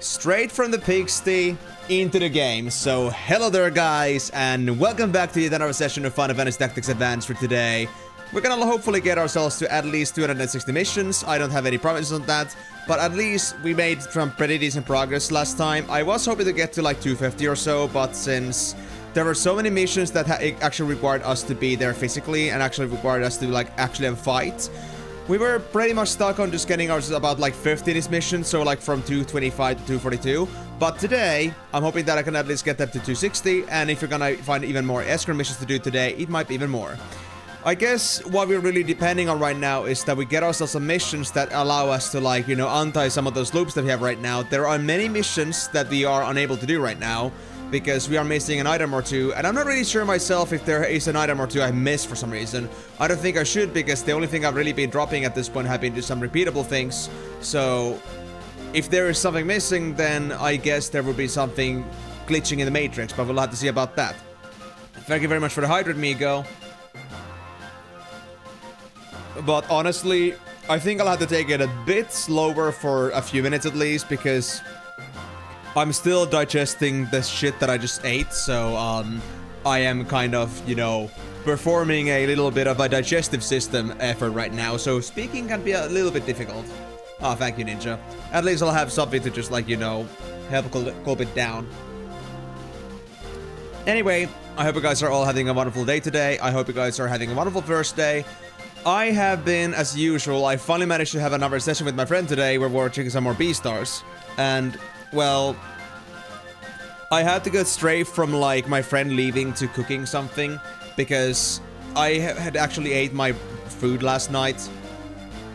straight from the pigsty into the game. So hello there guys, and welcome back to yet another session of Final Fantasy Tactics Advance for today. We're gonna hopefully get ourselves to at least 260 missions. I don't have any promises on that, but at least we made some pretty decent progress last time. I was hoping to get to like 250 or so, but since there were so many missions that actually required us to be there physically and actually required us to like actually have a fight, we were pretty much stuck on just getting ourselves about like 50 in this mission, so like from 225 to 242. But today, I'm hoping that I can at least get that to 260, and if you're gonna find even more escort missions to do today, it might be even more. I guess what we're really depending on right now is that we get ourselves some missions that allow us to, like, you know, untie some of those loops that we have right now. There are many missions that we are unable to do right now because we are missing an item or two, and I'm not really sure myself if there is an item or two I missed for some reason. I don't think I should, because the only thing I've really been dropping at this point have been just some repeatable things. So if there is something missing, then I guess there will be something glitching in the matrix, but we'll have to see about that. Thank you very much for the hydrate, Migo. But honestly, I think I'll have to take it a bit slower for a few minutes at least, because I'm still digesting the shit that I just ate, so I am kind of, you know, performing a little bit of a digestive system effort right now, so speaking can be a little bit difficult. Oh, thank you, Ninja. At least I'll have something to just, like, you know, help cool it down. Anyway, I hope you guys are all having a wonderful day today. I hope you guys are having a wonderful first day. I have been, as usual, I finally managed to have another session with my friend today where we're watching some more B-stars. And, well, I had to go straight from, like, my friend leaving to cooking something, because I had actually ate my food last night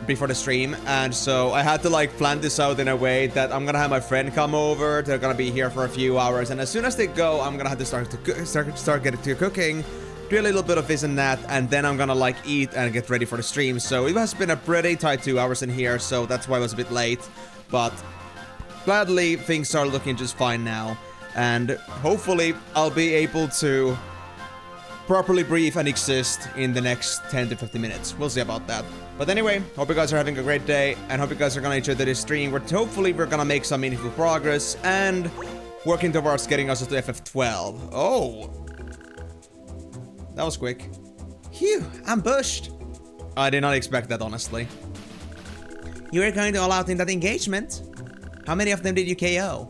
before the stream, and so I had to, like, plan this out in a way that I'm gonna have my friend come over. They're gonna be here for a few hours, and as soon as they go, I'm gonna have to start getting to cooking, do a little bit of this and that, and then I'm gonna, like, eat and get ready for the stream. So it has been a pretty tight 2 hours in here, so that's why I was a bit late, but gladly things are looking just fine now, and hopefully I'll be able to properly breathe and exist in the next 10 to 50 minutes. We'll see about that. But anyway, hope you guys are having a great day, and hope you guys are gonna enjoy this stream, where hopefully we're gonna make some meaningful progress and working towards getting us to FF12. Oh! That was quick. Phew, ambushed! I did not expect that, honestly. You were going all out in that engagement? How many of them did you KO?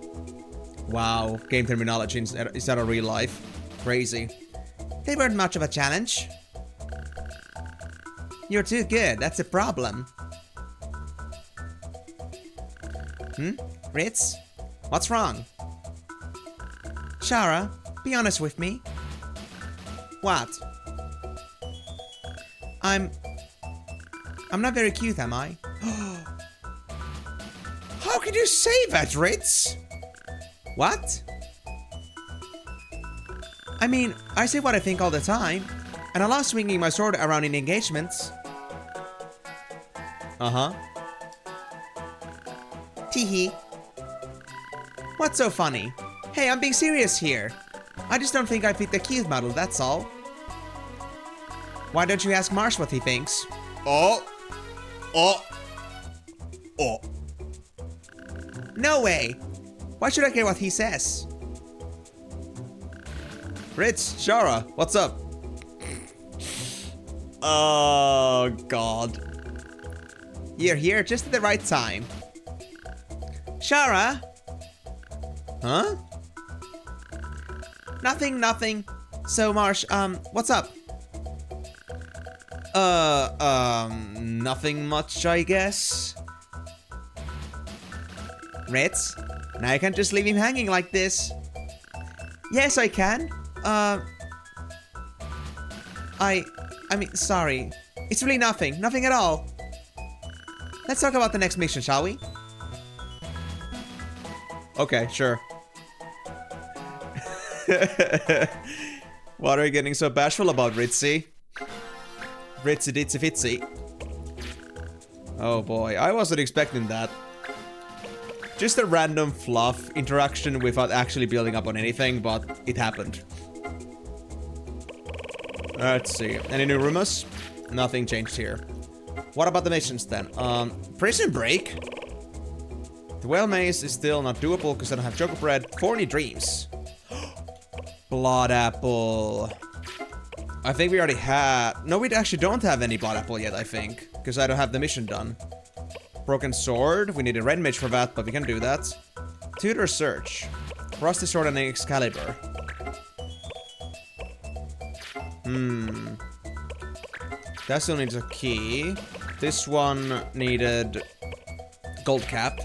Wow, game terminology instead of real life. Crazy. They weren't much of a challenge. You're too good, that's a problem. Ritz? What's wrong? Shara, be honest with me. What? I'm not very cute, am I? How can you say that, Ritz? What? I mean, I say what I think all the time, and I love swinging my sword around in engagements. Uh-huh. Teehee. What's so funny? Hey, I'm being serious here. I just don't think I fit the cute model, that's all. Why don't you ask Marsh what he thinks? Oh. No way. Why should I care what he says? Ritz, Shara, what's up? Oh, God. You're here just at the right time. Shara? Huh? Nothing. So, Marsh, what's up? Nothing much, I guess. Ritz, now you can't just leave him hanging like this. Yes, I can. I mean, sorry. It's really nothing at all. Let's talk about the next mission, shall we? Okay, sure. What are you getting so bashful about, Ritzy? Ritzy ditzy fitzy. Oh boy, I wasn't expecting that. Just a random fluff interaction without actually building up on anything, but it happened. Let's see. Any new rumors? Nothing changed here. What about the missions then? Prison Break? The Well Maze is still not doable because I don't have Choco Bread. Thorny Dreams. Blood Apple. I think we already have... No, we actually don't have any Blood Apple yet, I think. Because I don't have the mission done. Broken Sword. We need a Red Mage for that, but we can do that. Tutor Search. Rusty Sword and Excalibur. That still needs a key. This one needed... Gold Cap.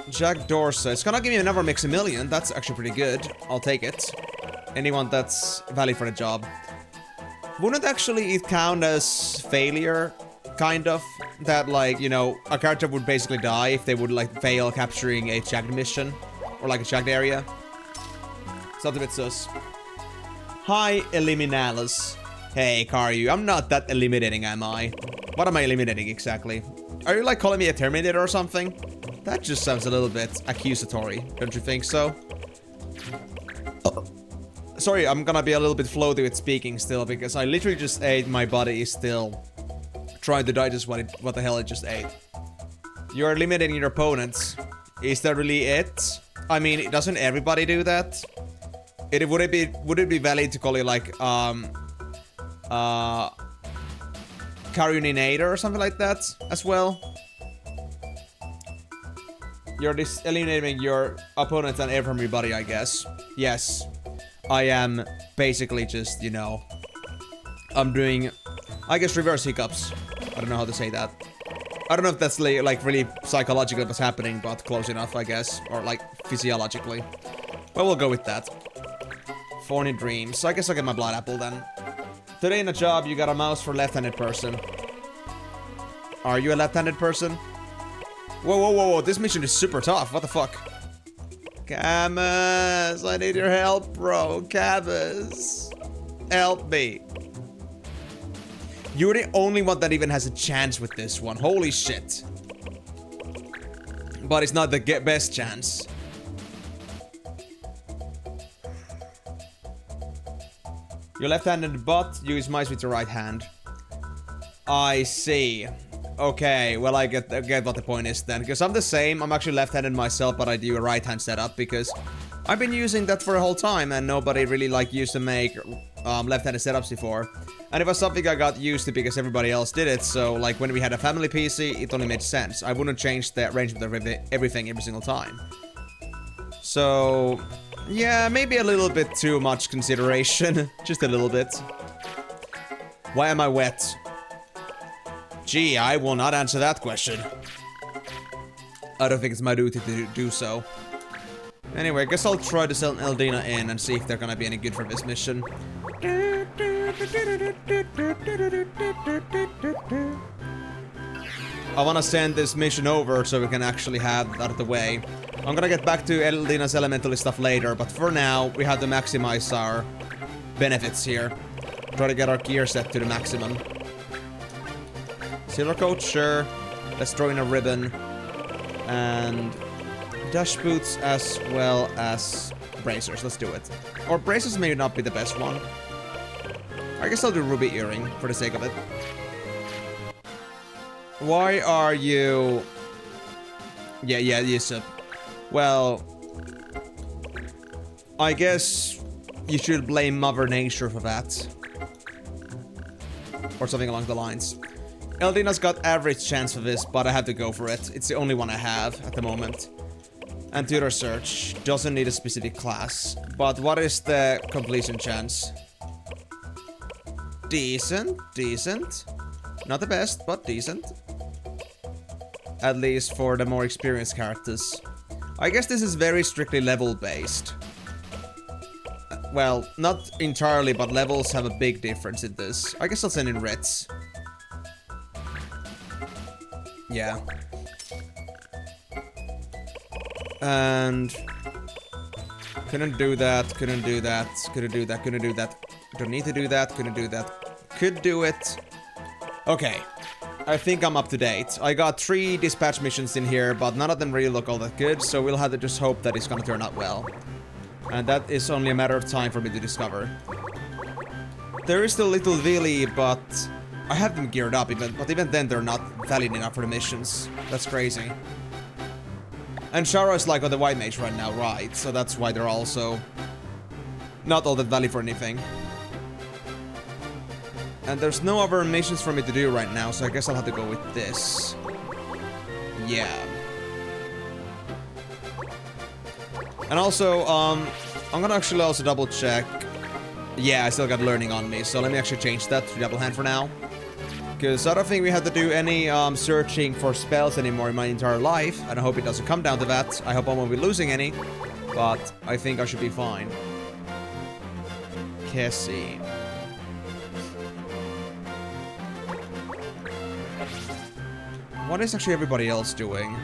Jack Dorsey. It's gonna give me another Maximilian. That's actually pretty good. I'll take it. Anyone that's valid for the job. Wouldn't actually it count as failure? Kind of. That, like, you know, a character would basically die if they would, like, fail capturing a checked mission. Or, like, a checked area. Sounds a bit sus. Hi, Emenalus. Hey, Karyu. I'm not that eliminating, am I? What am I eliminating exactly? Are you, like, calling me a Terminator or something? That just sounds a little bit accusatory. Don't you think so? Sorry, I'm gonna be a little bit floaty with speaking still, because I literally just ate, my body is still trying to digest what the hell it just ate. You're eliminating your opponents. Is that really it? I mean, doesn't everybody do that? Would it be valid to call it like, Caruninator or something like that as well? You're just eliminating your opponents and everybody, I guess. Yes. I am basically just, you know... I'm doing, I guess, reverse hiccups. I don't know how to say that. I don't know if that's like really psychologically what's happening, but close enough, I guess. Or like physiologically. But we'll go with that. Thorny Dreams. So I guess I'll get my Blood Apple then. Today in a job, you got a mouse for left-handed person. Are you a left-handed person? Whoa, whoa, whoa, whoa. This mission is super tough. What the fuck? Camus, I need your help, bro. Camus. Help me. You're the only one that even has a chance with this one. Holy shit. But it's not the best chance. You're left-handed, but use mice with your right hand. I see. Okay, well, I get what the point is then. Because I'm the same. I'm actually left-handed myself, but I do a right-hand setup because I've been using that for a whole time and nobody really like used to make left-handed setups before. And it was something I got used to because everybody else did it. So, like, when we had a family PC, it only made sense. I wouldn't change the arrangement of everything every single time. So, yeah, maybe a little bit too much consideration. Just a little bit. Why am I wet? Gee, I will not answer that question. I don't think it's my duty to do so. Anyway, I guess I'll try to sell Eldina in and see if they're gonna be any good for this mission. I wanna send this mission over so we can actually have that out of the way. I'm gonna get back to Eldina's elemental stuff later, but for now, we have to maximize our benefits here. Try to get our gear set to the maximum. Silver coat, sure. Let's throw in a ribbon. And dash boots as well as bracers. Let's do it. Or bracers may not be the best one. I guess I'll do ruby earring for the sake of it. Why are you... Yeah, Yusuf. Well... I guess you should blame Mother Nature for that. Or something along the lines. Eldina's got average chance for this, but I have to go for it. It's the only one I have at the moment. And Tutor Search doesn't need a specific class. But what is the completion chance? Decent, decent. Not the best, but decent. At least for the more experienced characters. I guess this is very strictly level-based. Well, not entirely, but levels have a big difference in this. I guess I'll send in Ritz. Yeah. And... couldn't do that, couldn't do that, couldn't do that, couldn't do that. Don't need to do that, couldn't do that. Could do it. Okay. I think I'm up to date. I got 3 dispatch missions in here, but none of them really look all that good, so we'll have to just hope that it's gonna turn out well. And that is only a matter of time for me to discover. There is still Little Willy, but I have them geared up, but even then they're not valid enough for the missions. That's crazy. And Shara is like on the white mage right now, right? So that's why they're also not all that valid for anything. And there's no other missions for me to do right now, so I guess I'll have to go with this. Yeah. And also, I'm gonna actually also double check. Yeah, I still got learning on me, so let me actually change that to double hand for now. Because I don't think we have to do any searching for spells anymore in my entire life. And I hope it doesn't come down to that. I hope I won't be losing any. But I think I should be fine. Cassie. What is actually everybody else doing?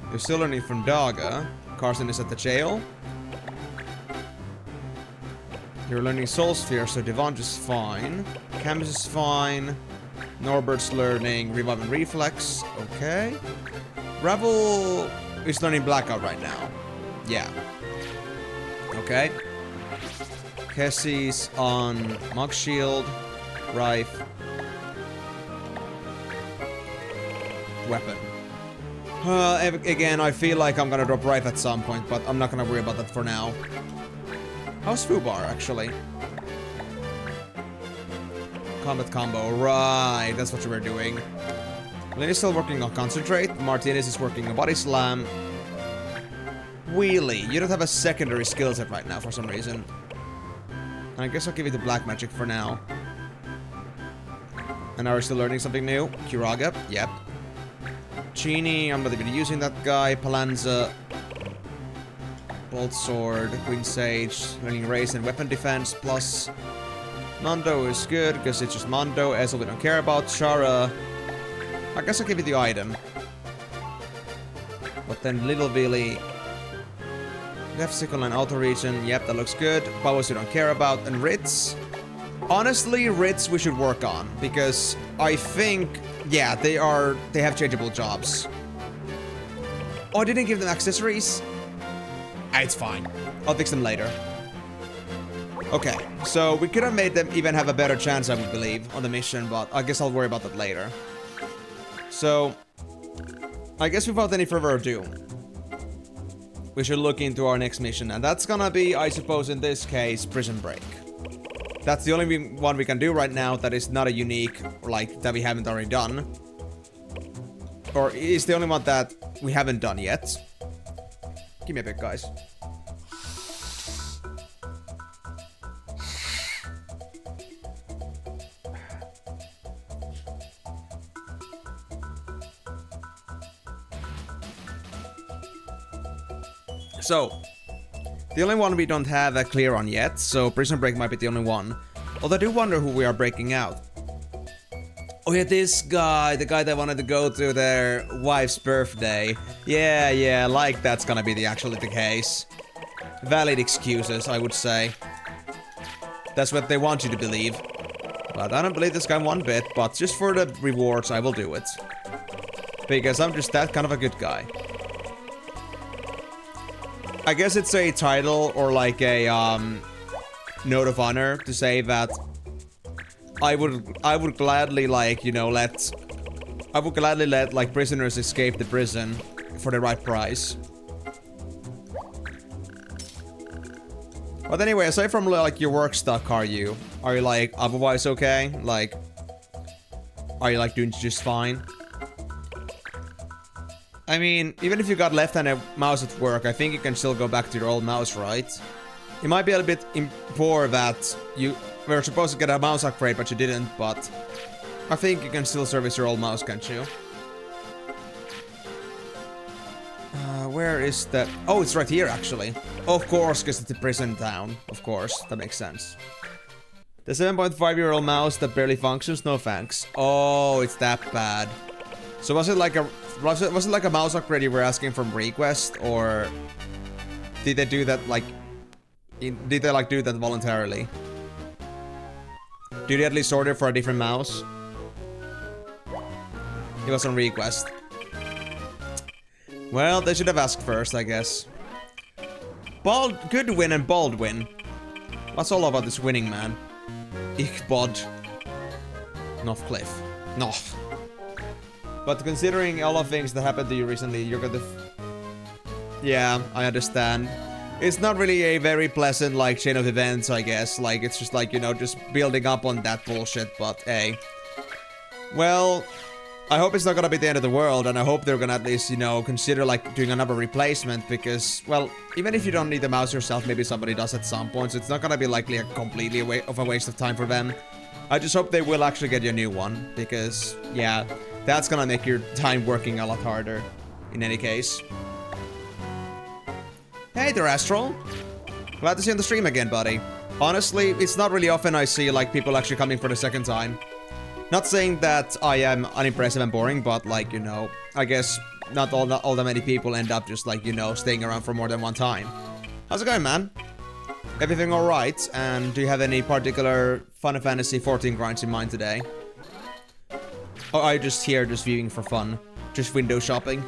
You're still learning from Daga. Carson is at the jail. You're learning Soul Sphere, so Devon is fine. Camus is fine. Norbert's learning Revive and Reflex. Okay. Rebel is learning Blackout right now. Yeah. Okay. Cassie's on Mug Shield. Rife. Weapon. Again, I feel like I'm gonna drop Rife at some point, but I'm not gonna worry about that for now. How's Fubar, actually? Combat combo. Right, that's what you were doing. Lynn is still working on Concentrate. Martinez is working on Body Slam. Wheelie. You don't have a secondary skill set right now for some reason. I guess I'll give you the Black Magic for now. And now we're still learning something new. Kiraga. Yep. Genie. I'm not even using that guy. Palanza. Bolt Sword, Queen Sage, learning Race and Weapon Defense, plus Mondo is good, because it's just Mondo, Ezel we don't care about, Shara, I guess I'll give you the item. But then Little Billy, Left Sickle and Auto Region, yep, that looks good, Powers we don't care about, and Ritz. Honestly, Ritz we should work on, because I think, yeah, they have changeable jobs. Oh, I didn't give them accessories? It's fine. I'll fix them later. Okay, so we could have made them even have a better chance, I would believe, on the mission, but I guess I'll worry about that later. So, I guess without any further ado, we should look into our next mission, and that's gonna be, I suppose in this case, Prison Break. That's the only one we can do right now that is not a unique, like, that we haven't already done. Or is the only one that we haven't done yet. Give me a bit, guys. So, the only one we don't have a clear on yet, so Prison Break might be the only one. Although I do wonder who we are breaking out. Oh yeah, this guy, the guy that wanted to go to their wife's birthday. Yeah, like that's gonna be the case. Valid excuses, I would say. That's what they want you to believe. But I don't believe this guy one bit, but just for the rewards, I will do it. Because I'm just that kind of a good guy. I guess it's a title or like a note of honor to say that I would gladly, like, you know, let like prisoners escape the prison for the right price. But anyway, aside from like your work stuck, are you like otherwise okay? Like, are you like doing just fine? I mean, even if you got left-handed mouse at work, I think you can still go back to your old mouse, right? It might be a little bit poor that you were supposed to get a mouse upgrade, but you didn't, but I think you can still service your old mouse, can't you? Where is the... Oh, it's right here, actually. Of course, because it's a prison town. Of course, that makes sense. The 7.5-year-old mouse that barely functions? No thanks. Oh, it's that bad. So was it like a mouse upgrade you were asking from request, or did they do that like... Did they like do that voluntarily? Did you at least order for a different mouse? It was on request. Well, they should have asked first, I guess. Goodwin and Baldwin. What's all about this winning, man? Ich bod. Northcliffe. North. But considering all the things that happened to you recently, you're gonna... Yeah, I understand. It's not really a very pleasant, like, chain of events, I guess. Like, it's just like, you know, just building up on that bullshit, but hey. Well, I hope it's not gonna be the end of the world, and I hope they're gonna at least, you know, consider, like, doing another replacement, because, well, even if you don't need the mouse yourself, maybe somebody does at some point, so it's not gonna be likely a completely of a waste of time for them. I just hope they will actually get you a new one, because, yeah, that's gonna make your time working a lot harder, in any case. Hey there, Astral. Glad to see you on the stream again, buddy. Honestly, it's not really often I see, like, people actually coming for the second time. Not saying that I am unimpressive and boring, but, like, you know, I guess not all that many people end up just, like, you know, staying around for more than one time. How's it going, man? Everything alright? And do you have any particular Final Fantasy 14 grinds in mind today? Or are you just here, just viewing for fun? Just window shopping?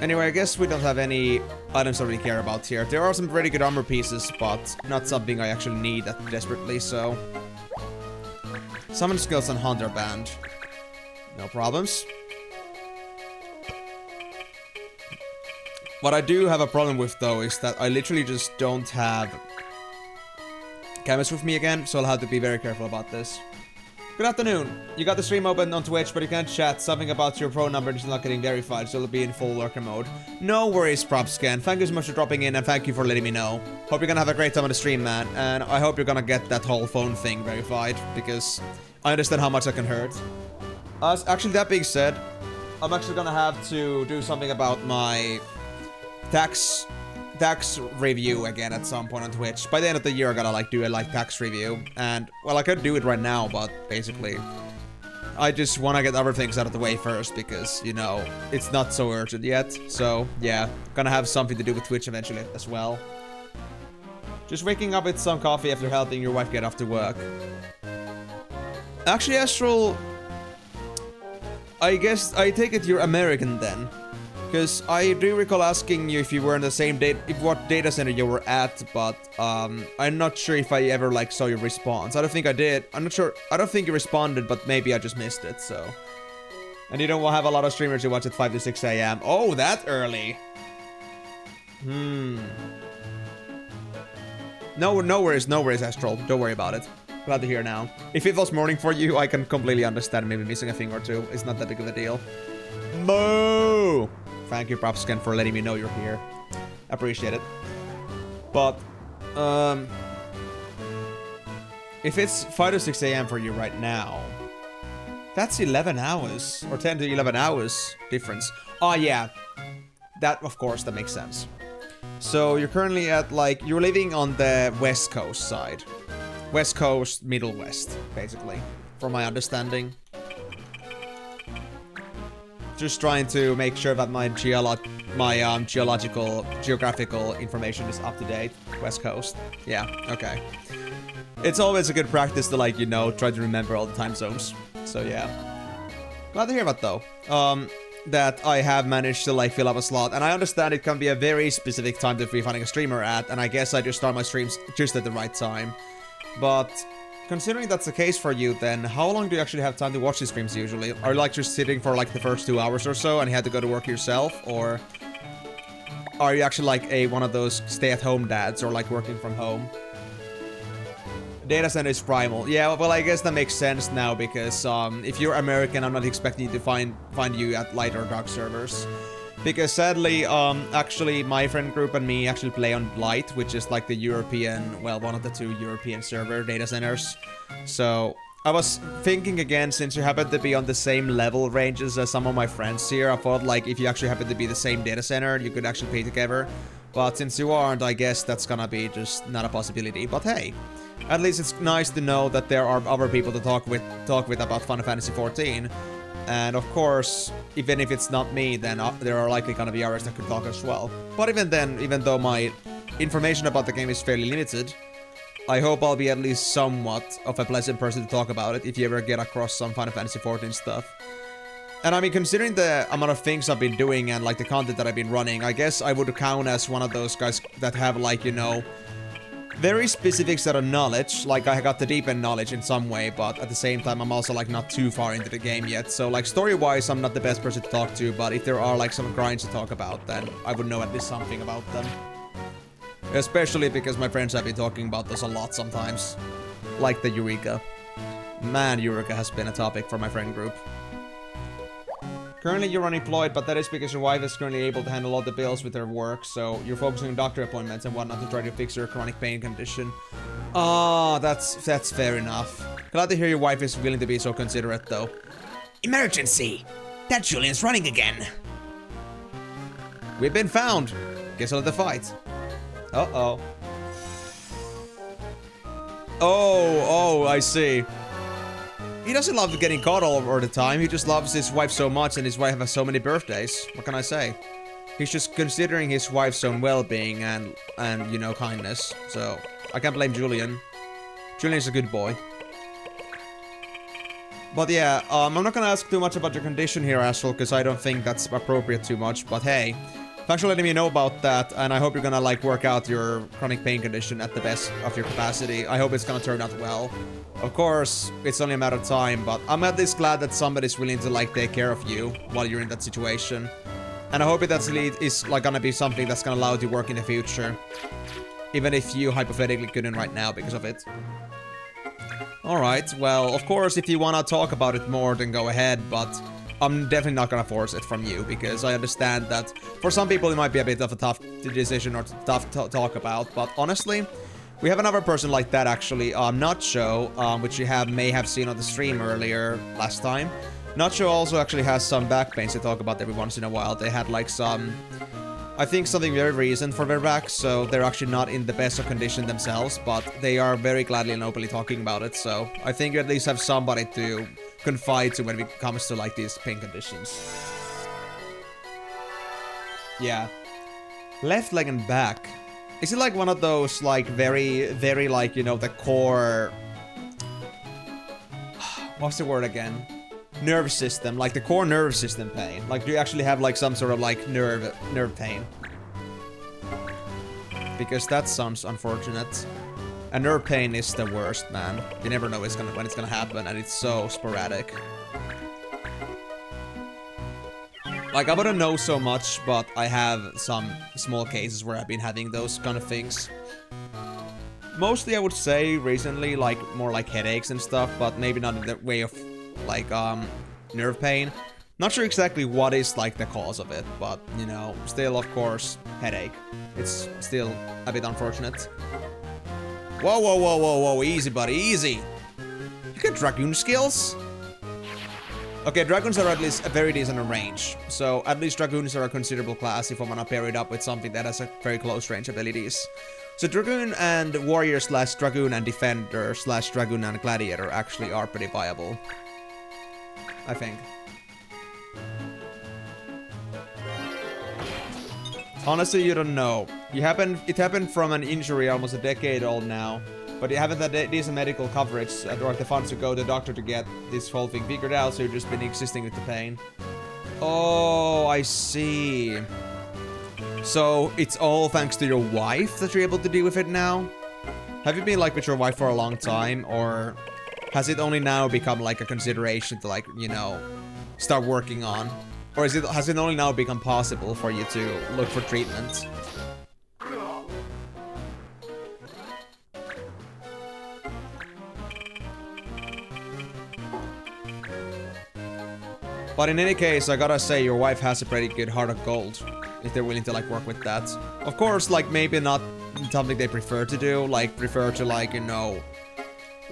Anyway, I guess we don't have any items I really care about here. There are some pretty good armor pieces, but not something I actually need that desperately, so... Summon skills on Hunter Band. No problems. What I do have a problem with, though, is that I literally just don't have cameras with me again, so I'll have to be very careful about this. Good afternoon. You got the stream open on Twitch, but you can't chat. Something about your pro number is not getting verified, so it'll be in full lurker mode. No worries, PropScan. Thank you so much for dropping in, and thank you for letting me know. Hope you're gonna have a great time on the stream, man. And I hope you're gonna get that whole phone thing verified, because I understand how much that can hurt. Actually, that being said, I'm actually gonna have to do something about my tax review again at some point on Twitch. By the end of the year, I gotta, like, do a, like, tax review. And, well, I could do it right now, but basically, I just want to get other things out of the way first because, you know, it's not so urgent yet. So, yeah, gonna have something to do with Twitch eventually as well. Just waking up with some coffee after helping your wife get off to work. Actually, Astral, I guess I take it you're American then. Because I do recall asking you if you were in the same what data center you were at, but I'm not sure if I ever, like, saw your response. I don't think I did. I'm not sure. I don't think you responded, but maybe I just missed it, so. And you don't have a lot of streamers who watch at 5 to 6 a.m. Oh, that early. No worries, Astral. Don't worry about it. Glad to hear now. If it was morning for you, I can completely understand maybe missing a thing or two. It's not that big of a deal. Moo! Thank you, PropScan, for letting me know you're here. Appreciate it. But, if it's 5 to 6 a.m. for you right now, that's 11 hours, or 10 to 11 hours difference. Oh, yeah. That, of course, that makes sense. So, you're currently at, like, you're living on the West Coast side. West Coast, Middle West, basically, from my understanding. Just trying to make sure that my geographical information is up to date. West Coast. Yeah, okay. It's always a good practice to, like, you know, try to remember all the time zones. So, yeah. Glad to hear that, though. That I have managed to, like, fill up a slot. And I understand it can be a very specific time to be finding a streamer at. And I guess I just start my streams just at the right time. But considering that's the case for you, then how long do you actually have time to watch these streams usually? Are you, like, just sitting for, like, the first 2 hours or so and you had to go to work yourself? Or are you actually, like, one of those stay-at-home dads or, like, working from home? Data center is primal. Yeah, well, I guess that makes sense now because if you're American, I'm not expecting to find you at light or dark servers. Because sadly, actually, my friend group and me actually play on Light, which is like the European, well, one of the 2 European server data centers. So, I was thinking again, since you happen to be on the same level ranges as some of my friends here, I thought, like, if you actually happen to be the same data center, you could actually play together. But since you aren't, I guess that's gonna be just not a possibility. But hey, at least it's nice to know that there are other people to talk with about Final Fantasy 14. And of course, even if it's not me, then there are likely gonna be others that could talk as well. But even then, even though my information about the game is fairly limited, I hope I'll be at least somewhat of a pleasant person to talk about it if you ever get across some Final Fantasy 14 stuff. And I mean, considering the amount of things I've been doing and, like, the content that I've been running, I guess I would count as one of those guys that have, like, you know, very specific set of knowledge. Like, I got the deep end knowledge in some way, but at the same time, I'm also, like, not too far into the game yet. So, like, story-wise, I'm not the best person to talk to, but if there are, like, some grinds to talk about, then I would know at least something about them. Especially because my friends have been talking about this a lot sometimes. Like the Eureka. Man, Eureka has been a topic for my friend group. Currently, you're unemployed, but that is because your wife is currently able to handle all the bills with her work, so you're focusing on doctor appointments and whatnot to try to fix your chronic pain condition. Ah, that's fair enough. Glad to hear your wife is willing to be so considerate, though. Emergency! That Julian's running again. We've been found. Guess I'll have to fight. Uh-oh. Oh, I see. He doesn't love getting caught all over the time. He just loves his wife so much, and his wife has so many birthdays. What can I say? He's just considering his wife's own well-being and you know, kindness. So I can't blame Julian. Julian's a good boy. But yeah, I'm not gonna ask too much about your condition here, Astral, because I don't think that's appropriate too much. But hey, thanks for letting me know about that, and I hope you're gonna, like, work out your chronic pain condition at the best of your capacity. I hope it's gonna turn out well. Of course, it's only a matter of time, but I'm at least glad that somebody's willing to, like, take care of you while you're in that situation. And I hope it is, like, gonna be something that's gonna allow you to work in the future. Even if you hypothetically couldn't right now because of it. Alright, well, of course, if you wanna talk about it more, then go ahead, but I'm definitely not gonna force it from you, because I understand that for some people it might be a bit of a tough decision or tough to talk about, but honestly, we have another person like that actually, Nacho, which you may have seen on the stream earlier last time. Nacho also actually has some back pains to talk about every once in a while. They had like some, I think something very recent for their back, so they're actually not in the best of condition themselves, but they are very gladly and openly talking about it, so I think you at least have somebody to confide to when it comes to like these pain conditions. Yeah. Left leg and back. Is it like one of those like very like, you know, the core... What's the word again? Nerve system, like the core nerve system pain. Like, do you actually have like some sort of like nerve pain? Because that sounds unfortunate. And nerve pain is the worst, man. You never know when it's gonna happen, and it's so sporadic. Like, I wouldn't know so much, but I have some small cases where I've been having those kind of things. Mostly, I would say, recently, like, more like headaches and stuff, but maybe not in the way of, like, nerve pain. Not sure exactly what is, like, the cause of it, but, you know, still, of course, headache. It's still a bit unfortunate. Whoa, whoa, whoa, whoa, whoa, easy, buddy, easy. You got Dragoon skills? Okay, Dragons are at least a very decent range. So, at least Dragoons are a considerable class if I wanna pair it up with something that has a very close range abilities. So, Dragoon and Warrior / Dragoon and Defender / Dragoon and Gladiator actually are pretty viable. I think. Honestly, you don't know. It happened from an injury almost a decade old now. But you haven't had decent medical coverage or the funds to go to the doctor to get this whole thing figured out, so you've just been existing with the pain. Oh, I see. So, it's all thanks to your wife that you're able to deal with it now? Have you been, like, with your wife for a long time, or has it only now become, like, a consideration to, like, you know, start working on? Or has it only now become possible for you to look for treatment? But in any case, I gotta say, your wife has a pretty good heart of gold, if they're willing to, like, work with that. Of course, like, maybe not something they prefer to do, like, prefer to, like, you know,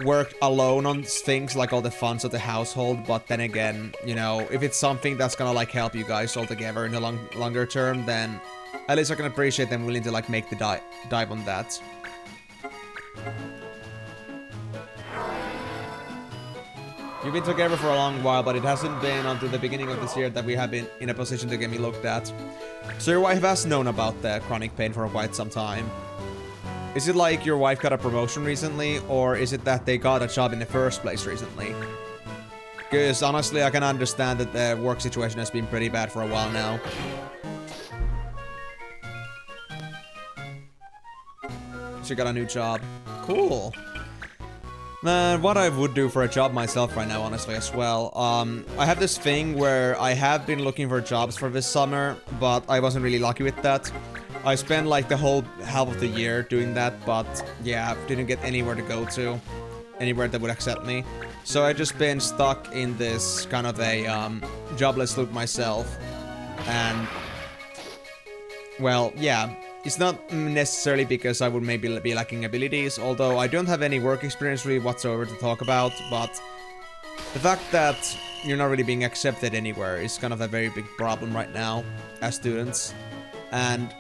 work alone on things, like all the funds of the household, but then again, you know, if it's something that's gonna, like, help you guys all together in the longer term, then at least I can appreciate them willing to, like, make the dive on that. You've been together for a long while, but it hasn't been until the beginning of this year that we have been in a position to get me looked at. So your wife has known about the chronic pain for quite some time. Is it like your wife got a promotion recently, or is it that they got a job in the first place recently? Because honestly, I can understand that the work situation has been pretty bad for a while now. you got a new job. Cool. Man, what I would do for a job myself right now, honestly, as well. I have this thing where I have been looking for jobs for this summer, but I wasn't really lucky with that. I spent like the whole half of the year doing that, but yeah, didn't get anywhere to go to. Anywhere that would accept me. So I just been stuck in this kind of a jobless loop myself. And well, yeah, it's not necessarily because I would maybe be lacking abilities, although I don't have any work experience really whatsoever to talk about, but the fact that you're not really being accepted anywhere is kind of a very big problem right now as students. And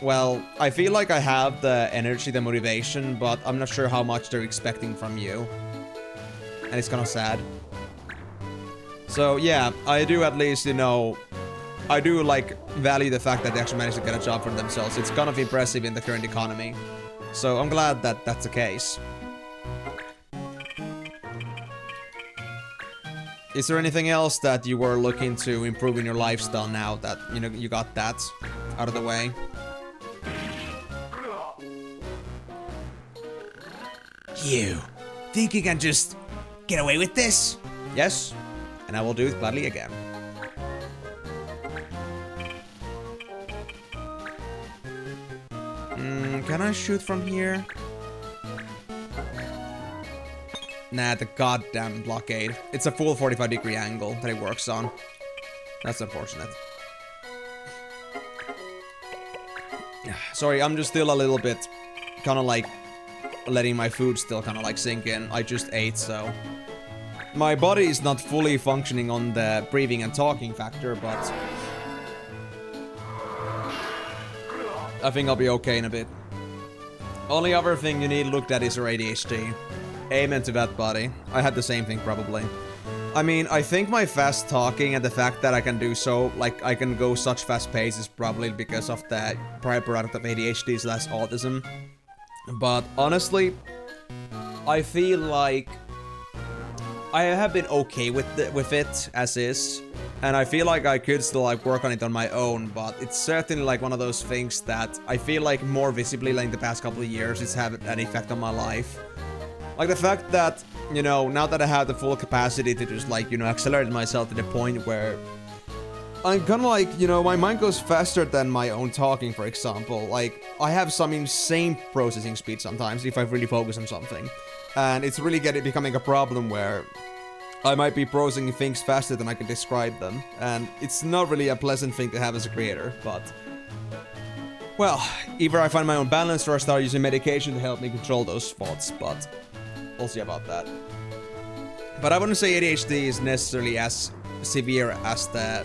well, I feel like I have the energy, the motivation, but I'm not sure how much they're expecting from you. And it's kind of sad. So yeah, I do at least, you know, I do like value the fact that they actually managed to get a job for themselves. It's kind of impressive in the current economy. So I'm glad that that's the case. Is there anything else that you were looking to improve in your lifestyle now that, you know, you got that out of the way? You think you can just get away with this? Yes, and I will do it gladly again. Can I shoot from here? Nah, the goddamn blockade. It's a full 45-degree angle that it works on. That's unfortunate. Sorry, I'm just still a little bit kind of like letting my food still kind of like sink in. I just ate, so my body is not fully functioning on the breathing and talking factor, but I think I'll be okay in a bit. Only other thing you need looked at is your ADHD. Amen to that, buddy. I had the same thing probably. I mean, I think my fast talking and the fact that I can do so, like I can go such fast pace is probably because of the prior product of ADHD / autism. But honestly, I feel like I have been okay with it as is, and I feel like I could still like work on it on my own. But it's certainly like one of those things that I feel like more visibly, like in the past couple of years, it's had an effect on my life. Like the fact that, you know, now that I have the full capacity to just like, you know, accelerate myself to the point where I'm kind of like, you know, my mind goes faster than my own talking, for example. Like, I have some insane processing speed sometimes if I really focus on something. And it's really becoming a problem where I might be processing things faster than I can describe them. And it's not really a pleasant thing to have as a creator, but well, either I find my own balance or I start using medication to help me control those thoughts, but we'll see about that. But I wouldn't say ADHD is necessarily as severe as the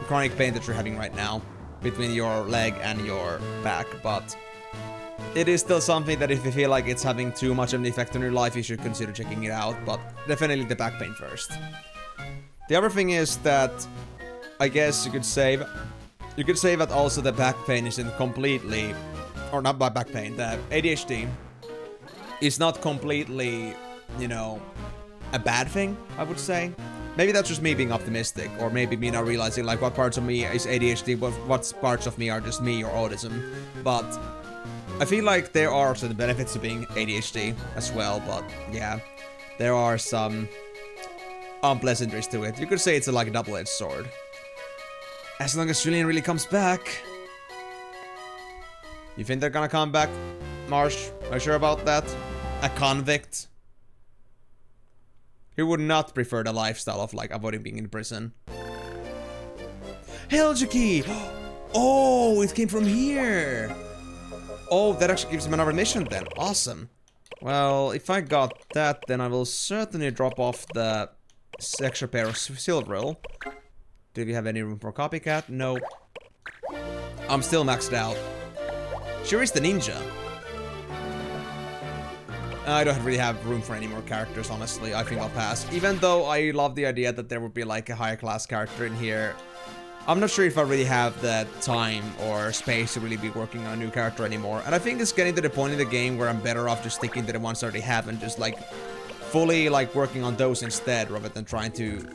chronic pain that you're having right now between your leg and your back, but it is still something that if you feel like it's having too much of an effect on your life, you should consider checking it out, but definitely the back pain first. The other thing is that I guess you could say that also the back pain isn't completely, or not by back pain, the ADHD is not completely, you know, a bad thing, I would say. Maybe that's just me being optimistic, or maybe me not realizing like what parts of me is ADHD, what parts of me are just me or autism. But I feel like there are some benefits to being ADHD as well, but yeah, there are some unpleasantries to it. You could say it's like a double-edged sword. As long as Julian really comes back. You think they're gonna come back, Marsh? Are you sure about that? A convict? Who would not prefer the lifestyle of like avoiding being in prison? Helgiki! Oh, it came from here! Oh, that actually gives him another mission then. Awesome. Well, if I got that, then I will certainly drop off the extra pair of silver. Do we have any room for copycat? No. I'm still maxed out. Sure is the ninja. I don't really have room for any more characters, honestly. I think I'll pass. Even though I love the idea that there would be like a higher class character in here, I'm not sure if I really have the time or space to really be working on a new character anymore. And I think it's getting to the point in the game where I'm better off just sticking to the ones I already have and just like fully like working on those instead rather than trying to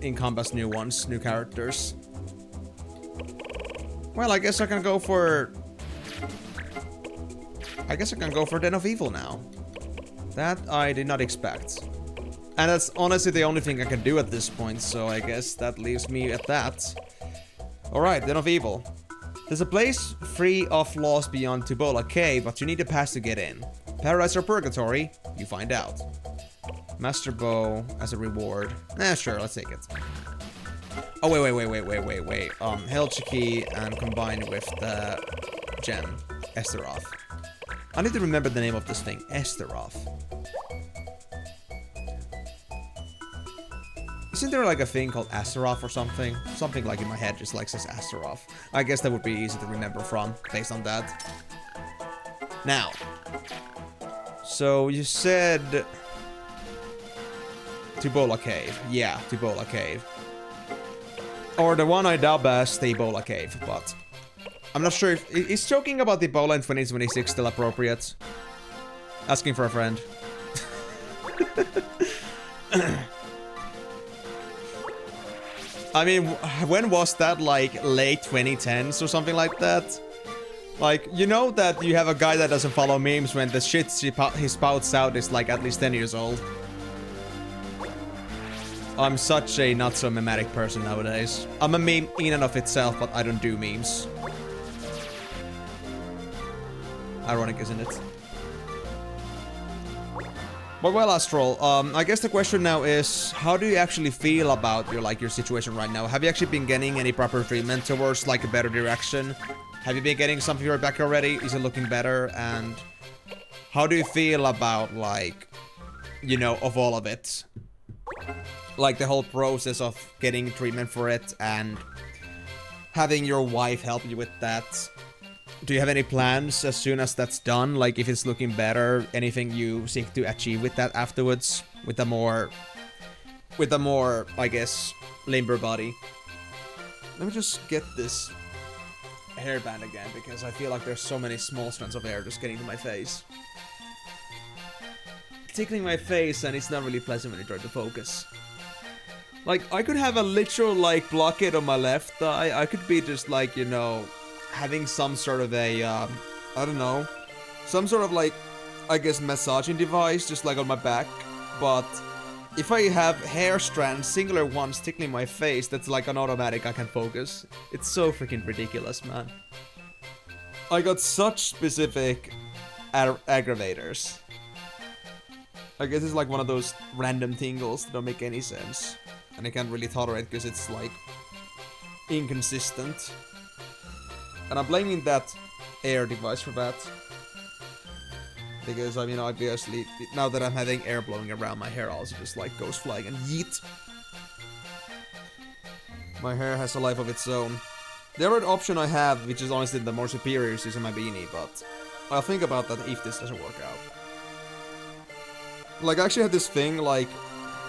encompass new ones, new characters. Well, I guess I can go for I guess I can go for Den of Evil now. That I did not expect. And that's honestly the only thing I can do at this point, so I guess that leaves me at that. Alright, Den of Evil. There's a place free of laws beyond Tubola Cave, but you need a pass to get in. Paradise or Purgatory? You find out. Master Bow as a reward. Sure, let's take it. Oh, wait. Held key and combined with the gem. Esteroth. I need to remember the name of this thing. Esteroth. Isn't there like a thing called Astaroth or something? Something like in my head just like says Astaroth. I guess that would be easy to remember from, based on that. Now. So you said... Tubola Cave. Yeah, Tubola Cave. Or the one I dub as the Ebola Cave, but... I'm not sure if... Is joking about the Ebola in 2026 still appropriate? Asking for a friend. I mean, when was that, like, late 2010s or something like that? Like, you know that you have a guy that doesn't follow memes when the shit he spouts out is, like, at least 10 years old. I'm such a not-so-memetic person nowadays. I'm a meme in and of itself, but I don't do memes. Ironic, isn't it? But well, Astral, I guess the question now is, how do you actually feel about your situation right now? Have you actually been getting any proper treatment towards like a better direction? Have you been getting some feedback already? Is it looking better? And how do you feel about like, you know, of all of it? Like the whole process of getting treatment for it and having your wife help you with that. Do you have any plans as soon as that's done? Like, if it's looking better, anything you seek to achieve with that afterwards? With a more, I guess, limber body. Let me just get this hairband again, because I feel like there's so many small strands of hair just getting to my face. Tickling my face, and it's not really pleasant when you try to focus. Like, I could have a literal, like, blockade on my left eye. I could be just, like, you know... having some sort of a, I don't know, some sort of like, I guess massaging device just like on my back, but if I have hair strands, singular ones tickling my face, that's like an automatic I can focus. It's so freaking ridiculous, man. I got such specific aggravators. I guess it's like one of those random tingles that don't make any sense, and I can't really tolerate because it's like inconsistent. And I'm blaming that air device for that. Because, I mean, obviously, now that I'm having air blowing around, my hair also just, like, goes flying and yeet. My hair has a life of its own. The other option I have, which is honestly the more superior, is using my beanie, but I'll think about that if this doesn't work out. Like, I actually have this thing, like...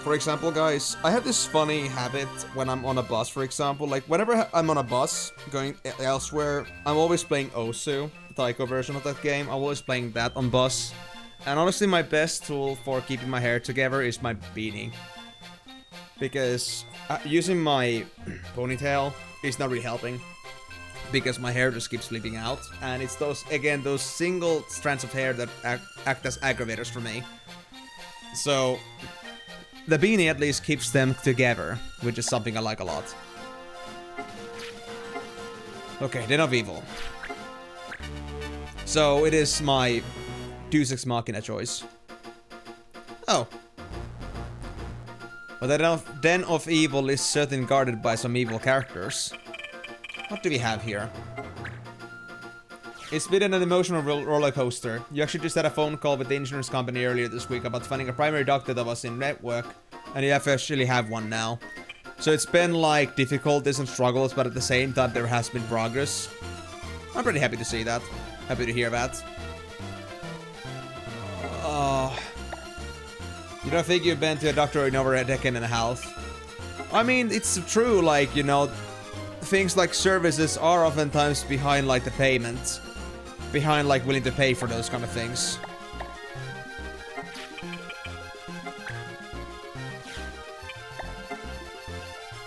For example, guys, I have this funny habit when I'm on a bus, for example. Like, whenever I'm on a bus going elsewhere, I'm always playing Osu, the Taiko version of that game. I'm always playing that on bus. And honestly, my best tool for keeping my hair together is my beanie. Because using my ponytail is not really helping. Because my hair just keeps slipping out. And it's those, again, those single strands of hair that act as aggravators for me. So... the beanie at least keeps them together, which is something I like a lot. Okay, Den of Evil. So, it is my Deus Ex Machina choice. Oh. But the Den of Evil is certainly guarded by some evil characters. What do we have here? It's been an emotional roller coaster. You actually just had a phone call with the insurance company earlier this week about finding a primary doctor that was in network, and you officially have one now. So it's been like difficulties and struggles, but at the same time there has been progress. I'm pretty happy to see that. Happy to hear that. You don't think you've been to a doctor in over a decade and a half? I mean, it's true, like, you know, things like services are oftentimes behind like the payment. Behind like willing to pay for those kind of things.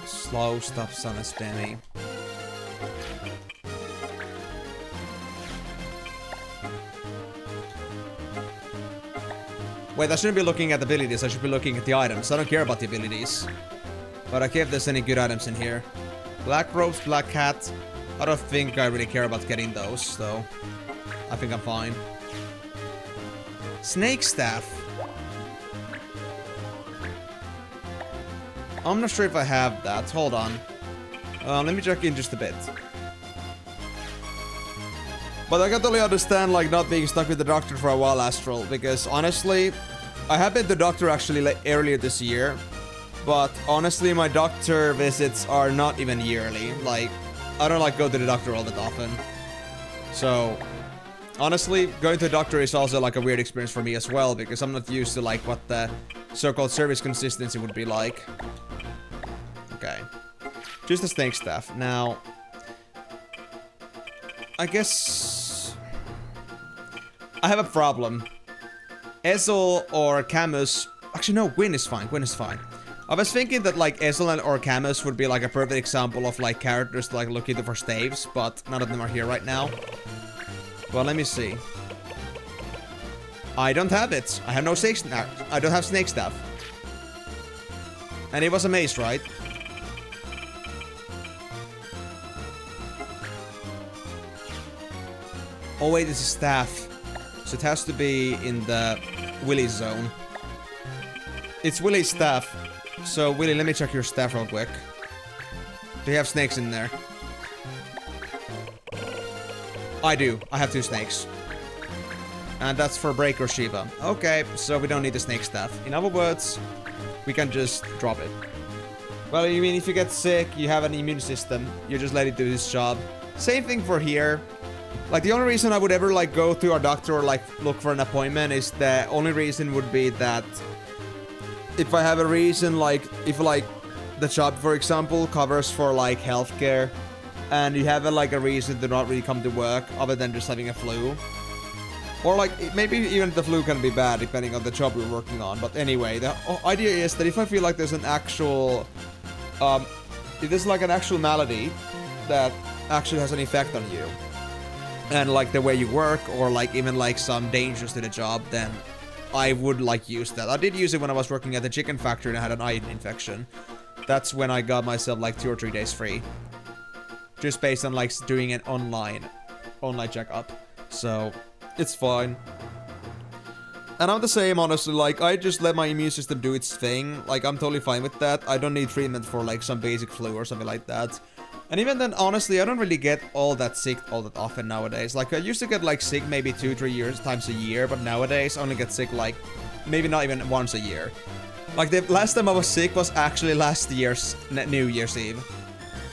Slow, stop, son of spammy. Wait, I shouldn't be looking at the abilities, I should be looking at the items. I don't care about the abilities. But I care if there's any good items in here. Black robes, black hat. I don't think I really care about getting those, though. I think I'm fine. Snake staff. I'm not sure if I have that. Hold on. Let me check in just a bit. But I can totally understand, like, not being stuck with the doctor for a while, Astral, because honestly, I have been to the doctor actually like, earlier this year, but honestly, my doctor visits are not even yearly. Like, I don't like go to the doctor all that often. So, honestly, going to the doctor is also like a weird experience for me as well, because I'm not used to like what the so-called service consistency would be like. Okay. Just the snake staff. Now, I guess I have a problem. Ezel or Camus. Actually, no, Gwyn is fine. Gwyn is fine. I was thinking that like Ezel or Camus would be like a perfect example of like characters to like look into for staves, but none of them are here right now. Well, let me see. I don't have it. I have no snake staff. I don't have snake staff. And it was a maze, right? Oh wait, this is staff. So it has to be in the Willy zone. It's Willy's staff. So Willy, let me check your staff real quick. Do you have snakes in there? I do. I have 2 snakes. And that's for Break or Shiva. Okay, so we don't need the snake staff. In other words, we can just drop it. Well, you mean if you get sick, you have an immune system, you just let it do this job. Same thing for here. Like, the only reason I would ever, like, go to a doctor or, like, look for an appointment is the only reason would be that if I have a reason, like, if, like, the job, for example, covers for, like, healthcare, and you have, like, a reason to not really come to work other than just having a flu. Or, like, maybe even the flu can be bad, depending on the job you're working on. But anyway, the idea is that if I feel like there's an actual, if there's, like, an actual malady that actually has an effect on you, and like the way you work, or like even like some dangers to the job, then I would like use that. I did use it when I was working at the chicken factory and I had an eye infection. That's when I got myself like 2 or 3 days free. Just based on like doing an online checkup. So, it's fine. And I'm the same, honestly, like, I just let my immune system do its thing. Like, I'm totally fine with that. I don't need treatment for like some basic flu or something like that. And even then, honestly, I don't really get all that sick all that often nowadays. Like, I used to get, like, sick maybe 2-3 times a year, but nowadays I only get sick, like, maybe not even once a year. Like, the last time I was sick was actually last year's New Year's Eve.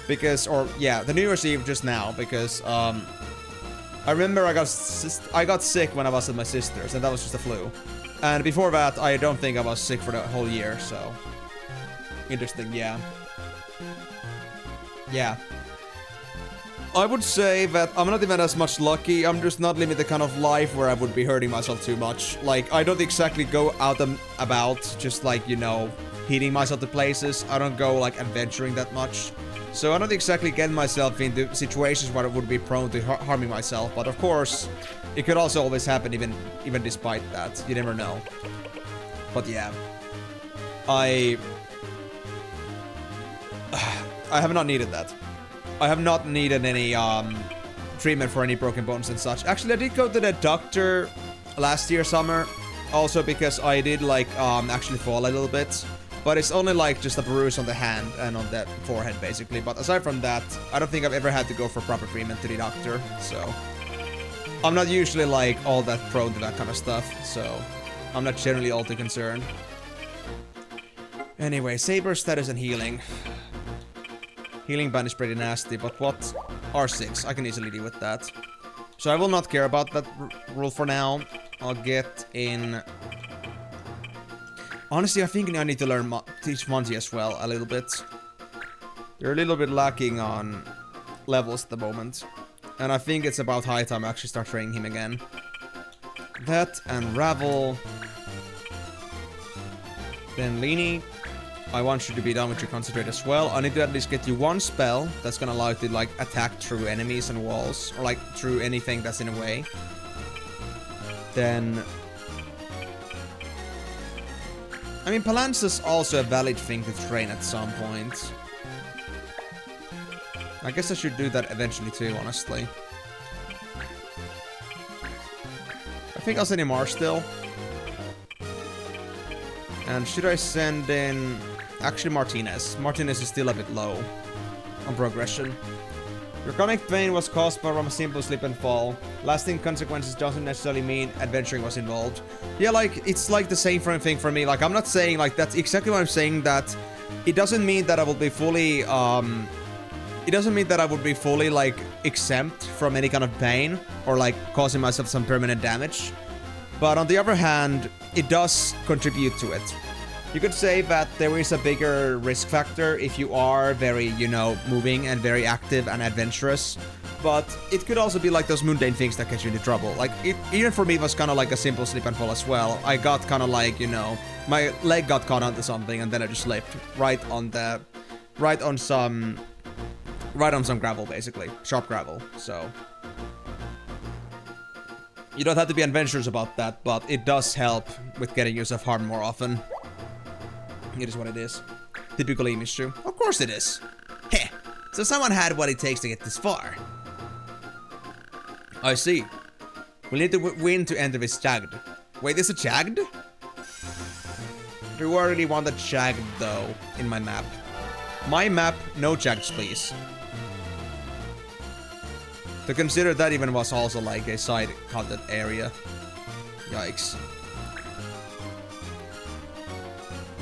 Because, or, yeah, the New Year's Eve just now, because, I remember I got sick when I was with my sisters, and that was just a flu. And before that, I don't think I was sick for the whole year, so... Interesting, yeah. Yeah. I would say that I'm not even as much lucky, I'm just not living the kind of life where I would be hurting myself too much. Like, I don't exactly go out and about, just like, you know, hitting myself to places. I don't go, like, adventuring that much. So I don't exactly get myself into situations where I would be prone to harming myself. But of course, it could also always happen even despite that. You never know. But yeah. I have not needed that. I have not needed any treatment for any broken bones and such. Actually, I did go to the doctor last year summer, also because I did like actually fall a little bit. But it's only like just a bruise on the hand and on the forehead basically. But aside from that, I don't think I've ever had to go for proper treatment to the doctor. So I'm not usually like all that prone to that kind of stuff. So I'm not generally all too concerned. Anyway, saber status and healing. Healing ban is pretty nasty, but what? R6, I can easily deal with that. So I will not care about that rule for now. I'll get in... Honestly, I think I need to learn teach Monty as well a little bit. They're a little bit lacking on levels at the moment. And I think it's about high time I actually start training him again. That and Ravel. Then Lini. I want you to be done with your concentrate as well. I need to at least get you one spell that's gonna allow you to like attack through enemies and walls, or like through anything that's in a way. Then I mean, Palanza's also a valid thing to train at some point. I guess I should do that eventually too, honestly. I think I'll send in Marsh still. And should I send in... Actually, Martinez. Martinez is still a bit low on progression. Your chronic pain was caused by from a simple slip and fall. Lasting consequences doesn't necessarily mean adventuring was involved. Yeah, like, it's like the same thing for me. Like, I'm not saying, like, that's exactly what I'm saying, that it doesn't mean that I will be fully, it doesn't mean that I would be fully, like, exempt from any kind of pain or, like, causing myself some permanent damage. But on the other hand, it does contribute to it. You could say that there is a bigger risk factor if you are very, you know, moving and very active and adventurous. But it could also be like those mundane things that get you into trouble. Like, even for me, it was kind of like a simple slip and fall as well. I got kind of like, you know, my leg got caught onto something and then I just slipped right on some gravel, basically. Sharp gravel, so... You don't have to be adventurous about that, but it does help with getting yourself harmed more often. It is what it is. Typical Amy true. Of course it is. Heh. So someone had what it takes to get this far. I see. We need to win to enter this jagged. Wait, is it jagged? Do I really want the jagged, though, in my map? My map, no jaggeds, please. To consider that even was also like a side content area. Yikes.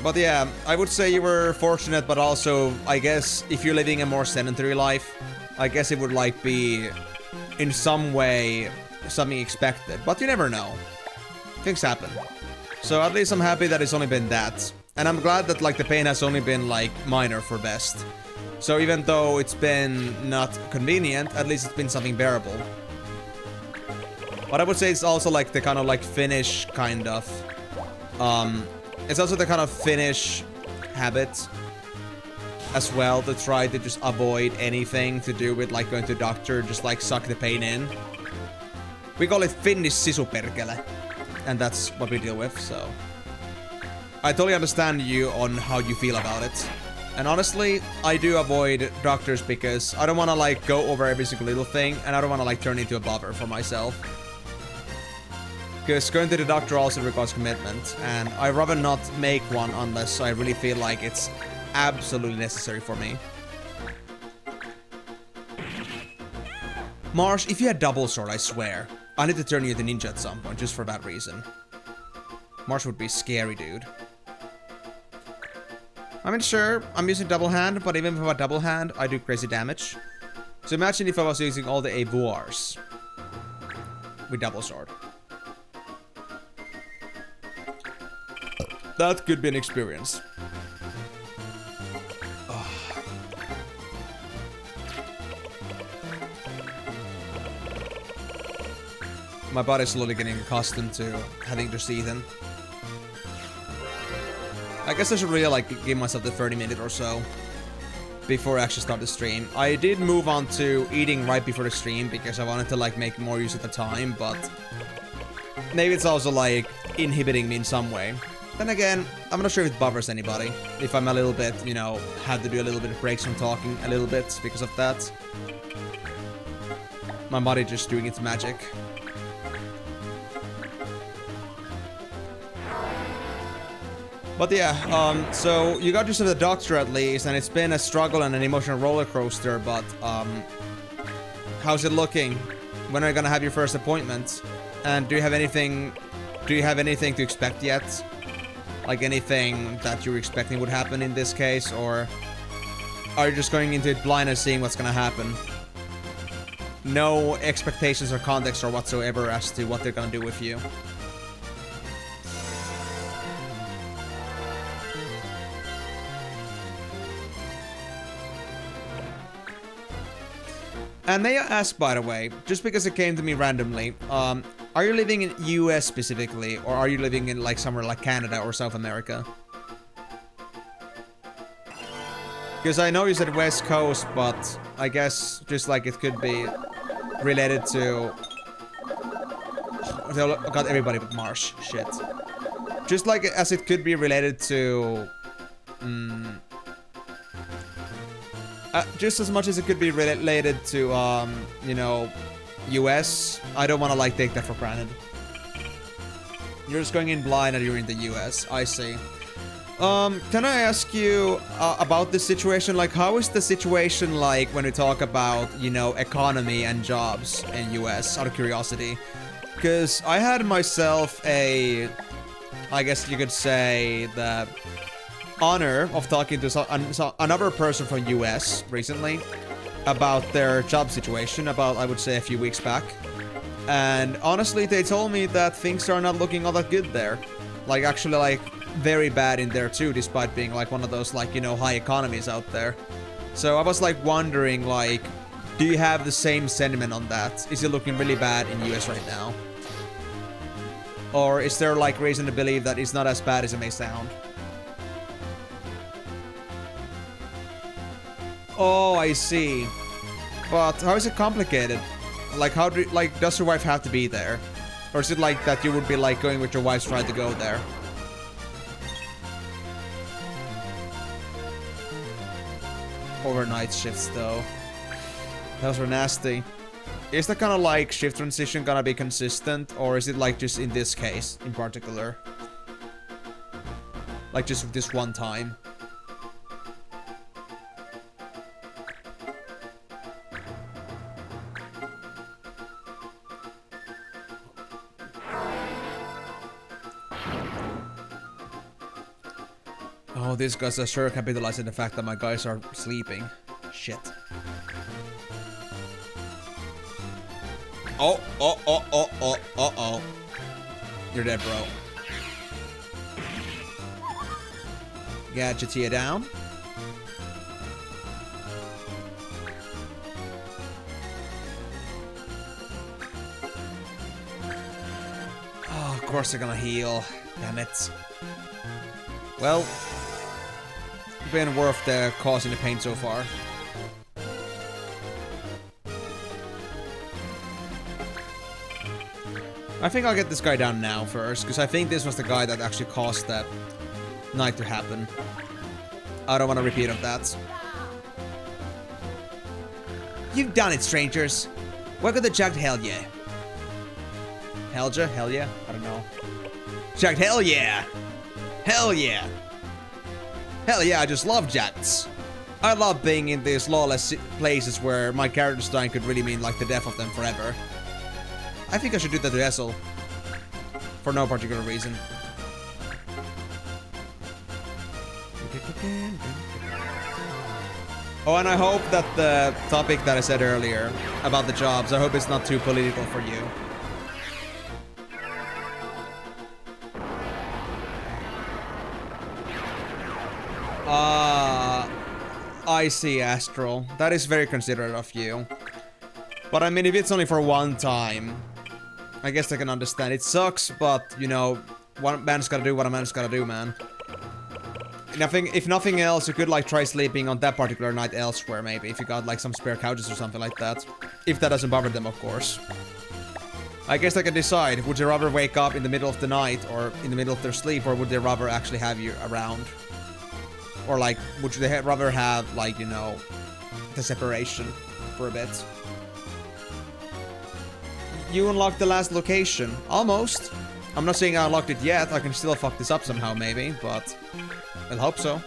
But yeah, I would say you were fortunate, but also, I guess, if you're living a more sedentary life, I guess it would like be, in some way, something expected. But you never know. Things happen. So at least I'm happy that it's only been that. And I'm glad that like the pain has only been like minor for best. So even though it's been not convenient, at least it's been something bearable. But I would say it's also like the kind of like Finnish kind of... it's also the kind of Finnish habit as well to try to just avoid anything to do with like going to the doctor, just like suck the pain in. We call it Finnish sisuperkele. And that's what we deal with, so... I totally understand you on how you feel about it. And honestly, I do avoid doctors because I don't want to like go over every single little thing and I don't want to like turn into a bother for myself. Because going to the doctor also requires commitment and I'd rather not make one unless I really feel like it's absolutely necessary for me. Marsh, if you had double sword, I swear, I need to turn you into ninja at some point just for that reason. Marsh would be scary, dude. I mean, sure, I'm using double hand, but even with a double hand, I do crazy damage. So imagine if I was using all the avoirs with double sword. That could be an experience. Oh. My body's slowly getting accustomed to having to see them. I guess I should really like give myself the 30-minute or so before I actually start the stream. I did move on to eating right before the stream because I wanted to like make more use of the time, but maybe it's also like inhibiting me in some way. Then again, I'm not sure if it bothers anybody if I'm a little bit, you know, had to do a little bit of breaks from talking a little bit because of that. My body just doing its magic. But yeah, so you got yourself the doctor at least, and it's been a struggle and an emotional roller coaster, but how's it looking? When are you gonna have your first appointment? And do you have anything to expect yet? Like anything that you're expecting would happen in this case, or are you just going into it blind and seeing what's gonna happen? No expectations or context or whatsoever as to what they're gonna do with you. And may I ask, by the way, just because it came to me randomly, are you living in US specifically, or are you living in like somewhere like Canada or South America? Because I know you said West Coast, but I guess just like it could be related to... I got everybody but Marsh. Shit. just like as it could be related to... just as much as it could be related to, you know, US, I don't want to, like, take that for granted. You're just going in blind and you're in the US. I see. Can I ask you about this situation? Like, how is the situation like when we talk about, you know, economy and jobs in US, out of curiosity? Because I had myself a, I guess you could say, the honor of talking to another person from US recently about their job situation, about, I would say, a few weeks back. And honestly, they told me that things are not looking all that good there. Like, actually, like, very bad in there too, despite being, like, one of those, like, you know, high economies out there. So I was, like, wondering, like, do you have the same sentiment on that? Is it looking really bad in US right now? Or is there, like, reason to believe that it's not as bad as it may sound? Oh, I see. But how is it complicated? Like, how do, like, does your wife have to be there? Or is it like that you would be, like, going with your wife's trying to go there? Overnight shifts, though. Those are nasty. Is the kind of, like, shift transition gonna be consistent? Or is it, like, just in this case, in particular? Like, just this one time? Oh, these guys are sure capitalizing the fact that my guys are sleeping. Shit. Oh. You're dead, bro. Gadgeteer down. Oh, of course they're gonna heal. Damn it. Well, been worth the causing the pain so far. I think I'll get this guy down now first, because I think this was the guy that actually caused that night to happen. I don't want a repeat of that. You've done it, strangers. Welcome to Jagged Hell Yeah. Helja? Hell yeah? I don't know. Jagged Hell Yeah! Hell yeah! Hell yeah, I just love jets. I love being in these lawless places where my characters dying could really mean like the death of them forever. I think I should do that to Essel. For no particular reason. Oh, and I hope that the topic that I said earlier about the jobs, I hope it's not too political for you. I see, Astral. That is very considerate of you. But I mean, if it's only for one time, I guess I can understand. It sucks, but, you know, one man's gotta do what a man's gotta do, man. If nothing else, you could, like, try sleeping on that particular night elsewhere, maybe. If you got, like, some spare couches or something like that. If that doesn't bother them, of course. I guess they can decide. Would they rather wake up in the middle of the night or in the middle of their sleep, or would they rather actually have you around? Or, like, would they rather have, like, you know, the separation for a bit? You unlocked the last location. Almost. I'm not saying I unlocked it yet. I can still fuck this up somehow, maybe, but I'll hope so.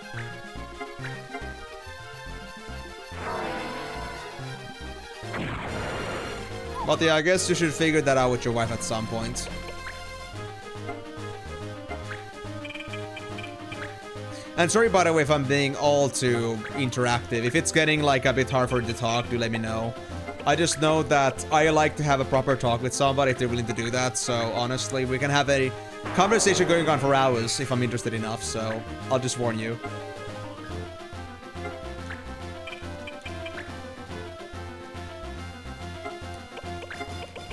But yeah, I guess you should figure that out with your wife at some point. And sorry, by the way, if I'm being all too interactive. If it's getting, like, a bit hard for you to talk, do let me know. I just know that I like to have a proper talk with somebody if they're willing to do that. So, honestly, we can have a conversation going on for hours if I'm interested enough. So, I'll just warn you.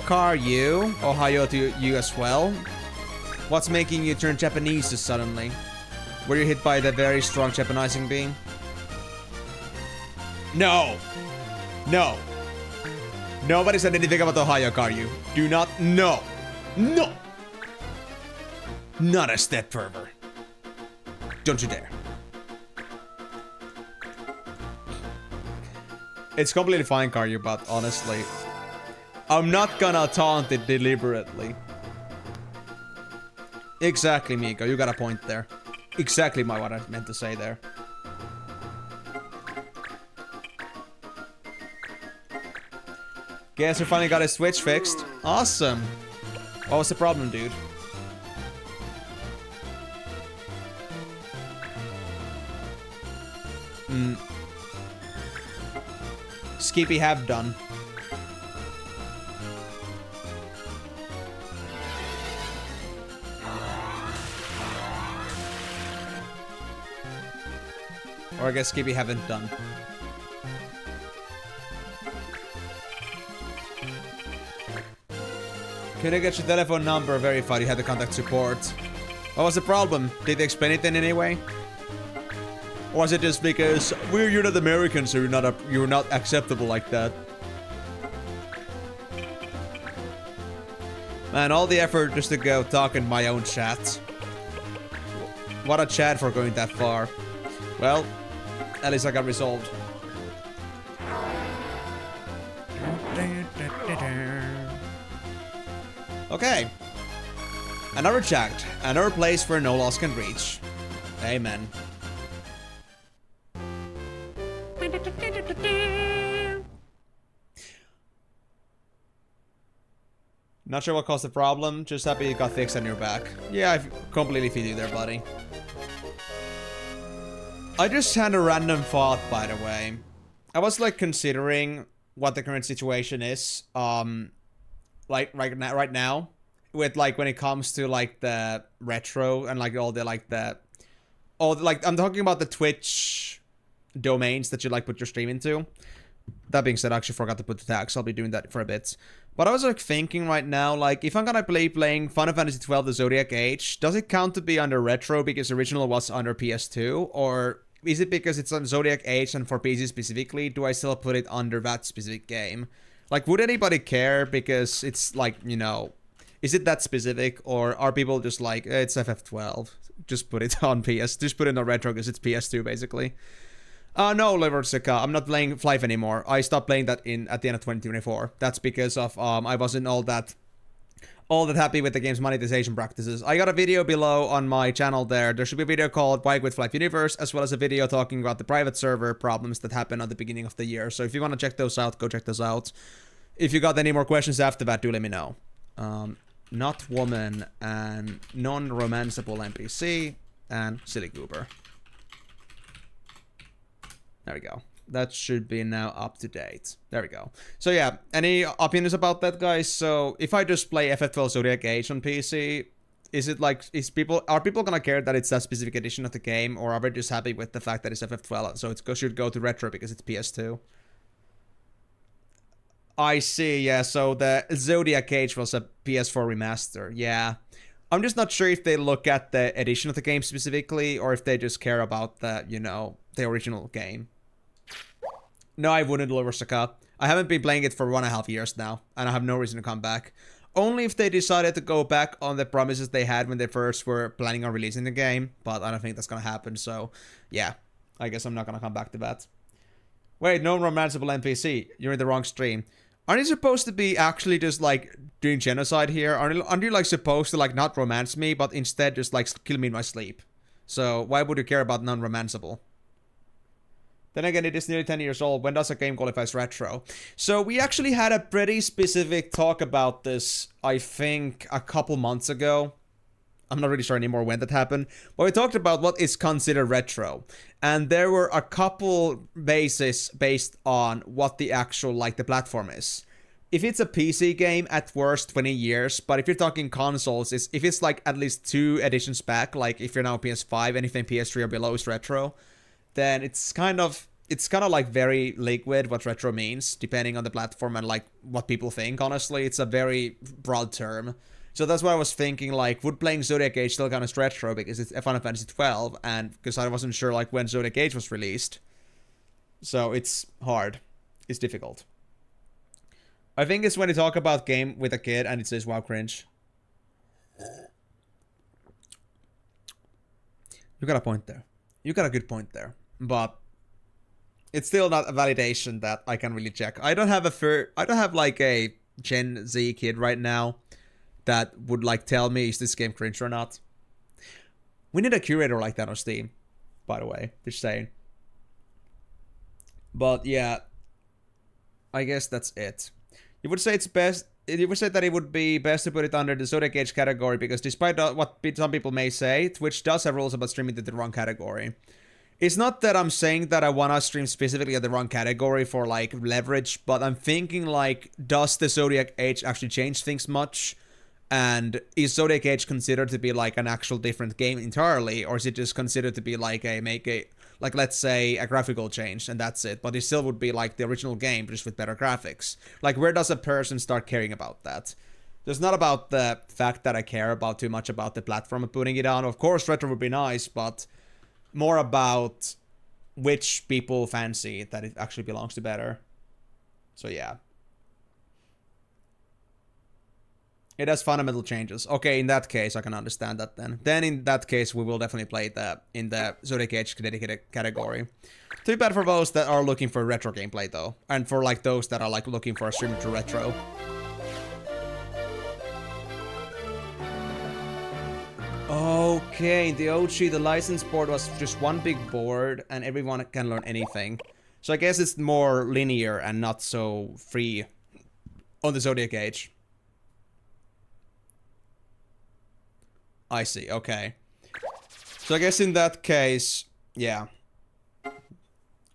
Car, you? Ohio to you as well? What's making you turn Japanese so suddenly? Were you hit by the very strong Japanizing beam? No! No! Nobody said anything about Ohio, Car, you. Do not. No! No! Not a step further. Don't you dare. It's completely fine, Karyu, but honestly, I'm not gonna taunt it deliberately. Exactly, Miko. You got a point there. Exactly what I meant to say there. Guess we finally got his Switch fixed. Awesome. What was the problem, dude? Skippy have done. Or I guess Skippy haven't done. Couldn't get your telephone number verified, you had to contact support. What was the problem? Did they explain it in any way? Or was it just because you're not American, so you're not acceptable like that? Man, all the effort just to go talk in my own chat. What a chat for going that far. Well, at least I got resolved. Okay. Another chat. Another place where no loss can reach. Amen. Not sure what caused the problem. Just happy it got fixed on your back. Yeah, I completely feel you there, buddy. I just had a random thought, by the way. I was like considering what the current situation is. Like right now, with like when it comes to like the retro and like all the I'm talking about the Twitch domains that you like put your stream into. That being said, I actually forgot to put the tags. I'll be doing that for a bit. But I was like thinking right now, like if I'm gonna playing Final Fantasy 12 the Zodiac Age, does it count to be under retro because the original was under PS2, or is it because it's on Zodiac Age and for PC specifically? Do I still put it under that specific game? Like, would anybody care because it's like, you know, is it that specific, or are people just like, it's FF12, just put it on PS, just put it on retro because it's PS2 basically? No, Leversica, I'm not playing Flife anymore. I stopped playing that at the end of 2024. That's because of I wasn't all that happy with the game's monetization practices. I got a video below on my channel there. There should be a video called Why Quit Flife Universe, as well as a video talking about the private server problems that happened at the beginning of the year. So if you want to check those out, go check those out. If you got any more questions after that, do let me know. Not woman and non-romanceable NPC and silly goober. There we go. That should be now up to date. There we go. So yeah, any opinions about that, guys? So if I just play FF12 Zodiac Age on PC, is it like, are people gonna care that it's that specific edition of the game, or are they just happy with the fact that it's FF12, so it should go to retro because it's PS2? I see, yeah, so the Zodiac Age was a PS4 remaster, yeah. I'm just not sure if they look at the edition of the game specifically, or if they just care about the, you know, the original game. No, I wouldn't, Loversica. I haven't been playing it for 1.5 years now, and I have no reason to come back. Only if they decided to go back on the promises they had when they first were planning on releasing the game, but I don't think that's gonna happen, so yeah. I guess I'm not gonna come back to that. Wait, no romanceable NPC. You're in the wrong stream. Aren't you supposed to be actually just, like, doing genocide here? Aren't you, like, supposed to, like, not romance me, but instead just, like, kill me in my sleep? So, why would you care about non-romanceable? Then again, it is nearly 10 years old. When does a game qualify as retro? So, we actually had a pretty specific talk about this, I think, a couple months ago. I'm not really sure anymore when that happened. But we talked about what is considered retro. And there were a couple bases based on what the actual, like, the platform is. If it's a PC game, at worst 20 years. But if you're talking consoles, if it's like at least 2 editions back, like if you're now PS5, anything PS3 or below is retro, then it's kind of like very liquid what retro means, depending on the platform and like what people think, honestly. It's a very broad term. So that's why I was thinking, like, would playing Zodiac Age still count as retro because it's Final Fantasy 12, and because I wasn't sure, like, when Zodiac Age was released. So it's hard. It's difficult. I think it's when you talk about game with a kid and it says, wow, cringe. You got a point there. You got a good point there. But it's still not a validation that I can really check. I don't have like a Gen Z kid right now that would like tell me is this game cringe or not. We need a curator like that on Steam, by the way. Just saying. But yeah, I guess that's it. You would say it's best. You would say that it would be best to put it under the Zodiac Age category because despite what some people may say, Twitch does have rules about streaming to the wrong category. It's not that I'm saying that I want to stream specifically at the wrong category for like leverage, but I'm thinking like, does the Zodiac Age actually change things much? And is Zodiac Age considered to be like an actual different game entirely, or is it just considered to be like let's say a graphical change and that's it, but it still would be like the original game just with better graphics? Like, where does a person start caring about that? It's not about the fact that I care about too much about the platform of putting it on. Of course, retro would be nice, but more about which people fancy that it actually belongs to better. So yeah. It has fundamental changes. Okay, in that case, I can understand that then. Then in that case, we will definitely play that in the Zodiac Age dedicated category. Too bad for those that are looking for retro gameplay though. And for like those that are like looking for a stream to retro. Okay, in the OG, the license board was just one big board and everyone can learn anything. So I guess it's more linear and not so free on the Zodiac Age. I see, okay. So I guess in that case, yeah.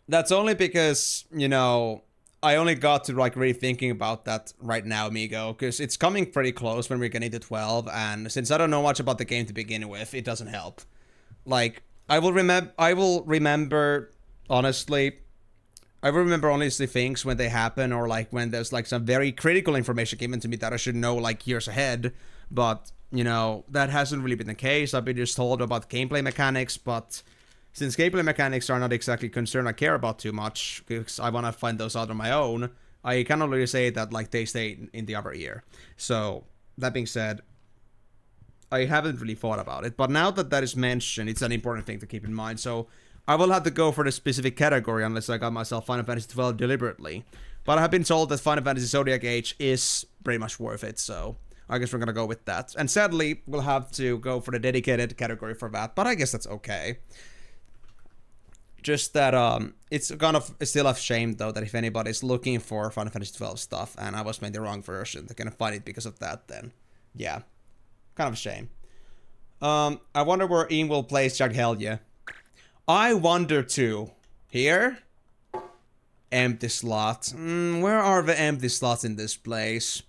That's only because, you know, I only got to like really thinking about that right now, amigo, because it's coming pretty close when we're getting to 12, and since I don't know much about the game to begin with, it doesn't help. Like, I will remember honestly things when they happen, or like when there's like some very critical information given to me that I should know like years ahead, but you know, that hasn't really been the case. I've been just told about gameplay mechanics, but since gameplay mechanics are not exactly concern I care about too much, because I want to find those out on my own, I cannot really say that like they stay in the other ear. So, that being said, I haven't really thought about it, but now that that is mentioned, it's an important thing to keep in mind, so I will have to go for the specific category unless I got myself Final Fantasy 12 deliberately. But I have been told that Final Fantasy Zodiac Age is pretty much worth it, so I guess we're gonna go with that. And sadly, we'll have to go for the dedicated category for that, but I guess that's okay. Just that, it's kind of still a shame, though, that if anybody's looking for Final Fantasy 12 stuff, and I was made the wrong version, they're gonna find it because of that, then. Yeah. Kind of a shame. I wonder where Ian will place Jack Helge. I wonder, too. Here? Empty slot. Where are the empty slots in this place?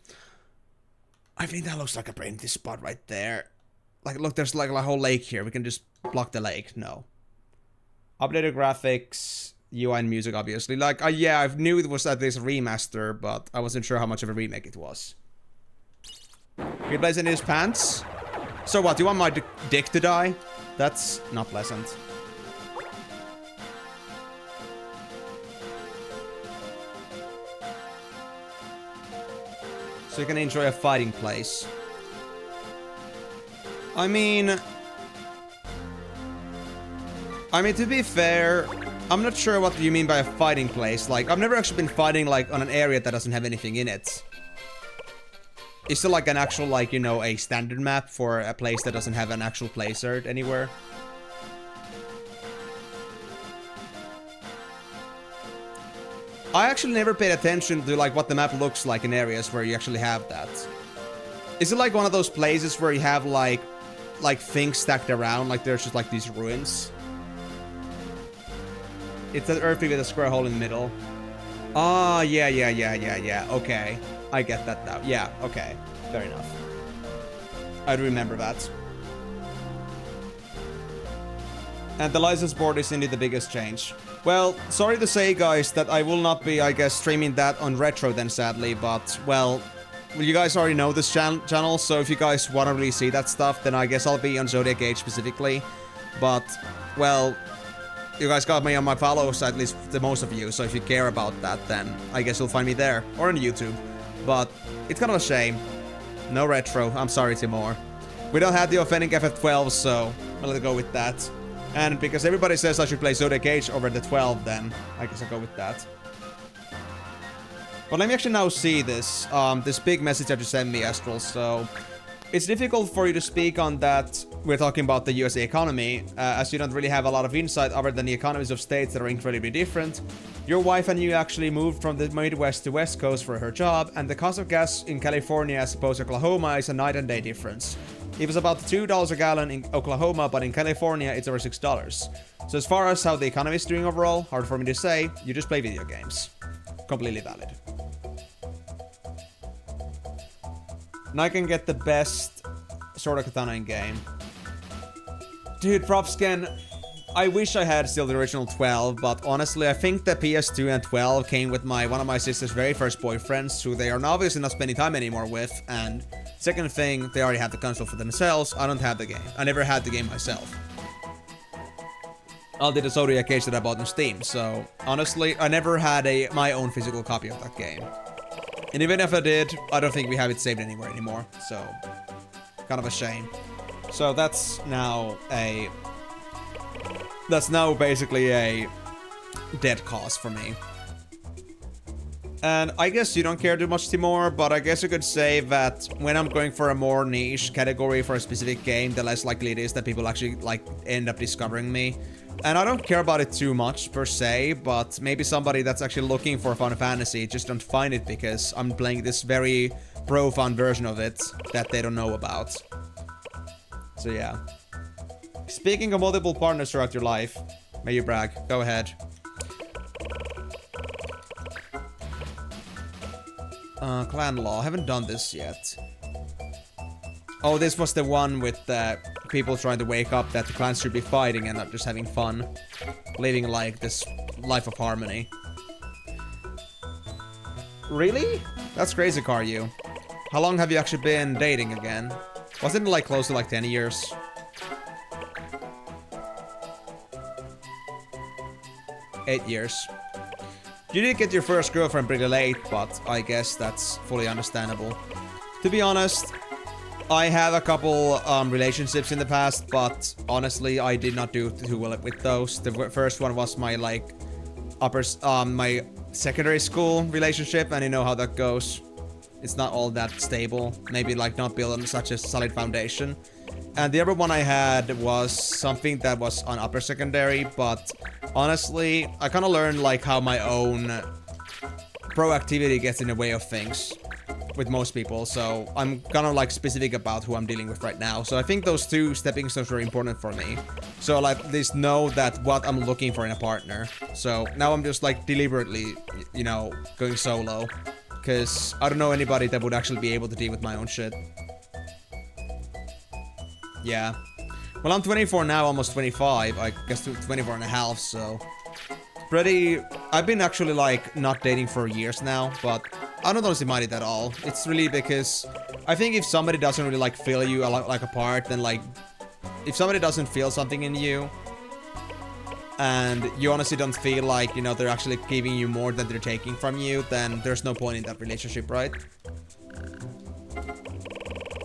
I think that looks like a empty spot right there. Like, look, there's like a whole lake here. We can just block the lake. No. Updated graphics, UI and music, obviously. Like, yeah, I knew it was at least a remaster, but I wasn't sure how much of a remake it was. Replacing his pants? So what, do you want my dick to die? That's not pleasant. So you can enjoy a fighting place. I mean, to be fair, I'm not sure what you mean by a fighting place. Like, I've never actually been fighting, like, on an area that doesn't have anything in it. Is there, like, an actual, like, you know, a standard map for a place that doesn't have an actual place art anywhere? I actually never paid attention to, like, what the map looks like in areas where you actually have that. Is it, like, one of those places where you have, like things stacked around, like there's just, like, these ruins? It's an earthy with a square hole in the middle. Ah, yeah. Okay. I get that now. Yeah, okay. Fair enough. I'd remember that. And the license board is indeed the biggest change. Well, sorry to say, guys, that I will not be, I guess, streaming that on Retro then, sadly, but, well, you guys already know this channel, so if you guys want to really see that stuff, then I guess I'll be on Zodiac Age specifically. But, well, you guys got me on my follows, at least the most of you, so if you care about that, then I guess you'll find me there, or on YouTube. But, it's kind of a shame. No Retro, I'm sorry, Timor. We don't have the offending FF12, so I'll let it go with that. And because everybody says I should play Zodiac Age over the 12, then I guess I'll go with that. But let me actually now see this, this big message that you sent me, Astral, so... It's difficult for you to speak on that. We're talking about the USA economy, as you don't really have a lot of insight other than the economies of states that are incredibly different. Your wife and you actually moved from the Midwest to West Coast for her job, and the cost of gas in California as opposed to Oklahoma is a night and day difference. It was about $2 a gallon in Oklahoma, but in California it's over $6. So as far as how the economy is doing overall, hard for me to say, you just play video games. Completely valid. Now I can get the best Sword of Katana in game. Dude, Propscan, I wish I had still the original 12, but honestly, I think the PS2 and 12 came with one of my sister's very first boyfriends, who they are obviously not spending time anymore with, and second thing, they already have the console for themselves. I don't have the game. I never had the game myself. I did a Zodiac Age that I bought on Steam, so honestly, I never had my own physical copy of that game. And even if I did, I don't think we have it saved anywhere anymore, so kind of a shame. So that's now basically a dead cause for me. And I guess you don't care too much, Timor, but I guess you could say that when I'm going for a more niche category for a specific game, the less likely it is that people actually, like, end up discovering me. And I don't care about it too much, per se, but maybe somebody that's actually looking for Final Fantasy just don't find it because I'm playing this very pro-fun version of it that they don't know about. So yeah. Speaking of multiple partners throughout your life, may you brag. Go ahead. Clan Law. I haven't done this yet. Oh, this was the one with people trying to wake up that the clans should be fighting and not just having fun. Living like this life of harmony. Really? That's crazy, Karyu. How long have you actually been dating again? Wasn't it like close to like 10 years? Eight years. You did get your first girlfriend pretty late, but I guess that's fully understandable. To be honest, I have a couple relationships in the past, but honestly, I did not do too well with those. The first one was my my secondary school relationship, and you know how that goes. It's not all that stable. Maybe like not built on such a solid foundation. And the other one I had was something that was on upper secondary, but honestly, I kind of learned like how my own proactivity gets in the way of things with most people, so I'm kind of like specific about who I'm dealing with right now. So I think those two stepping stones were important for me. So I'll at least know that what I'm looking for in a partner. So now I'm just like deliberately, you know, going solo. Because I don't know anybody that would actually be able to deal with my own shit. Yeah. Well, I'm 24 now, almost 25. I guess 24 and a half, so... I've been actually, like, not dating for years now, but I don't honestly mind it at all. It's really because I think if somebody doesn't really, like, feel you like a part, then, like... If somebody doesn't feel something in you, and you honestly don't feel like, you know, they're actually giving you more than they're taking from you, then there's no point in that relationship, right?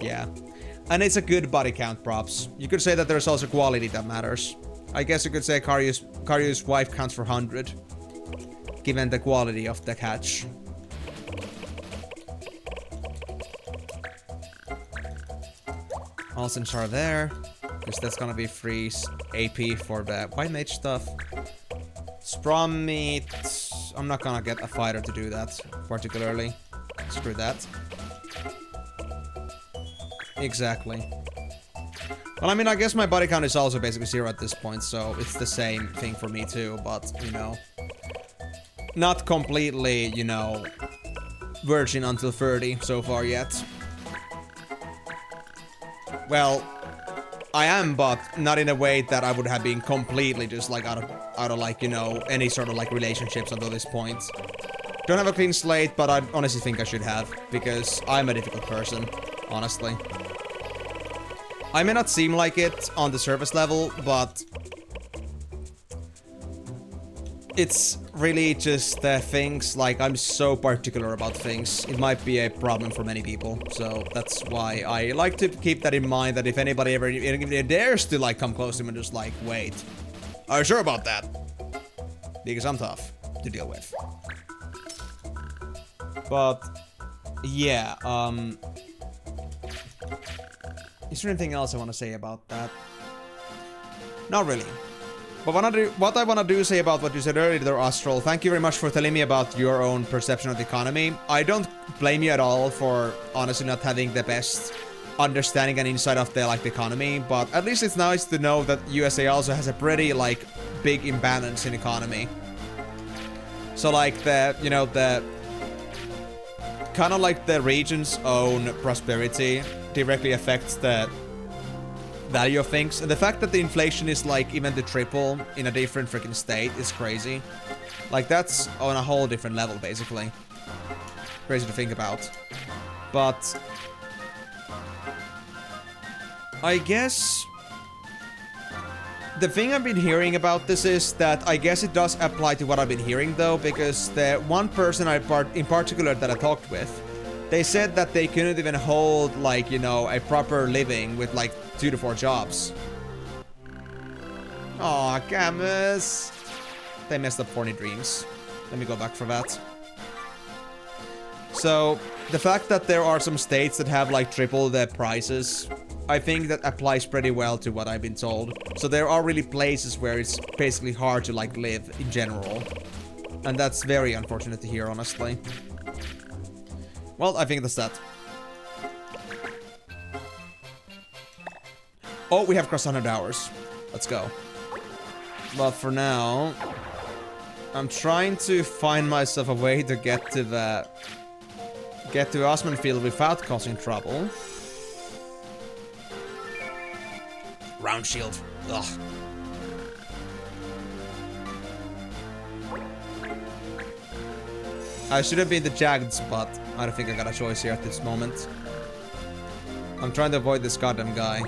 Yeah. And it's a good body count, props. You could say that there's also quality that matters. I guess you could say Karyu's wife counts for 100, given the quality of the catch. Alsens are there, because that's gonna be free AP for the white mage stuff. Sprom meat. I'm not gonna get a fighter to do that, particularly. Screw that. Exactly. Well, I mean, I guess my body count is also basically 0 at this point, so it's the same thing for me too, but, you know, not completely, you know, virgin until 30 so far yet. Well, I am, but not in a way that I would have been completely just, like, out of like, you know, any sort of, like, relationships until this point. Don't have a clean slate, but I honestly think I should have, because I'm a difficult person, honestly. I may not seem like it on the surface level, but it's really just things like I'm so particular about things. It might be a problem for many people, so that's why I like to keep that in mind. That if anybody ever dares to like come close to me and just like, wait, are you sure about that? Because I'm tough to deal with. But yeah, is there anything else I want to say about that? Not really. But what I want to do say about what you said earlier there, Astral, thank you very much for telling me about your own perception of the economy. I don't blame you at all for honestly not having the best understanding and insight of the economy, but at least it's nice to know that USA also has a pretty like big imbalance in economy. So like the, you know, the kind of like the region's own prosperity directly affects the value of things, and the fact that the inflation is like even the triple in a different freaking state is crazy. Like that's on a whole different level basically. Crazy to think about. But I guess the thing I've been hearing about this is that I guess it does apply to what I've been hearing though, because the one person in particular that I talked with, they said that they couldn't even hold like, you know, a proper living with like 2 to 4 jobs. Aw, Camus. They messed up Forny Dreams. Let me go back for that. So, the fact that there are some states that have like triple the prices, I think that applies pretty well to what I've been told. So there are really places where it's basically hard to like live in general. And that's very unfortunate to hear, honestly. Well, I think that's that. Oh, we have crossed 100 hours. Let's go. But for now, I'm trying to find myself a way to get to Osmanfield without causing trouble. Round shield. Ugh. I should have been the Jagged, but I don't think I got a choice here at this moment. I'm trying to avoid this goddamn guy.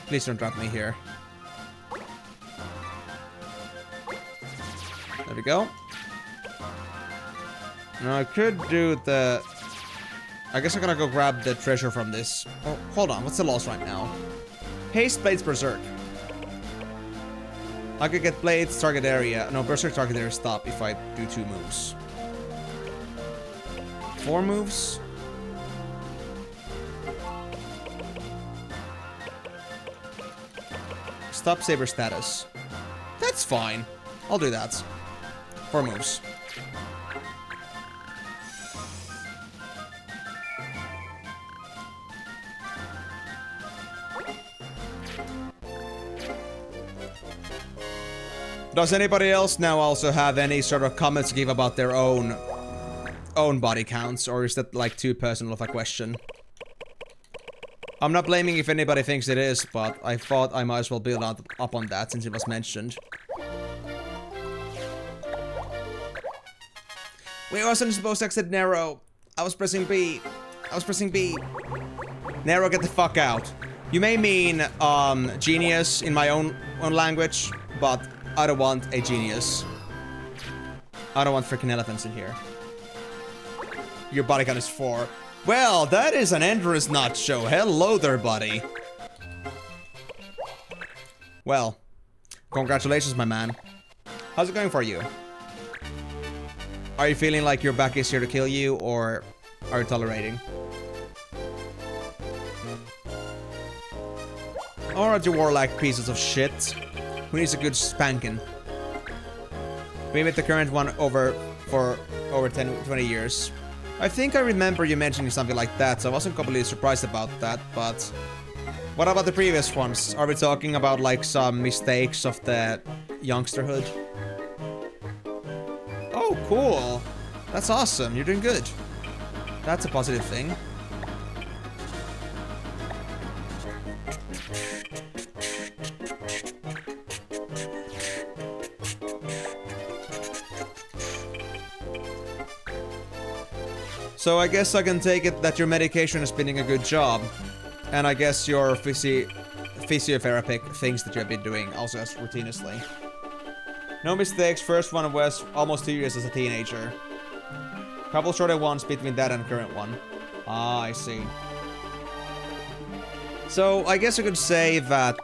Please don't drop me here. There we go. Now I could do the... I guess I'm gonna go grab the treasure from this. Oh, hold on. What's the loss right now? Haste Blades Berserk. I could get Blades target area. No, Berserk target area stop if I do 2 moves. 4 moves? Stop Saber status. That's fine. I'll do that. 4 moves. Does anybody else now also have any sort of comments to give about their own body counts, or is that like too personal of a question? I'm not blaming if anybody thinks it is, but I thought I might as well build up on that since it was mentioned. We wasn't supposed to exit Nero. I was pressing B. I was pressing B. Nero, get the fuck out. You may mean genius in my own language, but I don't want a genius. I don't want freaking elephants in here. Your body count is 4. Well, that is an Endurance Notch show. Hello there, buddy. Well, congratulations, my man. How's it going for you? Are you feeling like your back is here to kill you, or are you tolerating? Alright, you warlike pieces of shit. Who needs a good spanking? We met the current one for over 20 years. I think I remember you mentioning something like that, so I wasn't completely surprised about that, but... What about the previous ones? Are we talking about, like, some mistakes of the youngsterhood? Oh, cool! That's awesome, you're doing good. That's a positive thing. So I guess I can take it that your medication is doing a good job. And I guess your physical physiotherapeutic things that you have been doing also as routinely. No mistakes, first one was almost 2 years as a teenager. Couple shorter ones between that and current one. Ah, I see. So, I guess I could say that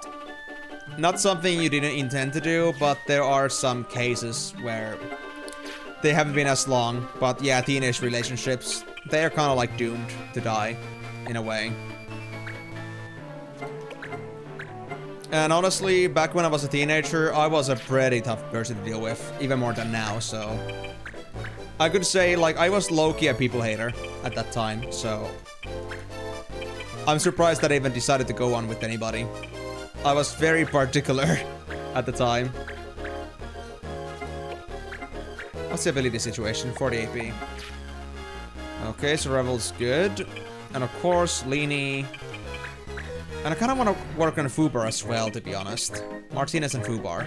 not something you didn't intend to do, but there are some cases where they haven't been as long. But yeah, teenage relationships, they are kind of like doomed to die, in a way. And honestly, back when I was a teenager, I was a pretty tough person to deal with, even more than now, so... I could say, like, I was low-key a people hater at that time, so... I'm surprised that I even decided to go on with anybody. I was very particular at the time. What's the ability situation? 40 AP. Okay, survival's good. And of course, Leany. And I kind of want to work on Fubar as well, to be honest. Martinez and Fubar.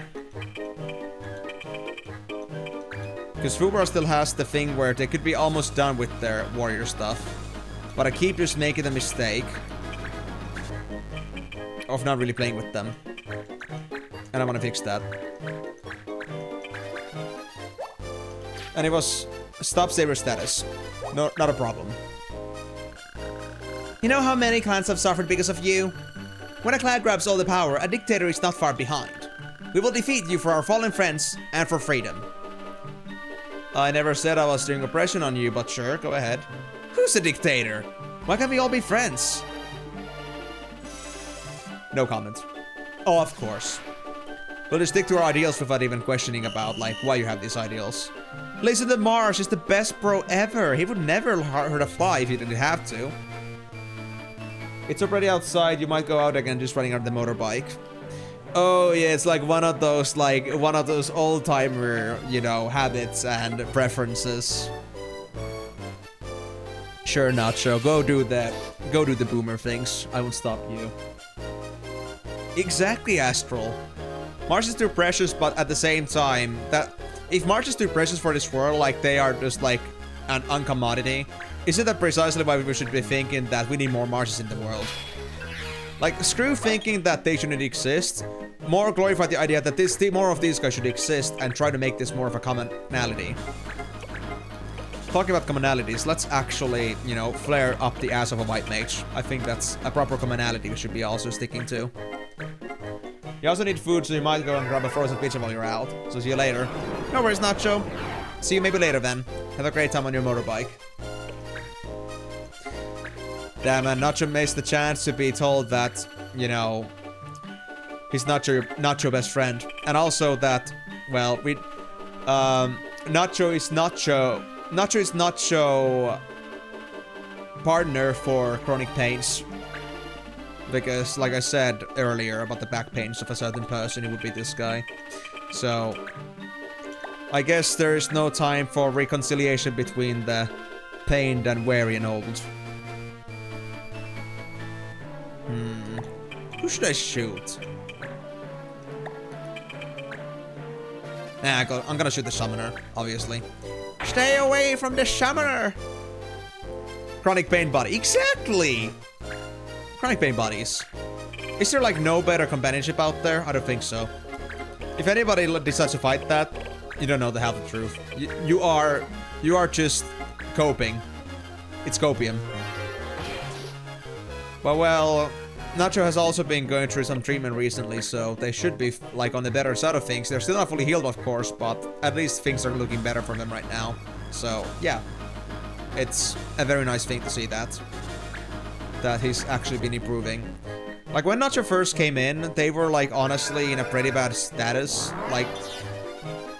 Because Fubar still has the thing where they could be almost done with their warrior stuff. But I keep just making the mistake of not really playing with them. And I want to fix that. And it was stop saver status. No, not a problem. You know how many clans have suffered because of you? When a clan grabs all the power, a dictator is not far behind. We will defeat you for our fallen friends and for freedom. I never said I was doing oppression on you, but sure, go ahead. Who's a dictator? Why can't we all be friends? No comment. Oh, of course. We'll just stick to our ideals without even questioning about, like, why you have these ideals. Listen to Marsh is the best bro ever. He would never hurt a fly if he didn't have to. It's already outside, you might go out again just running on the motorbike. Oh yeah, it's like one of those old-timer, you know, habits and preferences. Sure, Nacho, go do the boomer things. I won't stop you. Exactly, Astral. Mars is too precious, but at the same time, that if Mars is too precious for this world, like they are just like an uncommodity, isn't that precisely why we should be thinking that we need more Marses in the world? Like, screw thinking that they shouldn't exist. More glorify the idea that more of these guys should exist and try to make this more of a commonality. Talking about commonalities, let's actually, you know, flare up the ass of a white mage. I think that's a proper commonality we should be also sticking to. You also need food, so you might go and grab a frozen pizza while you're out. So see you later. No worries, Nacho. See you maybe later then. Have a great time on your motorbike. Damn, and Nacho missed the chance to be told that, you know, he's not your best friend. And also that, well, Nacho is Nacho partner for chronic pains. Because, like I said earlier about the back pains of a certain person, it would be this guy. So, I guess there is no time for reconciliation between the pained and weary and old. Who should I shoot? Nah, I'm gonna shoot the summoner, obviously. Stay away from the summoner! Chronic pain body. Exactly! Chronic pain bodies. Is there like no better companionship out there? I don't think so. If anybody decides to fight that, you don't know the half of the truth. You are just coping. It's copium. But well, Nacho has also been going through some treatment recently, so they should be like on the better side of things. They're still not fully healed, of course, but at least things are looking better for them right now. So yeah, it's a very nice thing to see that he's actually been improving. Like when Nacho first came in, they were like honestly in a pretty bad status. Like,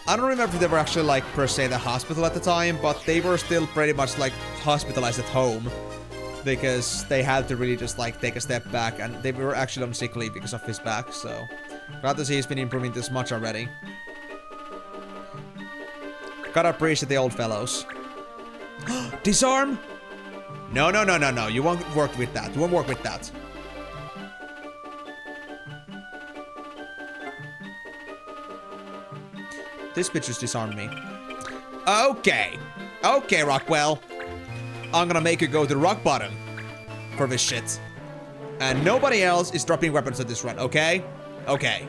I don't remember if they were actually like per se the hospital at the time, but they were still pretty much like hospitalized at home. Because they had to really just like take a step back, and they were actually on sick leave because of his back, so glad to see he's been improving this much already. Gotta appreciate the old fellows. Disarm? No, you won't work with that. You won't work with that. This bitch just disarmed me. Okay, Rockwell. I'm gonna make you go to rock bottom for this shit. And nobody else is dropping weapons at this run, okay? Okay.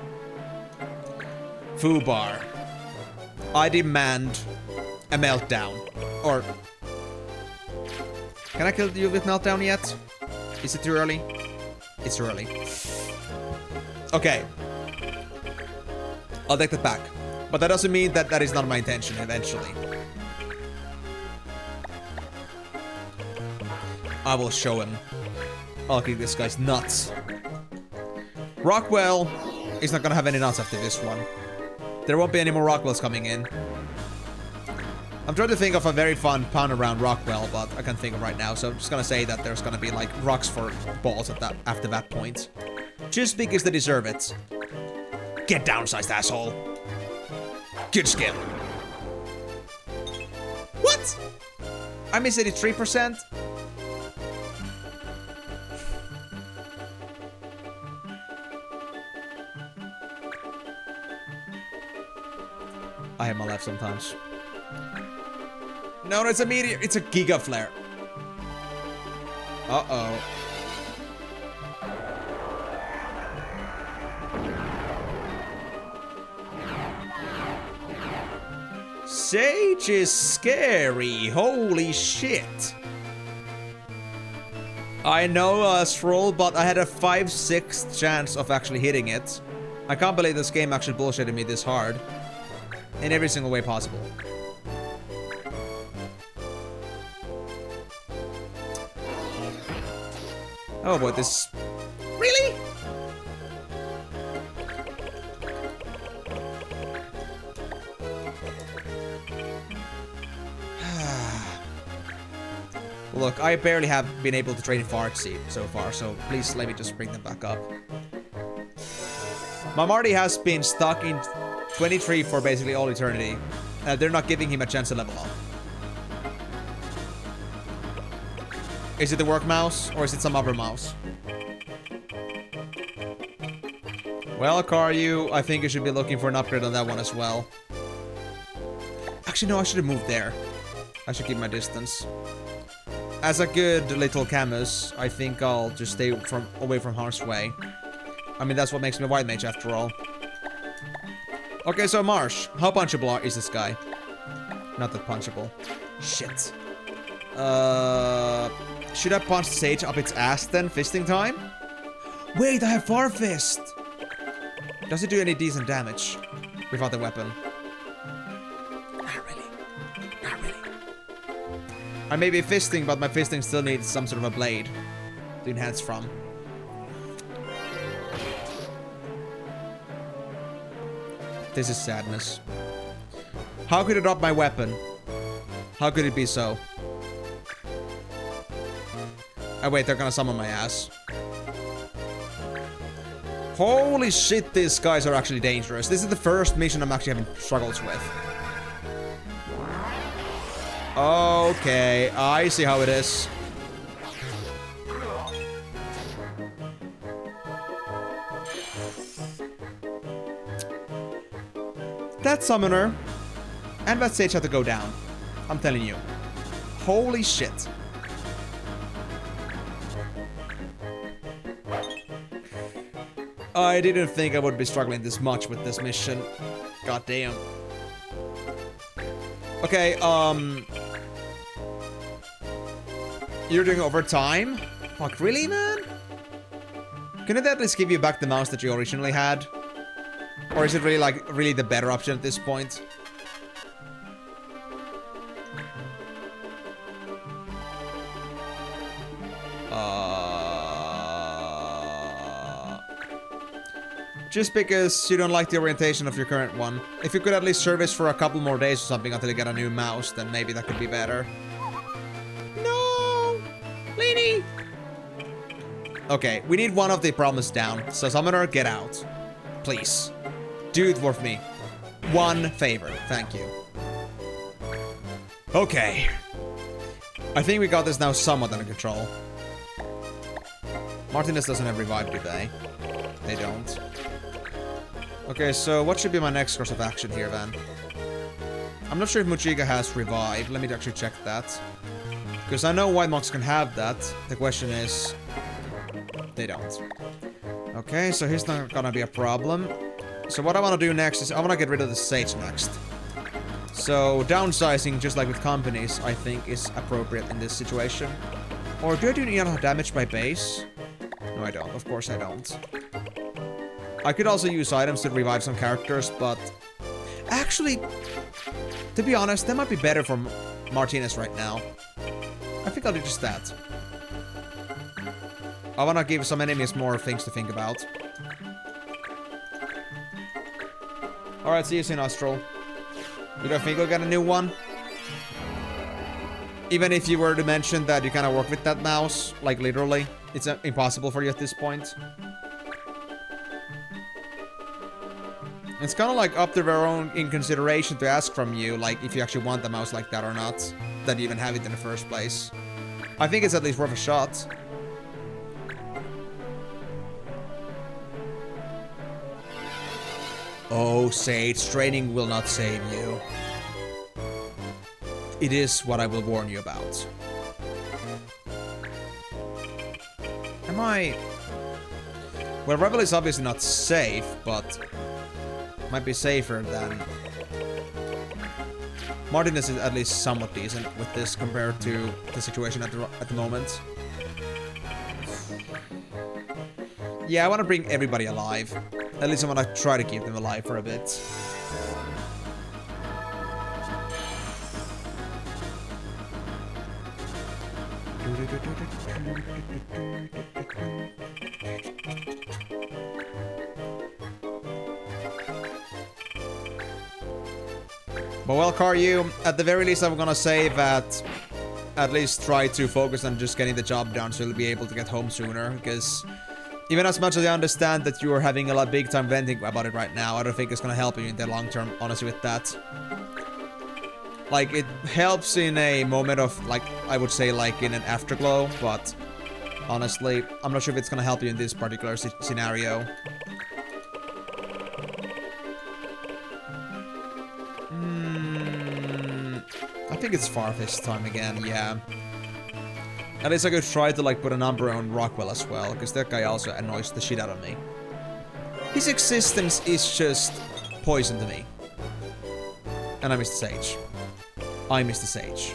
Foobar. I demand a meltdown. Or... Can I kill you with meltdown yet? Is it too early? It's too early. Okay. I'll take that back. But that doesn't mean that that is not my intention eventually. I will show him. I'll kick this guy's nuts. Rockwell is not gonna have any nuts after this one. There won't be any more Rockwells coming in. I'm trying to think of a very fun pun around Rockwell, but I can't think of right now, so I'm just gonna say that there's gonna be like rocks for balls at that after that point. Just because they deserve it. Get downsized, asshole. Good skill. What? I missed 83%? I hate my life sometimes. No, it's a meteor. It's a Giga Flare. Uh-oh. Sage is scary. Holy shit. I know, Stroll, but I had a 5/6 chance of actually hitting it. I can't believe this game actually bullshitted me this hard. In every single way possible. Oh boy, this... Really? Look, I barely have been able to train Fartsy so far, so please let me just bring them back up. My Marty has been stuck in 23 for basically all eternity. They're not giving him a chance to level up. Is it the work mouse, or is it some other mouse? Well, Karyu, I think you should be looking for an upgrade on that one as well. Actually, no, I should have moved there. I should keep my distance. As a good little Camus, I think I'll just stay away from harm's way. I mean, that's what makes me a white mage after all. Okay, so Marsh, how punchable is this guy? Not that punchable. Shit. Should I punch Sage up its ass then? Fisting time? Wait, I have Far Fist! Does it do any decent damage without the weapon? Not really. Not really. I may be fisting, but my fisting still needs some sort of a blade to enhance from. This is sadness. How could I drop my weapon? How could it be so? Oh wait, they're gonna summon my ass. Holy shit, these guys are actually dangerous. This is the first mission I'm actually having struggles with. Okay, I see how it is. That summoner and that sage have to go down. I'm telling you. Holy shit. I didn't think I would be struggling this much with this mission. God damn. Okay, you're doing overtime? Fuck, really, man? Can it at least give you back the mouse that you originally had? Or is it really, like, really the better option at this point? Just because you don't like the orientation of your current one. If you could at least service for a couple more days or something until you get a new mouse, then maybe that could be better. No! Leany! Okay, we need one of the problems down. So Summoner, get out. Please. Do it for me. One favor. Thank you. Okay. I think we got this now somewhat under control. Martinez doesn't have revive, do they? They don't. Okay, so what should be my next course of action here, then? I'm not sure if Mujiga has revive. Let me actually check that. Because I know White Monks can have that. The question is... they don't. Okay, so he's not gonna be a problem. So what I want to do next is I want to get rid of the sage next. So downsizing, just like with companies, I think is appropriate in this situation. Or do I do enough damage by base? No, I don't. Of course I don't. I could also use items to revive some characters, but... Actually, to be honest, that might be better for Martinez right now. I think I'll do just that. I want to give some enemies more things to think about. Alright, see you soon, Astral. You don't think you'll get a new one? Even if you were to mention that you kind of work with that mouse, like literally, it's impossible for you at this point. It's kind of like up to their own in consideration to ask from you, like if you actually want the mouse like that or not, that you even have it in the first place. I think it's at least worth a shot. Oh, Sage, training will not save you. It is what I will warn you about. Am I... Well, Rebel is obviously not safe, but... Might be safer than... Martinez is at least somewhat decent with this compared to the situation at the moment. Yeah, I want to bring everybody alive. At least I want to try to keep them alive for a bit. But well, Karyu, at the very least I'm gonna say that at least try to focus on just getting the job done so you'll be able to get home sooner, because even as much as I understand that you are having a lot big time venting about it right now, I don't think it's gonna help you in the long term, honestly, with that. Like, it helps in a moment of, like, I would say, like, in an afterglow, but honestly, I'm not sure if it's gonna help you in this particular scenario. I think it's far this time again, yeah. At least I could try to, like, put a number on Rockwell as well, because that guy also annoys the shit out of me. His existence is just poison to me. And I miss the Sage. I miss the Sage.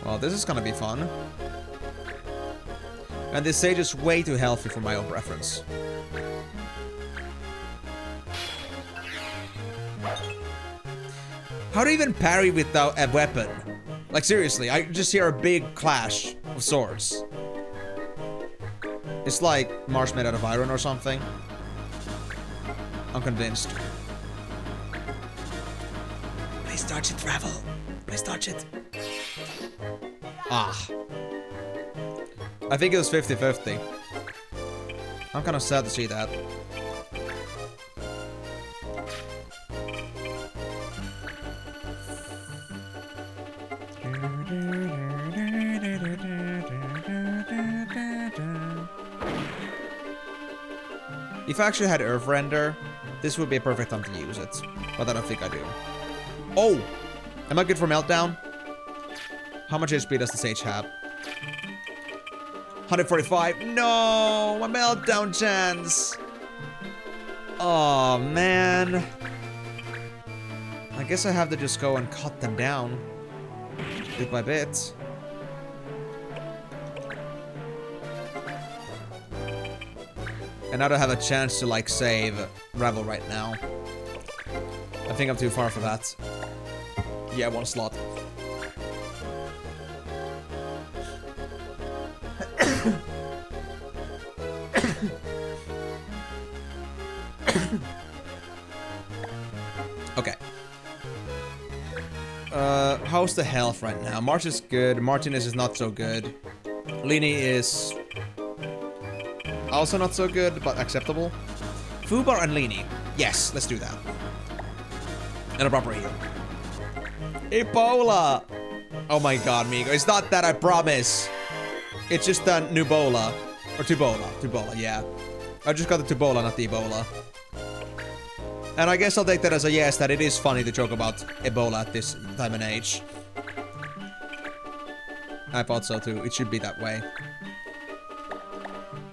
Well, this is gonna be fun. And this Sage is way too healthy for my own preference. How do you even parry without a weapon? Like, seriously, I just hear a big clash of swords. It's like Mars made out of iron or something. I'm convinced. Please dodge it, Ravel. Please dodge it. Ah. I think it was 50-50. I'm kind of sad to see that. If I actually had Earth Render, this would be a perfect time to use it. But I don't think I do. Oh! Am I good for Meltdown? How much HP does the Sage have? 145. No! My Meltdown chance! Oh, man. I guess I have to just go and cut them down. Bit by bit. And I don't have a chance to, like, save Ravel right now. I think I'm too far for that. Yeah, one slot. Okay. How's the health right now? March is good. Martinez is not so good. Lini is also not so good, but acceptable. Fubar and Lini. Yes, let's do that. And a proper heal. Ebola! Oh my god, Migo. It's not that, I promise. It's just a Nubola. Or Tubola. Tubola, yeah. I just got the Tubola, not the Ebola. And I guess I'll take that as a yes, that it is funny to joke about Ebola at this time and age. I thought so too. It should be that way.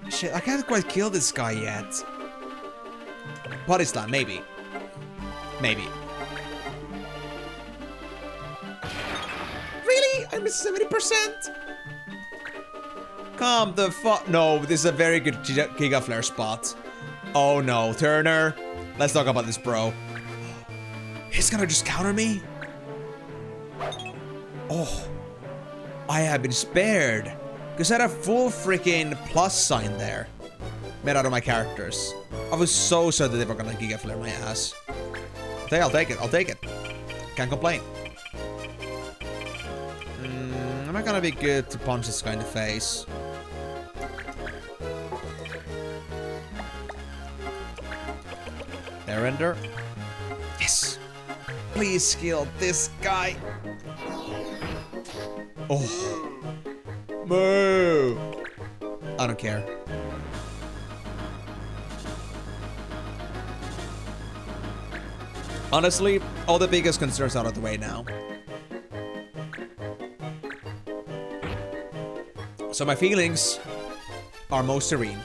Shit, I can't quite kill this guy yet. Body slam, maybe. Maybe. Really? I missed 70%? Come the fuck. No, this is a very good Giga Flare spot. Oh no, Turner. Let's talk about this, bro. He's gonna just counter me? Oh. I have been spared. Because I had a full freaking plus sign there. Made out of my characters. I was so certain they were gonna Giga Flare my ass. Okay, I'll take it. I'll take it. Can't complain. Am I gonna be good to punch this guy in the face? There, render. Yes! Please kill this guy. Oh. Moo! I don't care. Honestly, all the biggest concerns out of the way now. So my feelings are most serene.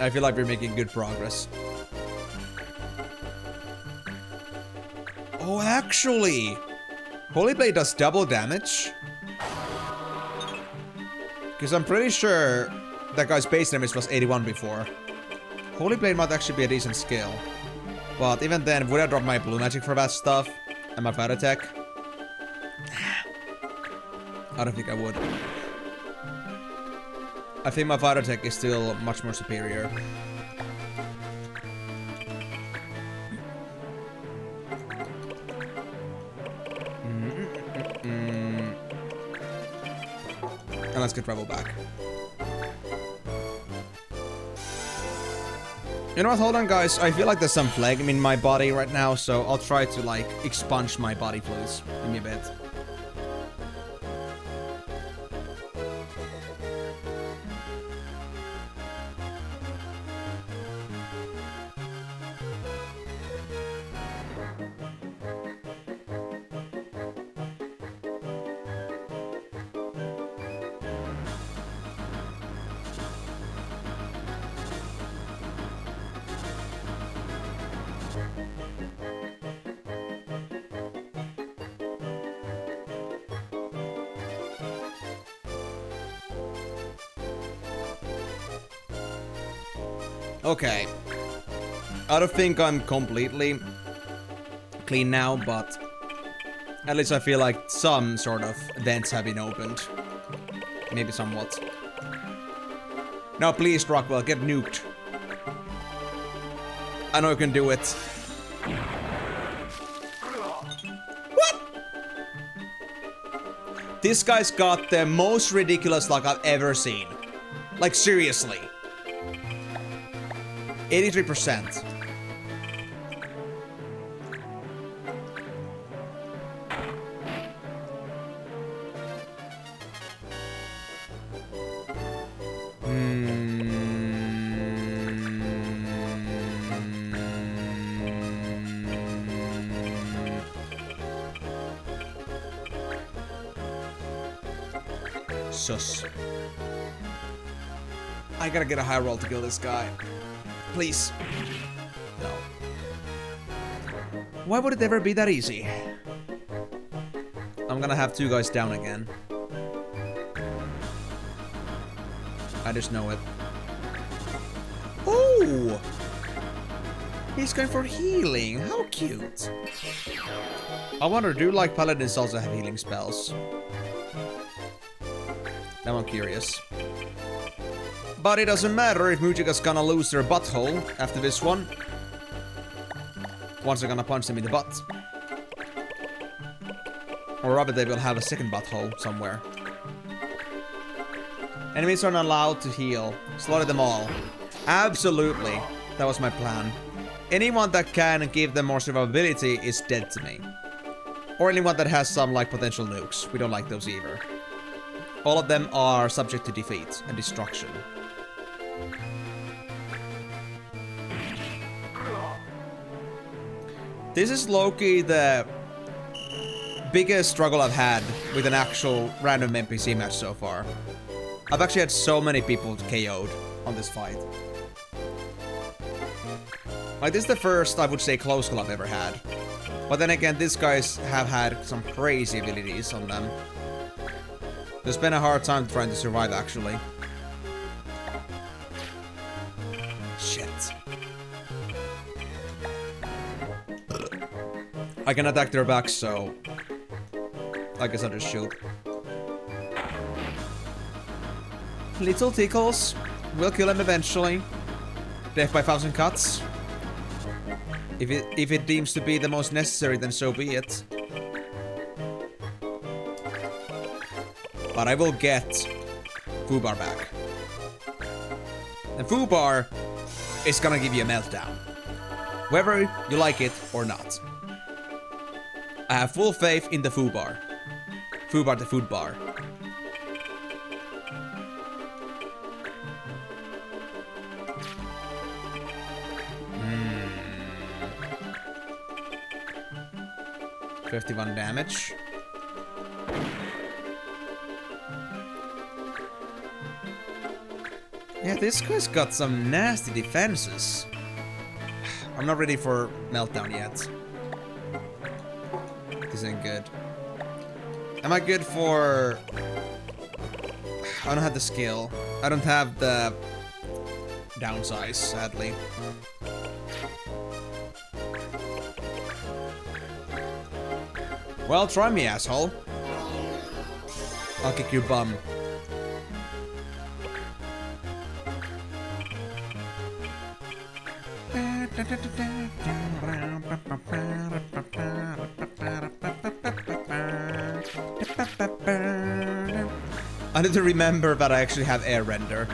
I feel like we're making good progress. Oh, actually! Holy Blade does double damage. Because I'm pretty sure that guy's base damage was 81 before. Holy Blade might actually be a decent skill. But even then, would I drop my blue magic for that stuff? And my fire attack? I don't think I would. I think my fire attack is still much more superior. And let's get Rebel back. You know what, hold on guys, I feel like there's some phlegm in my body right now, so I'll try to like expunge my body fluids. Give me a bit. Okay. I don't think I'm completely clean now, but at least I feel like some sort of vents have been opened. Maybe somewhat. Now please, Rockwell, get nuked. I know you can do it. What? This guy's got the most ridiculous luck I've ever seen. Like, seriously. 83%. Sus. I gotta get a high roll to kill this guy. Please. No. Why would it ever be that easy? I'm gonna have two guys down again. I just know it. Oh! He's going for healing. How cute. I wonder, do like paladins also have healing spells? Now I'm curious. But it doesn't matter if Mujica's gonna lose their butthole after this one. Once they're gonna punch them in the butt. Or rather, they will have a second butthole somewhere. Enemies are not allowed to heal. Slaughter them all. Absolutely. That was my plan. Anyone that can give them more survivability is dead to me. Or anyone that has some, like, potential nukes. We don't like those either. All of them are subject to defeat and destruction. This is low-key the biggest struggle I've had with an actual random NPC match so far. I've actually had so many people KO'd on this fight. Like, this is the first, I would say, close call I've ever had. But then again, these guys have had some crazy abilities on them. It's been a hard time trying to survive, actually. Shit. I can attack their back, so I guess I'll just shoot. Little tickles. We'll kill him eventually. Death by 1,000 cuts. If it deems to be the most necessary, then so be it. But I will get Fubar back. And Fubar is gonna give you a meltdown. Whether you like it or not. I have full faith in the Fubar. Fubar the food bar. Hmm. 51 damage. Yeah, this guy's got some nasty defenses. I'm not ready for meltdown yet. This ain't good. Am I good for... I don't have the skill. I don't have the downsize, sadly. Well, try me, asshole. I'll kick your bum. I need to remember that I actually have air render.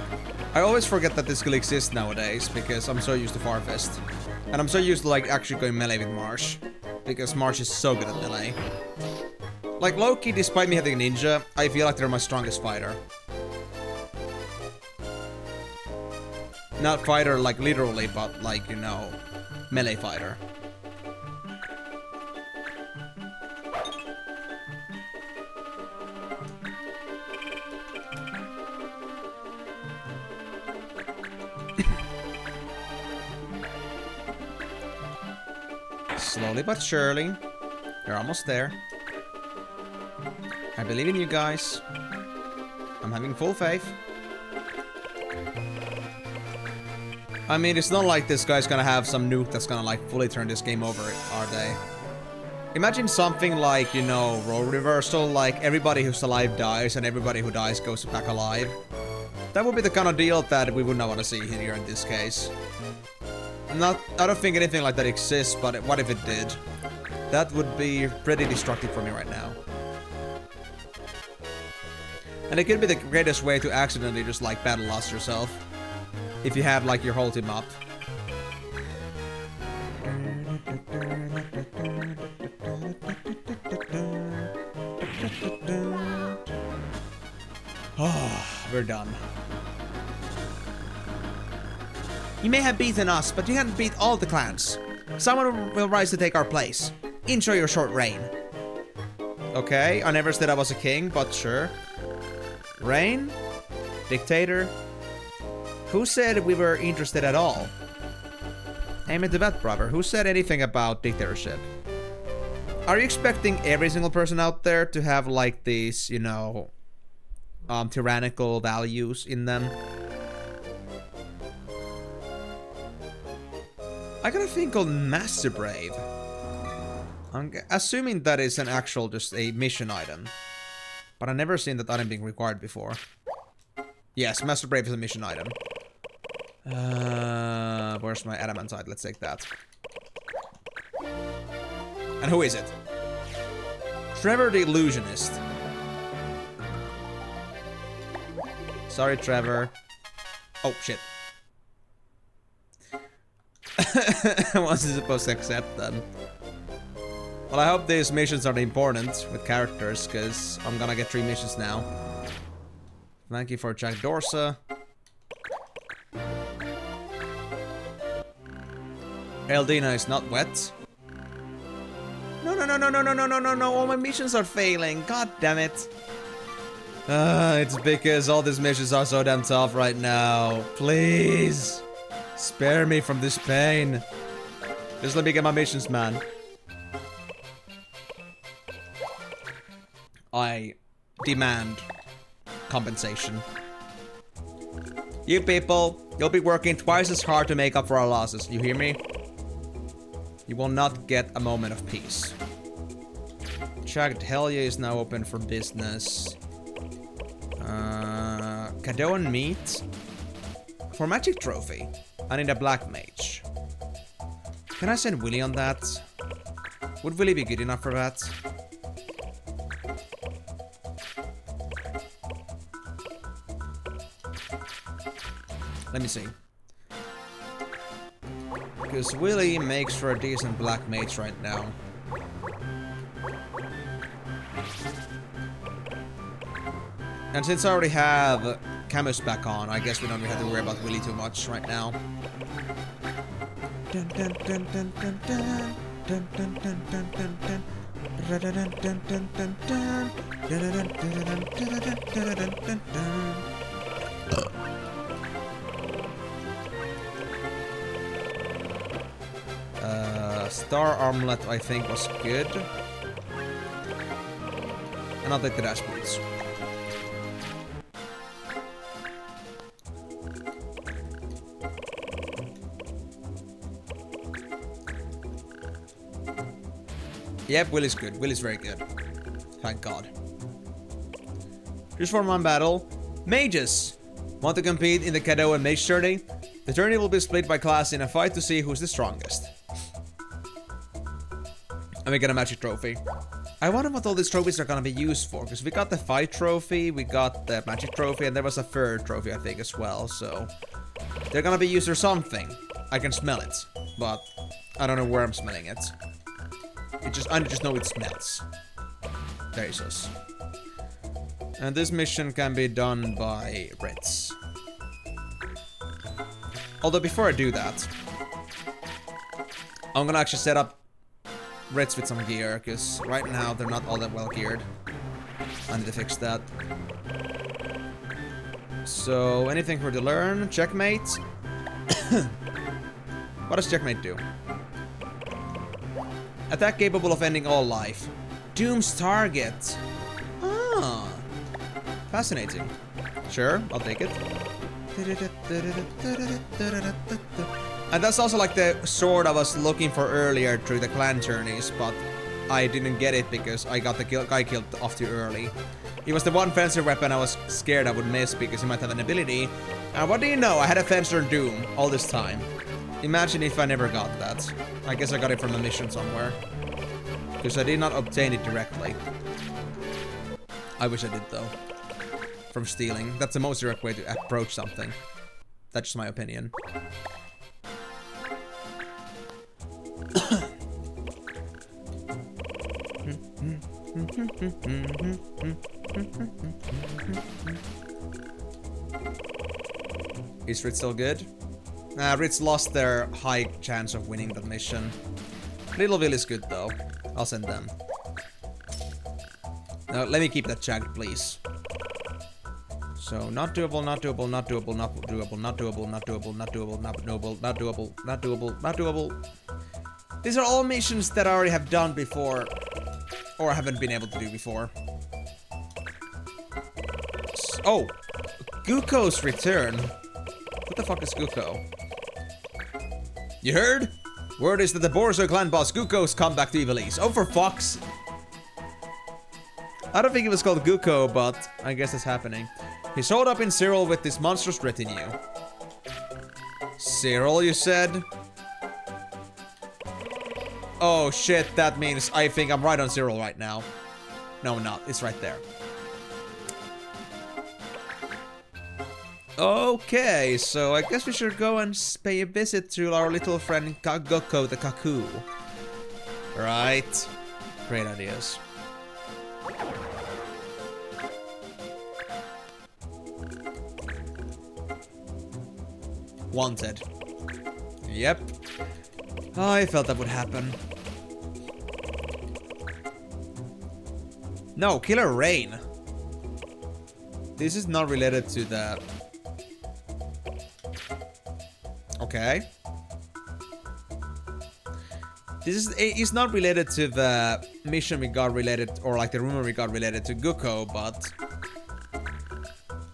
I always forget that this skill exists nowadays because I'm so used to Farfest. And I'm so used to like actually going melee with Marsh. Because Marsh is so good at melee. Like Loki, despite me having ninja, I feel like they're my strongest fighter. Not fighter like literally, but like, you know, melee fighter. Slowly but surely. You're almost there. I believe in you guys. I'm having full faith. I mean, it's not like this guy's gonna have some nuke that's gonna like fully turn this game over, are they? Imagine something like, you know, role reversal, like everybody who's alive dies and everybody who dies goes back alive. That would be the kind of deal that we would not want to see here in this case. I don't think anything like that exists, but what if it did? That would be pretty destructive for me right now. And it could be the greatest way to accidentally just like battle loss yourself. If you have like your whole team up. Oh, we're done. You may have beaten us, but you haven't beat all the clans. Someone will rise to take our place. Enjoy your short reign. Okay, I never said I was a king, but sure. Reign? Dictator? Who said we were interested at all? Aim at the vet, brother. Who said anything about dictatorship? Are you expecting every single person out there to have like these, you know, tyrannical values in them? I got a thing called Master Brave. I'm assuming that is an actual, just a mission item. But I've never seen that item being required before. Yes, Master Brave is a mission item. Where's my adamantite? Let's take that. And who is it? Trevor the Illusionist. Sorry, Trevor. Oh, shit. I wasn't supposed to accept them. Well, I hope these missions are important with characters, because I'm gonna get 3 missions now. Thank you for Jack Dorsa. Eldina is not wet. No, no, no, no, no, no, no, no, no, no. All my missions are failing. God damn it. It's because all these missions are so damn tough right now. Please. Spare me from this pain. Just let me get my missions, man. I demand compensation. You people, you'll be working twice as hard to make up for our losses. You hear me? You will not get a moment of peace. Checked Hellia is now open for business. Cadoan meat. For magic trophy, I need a black mage. Can I send Willy on that? Would Willy be good enough for that? Let me see. Because Willy makes for a decent black mage right now. And since I already have Camus back on, I guess we don't really have to worry about Willy too much right now. Dun, dun, dun, dun, dun, dun. Dun, dun, dun, dun, dun, dun. Dun, dun, dun, dun, dun, dun. Dun, dun, dun, dun, dun, dun, dun, dun. Star Armlet, I think, was good. And I'll take the dash boots. Yep, Willie's good. Willie's very good. Thank God. Here's for one battle. Mages! Want to compete in the Cadeau and Mage tourney? The tourney will be split by class in a fight to see who's the strongest. And we get a magic trophy. I wonder what all these trophies are gonna be used for, because we got the fight trophy, we got the magic trophy, and there was a third trophy, I think, as well, so... They're gonna be used for something. I can smell it, but I don't know where I'm smelling it. I just know it smells. There it is. And this mission can be done by Ritz. Although before I do that, I'm gonna actually set up Ritz with some gear, because right now they're not all that well geared. I need to fix that. So, anything for to learn? Checkmate? What does checkmate do? Attack capable of ending all life. Doom's target. Ah. Fascinating. Sure, I'll take it. And that's also like the sword I was looking for earlier through the clan journeys, but I didn't get it because I got the guy killed off too early. It was the one fencer weapon I was scared I would miss because he might have an ability. And what do you know? I had a fencer Doom all this time. Imagine if I never got that. I guess I got it from a mission somewhere. Because I did not obtain it directly. I wish I did though. From stealing. That's the most direct way to approach something. That's just my opinion. Is Ritz still good? Ritz lost their high chance of winning that mission. Littleville is good though. I'll send them. Now let me keep that checked, please. So not doable, not doable, not doable, not doable, not doable, not doable, not doable, not doable, not doable, not doable, not doable. These are all missions that I already have done before, or haven't been able to do before. Oh, Guko's return. What the fuck is Guko? You heard? Word is that the Borzo clan boss Guko's come back to Ivalice. Oh, for fuck's... I don't think it was called Guko, but I guess it's happening. He showed up in Cyril with this monstrous retinue. Cyril, you said? Oh shit, that means I think I'm right on Cyril right now. No, I'm not. It's right there. Okay, so I guess we should go and pay a visit to our little friend Goko the Kaku. Right. Great ideas. Wanted. Yep. I felt that would happen. No, Killer Rain. This is not related to the... Okay. It's not related to the mission we got related, or like the rumor we got related to Guko, but...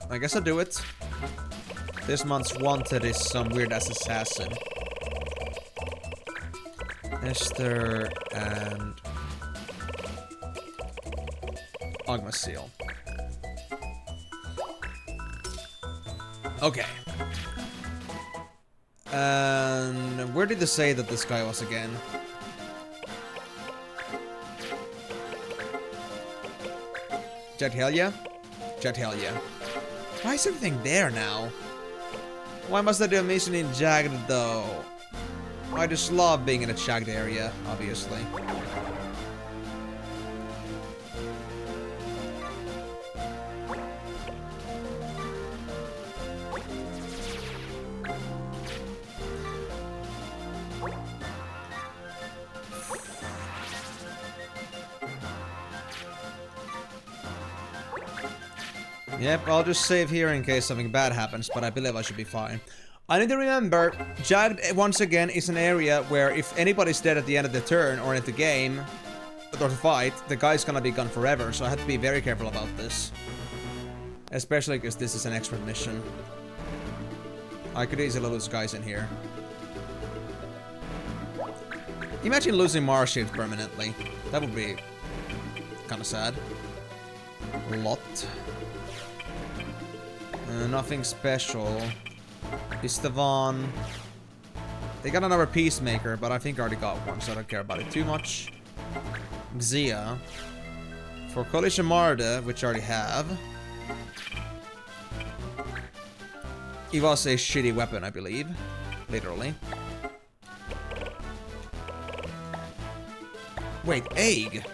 I guess I'll do it. This month's wanted is some weird-ass assassin. Esther and... Agma Seal. Okay. And where did they say that this guy was again? Jadhelia? Jadhelia. Why is everything there now? Why must I do a mission in Jagged though? I just love being in a Jagged area, obviously. Yep, I'll just save here in case something bad happens, but I believe I should be fine. I need to remember, Jagged, once again, is an area where if anybody's dead at the end of the turn or at the game, or the fight, the guy's gonna be gone forever, so I have to be very careful about this. Especially because this is an expert mission. I could easily lose guys in here. Imagine losing Mars Shield permanently. That would be kinda sad. Lot. Nothing special. Istvan. They got another Peacemaker, but I think I already got one, so I don't care about it too much. Xia. For Coalition Marda, which I already have. It was a shitty weapon, I believe. Literally. Wait, Egg.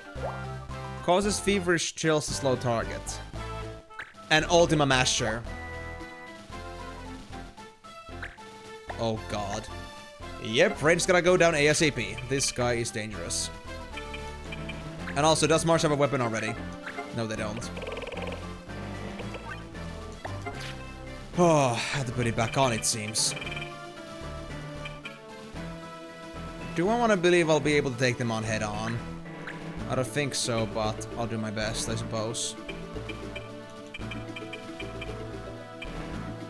Causes feverish chills to slow target. And Ultima Masher. Oh god. Yep, Raid's gotta go down ASAP. This guy is dangerous. And also, does Mars have a weapon already? No, they don't. Oh, I had to put it back on, it seems. Do I want to believe I'll be able to take them on head on? I don't think so, but I'll do my best, I suppose.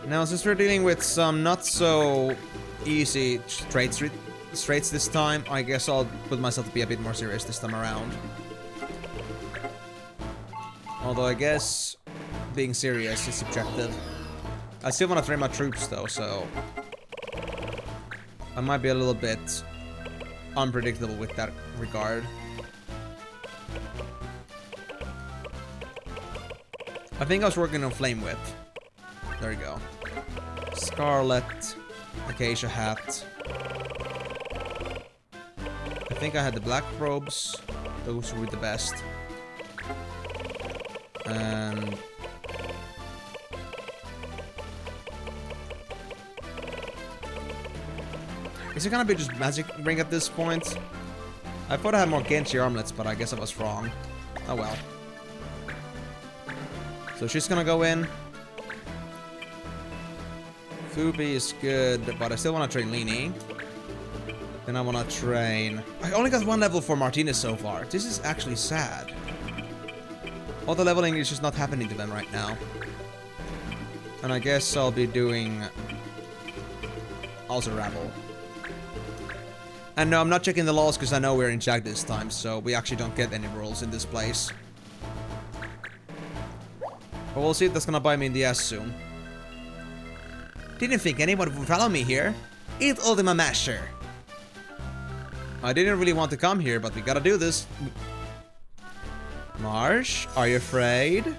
Now, since we're dealing with some not so easy straights this time, I guess I'll put myself to be a bit more serious this time around. Although I guess being serious is subjective. I still want to train my troops though, so I might be a little bit unpredictable with that regard. I think I was working on Flame Whip. There we go. Scarlet, Acacia Hat. I think I had the black robes. Those were the best. And is it gonna be just magic ring at this point? I thought I had more Genji armlets, but I guess I was wrong. Oh well. So she's gonna go in. Fubi is good, but I still want to train Lini. Then I want to train... I only got one level for Martinez so far. This is actually sad. All the leveling is just not happening to them right now. And I guess I'll be doing... also Rabble. And no, I'm not checking the laws because I know we're in Jag this time, so we actually don't get any rules in this place. But we'll see if that's gonna bite me in the ass soon. Didn't think anyone would follow me here. It's Ultima Masher. I didn't really want to come here, but we gotta do this. Marsh, are you afraid?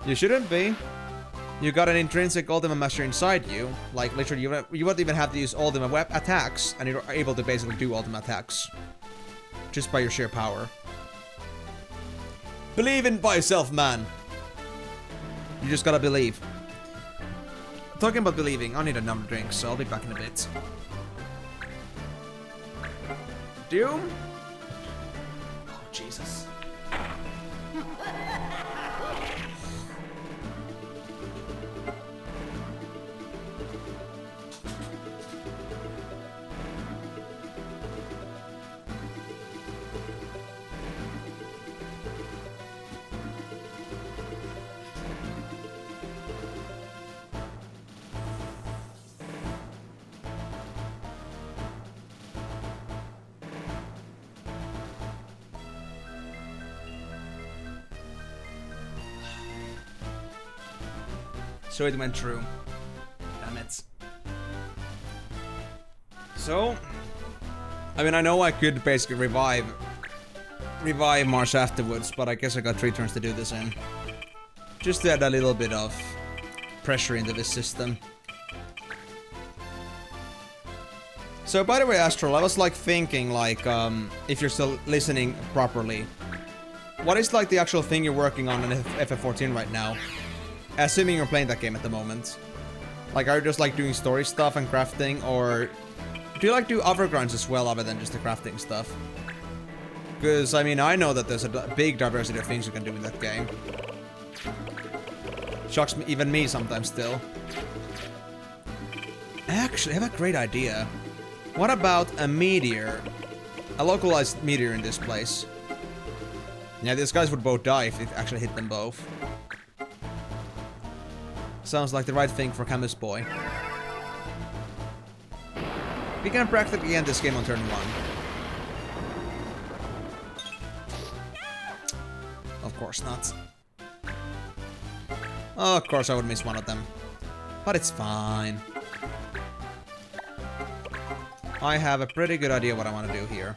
You shouldn't be. You got an intrinsic Ultima Masher inside you. Like, literally, you won't even have to use Ultima attacks, and you're able to basically do Ultima attacks. Just by your sheer power. Believe in yourself, man. You just gotta believe. Talking about believing, I need another drink, so I'll be back in a bit. Doom? Oh, Jesus. So it went through. Damn it. So, I mean, I know I could basically revive Marsh afterwards, but I guess I got 3 turns to do this in. Just to add a little bit of pressure into this system. So, by the way, Astral, I was like thinking, like, if you're still listening properly, what is like the actual thing you're working on in FF14 right now? Assuming you're playing that game at the moment. Like, are you just like doing story stuff and crafting, or do you like do other grinds as well other than just the crafting stuff? Because, I mean, I know that there's a big diversity of things you can do in that game. Shocks me, even me sometimes still. Actually, I have a great idea. What about a meteor? A localized meteor in this place. Yeah, these guys would both die if it actually hit them both. Sounds like the right thing for Camus Boy. We can practically end this game on turn 1. Of course not. Oh, of course I would miss one of them. But it's fine. I have a pretty good idea what I want to do here.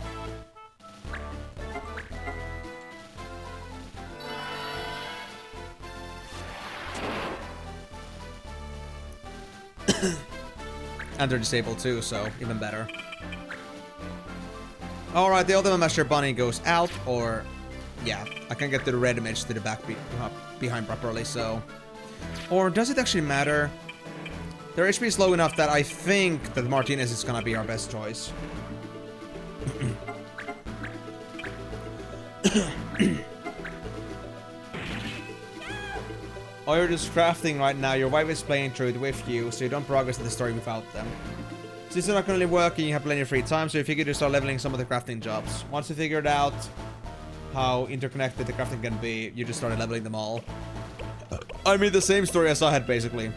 And they're disabled too, so even better. Alright, the Ultimate Master Bunny goes out, or... yeah, I can get the red image to the back behind properly, so... Or does it actually matter? Their HP is low enough that I think that Martinez is gonna be our best choice. Oh, you're just crafting right now. Your wife is playing through it with you, so you don't progress in the story without them. Since you're not currently working, you have plenty of free time, so you figured to start leveling some of the crafting jobs. Once you figured out how interconnected the crafting can be, you just started leveling them all. I mean, the same story as I had, basically.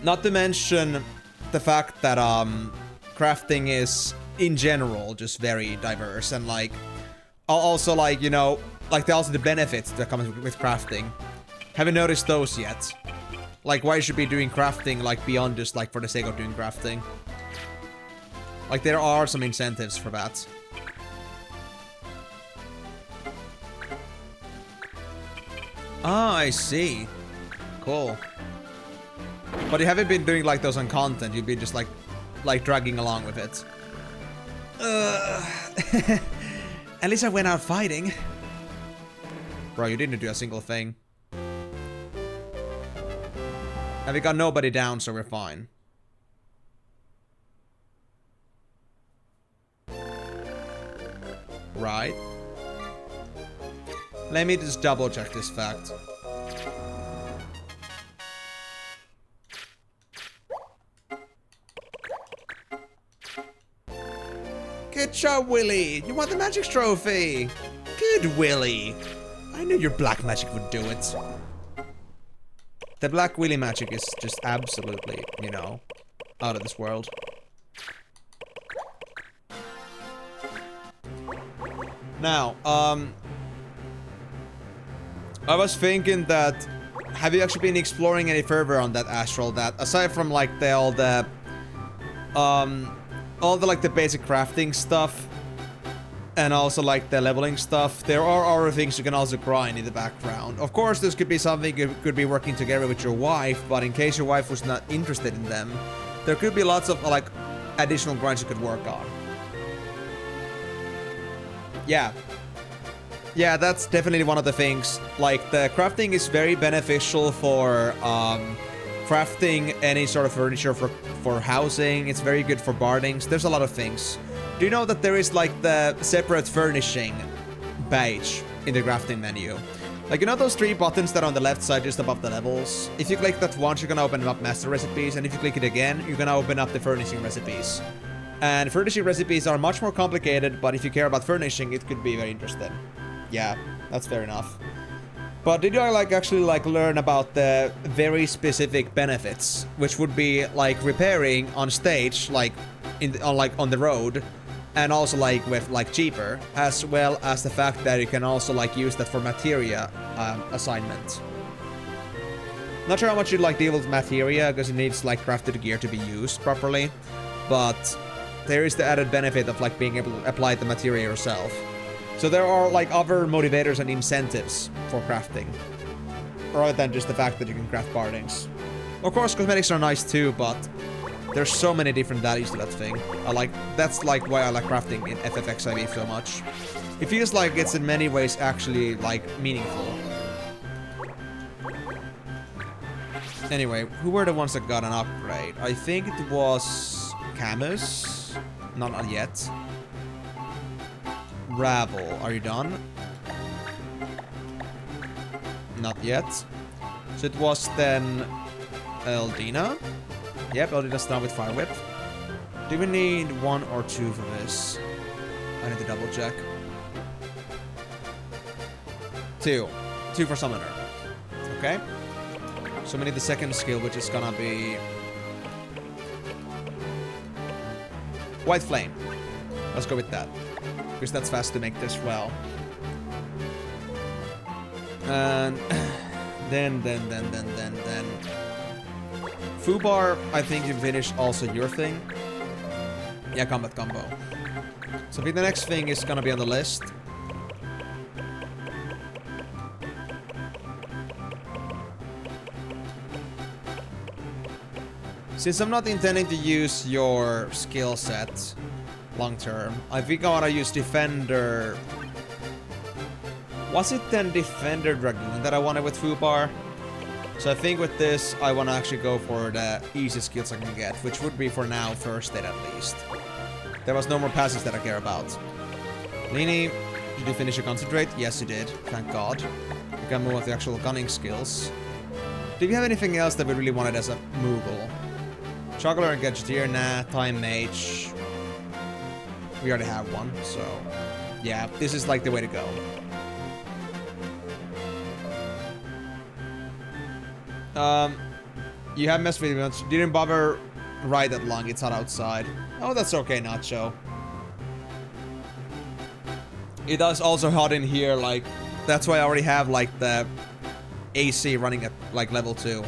Not to mention the fact that, crafting is, in general, just very diverse, and, like, also, like, you know, like, also the benefits that come with crafting. Haven't noticed those yet. Like, why you should be doing crafting, like, beyond just, like, for the sake of doing crafting. Like, there are some incentives for that. Ah, I see. Cool. But you haven't been doing, like, those on content. You've been just, like dragging along with it. At least I went out fighting. Bro, you didn't do a single thing. And we got nobody down, so we're fine. Right. Let me just double check this fact. Good job, Willy! You won the magic trophy! Good, Willy! I knew your black magic would do it. The Black Willy magic is just absolutely, you know, out of this world. Now, I was thinking that, have you actually been exploring any further on that Astral, that aside from like all the like the basic crafting stuff and also like the leveling stuff, there are other things you can also grind in the background. Of course, this could be something you could be working together with your wife, but in case your wife was not interested in them, there could be lots of like additional grinds you could work on. Yeah. Yeah, that's definitely one of the things. Like, the crafting is very beneficial for crafting any sort of furniture for housing. It's very good for bardings. There's a lot of things. Do you know that there is like the separate furnishing page in the crafting menu. Like, you know those 3 buttons that are on the left side just above the levels? If you click that once, you're gonna open up master recipes, and if you click it again, you're gonna open up the furnishing recipes. And furnishing recipes are much more complicated, but if you care about furnishing, it could be very interesting. Yeah, that's fair enough. But did I actually learn about the very specific benefits, which would be like repairing on stage, on the road, and also with cheaper, as well as the fact that you can also use that for materia assignment. Not sure how much you deal with materia, because it needs crafted gear to be used properly, but there is the added benefit of being able to apply the materia yourself. So there are other motivators and incentives for crafting, rather than just the fact that you can craft bardings. Of course, cosmetics are nice too, but there's so many different values to that thing. That's why I like crafting in FFXIV so much. It feels like it's in many ways actually meaningful. Anyway, who were the ones that got an upgrade? I think it was Camus. Not yet. Ravel, are you done? Not yet. So it was then Eldina. Yep, Eldina's done with Fire Whip. Do we need 1 or 2 for this? I need to double check. 2. 2 for Summoner. Okay. So we need the second skill, which is gonna be White Flame. Let's go with that, because that's fast to make this well. And then Fubar, I think you finished also your thing. Yeah, combat combo. So I think the next thing is gonna be on the list. Since I'm not intending to use your skill set long term, I think I wanna use Defender. Was it then Defender Dragoon that I wanted with Fubar? So I think with this, I want to actually go for the easy skills I can get, which would be for now first aid at least. There was no more passes that I care about. Lini, did you finish your concentrate? Yes, you did. Thank God. We can move on to the actual gunning skills. Do we have anything else that we really wanted as a Moogle? Juggler and Gadgeteer? Nah. Time Mage. We already have one, so yeah, this is the way to go. You have messed with me. Didn't bother ride that long. It's hot outside. Oh, that's okay, Nacho. It is also hot in here. That's why I already have the AC running at level 2,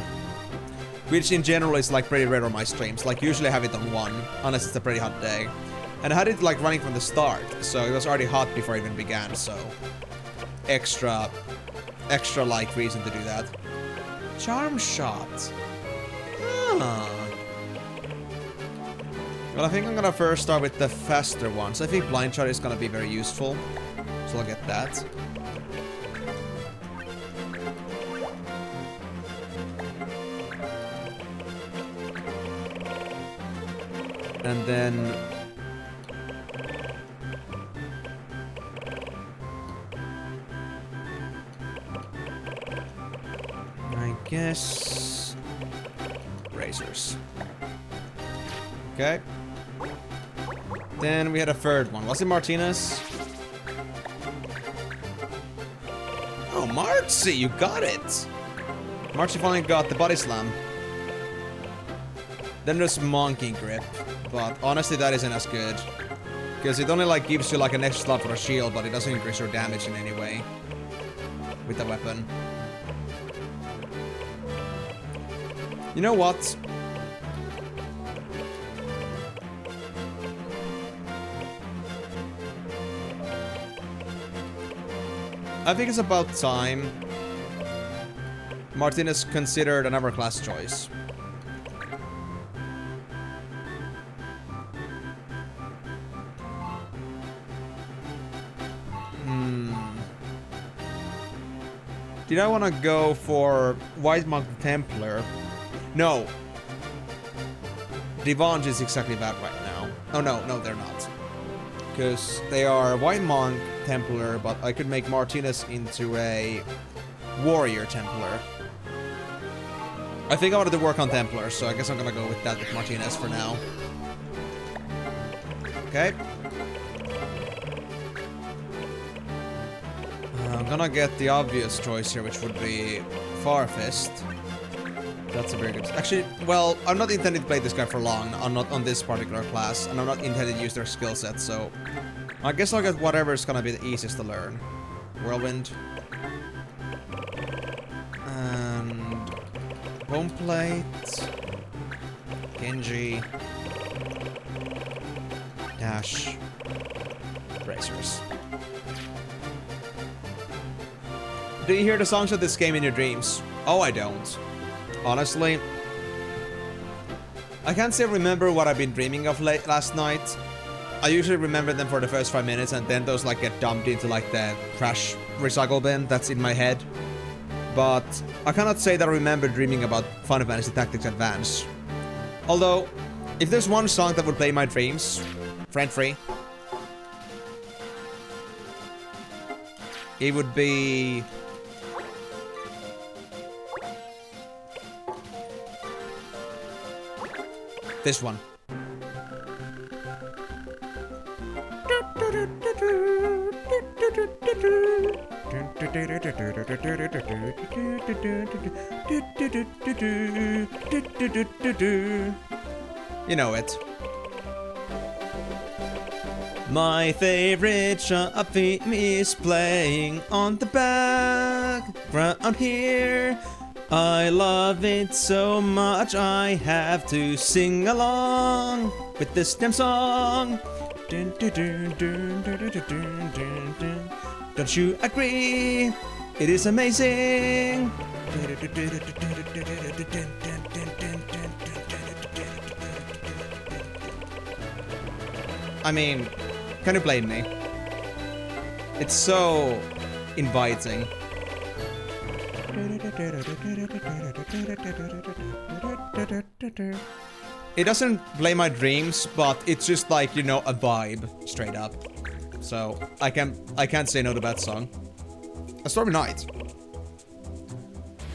which in general is pretty rare on my streams. Usually I have it on 1, unless it's a pretty hot day. And I had it running from the start, so it was already hot before it even began. So extra reason to do that. Charm Shot. Ah. Well, I think I'm gonna first start with the faster ones. I think Blind Shot is gonna be very useful, so I'll get that. And then I guess razors. Okay. Then we had a third one. Was it Martinez? Oh, Marcy, you got it! Marcy finally got the body slam. Then there's Monkey Grip, but honestly that isn't as good. Because it only gives you an extra slot for a shield, but it doesn't increase your damage in any way with the weapon. You know what? I think it's about time Martinez considered another class choice. Did I want to go for White Monk Templar? No. Divange is exactly that right now. Oh no, they're not. Because they are a White Monk Templar, but I could make Martinez into a Warrior Templar. I think I wanted to work on Templar, so I guess I'm gonna go with that with Martinez for now. Okay. I'm gonna get the obvious choice here, which would be Farfist. That's a very good... Actually, well, I'm not intending to play this guy for long. I'm not on this particular class, and I'm not intending to use their skill set, so... I guess I'll get whatever is gonna be the easiest to learn. Whirlwind. And... Bone Plate. Genji. Dash. Bracers. Do you hear the songs of this game in your dreams? Oh, I don't. Honestly. I can't say I remember what I've been dreaming of last night. I usually remember them for the first 5 minutes and then those like get dumped into like the trash recycle bin that's in my head. But I cannot say that I remember dreaming about Final Fantasy Tactics Advance. Although, if there's one song that would play my dreams, friend-free, it would be... this one. You know it. My favorite shop theme is playing on the background here. I love it so much I have to sing along with this damn song. Don't you agree? It is amazing. I mean, can you blame me? It's so inviting. It doesn't play my dreams, but it's just like, you know, a vibe, straight up. So I can't say no to that song. A Stormy Night.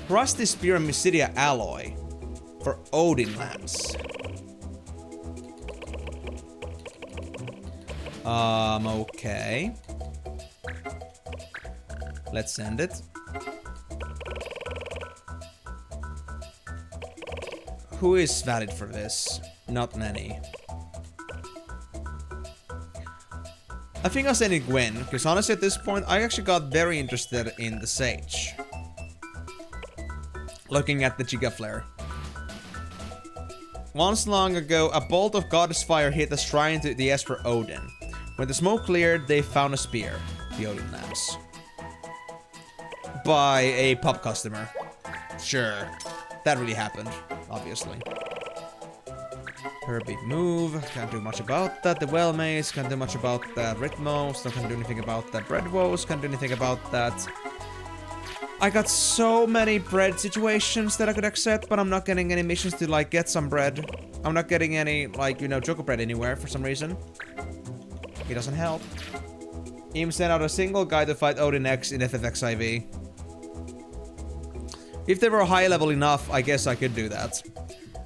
Rusty Spear and Mysidia Alloy for Odin Lance. Okay. Let's send it. Who is valid for this? Not many. I think I'll send it Gwen, because honestly at this point I actually got very interested in the Sage. Looking at the Giga Flare. Once long ago, a bolt of goddess fire hit the shrine to the Esper Odin. When the smoke cleared, they found a spear, the Odin Lance. By a pub customer. Sure, that really happened, obviously. Herbie move, can't do much about that. The Well Maze, can't do much about that. Rhythmos, not gonna do anything about that. Bread Woes, can't do anything about that. I got so many bread situations that I could accept, but I'm not getting any missions to, like, get some bread. I'm not getting any, like, you know, Choco Bread anywhere for some reason. It doesn't help. Im sent out a single guy to fight Odin X in FFXIV. If they were high level enough, I guess I could do that.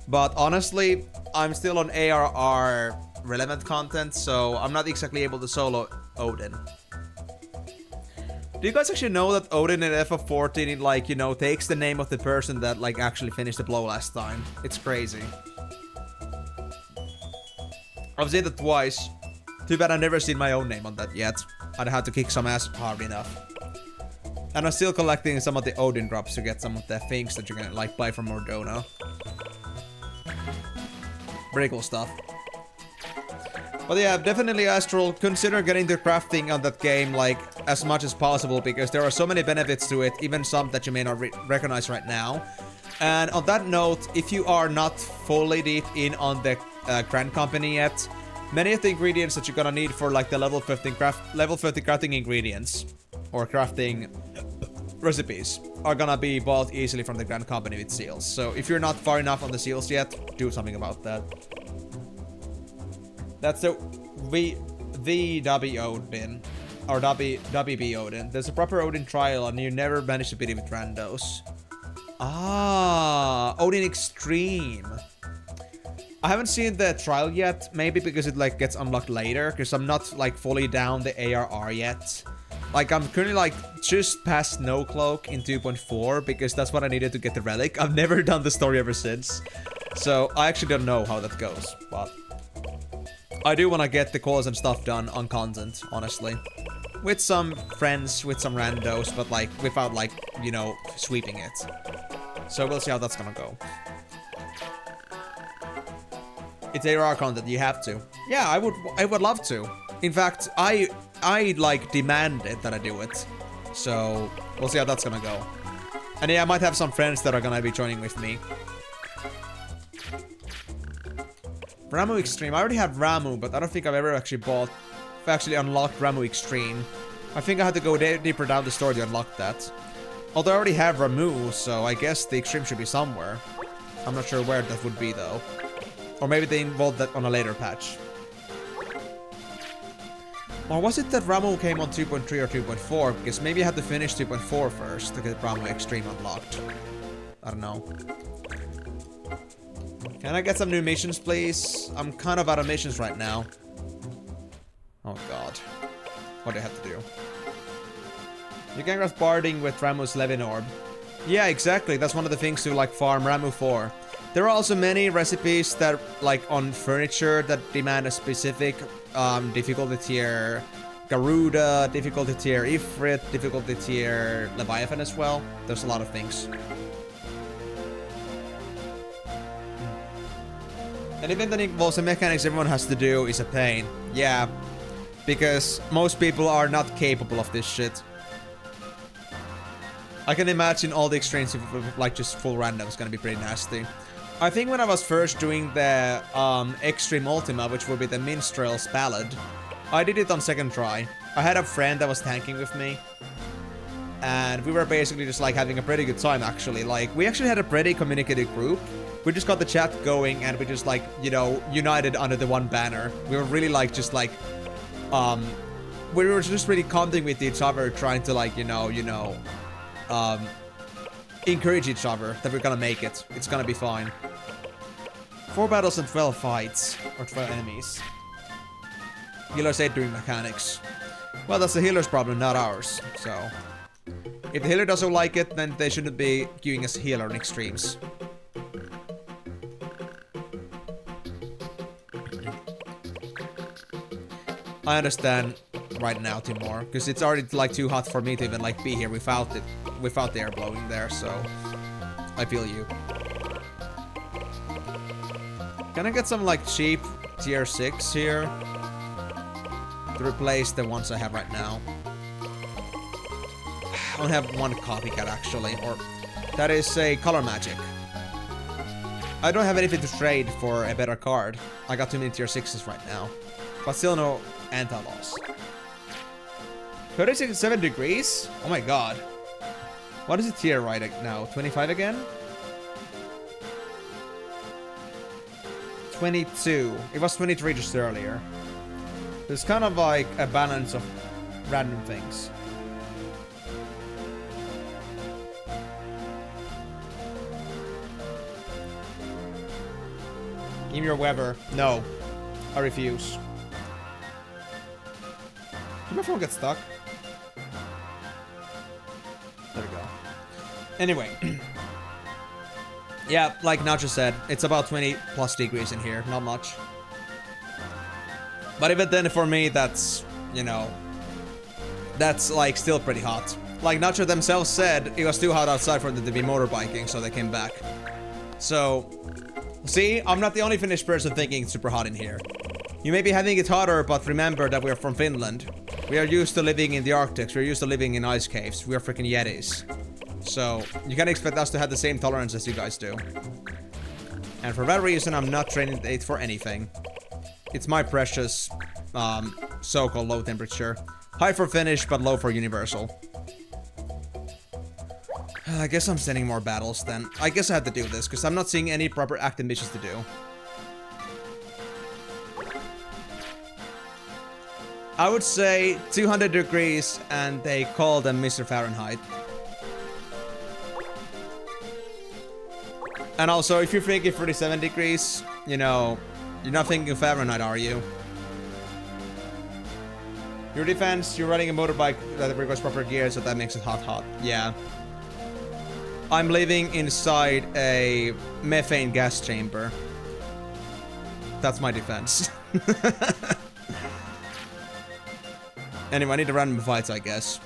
But honestly, I'm still on ARR relevant content, so I'm not exactly able to solo Odin. Do you guys actually know that Odin in FF14, like, you know, takes the name of the person that, like, actually finished the blow last time? It's crazy. I've seen that twice. Too bad I've never seen my own name on that yet. I'd have to kick some ass hard enough. And I'm still collecting some of the Odin drops to get some of the things that you can, like, buy from Mordona. Pretty cool stuff. But yeah, definitely Astral, consider getting the crafting on that game, like, as much as possible, because there are so many benefits to it, even some that you may not recognize right now. And on that note, if you are not fully deep in on the Grand Company yet, many of the ingredients that you're gonna need for, like, the level 50 crafting ingredients, or crafting recipes, are gonna be bought easily from the Grand Company with seals. So if you're not far enough on the seals yet, do something about that. That's the VW Odin. Or WB Odin. There's a proper Odin trial and you never manage to beat it with randos. Ah, Odin Extreme. I haven't seen the trial yet, maybe because it like gets unlocked later, because I'm not like fully down the ARR yet. Like I'm currently like just past Snow Cloak in 2.4 because that's what I needed to get the relic. I've never done the story ever since. So I actually don't know how that goes, but I do want to get the calls and stuff done on content, honestly. With some friends, with some randos, but like without like, you know, sweeping it. So we'll see how that's gonna go. It's ARR content, you have to. Yeah, I would love to. In fact, I like demanded that I do it. So we'll see how that's gonna go. And yeah, I might have some friends that are gonna be joining with me. Ramu Extreme. I already have Ramu, but I don't think I've ever actually unlocked Ramu Extreme. I think I had to go deeper down the story to unlock that. Although I already have Ramu, so I guess the Extreme should be somewhere. I'm not sure where that would be though. Or maybe they involved that on a later patch. Or was it that Ramu came on 2.3 or 2.4? Because maybe I had to finish 2.4 first to get Ramu Extreme unlocked. I don't know. Can I get some new missions, please? I'm kind of out of missions right now. Oh god. What do I have to do? You can craft barding with Ramu's Levin Orb. Yeah, exactly. That's one of the things to like farm Ramu for. There are also many recipes that, like, on furniture that demand a specific difficulty tier. Garuda, difficulty tier Ifrit, difficulty tier Leviathan as well. There's a lot of things. And even the involves the mechanics everyone has to do is a pain. Yeah, because most people are not capable of this shit. I can imagine all the extremes of, like, just full random is gonna be pretty nasty. I think when I was first doing the Extreme Ultima, which will be the Minstrel's Ballad, I did it on second try. I had a friend that was tanking with me. And we were basically just like having a pretty good time actually. Like, we actually had a pretty communicative group. We just got the chat going and we just like, you know, united under the one banner. We were really like, just like, we were just really conting with each other, trying to like, encourage each other that we're gonna make it. It's gonna be fine. 4 battles and 12 fights. Or 12 enemies. Healers 8 doing mechanics. Well, that's the healer's problem, not ours. So, if the healer doesn't like it, then they shouldn't be queuing as healer in extremes. I understand right now, Timor, because it's already like too hot for me to even like be here without the air blowing there, so I feel you. Can I get some like cheap tier 6 here to replace the ones I have right now? I only have one copycat actually, or that is a color magic. I don't have anything to trade for a better card. I got too many tier 6s right now, but still no anti-loss. 37 degrees? Oh my god. What is the tier right now? 25 again? 22. It was 23 just earlier. There's kind of like a balance of random things. Give me your Weber. No. I refuse. Did my phone get stuck? There we go. Anyway. Yeah, like Nacho said, it's about 20 plus degrees in here. Not much. But even then, for me, that's, you know, that's like still pretty hot. Like Nacho themselves said, it was too hot outside for them to be motorbiking, so they came back. So, see, I'm not the only Finnish person thinking it's super hot in here. You may be having it hotter, but remember that we're from Finland. We are used to living in the Arctic. We're used to living in ice caves. We are freaking Yetis. So, you can't expect us to have the same tolerance as you guys do. And for that reason, I'm not training 8 for anything. It's my precious, so-called low temperature. High for Finnish, but low for universal. I guess I'm sending more battles then. I guess I have to do this, because I'm not seeing any proper active missions to do. I would say 200 degrees and they call them Mr. Fahrenheit. And also, if you're thinking 37 degrees, you know, you're not thinking Fahrenheit, are you? Your defense, you're riding a motorbike that requires proper gear, so that makes it hot. Yeah. I'm living inside a methane gas chamber. That's my defense. Anyway, I need to random fights, I guess.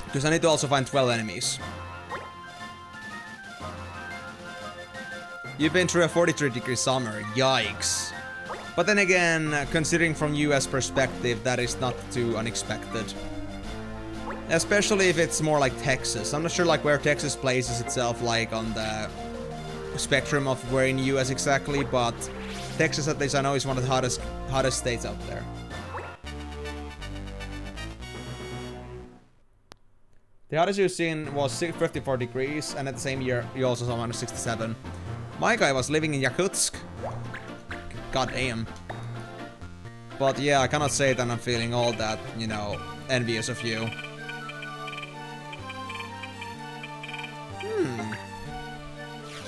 Because I need to also find 12 enemies. You've been through a 43-degree summer. Yikes. But then again, considering from US perspective, that is not too unexpected. Especially if it's more like Texas. I'm not sure like where Texas places itself like on the spectrum of where in US exactly, but Texas at least I know is one of the hottest states out there. The hottest you've seen was 54 degrees, and at the same year you also saw minus 67. My guy was living in Yakutsk. God damn. But yeah, I cannot say that I'm feeling all that, you know, envious of you.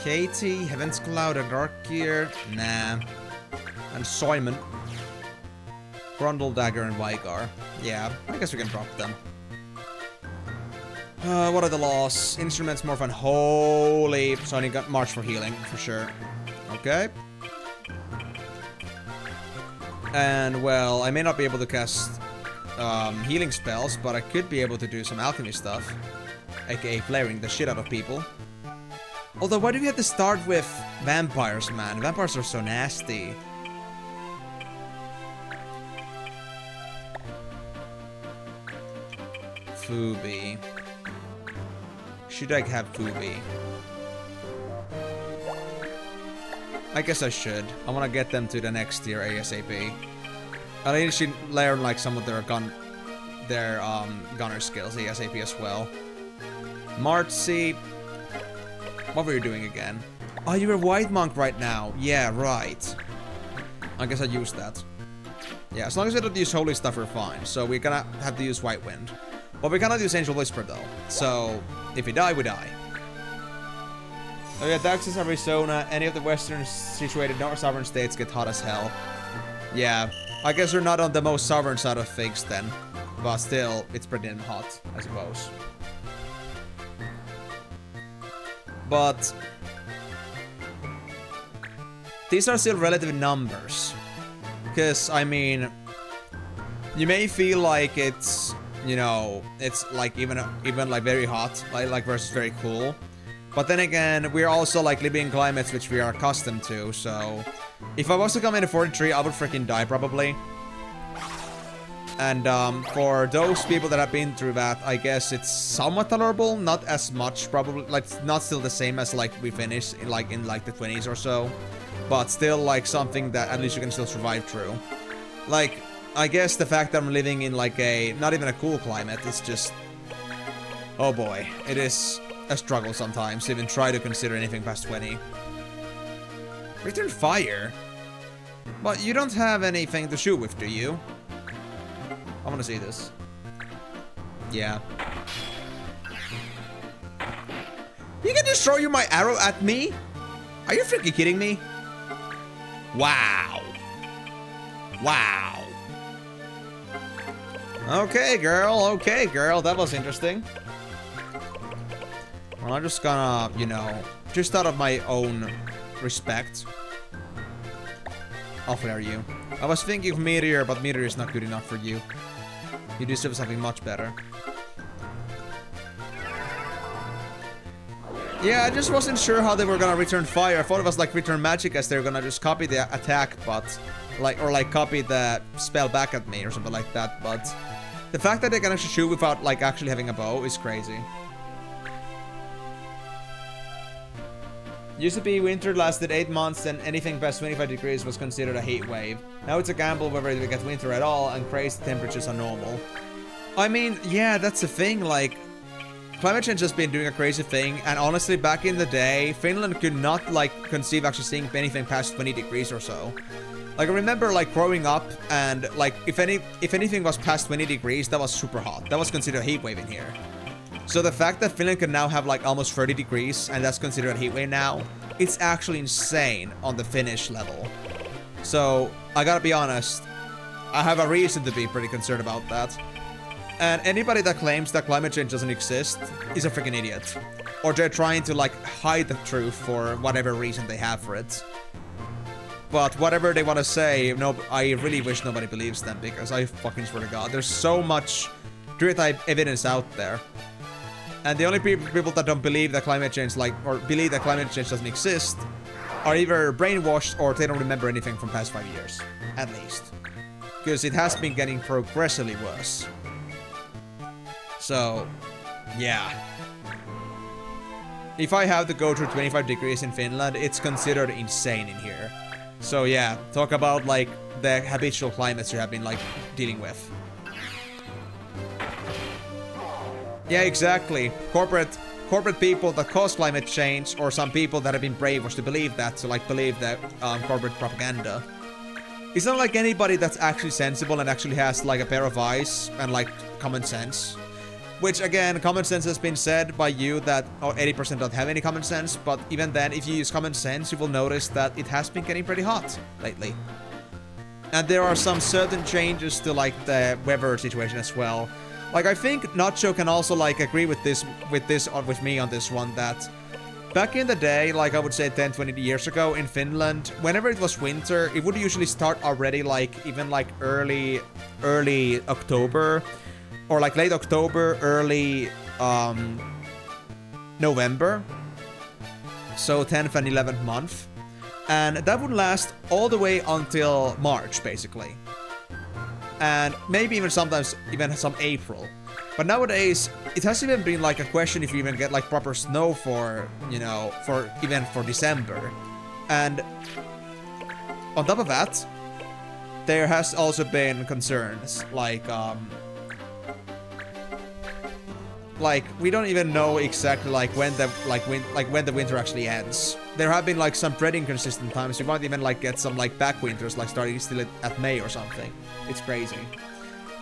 Katie, Heaven's Cloud, and Dark Gear. Nah. And Simon. Grundle, Dagger, and Vigar. Yeah, I guess we can drop them. What are the laws? Instruments, more fun. Holy. So I need got March for healing, for sure. Okay. And, well, I may not be able to cast healing spells, but I could be able to do some alchemy stuff. AKA flaring the shit out of people. Although, why do we have to start with vampires, man? Vampires are so nasty. Fubi. Should I have Fubi? I guess I should. I want to get them to the next tier ASAP. I think she learn like some of their gunner skills ASAP as well. Marcy. What were you doing again? Oh, you're a white monk right now. Yeah, right. I guess I use that. Yeah, as long as we don't use holy stuff, we're fine. So we're gonna have to use White Wind. But we cannot use Angel Whisper though. So if we die, we die. Oh yeah, Texas, Arizona, any of the western situated North sovereign states get hot as hell. Yeah, I guess we're not on the most sovereign side of things then. But still, it's pretty damn hot, I suppose. But these are still relative numbers. Because, I mean, you may feel like it's, you know, it's like even like very hot, like versus very cool. But then again, we're also like living in climates which we are accustomed to, so if I was to come into 43, I would freaking die probably. And for those people that have been through that, I guess it's somewhat tolerable, not as much probably, like not still the same as like we finished in like the 20s or so, but still like something that at least you can still survive through. Like, I guess the fact that I'm living in like a, not even a cool climate, it's just, oh boy, it is a struggle sometimes to even try to consider anything past 20. Return fire? But you don't have anything to shoot with, do you? I want to see this. Yeah. You can just throw my arrow at me? Are you freaking kidding me? Wow. Wow. Okay, girl. Okay, girl. That was interesting. Well, I'm just gonna, you know, just out of my own respect, I'll flare you. I was thinking of Meteor, but Meteor is not good enough for you. You deserve something much better. Yeah, I just wasn't sure how they were gonna return fire. I thought it was like return magic, as they were gonna just copy the attack, but like, or like copy the spell back at me or something like that. But the fact that they can actually shoot without like actually having a bow is crazy. Used to be winter lasted 8 months and anything past 25 degrees was considered a heat wave. Now it's a gamble whether we get winter at all and crazy temperatures are normal. I mean, yeah, that's the thing, like, climate change has been doing a crazy thing, and honestly, back in the day, Finland could not, like, conceive actually seeing anything past 20 degrees or so. Like, I remember, like, growing up, and, like, if anything was past 20 degrees, that was super hot. That was considered a heat wave in here. So the fact that Finland can now have, like, almost 30 degrees, and that's considered a heat wave now, it's actually insane on the Finnish level. So, I gotta be honest, I have a reason to be pretty concerned about that. And anybody that claims that climate change doesn't exist is a freaking idiot. Or they're trying to, like, hide the truth for whatever reason they have for it. But whatever they want to say, no, I really wish nobody believes them, because I fucking swear to God, there's so much truth evidence out there. And the only people that don't believe that climate change, or believe that climate change doesn't exist, are either brainwashed or they don't remember anything from past 5 years, at least. Because it has been getting progressively worse. So, yeah. If I have to go through 25 degrees in Finland, it's considered insane in here. So yeah, talk about like the habitual climates you have been like dealing with. Yeah, exactly. Corporate people that cause climate change, or some people that have been brainwashed to believe that, to like believe that corporate propaganda. It's not like anybody that's actually sensible and actually has like a pair of eyes and like common sense. Which again, common sense has been said by you that 80% don't have any common sense, but even then, if you use common sense, you will notice that it has been getting pretty hot lately. And there are some certain changes to like the weather situation as well. Like I think Nacho can also like agree with me on this one, that back in the day, like I would say 10-20 years ago in Finland, whenever it was winter, it would usually start already like even like early October. Or like late October, early November. So 10th and 11th month. And that would last all the way until March, basically. And maybe even sometimes even some April. But nowadays, it hasn't even been like a question if you even get like proper snow for, you know, for December. And on top of that, there has also been concerns like we don't even know exactly like when the winter actually ends. There have been like some pretty inconsistent times. You might even like get some like back winters like starting still at May or something. It's crazy.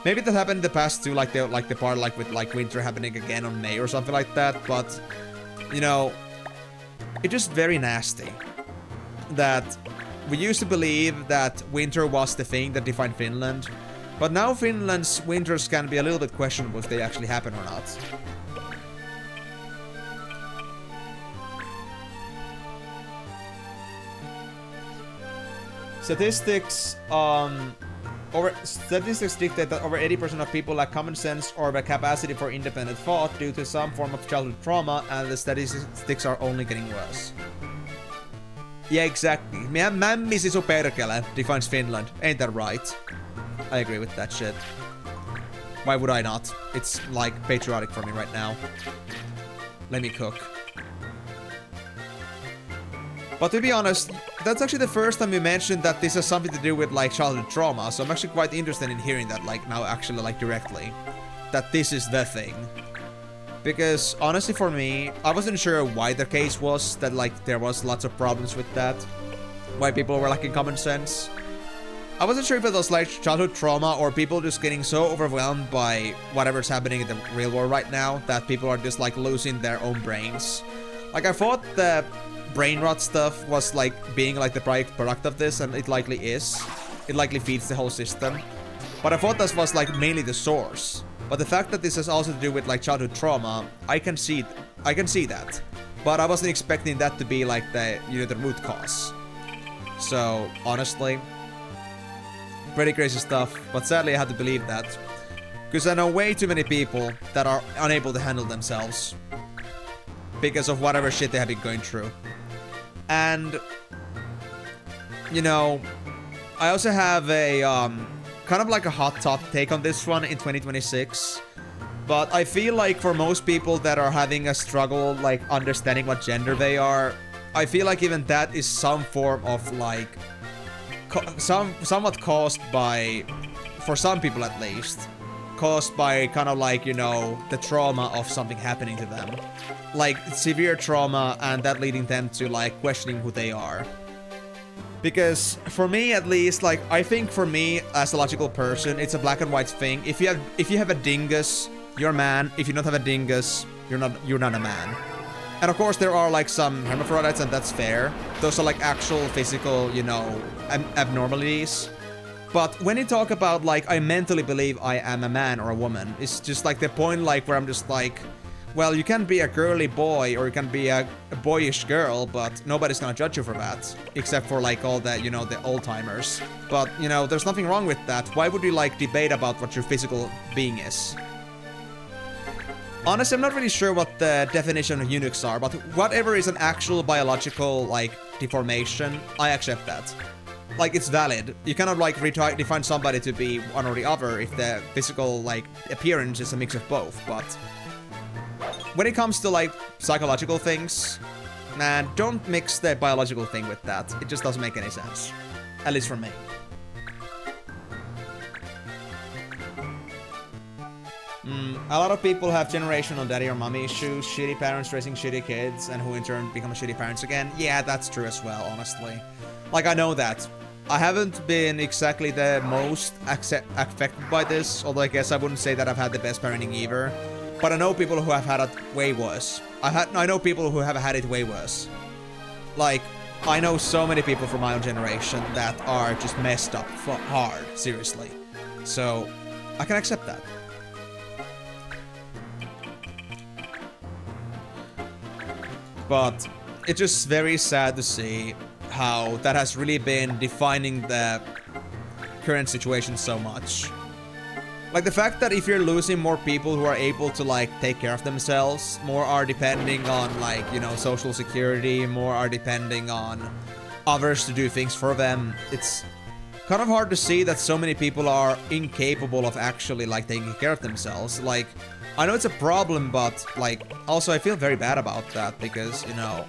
Maybe that happened in the past too, like the part like with like winter happening again on May or something like that. But you know, it's just very nasty that we used to believe that winter was the thing that defined Finland. But now Finland's winters can be a little bit questionable if they actually happen or not. Statistics dictate that over 80% of people lack common sense or the capacity for independent thought due to some form of childhood trauma, and the statistics are only getting worse. Yeah, exactly. Meidän mämmisi su perkele defines Finland. Ain't that right? I agree with that shit. Why would I not? It's like patriotic for me right now. Let me cook. But to be honest, that's actually the first time you mentioned that this has something to do with like childhood trauma, so I'm actually quite interested in hearing that like now actually like directly. That this is the thing. Because honestly for me, I wasn't sure why the case was, that like there was lots of problems with that. Why people were lacking common sense. I wasn't sure if it was like childhood trauma or people just getting so overwhelmed by whatever's happening in the real world right now that people are just like losing their own brains. Like I thought the brain rot stuff was like being like the product of this, and it likely is. It likely feeds the whole system. But I thought this was like mainly the source. But the fact that this has also to do with like childhood trauma, I can see that. But I wasn't expecting that to be like the, you know, the root cause. So honestly, pretty crazy stuff, but sadly I had to believe that. Because I know way too many people that are unable to handle themselves because of whatever shit they have been going through. And, you know, I also have a, kind of like a hot top take on this one in 2026. But I feel like for most people that are having a struggle, like, understanding what gender they are, I feel like even that is some form of, like, somewhat caused by, for some people at least, caused by kind of like, you know, the trauma of something happening to them. Like severe trauma, and that leading them to like questioning who they are. Because for me, at least, like, I think for me, as a logical person, it's a black and white thing. If you have a dingus, you're a man. If you don't have a dingus, you're not a man. And of course, there are like some hermaphrodites, and that's fair. Those are like actual physical, you know, abnormalities. But when you talk about like, I mentally believe I am a man or a woman, it's just like the point like where I'm just like, well, you can be a girly boy or you can be a boyish girl, but nobody's gonna judge you for that. Except for like all the, you know, the old timers. But, you know, there's nothing wrong with that. Why would you like debate about what your physical being is? Honestly, I'm not really sure what the definition of eunuchs are, but whatever is an actual biological, like, deformation, I accept that. Like, it's valid. You cannot, like, define somebody to be one or the other if the physical, like, appearance is a mix of both, but when it comes to, like, psychological things, man, don't mix the biological thing with that. It just doesn't make any sense. At least for me. A lot of people have generational daddy or mommy issues, shitty parents raising shitty kids, and who in turn become shitty parents again. Yeah, that's true as well, honestly. Like, I know that. I haven't been exactly the most affected by this, although I guess I wouldn't say that I've had the best parenting either. But I know people who have had it way worse. I know people who have had it way worse. Like, I know so many people from my own generation that are just messed up hard, seriously. So, I can accept that. But it's just very sad to see how that has really been defining the current situation so much. Like, the fact that if you're losing more people who are able to, like, take care of themselves, more are depending on, like, you know, social security, more are depending on others to do things for them. It's kind of hard to see that so many people are incapable of actually, like, taking care of themselves. Like, I know it's a problem, but, like, also I feel very bad about that because, you know,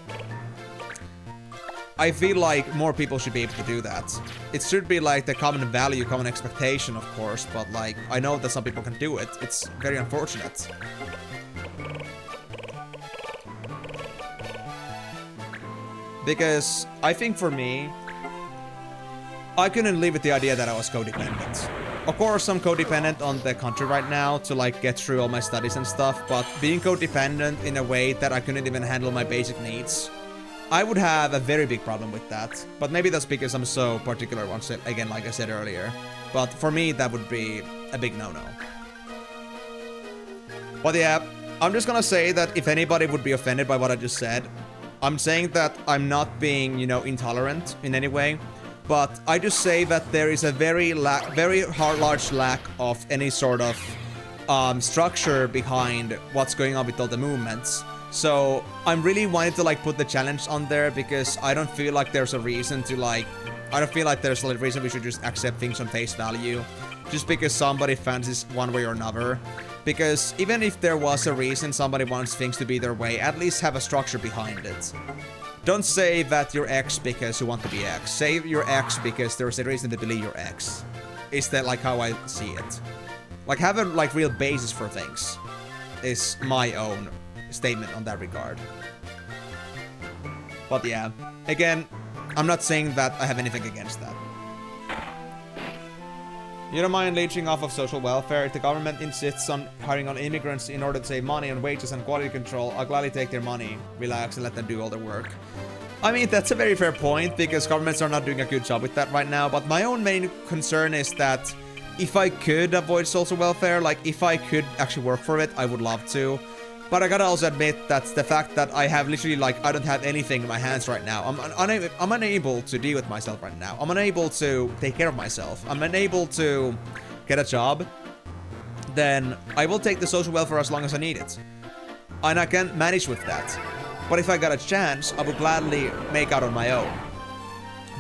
I feel like more people should be able to do that. It should be, like, the common value, common expectation, of course, but, like, I know that some people can do it. It's very unfortunate. Because I think for me, I couldn't live with the idea that I was codependent. Of course, I'm codependent on the country right now to, like, get through all my studies and stuff, but being codependent in a way that I couldn't even handle my basic needs, I would have a very big problem with that. But maybe that's because I'm so particular, once again, like I said earlier. But for me, that would be a big no-no. But yeah, I'm just gonna say that if anybody would be offended by what I just said, I'm saying that I'm not being, you know, intolerant in any way. But I just say that there is a very large lack of any sort of structure behind what's going on with all the movements. So I'm really wanting to, like, put the challenge on there because I don't feel like there's a reason to, like, I don't feel like there's a reason we should just accept things on face value just because somebody fancies one way or another. Because even if there was a reason somebody wants things to be their way, at least have a structure behind it. Don't say that you're X because you want to be X. Say you're X because there's a reason to believe you're X. Is that, like, how I see it? Like, have a, like, real basis for things. Is my own statement on that regard. But yeah, again, I'm not saying that I have anything against that. You don't mind leeching off of social welfare? If the government insists on hiring on immigrants in order to save money on wages and quality control, I'll gladly take their money, relax, and let them do all the work. I mean, that's a very fair point, because governments are not doing a good job with that right now, but my own main concern is that if I could avoid social welfare, like, if I could actually work for it, I would love to. But I gotta also admit that the fact that I have literally, like, I don't have anything in my hands right now. I'm unable to deal with myself right now. I'm unable to take care of myself. I'm unable to get a job. Then I will take the social welfare as long as I need it. And I can manage with that. But if I got a chance, I would gladly make out on my own.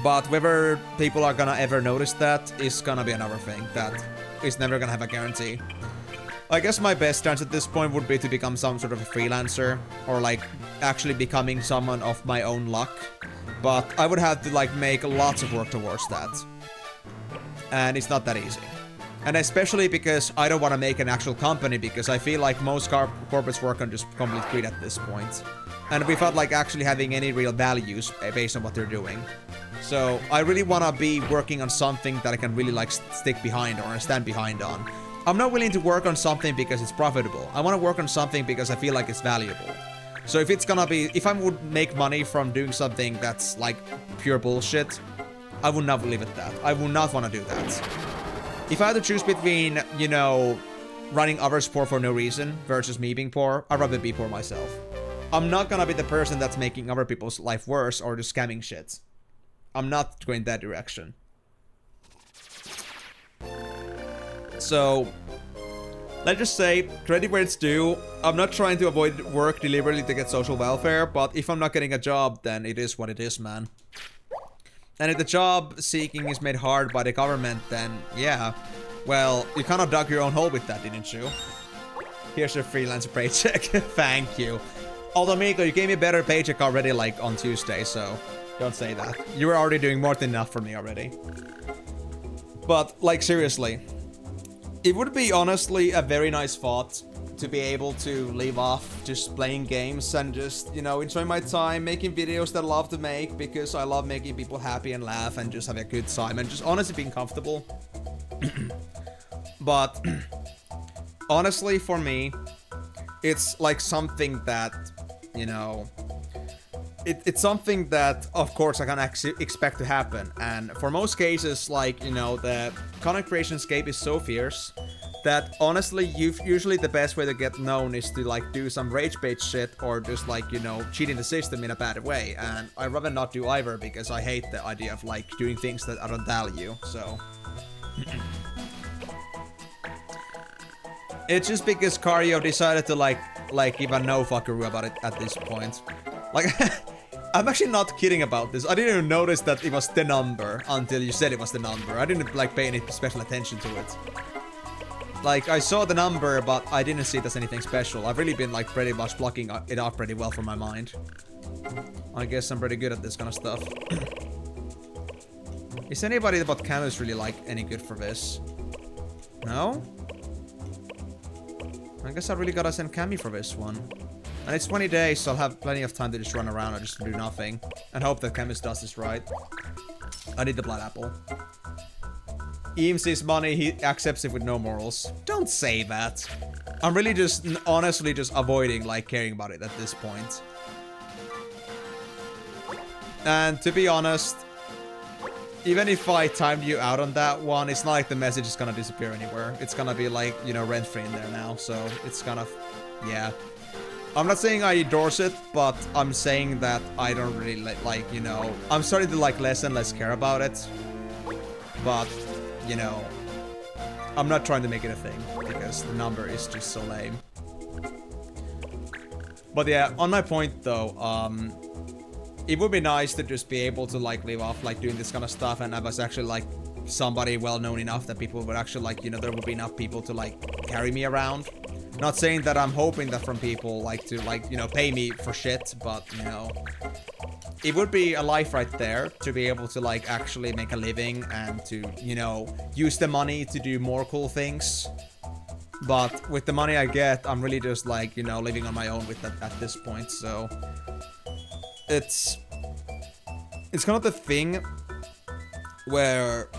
But whether people are gonna ever notice that is gonna be another thing. That is never gonna have a guarantee. I guess my best chance at this point would be to become some sort of a freelancer, or, like, actually becoming someone of my own luck. But I would have to, like, make lots of work towards that. And it's not that easy. And especially because I don't want to make an actual company, because I feel like most corporates work on just complete greed at this point. And without, like, actually having any real values based on what they're doing. So I really want to be working on something that I can really like stick behind or stand behind on. I'm not willing to work on something because it's profitable. I want to work on something because I feel like it's valuable. So if it's gonna be, if I would make money from doing something that's like pure bullshit, I would not leave it that. I would not want to do that. If I had to choose between, you know, running others poor for no reason versus me being poor, I'd rather be poor myself. I'm not gonna be the person that's making other people's life worse or just scamming shit. I'm not going that direction. So, let's just say, credit where it's due. I'm not trying to avoid work deliberately to get social welfare, but if I'm not getting a job, then it is what it is, man. And if the job seeking is made hard by the government, then yeah. Well, you kind of dug your own hole with that, didn't you? Here's your freelancer paycheck. Thank you. Although, Miko, you gave me a better paycheck already, like, on Tuesday, so don't say that. You were already doing more than enough for me already. But, like, seriously. It would be, honestly, a very nice thought to be able to leave off just playing games and just, you know, enjoy my time making videos that I love to make because I love making people happy and laugh and just have a good time and just honestly being comfortable. But, honestly, for me, it's like something that, you know, it's something that, of course, I can expect to happen. And for most cases, like, you know, the content creation scape is so fierce that, honestly, usually the best way to get known is to, like, do some rage bait shit or just, like, you know, cheating the system in a bad way. And I'd rather not do either because I hate the idea of, like, doing things that I don't value, so... It's just because Cario decided to, like give a no fuckeroo about it at this point. Like... I'm actually not kidding about this. I didn't even notice that it was the number until you said it was the number. I didn't like pay any special attention to it. Like, I saw the number, but I didn't see it as anything special. I've really been like pretty much blocking it off pretty well from my mind. I guess I'm pretty good at this kind of stuff. Is anybody but Camus really like any good for this? No? I guess I really gotta send Cammy for this one. And it's 20 days, so I'll have plenty of time to just run around or just do nothing. And hope that Chemist does this right. I need the blood apple. Eames sees money, he accepts it with no morals. Don't say that. I'm really just, honestly just avoiding, like, caring about it at this point. And to be honest, even if I timed you out on that one, it's not like the message is gonna disappear anywhere. It's gonna be like, you know, rent-free in there now, so it's kind of, yeah. I'm not saying I endorse it, but I'm saying that I don't really like, you know, I'm starting to like less and less care about it. But, you know, I'm not trying to make it a thing because the number is just so lame. But yeah, on my point though, it would be nice to just be able to like leave off like doing this kind of stuff and I was actually like somebody well known enough that people would actually like, you know, there would be enough people to like carry me around. Not saying that I'm hoping that from people like to like, you know, pay me for shit, but you know, it would be a life right there to be able to like actually make a living and to, you know, use the money to do more cool things. But with the money I get, I'm really just like, you know, living on my own with that at this point. So it's kind of the thing where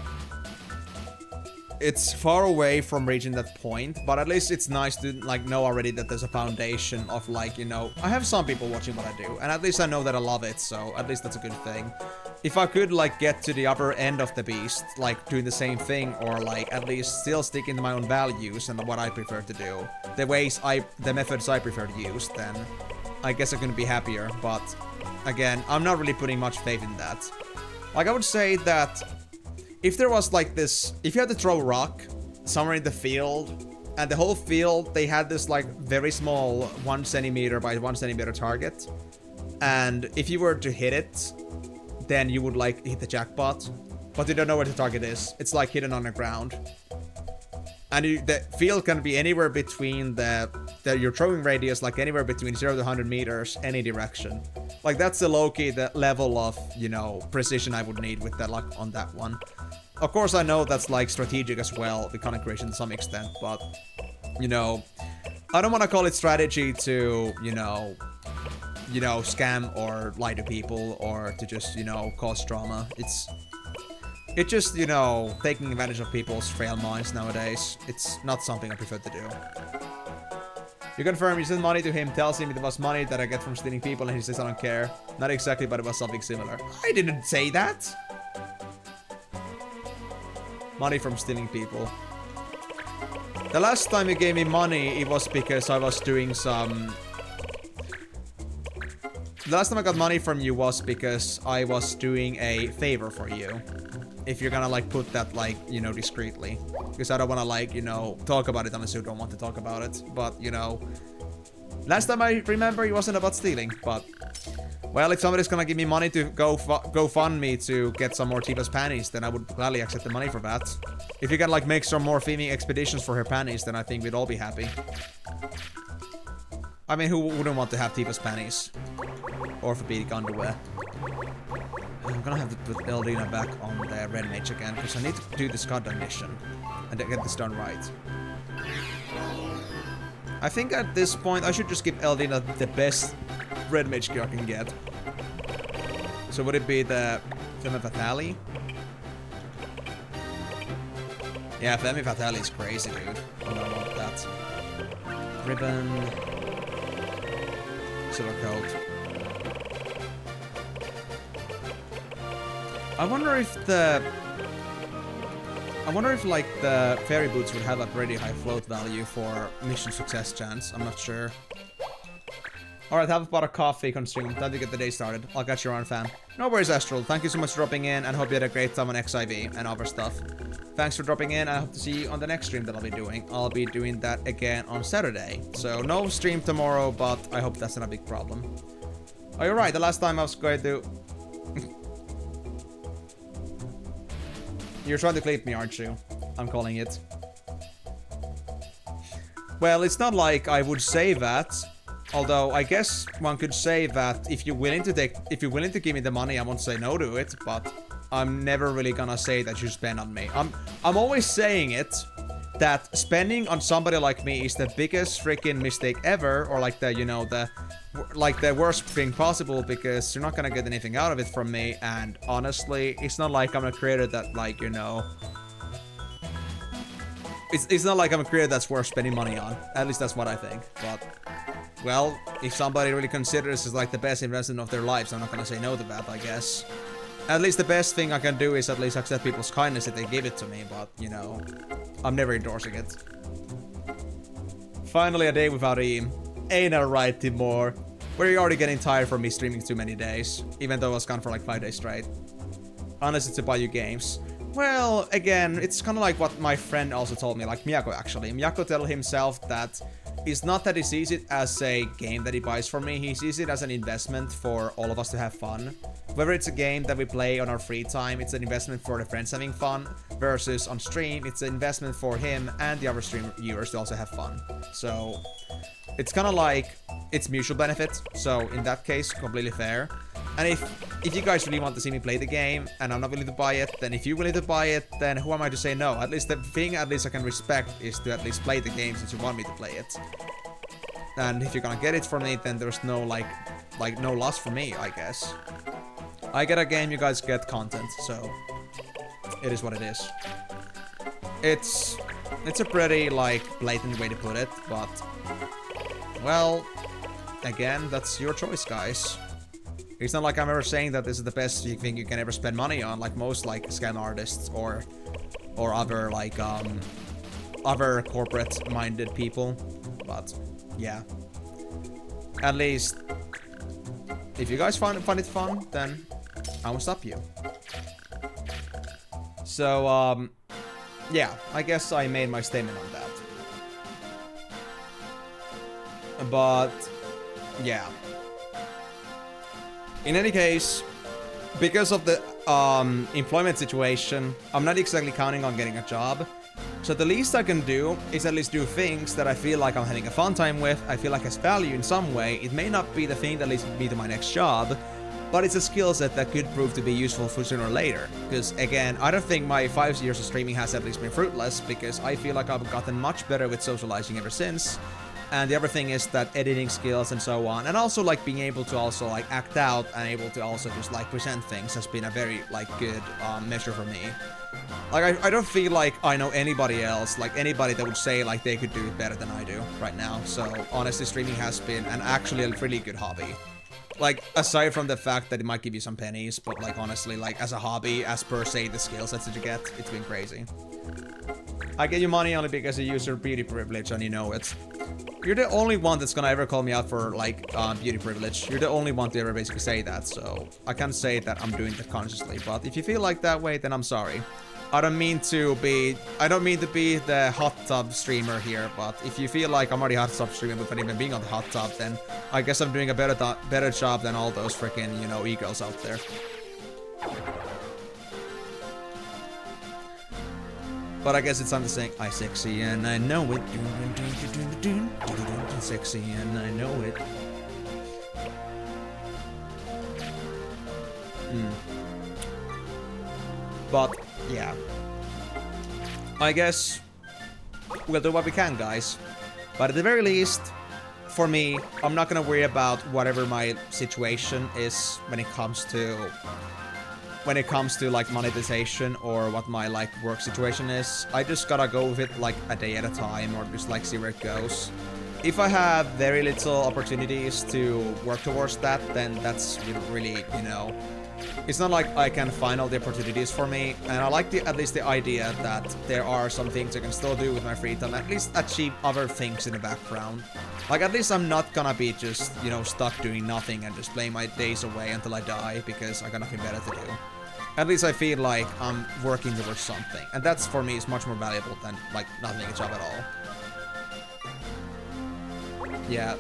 it's far away from reaching that point, but at least it's nice to like know already that there's a foundation of like, you know, I have some people watching what I do, and at least I know that I love it, so at least that's a good thing. If I could like get to the upper end of the beast, like doing the same thing, or like at least still sticking to my own values and what I prefer to do, the methods I prefer to use, then I guess I can be happier, but again, I'm not really putting much faith in that. Like I would say that if there was like this, if you had to throw a rock somewhere in the field, and the whole field, they had this like very small 1 centimeter by 1 centimeter target, and if you were to hit it, then you would like hit the jackpot, but you don't know where the target is. It's like hidden on the ground. And the field can be anywhere between your throwing radius, like anywhere between 0 to 100 meters, any direction. Like that's the low-key, the level of, you know, precision I would need with the luck on that one. Of course, I know that's like strategic as well, the content creation to some extent, but, you know, I don't want to call it strategy to, you know, you know, scam or lie to people or to just, you know, cause drama. It's just, you know, taking advantage of people's frail minds nowadays. It's not something I prefer to do. You confirm you send money to him, tells him it was money that I get from stealing people, and he says I don't care. Not exactly, but it was something similar. I didn't say that! Money from stealing people. The last time you gave me money, it was because I was doing some... The last time I got money from you was because I was doing a favor for you. If you're gonna, like, put that, like, you know, discreetly. Because I don't wanna, like, you know, talk about it unless you don't want to talk about it. But, you know... Last time I remember, it wasn't about stealing, but... Well, if somebody's gonna give me money to go fund me to get some more Tifa's panties, then I would gladly accept the money for that. If you can, like, make some more theming expeditions for her panties, then I think we'd all be happy. I mean, who wouldn't want to have Tifa's panties? Orthopedic underwear. I'm gonna have to put Eldina back on the red mage again, because I need to do this goddamn mission and get this done right. I think at this point I should just give Eldina the best red mage gear I can get. So would it be the Femme Fatale? Yeah, Femme Fatale is crazy, dude. I don't want that. Ribbon. Silver coat. I wonder if like the fairy boots would have a pretty high float value for mission success chance. I'm not sure. Alright, have a pot of coffee on stream. Time to get the day started. I'll catch you around, fam. No worries, Astral. Thank you so much for dropping in, and hope you had a great time on XIV and other stuff. Thanks for dropping in. I hope to see you on the next stream that I'll be doing. I'll be doing that again on Saturday. So no stream tomorrow, but I hope that's not a big problem. Oh, you're right. The last time I was going to... You're trying to clip me, aren't you? I'm calling it. Well, it's not like I would say that. Although I guess one could say that if you're willing to give me the money, I won't say no to it. But I'm never really gonna say that you spend on me. I'm always saying it that spending on somebody like me is the biggest freaking mistake ever, or like the, you know, the worst thing possible, because you're not gonna get anything out of it from me. And honestly, it's not like I'm a creator that, like, you know, it's not like I'm a creator that's worth spending money on. At least that's what I think. But well, if somebody really considers this like the best investment of their lives, I'm not gonna say no to that, I guess. At least the best thing I can do is at least accept people's kindness if they give it to me, but, you know, I'm never endorsing it. Finally a day without Eam. Ain't that right, Timor? We're already getting tired from me streaming too many days, even though I was gone for like 5 days straight. Unless it's to buy you games. Well, again, it's kind of like what my friend also told me, like Miyako actually. Miyako told himself that it's not that he sees it as a game that he buys for me, he sees it as an investment for all of us to have fun. Whether it's a game that we play on our free time, it's an investment for the friends having fun, versus on stream, it's an investment for him and the other stream viewers to also have fun. So, it's kind of like, it's mutual benefit, so in that case, completely fair. And if you guys really want to see me play the game, and I'm not willing to buy it, then if you're willing to buy it, then who am I to say no? At least the thing I can respect is to at least play the game since you want me to play it. And if you're gonna get it from me, then there's no, like no loss for me, I guess. I get a game, you guys get content, so it is what it is. It's a pretty, like, blatant way to put it, but, well, again, that's your choice, guys. It's not like I'm ever saying that this is the best thing you can ever spend money on, like most, like, scam artists or other, like, other corporate-minded people, but, yeah. At least, if you guys find it fun, then I won't stop you. So, yeah, I guess I made my statement on that. But, yeah. In any case, because of the employment situation, I'm not exactly counting on getting a job. So the least I can do is at least do things that I feel like I'm having a fun time with, I feel like has value in some way. It may not be the thing that leads me to my next job, but it's a skill set that could prove to be useful for sooner or later. Because again, I don't think my 5 years of streaming has at least been fruitless, because I feel like I've gotten much better with socializing ever since. And the other thing is that editing skills and so on, and also like being able to also like act out and able to also just like present things has been a very like good measure for me. Like I don't feel like I know anybody else, like anybody that would say like they could do it better than I do right now. So honestly, streaming has been an actually a really good hobby. Like aside from the fact that it might give you some pennies, but like honestly, like as a hobby, as per se the skill sets that you get, it's been crazy. I get you money only because you use your beauty privilege and you know it. You're the only one that's gonna ever call me out for, like, beauty privilege. You're the only one to ever basically say that, so I can't say that I'm doing that consciously, but if you feel like that way, then I'm sorry. I don't mean to be the hot tub streamer here, but if you feel like I'm already hot tub streaming without even being on the hot tub, then I guess I'm doing a better job than all those freaking, you know, e-girls out there. But I guess it's time to sing. I sexy and I know it. Sexy and I know it. But yeah, I guess we'll do what we can, guys. But at the very least, for me, I'm not gonna worry about whatever my situation is when it comes to like monetization or what my like work situation is. I just gotta go with it like a day at a time or just like see where it goes. If I have very little opportunities to work towards that, then that's really, you know, it's not like I can find all the opportunities for me, and I like at least the idea that there are some things I can still do with my free time, at least achieve other things in the background. Like at least I'm not gonna be just, you know, stuck doing nothing and just playing my days away until I die because I got nothing better to do. At least I feel like I'm working towards something, and that's for me is much more valuable than like not having a job at all. Yeah.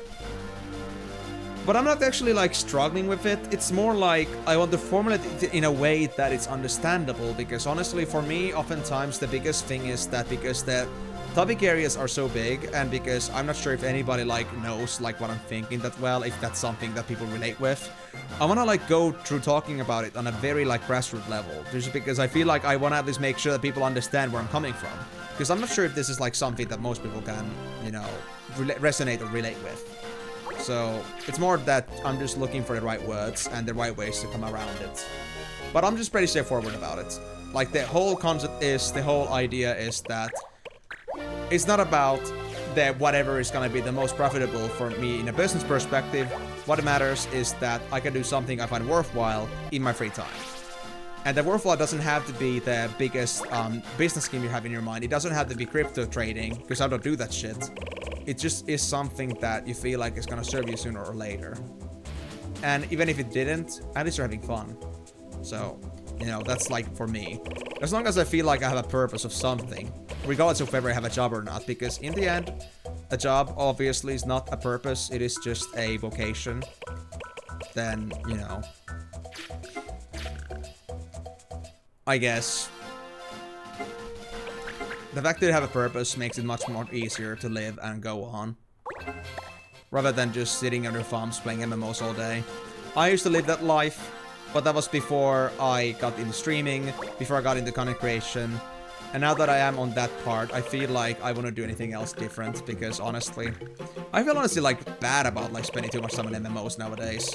But I'm not actually like struggling with it. It's more like I want to formulate it in a way that it's understandable, because honestly for me oftentimes the biggest thing is that because the topic areas are so big, and because I'm not sure if anybody like knows like what I'm thinking that well, if that's something that people relate with, I want to like go through talking about it on a very like grassroots level, just because I feel like I want to at least make sure that people understand where I'm coming from, because I'm not sure if this is like something that most people can, you know, resonate or relate with. So it's more that I'm just looking for the right words and the right ways to come around it. But I'm just pretty straightforward about it. Like the whole concept is, the whole idea is that it's not about that whatever is gonna be the most profitable for me in a business perspective. What matters is that I can do something I find worthwhile in my free time. And the worthwhile doesn't have to be the biggest business scheme you have in your mind. It doesn't have to be crypto trading, because I don't do that shit. It just is something that you feel like is gonna serve you sooner or later. And even if it didn't, at least you're having fun. So, you know, that's like for me. As long as I feel like I have a purpose of something, regardless of whether I have a job or not, because in the end, a job obviously is not a purpose, it is just a vocation. Then, you know, I guess the fact that you have a purpose makes it much more easier to live and go on, rather than just sitting on your thumbs playing MMOs all day. I used to live that life, but that was before I got into streaming, before I got into content creation. And now that I am on that part, I feel like I want to do anything else different, because honestly, I feel honestly like bad about like spending too much time on MMOs nowadays.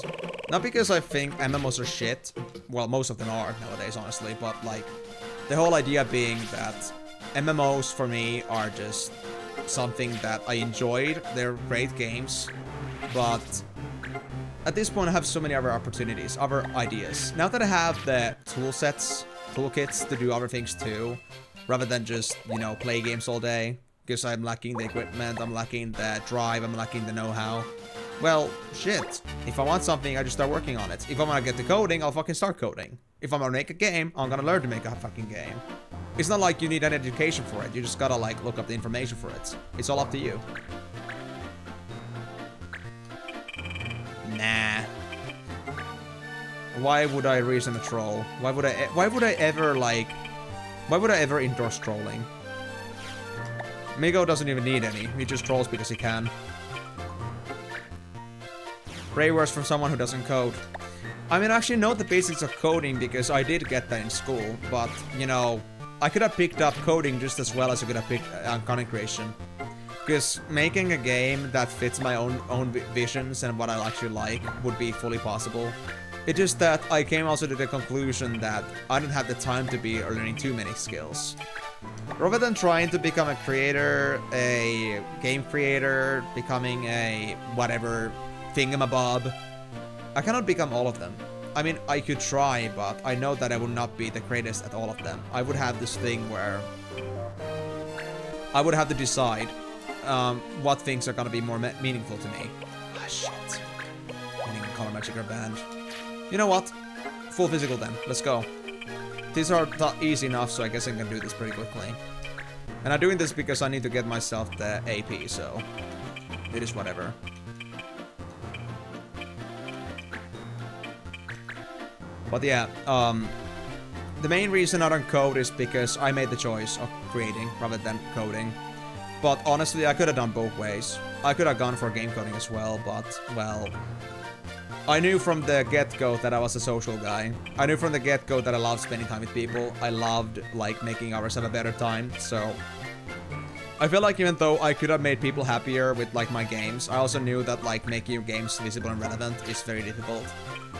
Not because I think MMOs are shit, well most of them are nowadays honestly, but like the whole idea being that MMOs for me are just something that I enjoyed. They're great games, but at this point I have so many other opportunities, other ideas. Now that I have the toolkits to do other things too, rather than just, you know, play games all day, because I'm lacking the equipment, I'm lacking the drive, I'm lacking the know-how. Well, shit. If I want something, I just start working on it. If I want to get to coding, I'll fucking start coding. If I'm gonna make a game, I'm gonna learn to make a fucking game. It's not like you need an education for it, you just gotta like look up the information for it. It's all up to you. Nah. Why would I reason a troll? Why would I ever endorse trolling? Migo doesn't even need any, he just trolls because he can. Pray words from someone who doesn't code. I mean, I actually know the basics of coding because I did get that in school, but, you know, I could have picked up coding just as well as I could have picked content creation. Because making a game that fits my own visions and what I actually like would be fully possible. It's just that I came also to the conclusion that I don't have the time to be learning too many skills. Rather than trying to become a creator, a game creator, becoming a whatever thingamabob, I cannot become all of them. I mean, I could try, but I know that I would not be the greatest at all of them. I would have this thing where I would have to decide what things are gonna be more meaningful to me. Ah, shit. Meaning color magic or band. You know what? Full physical then. Let's go. These are easy enough, so I guess I can do this pretty quickly. And I'm doing this because I need to get myself the AP, so it is whatever. But yeah, the main reason I don't code is because I made the choice of creating rather than coding. But honestly, I could have done both ways. I could have gone for game coding as well, but, well, I knew from the get-go that I was a social guy. I knew from the get-go that I loved spending time with people. I loved, like, making ours have a better time, so I feel like even though I could have made people happier with, like, my games, I also knew that, like, making your games visible and relevant is very difficult.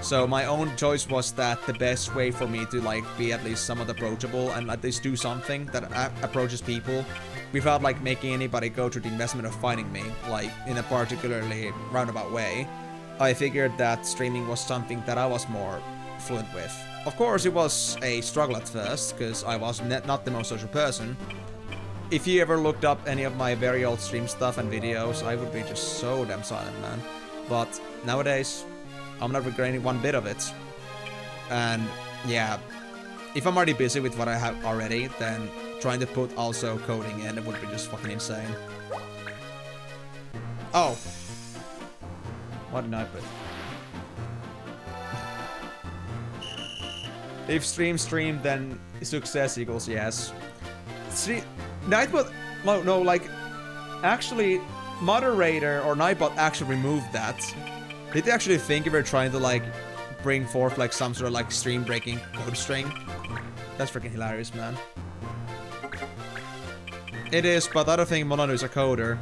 So my own choice was that the best way for me to, like, be at least somewhat approachable and at least do something that approaches people without, like, making anybody go through the investment of finding me, like, in a particularly roundabout way, I figured that streaming was something that I was more fluent with. Of course, it was a struggle at first, because I was not the most social person. If you ever looked up any of my very old stream stuff and videos, I would be just so damn silent, man. But nowadays, I'm not regretting one bit of it. And yeah, if I'm already busy with what I have already, then trying to put also coding in, it would be just fucking insane. Oh. What did I put? If stream, then success equals yes. Nightbot, no, like, actually, moderator or Nightbot actually removed that. Did they actually think you were trying to, like, bring forth, like, some sort of, like, stream-breaking code string? That's freaking hilarious, man. It is, but I don't think Molanu is a coder.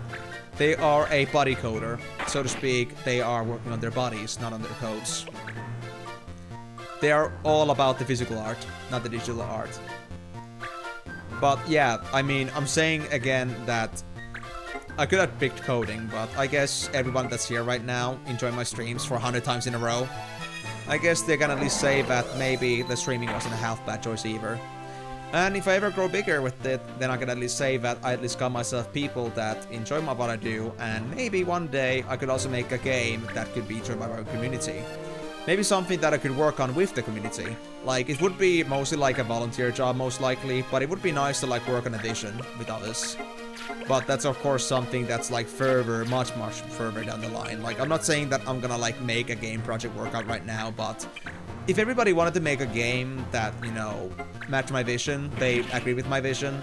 They are a body coder, so to speak. They are working on their bodies, not on their codes. They are all about the physical art, not the digital art. But yeah, I mean, I'm saying again that I could have picked coding, but I guess everyone that's here right now enjoying my streams for 100 times in a row, I guess they can at least say that maybe the streaming wasn't a half bad choice either. And if I ever grow bigger with it, then I can at least say that I at least got myself people that enjoy what I do, and maybe one day I could also make a game that could be enjoyed by our community. Maybe something that I could work on with the community. Like, it would be mostly like a volunteer job, most likely, but it would be nice to, like, work on a vision with others. But that's, of course, something that's, like, much further down the line. Like, I'm not saying that I'm gonna, like, make a game project work out right now, but if everybody wanted to make a game that, you know, matched my vision, they agree with my vision,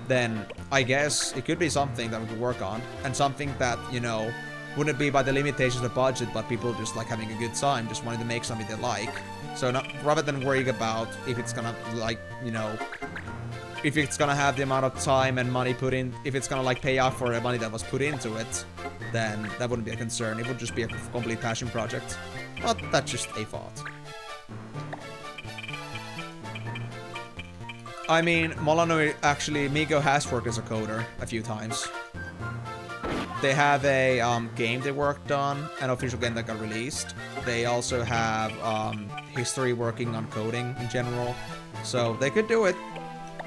then I guess it could be something that we could work on, and something that, you know, wouldn't be by the limitations of budget, but people just like having a good time, just wanting to make something they like. So rather than worrying about if it's gonna, like, you know, if it's gonna have the amount of time and money put in, if it's gonna, like, pay off for the money that was put into it, then that wouldn't be a concern. It would just be a complete passion project. But that's just a thought. I mean, Molano actually, Migo has worked as a coder a few times. They have a game they worked on, an official game that got released. They also have history working on coding in general. So they could do it.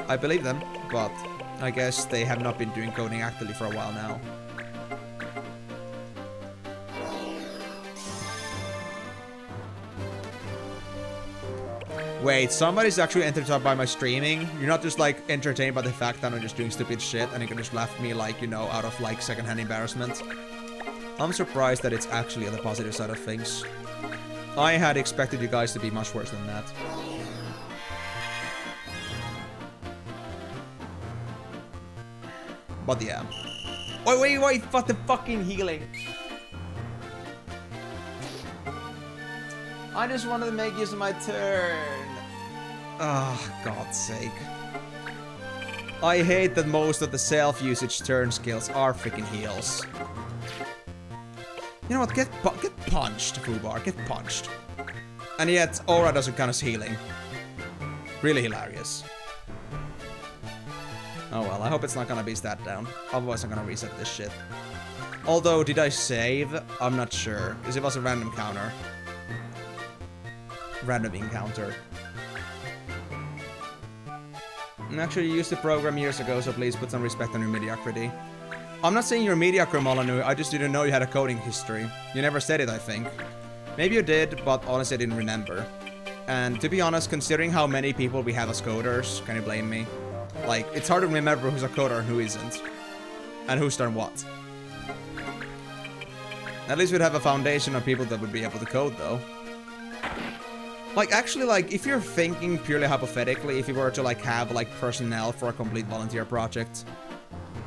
I believe them, but I guess they have not been doing coding actively for a while now. Wait, somebody's actually entertained by my streaming? You're not just, like, entertained by the fact that I'm just doing stupid shit and you can just laugh at me, like, you know, out of, like, secondhand embarrassment? I'm surprised that it's actually on the positive side of things. I had expected you guys to be much worse than that. But yeah. Wait, what the fucking healing? I just wanted to make use of my turn. Oh, God's sake. I hate that most of the self-usage turn skills are freaking heals. You know what? Get punched, Fubar. Get punched. And yet, Aura doesn't count as healing. Really hilarious. Oh well, I hope it's not gonna be stat down. Otherwise, I'm gonna reset this shit. Although, did I save? I'm not sure. Because it was a random counter. Random encounter. And actually, you used the program years ago, so please put some respect on your mediocrity. I'm not saying you're mediocre, Molyneux. I just didn't know you had a coding history. You never said it, I think. Maybe you did, but honestly, I didn't remember. And to be honest, considering how many people we have as coders, can you blame me? Like, it's hard to remember who's a coder and who isn't. And who's done what. At least we'd have a foundation of people that would be able to code, though. Like, actually, like, if you're thinking purely hypothetically, if you were to, like, have, like, personnel for a complete volunteer project,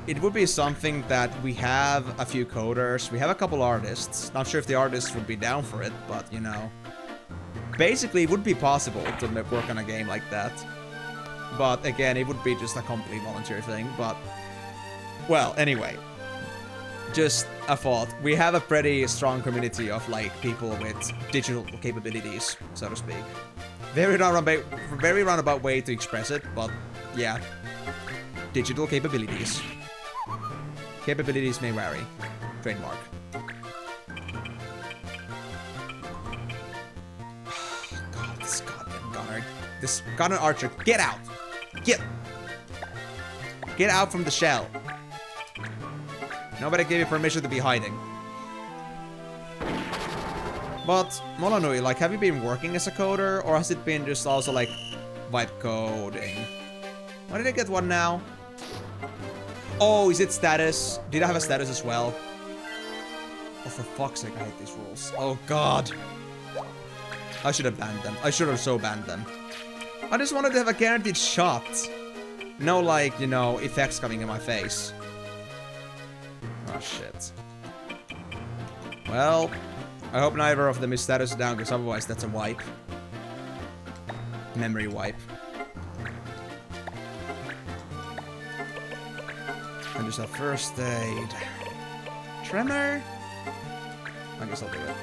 it would be something that we have a few coders, we have a couple artists. Not sure if the artists would be down for it, but, you know. Basically, it would be possible to work on a game like that. But, again, it would be just a complete volunteer thing, but... Well, anyway. Just a thought. We have a pretty strong community of, like, people with digital capabilities, so to speak. Very roundabout way to express it, but yeah. Digital capabilities. Capabilities may vary. Trademark. God, this goddamn gunner. This gunner archer. Get out! Get out from the shell. Nobody gave you permission to be hiding. But, Molyneux, like, have you been working as a coder? Or has it been just also, like, vibe coding? Why did I get one now? Oh, is it status? Did I have a status as well? Oh, for fuck's sake, I hate these rules. Oh, God. I should have banned them. I should have so banned them. I just wanted to have a guaranteed shot. No, like, you know, effects coming in my face. Oh, shit. Well, I hope neither of them is status down, because otherwise that's a wipe. Memory wipe. And just a first aid. Tremor? I guess I'll do it.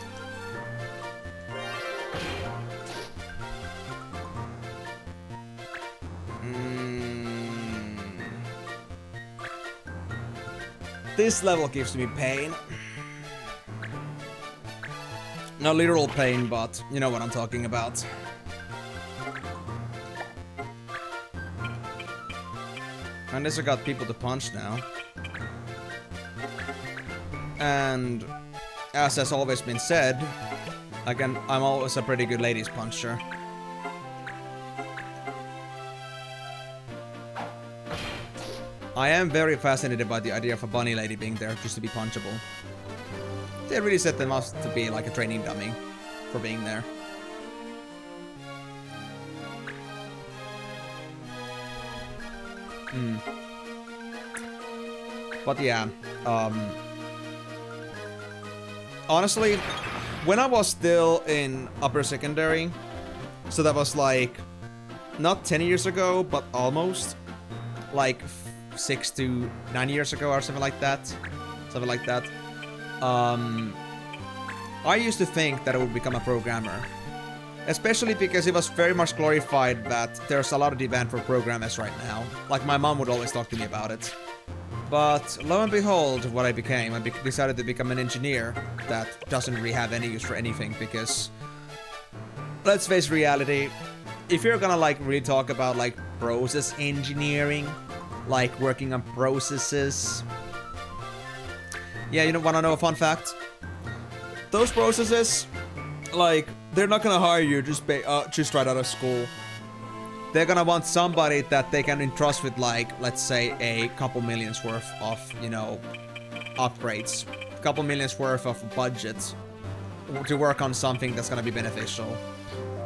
This level gives me pain. Not literal pain, but you know what I'm talking about. And this I got people to punch now. And as has always been said, again, I'm always a pretty good ladies puncher. I am very fascinated by the idea of a bunny lady being there just to be punchable. They really set them up to be like a training dummy for being there. But yeah, honestly, when I was still in upper secondary, so that was like, not 10 years ago, but almost, like 6 to 9 years ago or something like that. I used to think that I would become a programmer. Especially because it was very much glorified that there's a lot of demand for programmers right now. Like, my mom would always talk to me about it. But lo and behold, what I became, I decided to become an engineer that doesn't really have any use for anything because... Let's face reality, if you're gonna like really talk about like process engineering, like working on processes... Yeah, you wanna know a fun fact? Those processes, like, they're not gonna hire you just right out of school. They're gonna want somebody that they can entrust with, like, let's say a couple millions worth of, you know, upgrades. A couple millions worth of budget to work on something that's gonna be beneficial.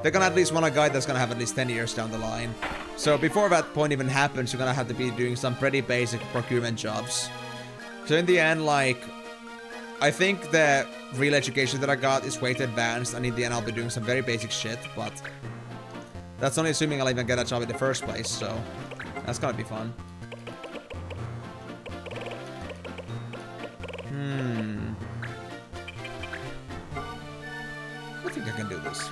They're gonna at least want a guy that's gonna have at least 10 years down the line. So before that point even happens, you're gonna have to be doing some pretty basic procurement jobs. So in the end, like, I think the real education that I got is way too advanced, and in the end I'll be doing some very basic shit, but that's only assuming I'll even get a job in the first place, so that's gonna be fun. I think I can do this.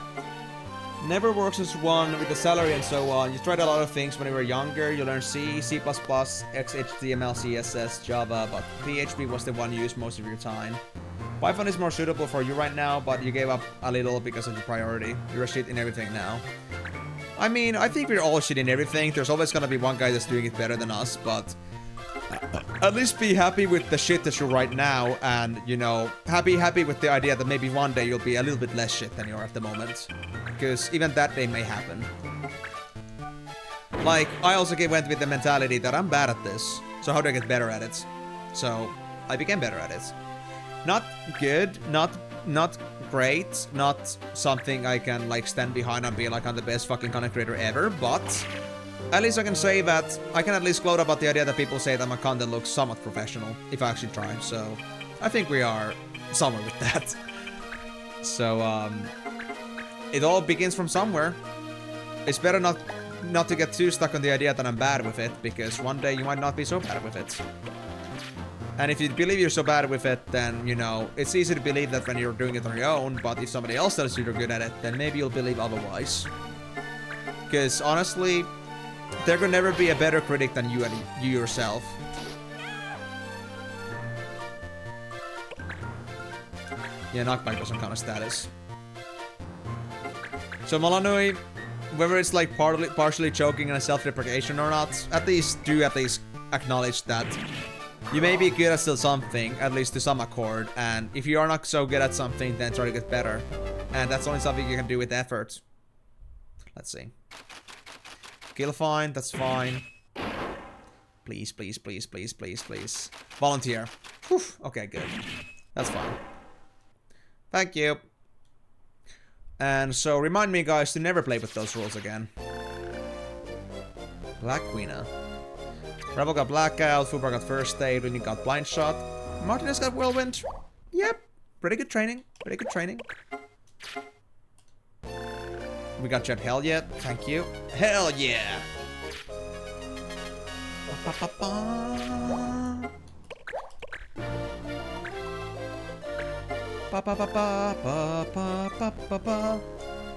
Never works as one with the salary and so on. You tried a lot of things when you were younger. You learned C, C++, XHTML, CSS, Java, but PHP was the one you used most of your time. Python is more suitable for you right now, but you gave up a little because of your priority. You're a shit in everything now. I mean, I think we're all shit in everything. There's always gonna be one guy that's doing it better than us, but at least be happy with the shit that you're right now, and, you know, happy with the idea that maybe one day you'll be a little bit less shit than you are at the moment. Because even that day may happen. Like, I also went with the mentality that I'm bad at this, so how do I get better at it? So, I became better at it. Not good, not great, not something I can, like, stand behind and be like, I'm the best fucking content creator ever, but at least I can say that I can at least gloat about the idea that people say that my content looks somewhat professional, if I actually try, so I think we are somewhere with that. So, it all begins from somewhere. It's better not to get too stuck on the idea that I'm bad with it, because one day you might not be so bad with it. And if you believe you're so bad with it, then, you know, it's easy to believe that when you're doing it on your own, but if somebody else tells you you're good at it, then maybe you'll believe otherwise. Because, honestly, there could never be a better critic than you yourself. Yeah, knockback doesn't count as status. So, Malanui, whether it's like partially choking and a self-deprecation or not, at least acknowledge that you may be good at still something, at least to some accord, and if you are not so good at something, then try to get better. And that's only something you can do with effort. Let's see. Kill fine, that's fine. Please, please, please, please, please, please. Volunteer. Whew. Okay, good. That's fine. Thank you. And so, remind me, guys, to never play with those rules again. Black Queena. Rebel got Blackout, Fubar got First Aid, Winnie got Blind Shot. Martinez got Whirlwind. Yep. Pretty good training. Pretty good training. We got Jet. Hell yeah. Thank you. Hell yeah.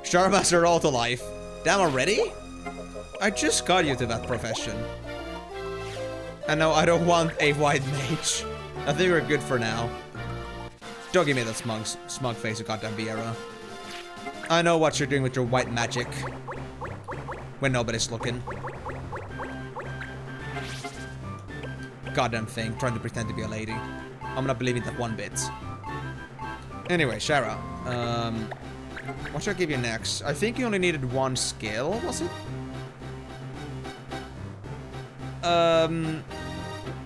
Starmaster Autolife. Damn, already? I just got you to that profession. And no, I don't want a white mage. I think we're good for now. Don't give me that smug face, you goddamn Vieira. I know what you're doing with your white magic. When nobody's looking. Goddamn thing, trying to pretend to be a lady. I'm not believing that one bit. Anyway, Shara. What should I give you next? I think you only needed one skill, was it?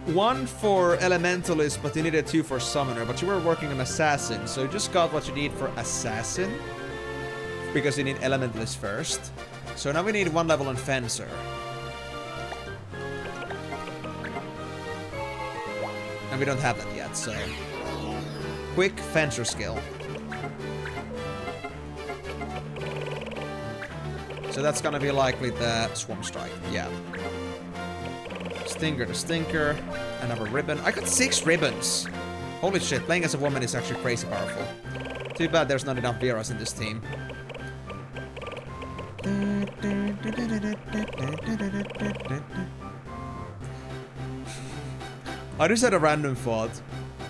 One for Elementalist, but you needed 2 for Summoner. But you were working on Assassin, so you just got what you need for Assassin. Because you need Elementalist first. So now we need 1 level on Fencer. And we don't have that yet, so... Quick Fencer skill. So that's gonna be likely the Swarm Strike, yeah. Stinker to Stinker. Another ribbon. I got 6 ribbons! Holy shit, playing as a woman is actually crazy powerful. Too bad there's not enough Veras in this team. I just had a random thought.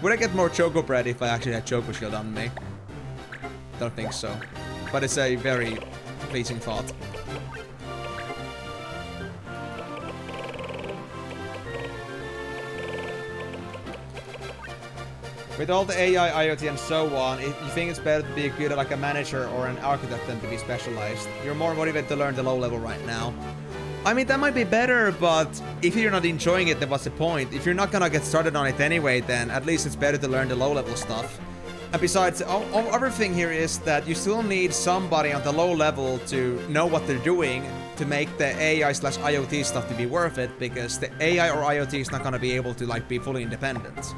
Would I get more Choco Bread if I actually had Choco Shield on me? Don't think so. But it's a very pleasing thought. With all the AI, IoT, and so on, if you think it's better to be good at like a manager or an architect than to be specialized, you're more motivated to learn the low level right now. I mean, that might be better, but if you're not enjoying it, then what's the point? If you're not gonna get started on it anyway, then at least it's better to learn the low level stuff. And besides, the other thing here is that you still need somebody on the low level to know what they're doing to make the AI/IoT stuff to be worth it, because the AI or IoT is not gonna be able to like be fully independent.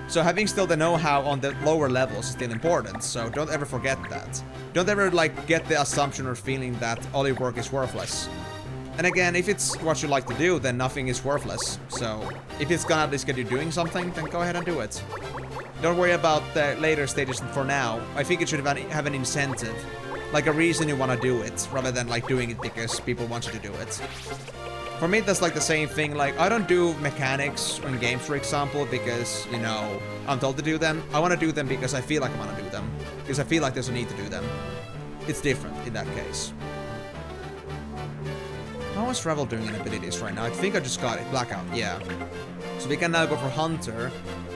So having still the know-how on the lower levels is still important, so don't ever forget that. Don't ever like get the assumption or feeling that all your work is worthless. And again, if it's what you like to do, then nothing is worthless. So if it's gonna at least get you doing something, then go ahead and do it. Don't worry about the later stages for now. I think it should have an incentive. Like a reason you want to do it, rather than like doing it because people want you to do it. For me, that's like the same thing. Like, I don't do mechanics in games, for example, because, you know, I'm told to do them. I want to do them because I feel like I want to do them. Because I feel like there's a need to do them. It's different in that case. How is Revel doing in abilities right now? I think I just got it. Blackout, yeah. So we can now go for Hunter.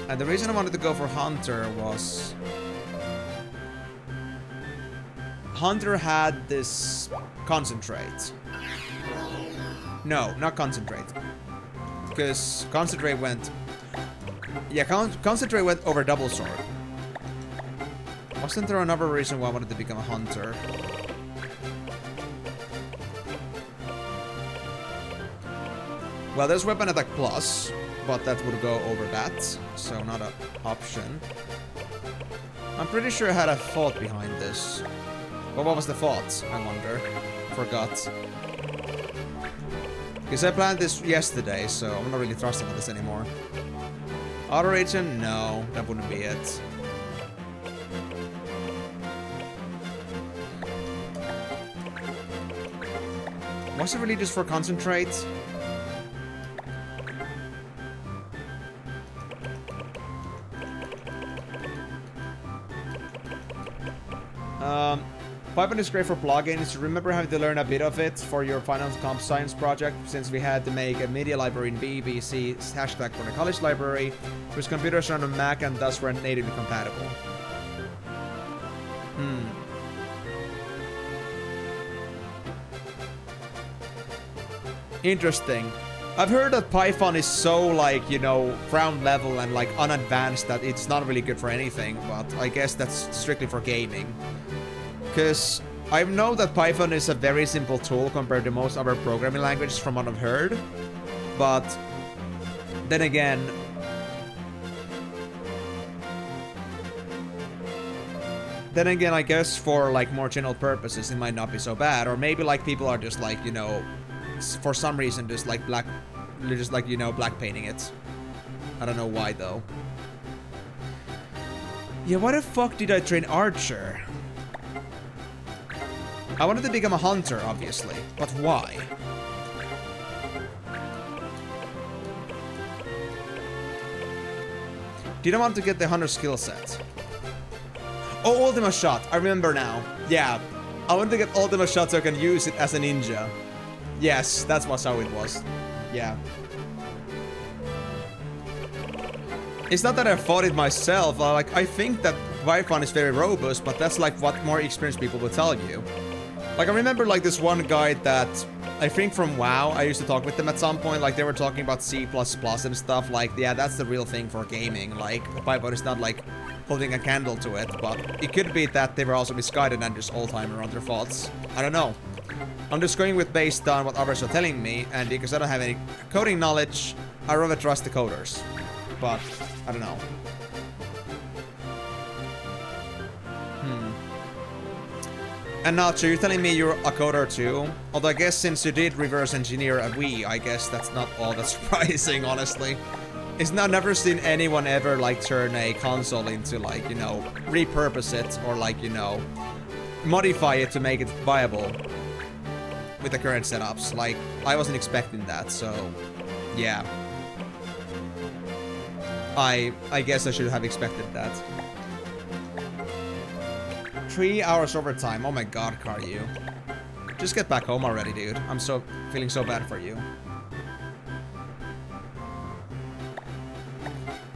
And the reason I wanted to go for Hunter was... Hunter had this Concentrate. No, not Concentrate. Because Concentrate went... Yeah, Concentrate went over Double Sword. Wasn't there another reason why I wanted to become a Hunter? Well, there's Weapon Attack Plus, but that would go over that, so not an option. I'm pretty sure I had a thought behind this. But what was the thought, I wonder? Forgot. Because I planned this yesterday, so I'm not really trusting on this anymore. Auto Regen? No, that wouldn't be it. Was it really just for Concentrate? Python is great for plugins. Remember having to learn a bit of it for your final comp science project, since we had to make a media library in BBC hashtag for the college library, whose computers run on Mac and thus weren't natively compatible. Interesting. I've heard that Python is so, like, you know, ground level and, like, unadvanced that it's not really good for anything, but I guess that's strictly for gaming. Because I know that Python is a very simple tool compared to most other programming languages from what I've heard. But then again... I guess for, like, more general purposes, it might not be so bad. Or maybe, like, people are just, like, you know, for some reason just, like, you know, black painting it. I don't know why, though. Yeah, why the fuck did I train Archer? I wanted to become a Hunter, obviously. But why? Didn't want to get the Hunter skill set. Oh, Ultima Shot. I remember now. Yeah. I wanted to get Ultima Shot so I can use it as a ninja. Yes, that's how it was. Yeah. It's not that I thought it myself. Like, I think that Python is very robust, but that's like what more experienced people will tell you. Like, I remember, like, this one guy that, I think from WoW, I used to talk with them at some point, like, they were talking about C++ and stuff, like, yeah, that's the real thing for gaming, like, Python is not, like, holding a candle to it, but it could be that they were also misguided and just old-timer on their thoughts. I don't know. I'm just going with based on what others are telling me, and because I don't have any coding knowledge, I rather trust the coders. But, I don't know. And Nacho, you're telling me you're a coder too? Although I guess since you did reverse engineer a Wii, I guess that's not all that surprising, honestly. I've never seen anyone ever, like, turn a console into, like, you know, repurpose it or, like, you know, modify it to make it viable with the current setups. Like, I wasn't expecting that, so, yeah. I guess I should have expected that. 3 hours overtime. Oh my god, Karyu. Just get back home already, dude. I'm feeling so bad for you.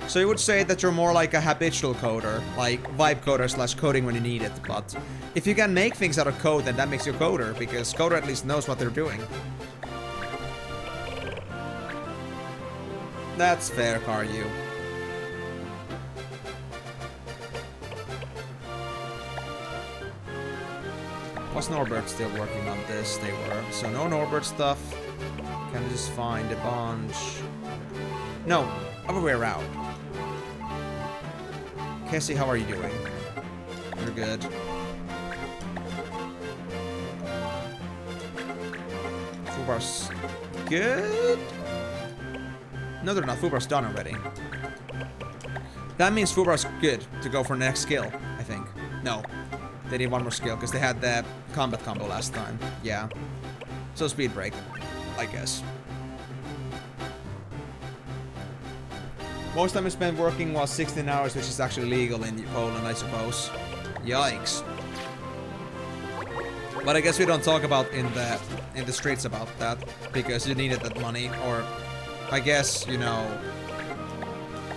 So you would say that you're more like a habitual coder, like vibe coder slash coding when you need it, but if you can make things out of code, then that makes you a coder, because coder at least knows what they're doing. That's fair, Karyu. Was Norbert still working on this? They were. So no Norbert stuff. Can I just find a bunch? No, other way around. Cassie, how are you doing? You're good. Fubar's good? No, they're not. Fubar's done already. That means Fubar's good to go for next skill, I think. No. They need one more skill, because they had the combat combo last time. Yeah. So speed break, I guess. Most time I spent working was 16 hours, which is actually legal in Poland, I suppose. Yikes. But I guess we don't talk about in the streets about that, because you needed that money, or I guess, you know,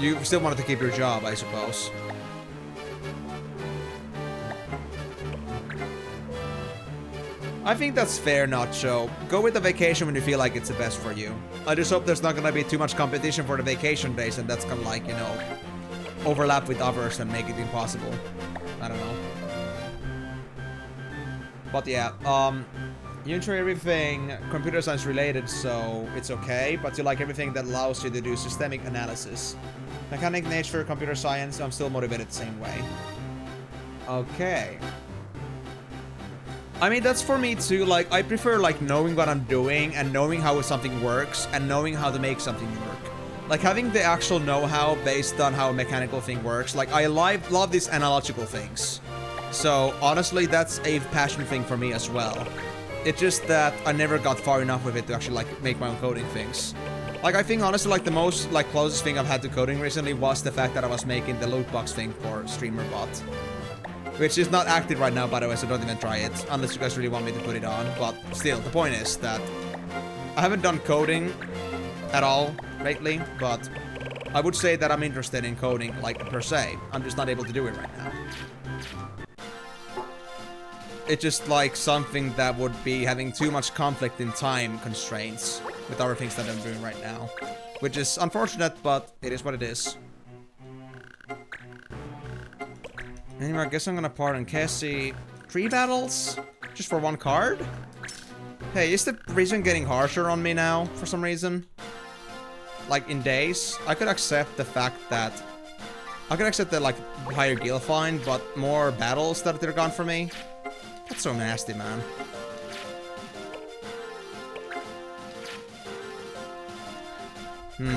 you still wanted to keep your job, I suppose. I think that's fair, Nacho. Go with the vacation when you feel like it's the best for you. I just hope there's not gonna be too much competition for the vacation days, and that's gonna, like, you know, overlap with others and make it impossible. I don't know. But yeah, you enjoy everything computer science related, so it's okay, but you like everything that allows you to do systemic analysis. Mechanic, nature, computer science, I'm still motivated the same way. Okay. I mean, that's for me too. Like, I prefer, like, knowing what I'm doing and knowing how something works and knowing how to make something work. Like, having the actual know-how based on how a mechanical thing works. Like, I love these analogical things. So, honestly, that's a passion thing for me as well. It's just that I never got far enough with it to actually, like, make my own coding things. Like, I think, honestly, like, the most, like, closest thing I've had to coding recently was the fact that I was making the loot box thing for StreamerBot. Which is not active right now, by the way, so don't even try it, unless you guys really want me to put it on. But still, the point is that I haven't done coding at all lately, but I would say that I'm interested in coding, like, per se. I'm just not able to do it right now. It's just, like, something that would be having too much conflict in time constraints with other things that I'm doing right now. Which is unfortunate, but it is what it is. Anyway, I guess I'm gonna pardon Cassie. 3 battles? Just for 1 card? Hey, is the reason getting harsher on me now, for some reason? Like, in days? I could accept the fact that... I could accept the, like, higher gil fine, but more battles that they're gone for me? That's so nasty, man.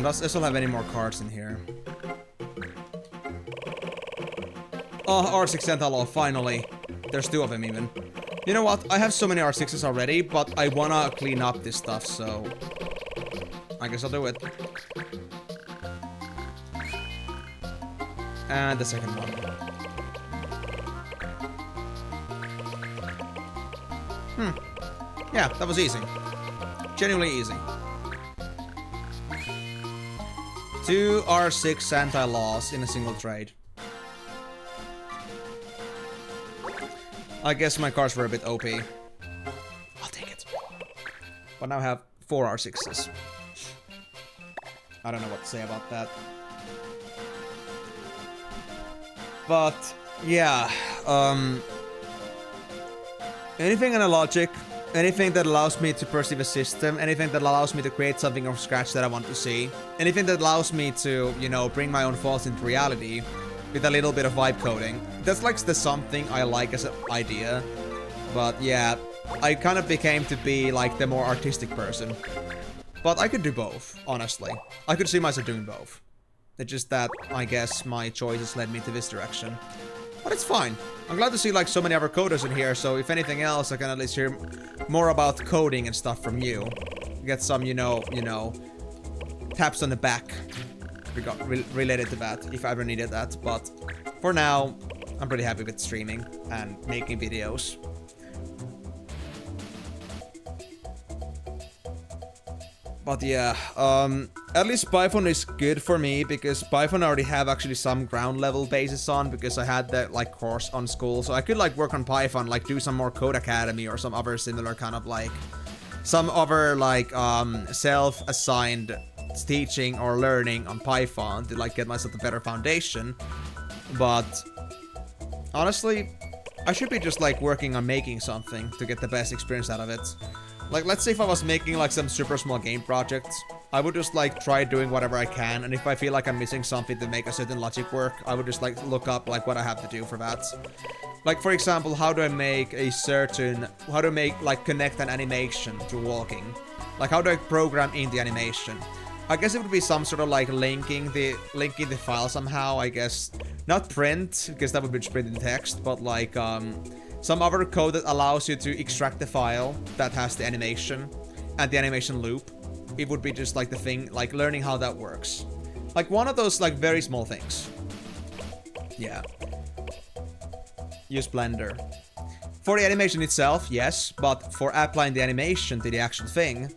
Does this will have any more cards in here? Oh, R6 Antelope, finally. There's 2 of them even. You know what? I have so many R6s already, but I wanna clean up this stuff, so... I guess I'll do it. And the second one. Yeah, that was easy. Genuinely easy. 2 R6 anti-laws in a single trade. I guess my cards were a bit OP. I'll take it. But now I have 4 R6s. I don't know what to say about that. But, yeah. Anything analogic, anything that allows me to perceive a system, anything that allows me to create something from scratch that I want to see, anything that allows me to, you know, bring my own thoughts into reality, with a little bit of vibe coding. That's like the something I like as an idea. But yeah, I kind of became to be like the more artistic person. But I could do both, honestly. I could see myself doing both. It's just that, I guess, my choices led me to this direction. But it's fine. I'm glad to see like so many other coders in here, so if anything else, I can at least hear more about coding and stuff from you. Get some, you know, taps on the back. Related to that, if I ever needed that, but for now, I'm pretty happy with streaming and making videos. But yeah, at least Python is good for me, because Python I already have actually some ground level basis on, because I had that like course on school, so I could like work on Python, like do some more Code Academy or some other similar kind of like, some other like self-assigned teaching or learning on Python to like get myself a better foundation. But honestly, I should be just like working on making something to get the best experience out of it. Like, let's say if I was making like some super small game projects, I would just like try doing whatever I can, and if I feel like I'm missing something to make a certain logic work, I would just like look up like what I have to do for that. Like, for example, how do I make like connect an animation to walking? Like, how do I program in the animation? I guess it would be some sort of like linking the file somehow, I guess. Not print, because that would be just printed text, but like some other code that allows you to extract the file that has the animation and the animation loop. It would be just like the thing, like learning how that works. Like one of those like very small things. Yeah. Use Blender. For the animation itself, yes, but for applying the animation to the actual thing,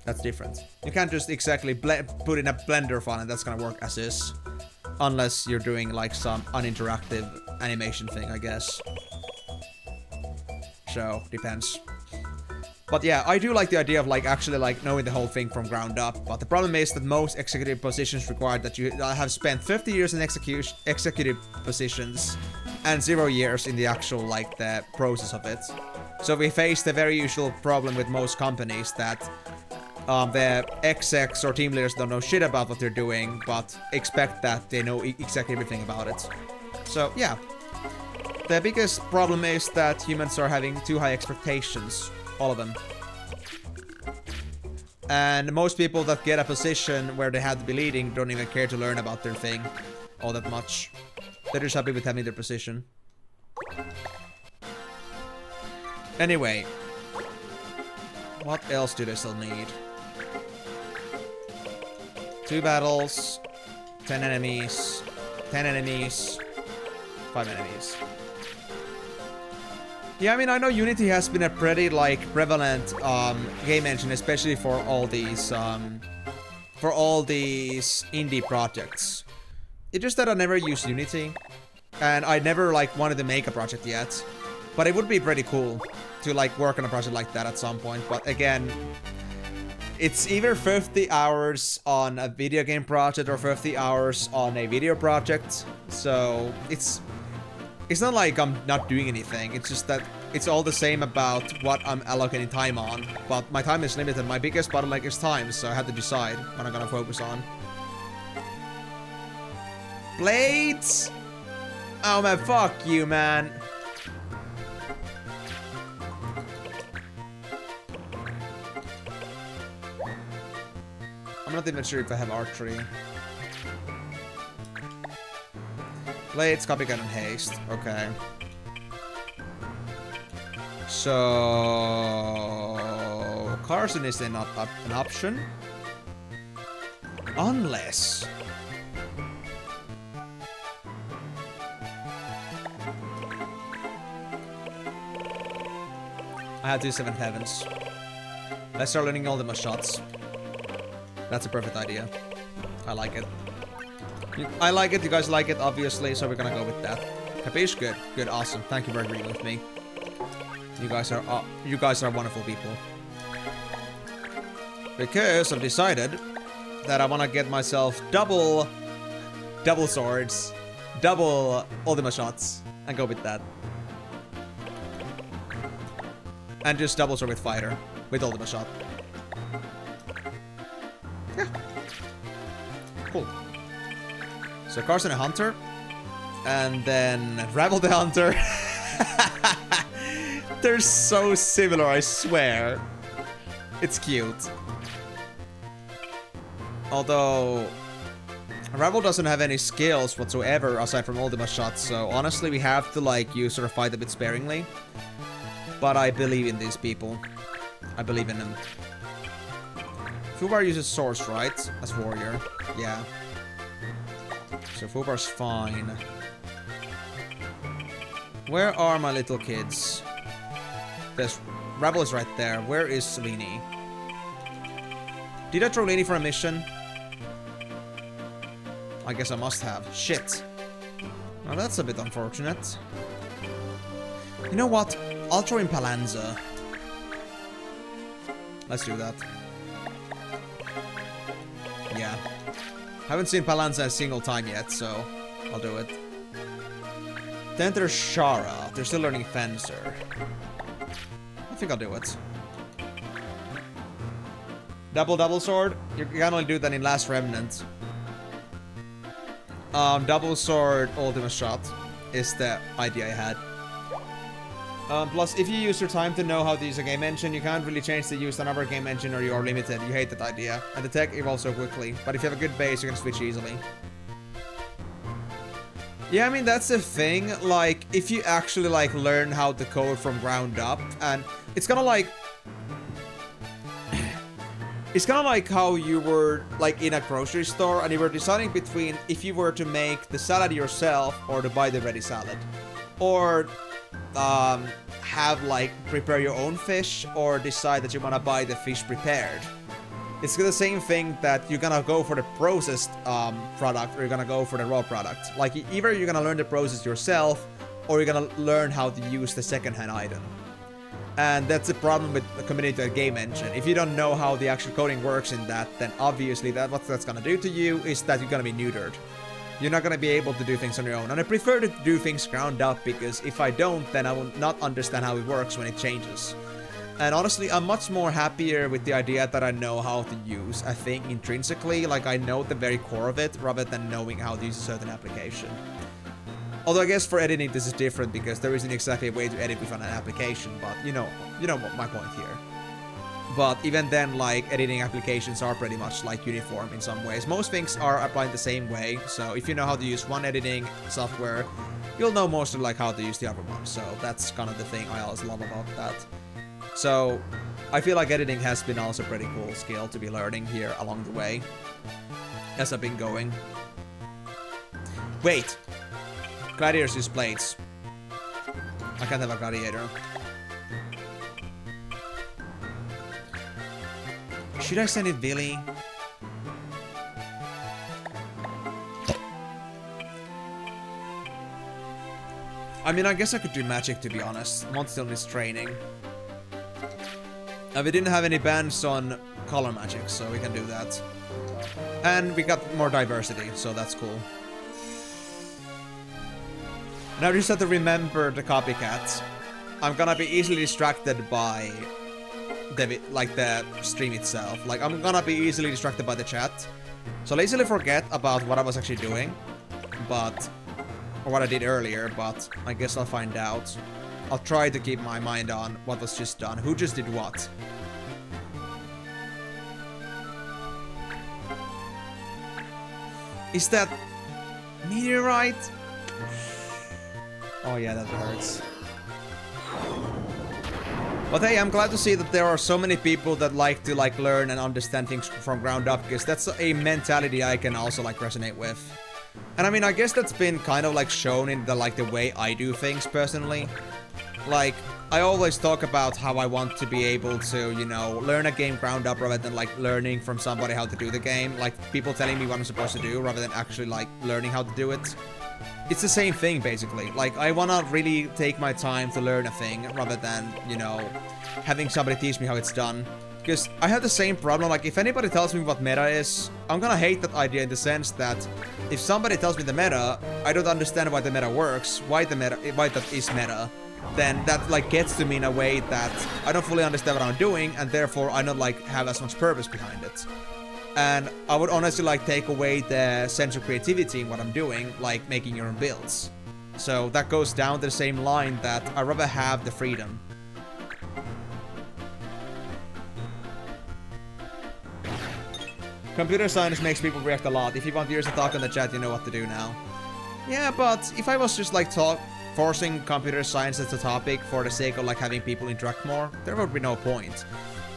that's different. You can't just exactly put in a Blender file and that's gonna work as is. Unless you're doing like some uninteractive animation thing, I guess. So, depends. But yeah, I do like the idea of like actually like knowing the whole thing from ground up. But the problem is that most executive positions require that you have spent 50 years in executive positions and 0 years in the actual like the process of it. So we face the very usual problem with most companies that the execs or team leaders don't know shit about what they're doing, but expect that they know exactly everything about it. So yeah, the biggest problem is that humans are having too high expectations. All of them. And most people that get a position where they have to be leading don't even care to learn about their thing all that much. They're just happy with having their position. Anyway. What else do they still need? 2 battles. 10 enemies. 10 enemies. 5 enemies. Yeah, I mean, I know Unity has been a pretty, like, prevalent game engine, especially for all these indie projects. It's just that I never used Unity, and I never, like, wanted to make a project yet. But it would be pretty cool to, like, work on a project like that at some point. But again, it's either 50 hours on a video game project or 50 hours on a video project. So, it's not like I'm not doing anything, it's just that it's all the same about what I'm allocating time on. But my time is limited, my biggest bottleneck is time, so I have to decide what I'm gonna focus on. Blades! Oh man, fuck you, man. I'm not even sure if I have archery. Blades, copycat, and haste. Okay. So... Carson is not an option. Unless... I have to do 7 heavens. Let's start learning all the shots. That's a perfect idea. I like it. I like it, you guys like it, obviously, so we're gonna go with that. Capiche? Good. Good, awesome. Thank you for agreeing with me. You guys are wonderful people. Because I've decided that I wanna get myself double swords, double ultima shots, and go with that. And just double sword with fighter, with ultima shot. Yeah. Cool. So Carson a hunter, and then Ravel the hunter. They're so similar, I swear. It's cute. Although Ravel doesn't have any skills whatsoever aside from ultima shots, so honestly we have to like use sort of fight a bit sparingly. But I believe in these people. I believe in them. Fubar uses swords, right? As warrior. Yeah. So Fubar's fine. Where are my little kids? There's... Rebel is right there. Where is Selene? Did I throw Lini for a mission? I guess I must have. Shit. Now that's a bit unfortunate. You know what? I'll throw in Palanza. Let's do that. Yeah. Haven't seen Palanza a single time yet, so I'll do it. Then there's Shara. They're still learning Fencer. I think I'll do it. Double sword? You can only do that in Last Remnant. Double sword ultimate shot is the idea I had. Plus, if you use your time to know how to use a game engine, you can't really change to use another game engine or you're limited. You hate that idea. And the tech evolves so quickly. But if you have a good base, you can switch easily. Yeah, I mean, that's the thing. Like, if you actually, like, learn how to code from ground up, and it's kind of like... It's kind of like how you were, like, in a grocery store and you were deciding between if you were to make the salad yourself or to buy the ready salad. Or have, like, prepare your own fish or decide that you want to buy the fish prepared. It's the same thing that you're gonna go for the processed product or you're gonna go for the raw product. Like, either you're gonna learn the process yourself or you're gonna learn how to use the second-hand item. And that's the problem with the community of game engine. If you don't know how the actual coding works in that, then obviously what that's gonna do to you is that you're gonna be neutered. You're not gonna be able to do things on your own. And I prefer to do things ground up because if I don't, then I will not understand how it works when it changes. And honestly, I'm much more happier with the idea that I know how to use a thing intrinsically, like I know the very core of it, rather than knowing how to use a certain application. Although I guess for editing this is different because there isn't exactly a way to edit with an application, but you know what my point here. But even then, like, editing applications are pretty much like uniform in some ways. Most things are applied the same way, so if you know how to use one editing software, you'll know mostly like how to use the other one. So that's kind of the thing I always love about that. So I feel like editing has been also a pretty cool skill to be learning here along the way as I've been going. Wait! Gladiators use blades. I can't have a gladiator. Should I send it Billy? I mean, I guess I could do magic, to be honest. Mont still needs training. We didn't have any bans on color magic, so we can do that. And we got more diversity, so that's cool. Now I just have to remember the copycats. I'm gonna be easily distracted by the stream itself. Like, I'm gonna be easily distracted by the chat. So I'll easily forget about what I was actually doing. Or what I did earlier, but I guess I'll find out. I'll try to keep my mind on what was just done. Who just did what? Is that meteorite? Oh yeah, that hurts. But hey, I'm glad to see that there are so many people that like to learn and understand things from ground up, because that's a mentality I can also resonate with. And I mean, I guess that's been kind of shown in the way I do things personally. Like, I always talk about how I want to be able to, you know, learn a game ground up rather than learning from somebody how to do the game. Like, people telling me what I'm supposed to do rather than actually learning how to do it. It's the same thing, basically. Like, I want to really take my time to learn a thing rather than, you know, having somebody teach me how it's done. Because I have the same problem. Like, if anybody tells me what meta is, I'm gonna hate that idea in the sense that if somebody tells me the meta, I don't understand why the meta works, why that is meta, then that gets to me in a way that I don't fully understand what I'm doing, and therefore I don't have as much purpose behind it. And I would honestly take away the sense of creativity in what I'm doing, like making your own builds. So that goes down to the same line that I'd rather have the freedom. Computer science makes people react a lot. If you want viewers to talk in the chat, you know what to do now. Yeah, but if I was just forcing computer science as a topic for the sake of having people interact more, there would be no point.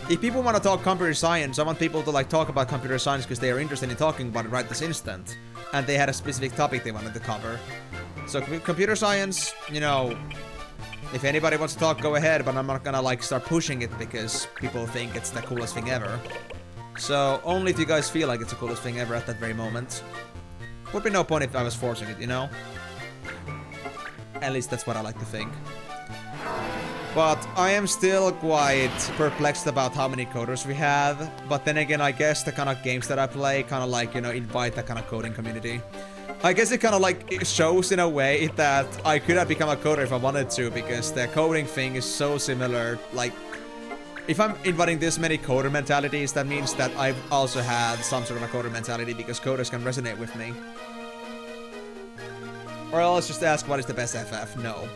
If people want to talk computer science, I want people to talk about computer science because they are interested in talking about it right this instant. And they had a specific topic they wanted to cover. So computer science, you know, if anybody wants to talk, go ahead, but I'm not gonna start pushing it because people think it's the coolest thing ever. So only if you guys feel like it's the coolest thing ever at that very moment. Would be no point if I was forcing it, you know? At least that's what I like to think. But I am still quite perplexed about how many coders we have. But then again, I guess the kind of games that I play kind of you know, invite that kind of coding community. I guess it kind of it shows in a way that I could have become a coder if I wanted to, because the coding thing is so similar. If I'm inviting this many coder mentalities, that means that I've also had some sort of a coder mentality, because coders can resonate with me. Or else just ask what is the best FF? No.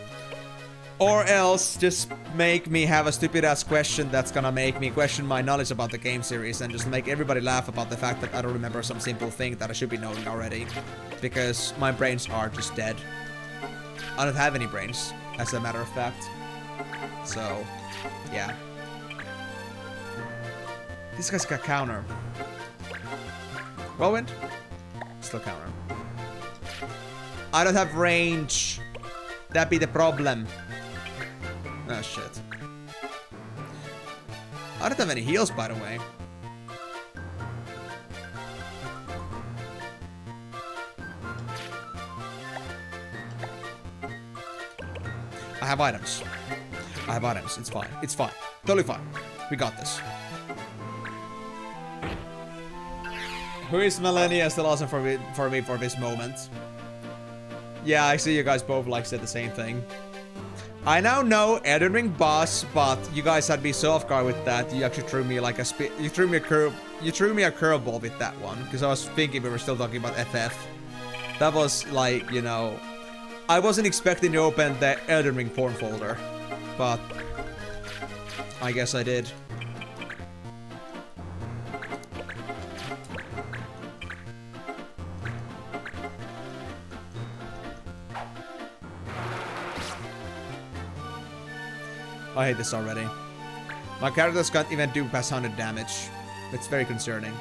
Or else just make me have a stupid ass question that's gonna make me question my knowledge about the game series and just make everybody laugh about the fact that I don't remember some simple thing that I should be knowing already. Because my brains are just dead. I don't have any brains, as a matter of fact. So, yeah. This guy's got counter. Whirlwind? Still counter. I don't have range. That'd be the problem. Oh shit. I don't have any heals, by the way. I have items. I have items. It's fine. It's fine. Totally fine. We got this. Who is Millennia still awesome for me for this moment? Yeah, I see you guys both like said the same thing. I now know Elden Ring boss, but you guys had me so off guard with that. You actually threw me like you threw me a curveball with that one because I was thinking we were still talking about FF. That was like, you know, I wasn't expecting to open the Elden Ring porn folder, but I guess I did. I hate this already. My characters can't even do past 100 damage. It's very concerning.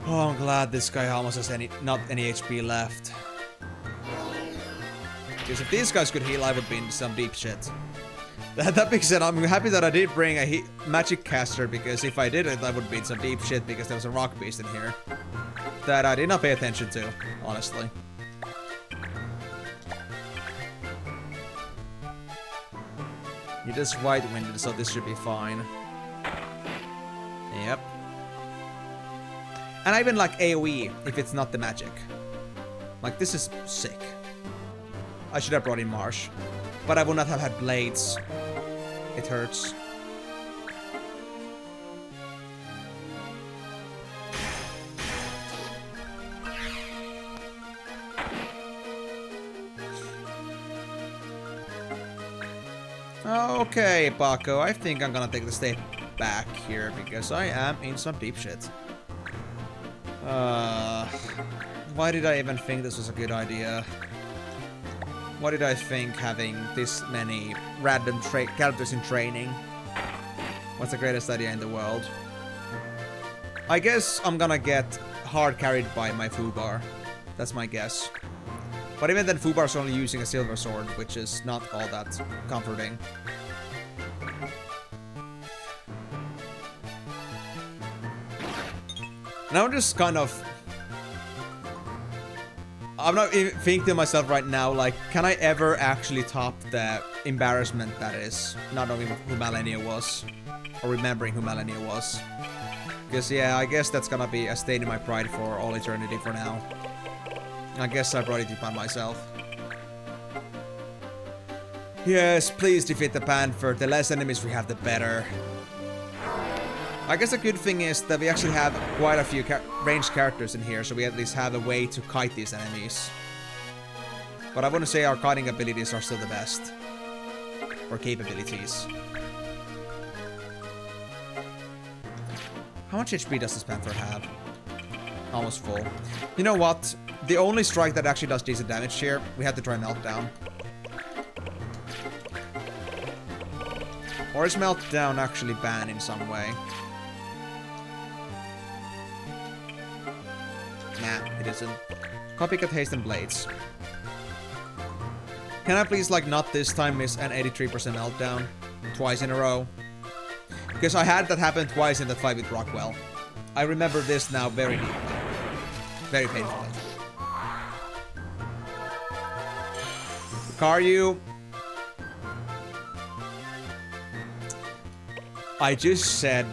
Oh, I'm glad this guy almost has not any HP left. Because if these guys could heal, I would be in some deep shit. That being said, I'm happy that I did bring a magic caster, because if I didn't, I would be in some deep shit because there was a rock beast in here. That I did not pay attention to, honestly. It is white-winded, so this should be fine. Yep. And I even like AoE if it's not the magic. Like, this is sick. I should have brought in Marsh. But I would not have had blades. It hurts. Okay, Paco, I think I'm gonna take the step back here because I am in some deep shit. Why did I even think this was a good idea? Why did I think having this many random characters in training was the greatest idea in the world? I guess I'm gonna get hard carried by my Fubar. That's my guess. But even then, Fubar's only using a silver sword, which is not all that comforting. And I'm just kind of... I'm not even thinking to myself right now, like, can I ever actually top the embarrassment that is not knowing who Malenia was? Or remembering who Malenia was? Because, yeah, I guess that's gonna be a stain in my pride for all eternity for now. I guess I brought it upon myself. Yes, please defeat the Panther. The less enemies we have, the better. I guess the good thing is that we actually have quite a few ranged characters in here, so we at least have a way to kite these enemies. But I wouldn't say our kiting abilities are still the best. Or capabilities. How much HP does this Panther have? Almost full. You know what? The only strike that actually does decent damage here, we have to try Meltdown. Or is Meltdown actually banned in some way? Nah, it isn't. Copycat Haste and Blades. Can I please, like, not this time miss an 83% Meltdown? Twice in a row? Because I had that happen twice in that fight with Rockwell. I remember this now very deeply. Very painfully. Karyu. I just said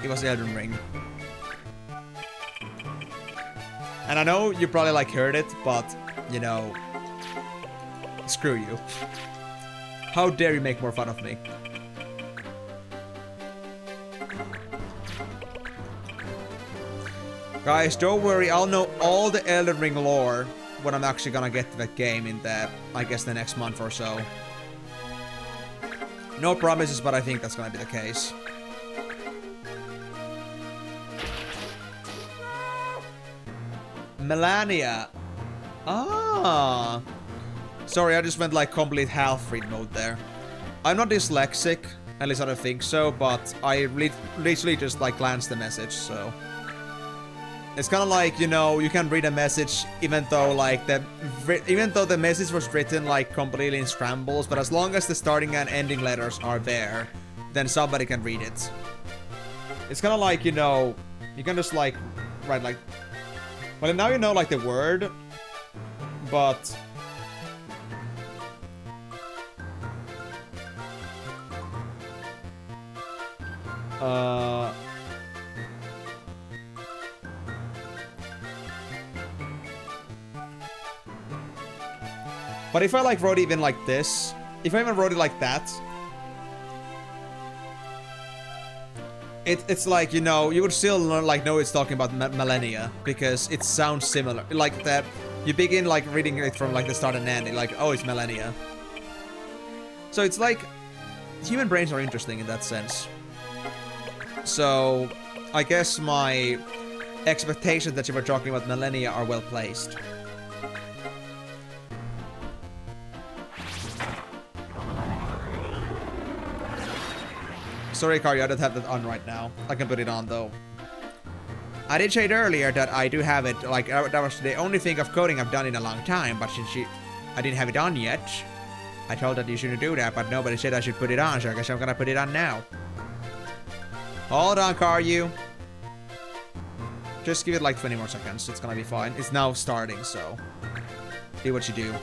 it was Elden Ring. And I know you probably like heard it, but, you know, screw you. How dare you make more fun of me? Guys, don't worry, I'll know all the Elden Ring lore when I'm actually gonna get to that game in the, I guess, the next month or so. No promises, but I think that's gonna be the case. Melania. Ah. Sorry, I just went like complete half-read mode there. I'm not dyslexic, at least I don't think so, but I literally just like glanced the message, so... It's kind of like, you know, you can read a message even though like the message was written like completely in scrambles, but as long as the starting and ending letters are there, then somebody can read it. It's kind of like, you know, you can just like write like, well, now you know like the word, but but if I like wrote it even like this, if I even wrote it like that, it's like, you know, you would still like know it's talking about millennia because it sounds similar. Like that, you begin like reading it from like the start and end, like, oh, it's millennia. So it's like human brains are interesting in that sense. So I guess my expectations that you were talking about millennia are well placed. Sorry, Karya, I don't have that on right now. I can put it on, though. I did say earlier that I do have it, like, that was the only thing of coding I've done in a long time, but since I didn't have it on yet, I told that you shouldn't do that, but nobody said I should put it on, so I guess I'm gonna put it on now. Hold on, Karyu. Just give it like 20 more seconds, it's gonna be fine. It's now starting, so do what you do.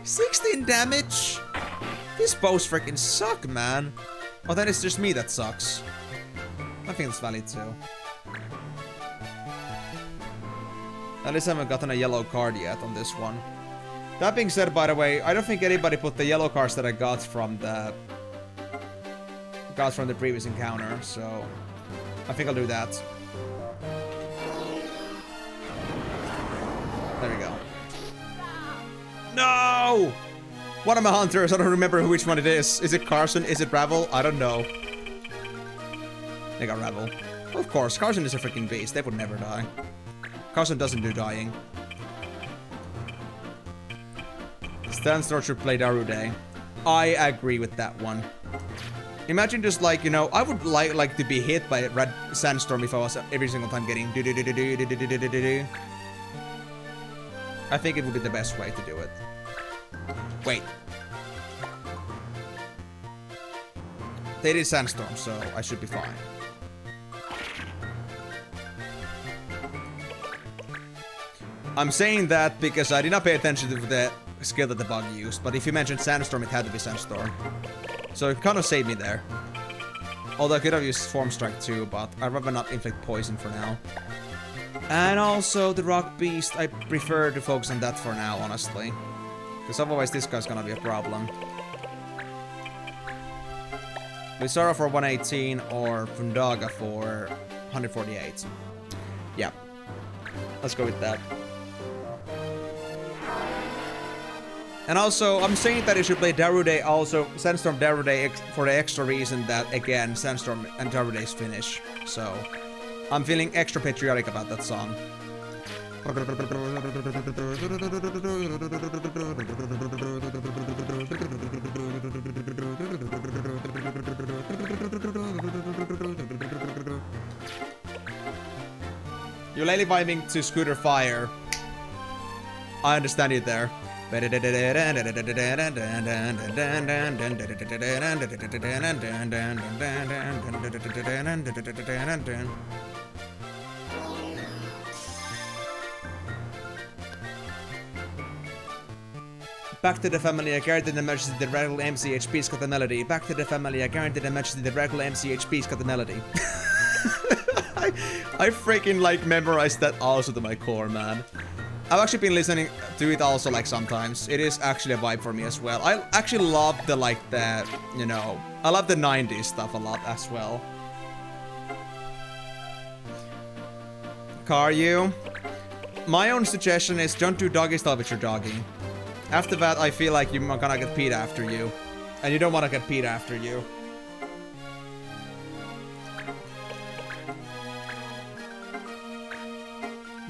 16 damage? These bows freaking suck, man. Oh, then it's just me that sucks. I think it's valid too. At least I haven't gotten a yellow card yet on this one. That being said, by the way, I don't think anybody put the yellow cards that I got from the previous encounter, so I think I'll do that. There we go. No! One of my hunters, I don't remember which one it is. Is it Carson? Is it Ravel? I don't know. They got Ravel. Of course, Carson is a freaking beast. They would never die. Carson doesn't do dying. Sandstorm should play Darude. I agree with that one. Imagine just like, you know, I would like to be hit by a red sandstorm if I was every single time getting do do do do do do do do do do. I think it would be the best way to do it. Wait. They did sandstorm, so I should be fine. I'm saying that because I did not pay attention to the skill that the bug used, but if you mentioned sandstorm, it had to be sandstorm. So it kind of saved me there. Although I could have used Form Strike too, but I'd rather not inflict poison for now. And also the Rock Beast, I prefer to focus on that for now, honestly. Because otherwise this guy's gonna be a problem. Lizara for 118 or Fundaga for 148. Yeah. Let's go with that. And also, I'm saying that you should play Darude also, Sandstorm Darude, for the extra reason that, again, Sandstorm and Darude's finish. So, I'm feeling extra patriotic about that song. You're lately vibing to Scooter Fire. I understand you there. Back to the family, I guarantee the majesty the regular MCHP's got the melody. Back to the family, I guarantee the majesty the regular MCHP's got the melody. I freaking like memorized that also to my core, man. I've actually been listening to it also like sometimes. It is actually a vibe for me as well. I actually love the like the, you know, I love the 90s stuff a lot as well. Karyu, my own suggestion is don't do doggy style with your doggy. After that, I feel like you're gonna get peed after you. And you don't want to get peed after you.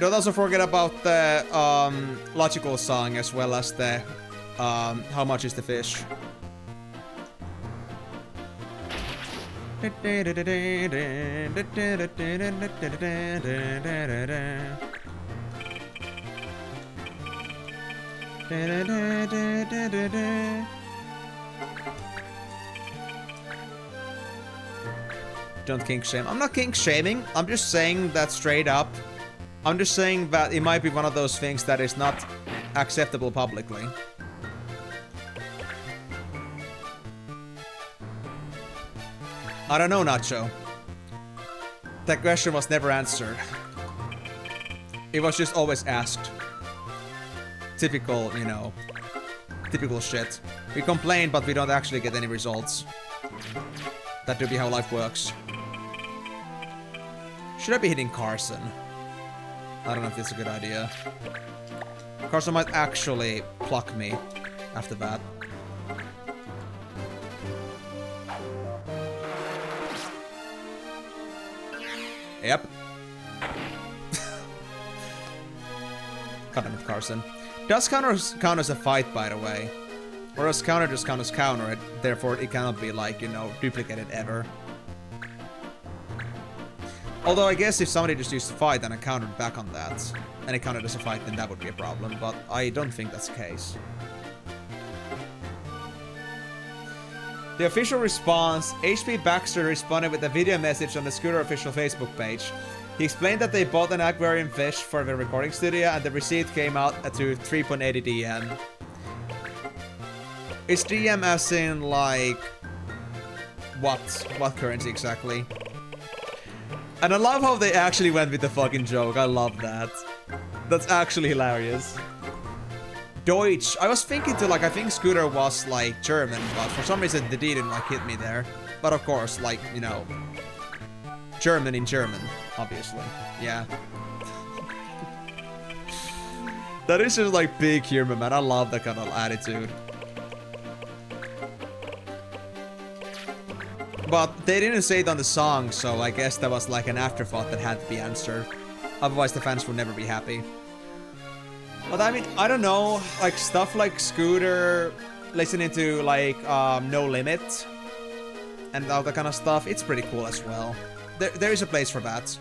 Don't also forget about the logical song as well as the how much is the fish. Don't kink shame. I'm not kink shaming. I'm just saying that straight up. I'm just saying that it might be one of those things that is not acceptable publicly. I don't know, Nacho. That question was never answered. It was just always asked. Typical, you know, typical shit. We complain, but we don't actually get any results. That do be how life works. Should I be hitting Carson? I don't know if it's a good idea. Carson might actually pluck me after that. Yep. God damn it, Carson. Does counter count as a fight, by the way? Or does counter just count as counter, therefore it cannot be, like, you know, duplicated ever? Although I guess if somebody just used to fight and I countered back on that, and it counted as a fight, then that would be a problem, but I don't think that's the case. The official response, HP Baxter responded with a video message on the Scooter official Facebook page. He explained that they bought an aquarium fish for the recording studio and the receipt came out to 3.80 DM. Is DM as in, like, what currency exactly? And I love how they actually went with the fucking joke. I love that. That's actually hilarious. Deutsch. I was thinking to, like, I think Scooter was, like, German, but for some reason the D didn't, like, hit me there. But of course, like, you know, German in German, obviously. Yeah. That is just, like, big humor, man. I love that kind of attitude. But they didn't say it on the song, so I guess that was like an afterthought that had to be answered. Otherwise the fans would never be happy. But I mean, I don't know, like stuff like Scooter, listening to like No Limit, and all that kind of stuff, it's pretty cool as well. There is a place for that.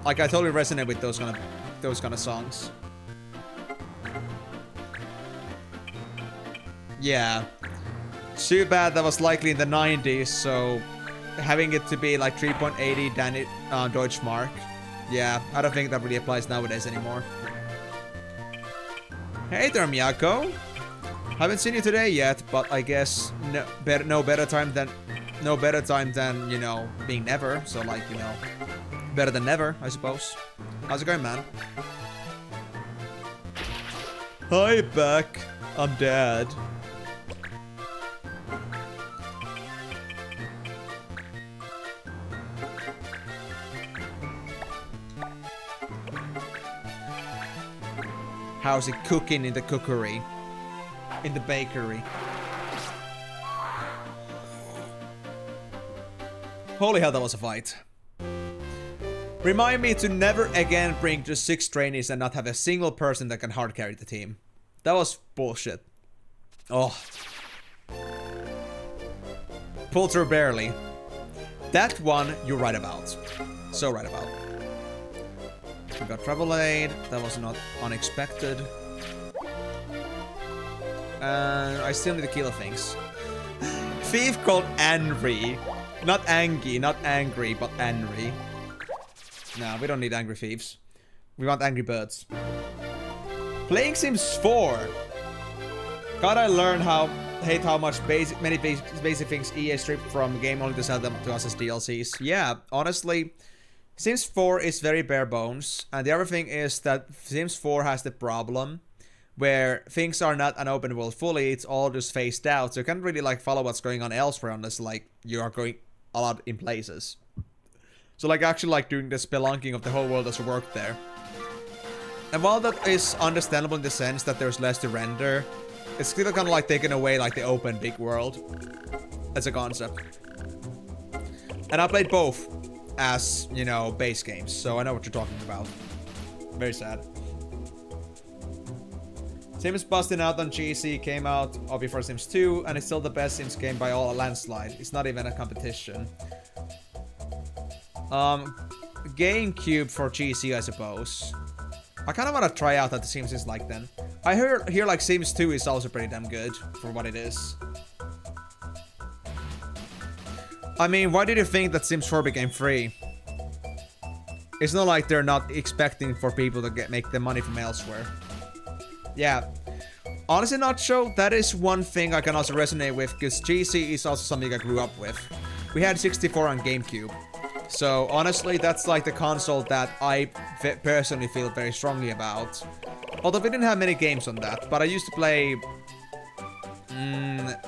Like I totally resonate with those kind of songs. Yeah. Too bad that was likely in the 90s, so having it to be like 3.80 Deutsch Mark. Yeah, I don't think that really applies nowadays anymore. Hey there, Miyako. Haven't seen you today yet, but I guess no better time than you know being never. So like you know, better than never, I suppose. How's it going, man? Hi, Beck. I'm Dad. How's it cooking in the cookery? In the bakery? Holy hell, that was a fight. Remind me to never again bring just 6 trainees and not have a single person that can hard carry the team. That was bullshit. Oh. Pulled through barely. That one you're right about. So right about. We got travel aid. That was not unexpected. And I still need to kill things. Thief called Anri. Not Angie, not angry, but Anri. No, we don't need angry thieves. We want angry birds. Playing Sims 4. Gotta learn hate how much many basic things EA stripped from the game only to sell them to us as DLCs. Yeah, honestly, Sims 4 is very bare bones, and the other thing is that Sims 4 has the problem where things are not an open world fully, it's all just phased out, so you can't really like follow what's going on elsewhere unless like you are going a lot in places. So like actually like doing the spelunking of the whole world doesn't work there. And while that is understandable in the sense that there's less to render, it's still kind of like taking away like the open big world as a concept. And I played both as, you know, base games, so I know what you're talking about. Very sad. Sims busting out on GC came out before Sims 2, and it's still the best Sims game by all a landslide. It's not even a competition. GameCube for GC, I suppose. I kind of want to try out what the Sims is like then. I hear like Sims 2 is also pretty damn good for what it is. I mean, why did you think that Sims 4 became free? It's not like they're not expecting for people to make the money from elsewhere. Yeah. Honestly, Nacho, that is one thing I can also resonate with, because GC is also something I grew up with. We had 64 on GameCube. So, honestly, that's like the console that I personally feel very strongly about. Although we didn't have many games on that, but I used to play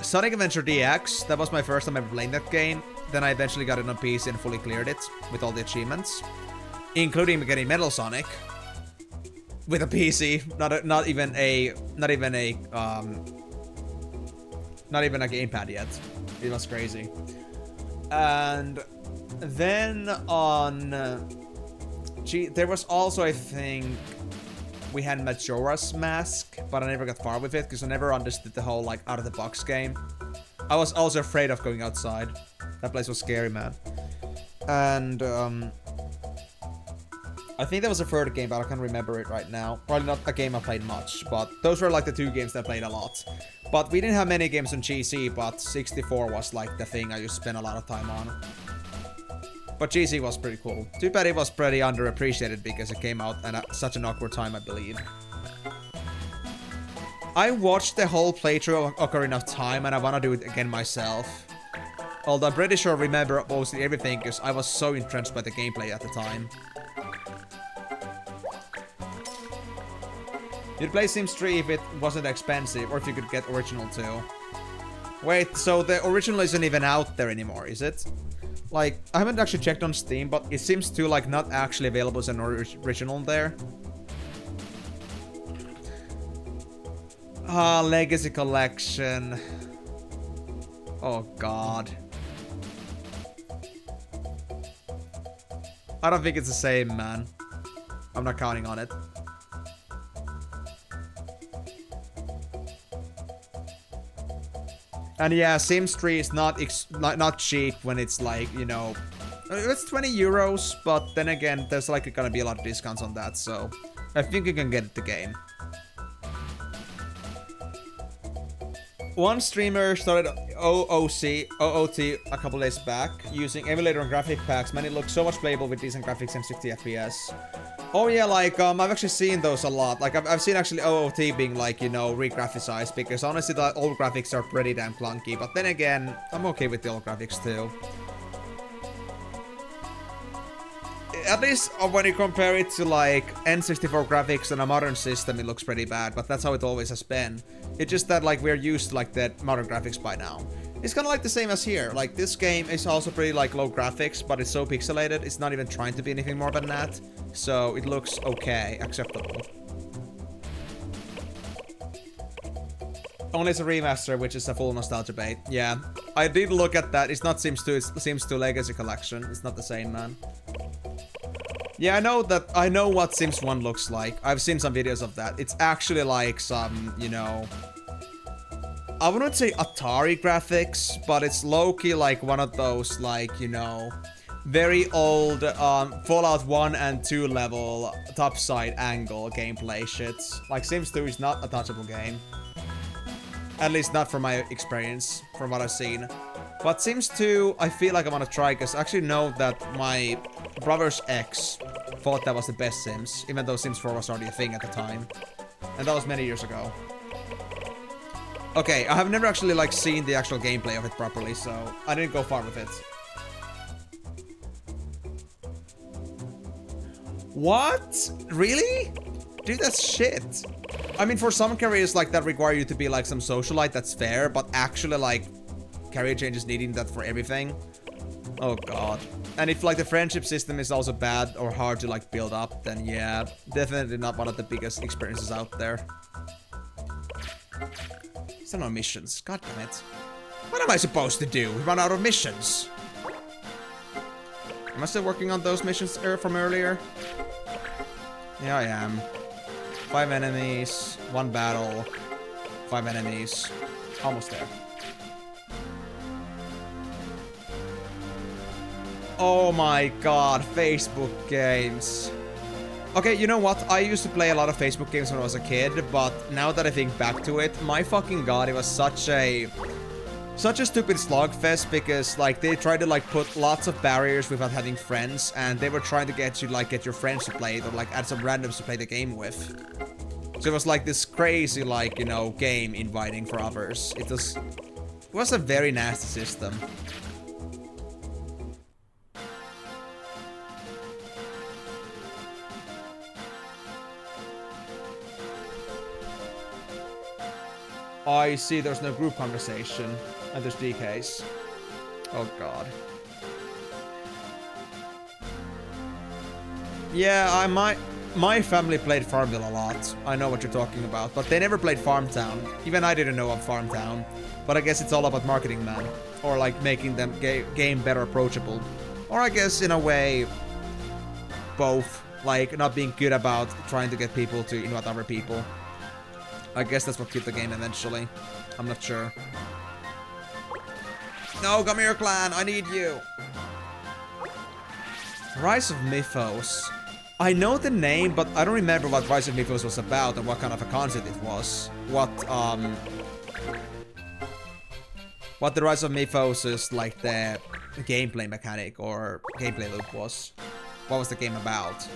Sonic Adventure DX. That was my first time ever playing that game. Then I eventually got it on PC and fully cleared it with all the achievements, including getting Metal Sonic with a PC, not even a gamepad yet. It was crazy. And then on there was also, I think, we had Majora's Mask, but I never got far with it because I never understood the whole like out of the box game. I was also afraid of going outside. That place was scary, man. And I think that was a third game, but I can't remember it right now. Probably not a game I played much, but those were like the two games that I played a lot. But we didn't have many games on GC, but 64 was like the thing I used to spend a lot of time on. But GC was pretty cool. Too bad it was pretty underappreciated because it came out at such an awkward time, I believe. I watched the whole playthrough of Ocarina of Time, and I want to do it again myself. Although I'm pretty sure I remember mostly everything because I was so entrenched by the gameplay at the time. You'd play Sims 3 if it wasn't expensive, or if you could get original too. Wait, so the original isn't even out there anymore, is it? Like, I haven't actually checked on Steam, but it seems to like not actually available as an original there. Ah, Legacy Collection. Oh god. I don't think it's the same, man. I'm not counting on it. And yeah, Sims 3 is not cheap when it's like, you know, it's 20 euros, but then again, there's like gonna be a lot of discounts on that, so I think you can get the game. One streamer started OOT a couple days back using emulator and graphic packs. Man, it looks so much playable with decent graphics and 60 FPS. Oh yeah, like, I've actually seen those a lot. Like, I've seen actually OOT being, like, you know, re-graphicized, because honestly, the old graphics are pretty damn clunky. But then again, I'm okay with the old graphics too. At least when you compare it to, like, N64 graphics on a modern system, it looks pretty bad, but that's how it always has been. It's just that, like, we're used to, like, the modern graphics by now. It's kind of like the same as here. Like, this game is also pretty, like, low graphics, but it's so pixelated, it's not even trying to be anything more than that. So, it looks okay, acceptable. Only it's a remaster, which is a full nostalgia bait. Yeah, I did look at that. It's not Sims 2, it's Sims 2 Legacy Collection. It's not the same, man. Yeah, I know what Sims 1 looks like. I've seen some videos of that. It's actually like some, you know, I wouldn't say Atari graphics, but it's low-key like one of those, like, you know, very old Fallout 1 and 2 level topside angle gameplay shit. Like, Sims 2 is not a touchable game. At least not from my experience, from what I've seen. But Sims 2, I feel like I want to try, because I actually know that my brother's ex thought that was the best Sims, even though Sims 4 was already a thing at the time. And that was many years ago. Okay, I have never actually, like, seen the actual gameplay of it properly, so I didn't go far with it. What? Really? Dude, that's shit. I mean, for some careers like that require you to be like some socialite, that's fair, but actually like career changes needing that for everything. Oh god. And if like the friendship system is also bad or hard to like build up, then yeah, definitely not one of the biggest experiences out there. Still no missions. God damn it. What am I supposed to do? We run out of missions. Am I still working on those missions from earlier? Yeah, I am. 5 enemies, 1 battle, 5 enemies. Almost there. Oh my god, Facebook games. Okay, you know what? I used to play a lot of Facebook games when I was a kid, but now that I think back to it, my fucking god, it was such a stupid slogfest because like they tried to like put lots of barriers without having friends, and they were trying to get you like get your friends to play it or like add some randoms to play the game with. So it was like this crazy like, you know, game inviting for others. It was a very nasty system. I see there's no group conversation, and there's DKs. Oh god. Yeah, my family played Farmville a lot. I know what you're talking about, but they never played Farmtown. Even I didn't know of Farmtown. But I guess it's all about marketing, man. Or like making them game better approachable. Or I guess in a way, both. Like not being good about trying to get people to invite other people. I guess that's what killed the game eventually. I'm not sure. No, come here, clan. I need you. Rise of Mythos. I know the name, but I don't remember what Rise of Mythos was about and what kind of a concept it was. What the Rise of Mythos is like the gameplay mechanic or gameplay loop was. What was the game about?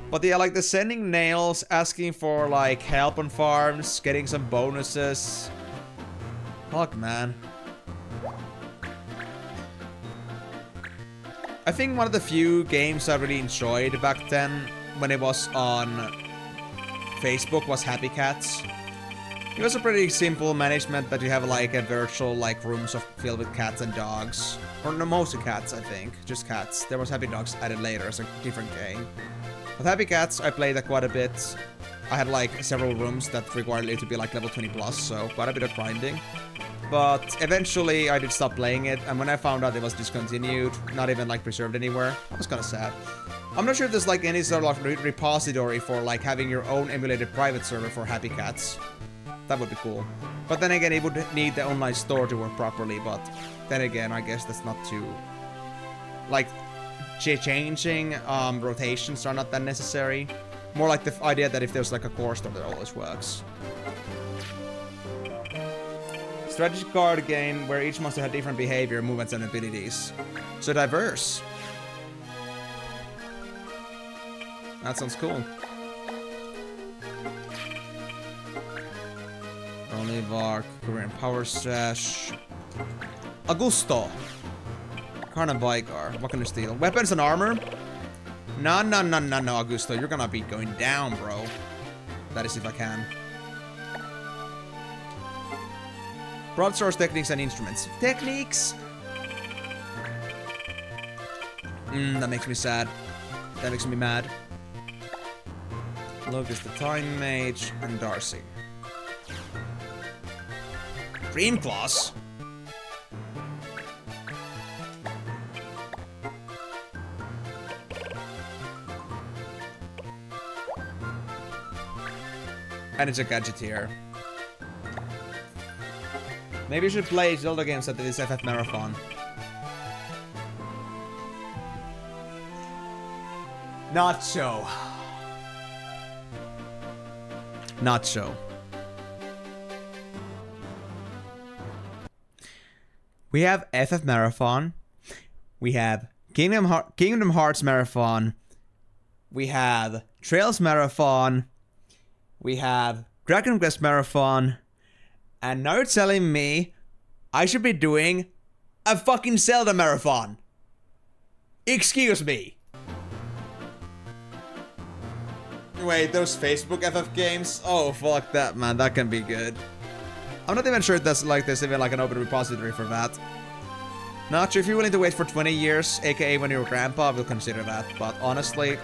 But yeah, like the sending nails, asking for like help on farms, getting some bonuses. Fuck, man. I think one of the few games I really enjoyed back then when it was on Facebook was Happy Cats. It was a pretty simple management that you have like a virtual like rooms filled with cats and dogs. Or no, mostly cats, I think. Just cats. There was Happy Dogs added later as a different game. With Happy Cats, I played that quite a bit. I had like several rooms that required you to be like level 20 plus, so quite a bit of grinding. But eventually I did stop playing it, and when I found out it was discontinued, not even like preserved anywhere, I was kind of sad. I'm not sure if there's like any sort of like repository for like having your own emulated private server for Happy Cats. That would be cool. But then again, it would need the online store to work properly, but then again, I guess that's not too... Like... changing rotations are not that necessary. More like the idea that if there's like a core store that always works. Strategy card game where each monster had different behavior, movements, and abilities. So diverse. That sounds cool. Olivar, Korean Power Sash. Augusto. Karna Vigar. What can you steal? Weapons and armor? No, Augusto. You're gonna be going down, bro. That is if I can. Broadswords, techniques, and instruments. Techniques? That makes me sad. That makes me mad. Locust the Time Mage, and Darcy. Dream Claws? And it's a gadgeteer. Maybe you should play Zelda games at this FF Marathon. Not so. Not so. We have FF Marathon. We have Kingdom Hearts Marathon. We have Trails Marathon. We have Dragon Quest Marathon. And now you're telling me I should be doing a fucking Zelda Marathon. Excuse me. Wait, those Facebook FF games? Oh, fuck that, man. That can be good. I'm not even sure if there's even like an open repository for that. Not sure if you're willing to wait for 20 years, aka when you're a grandpa, we'll consider that. But honestly,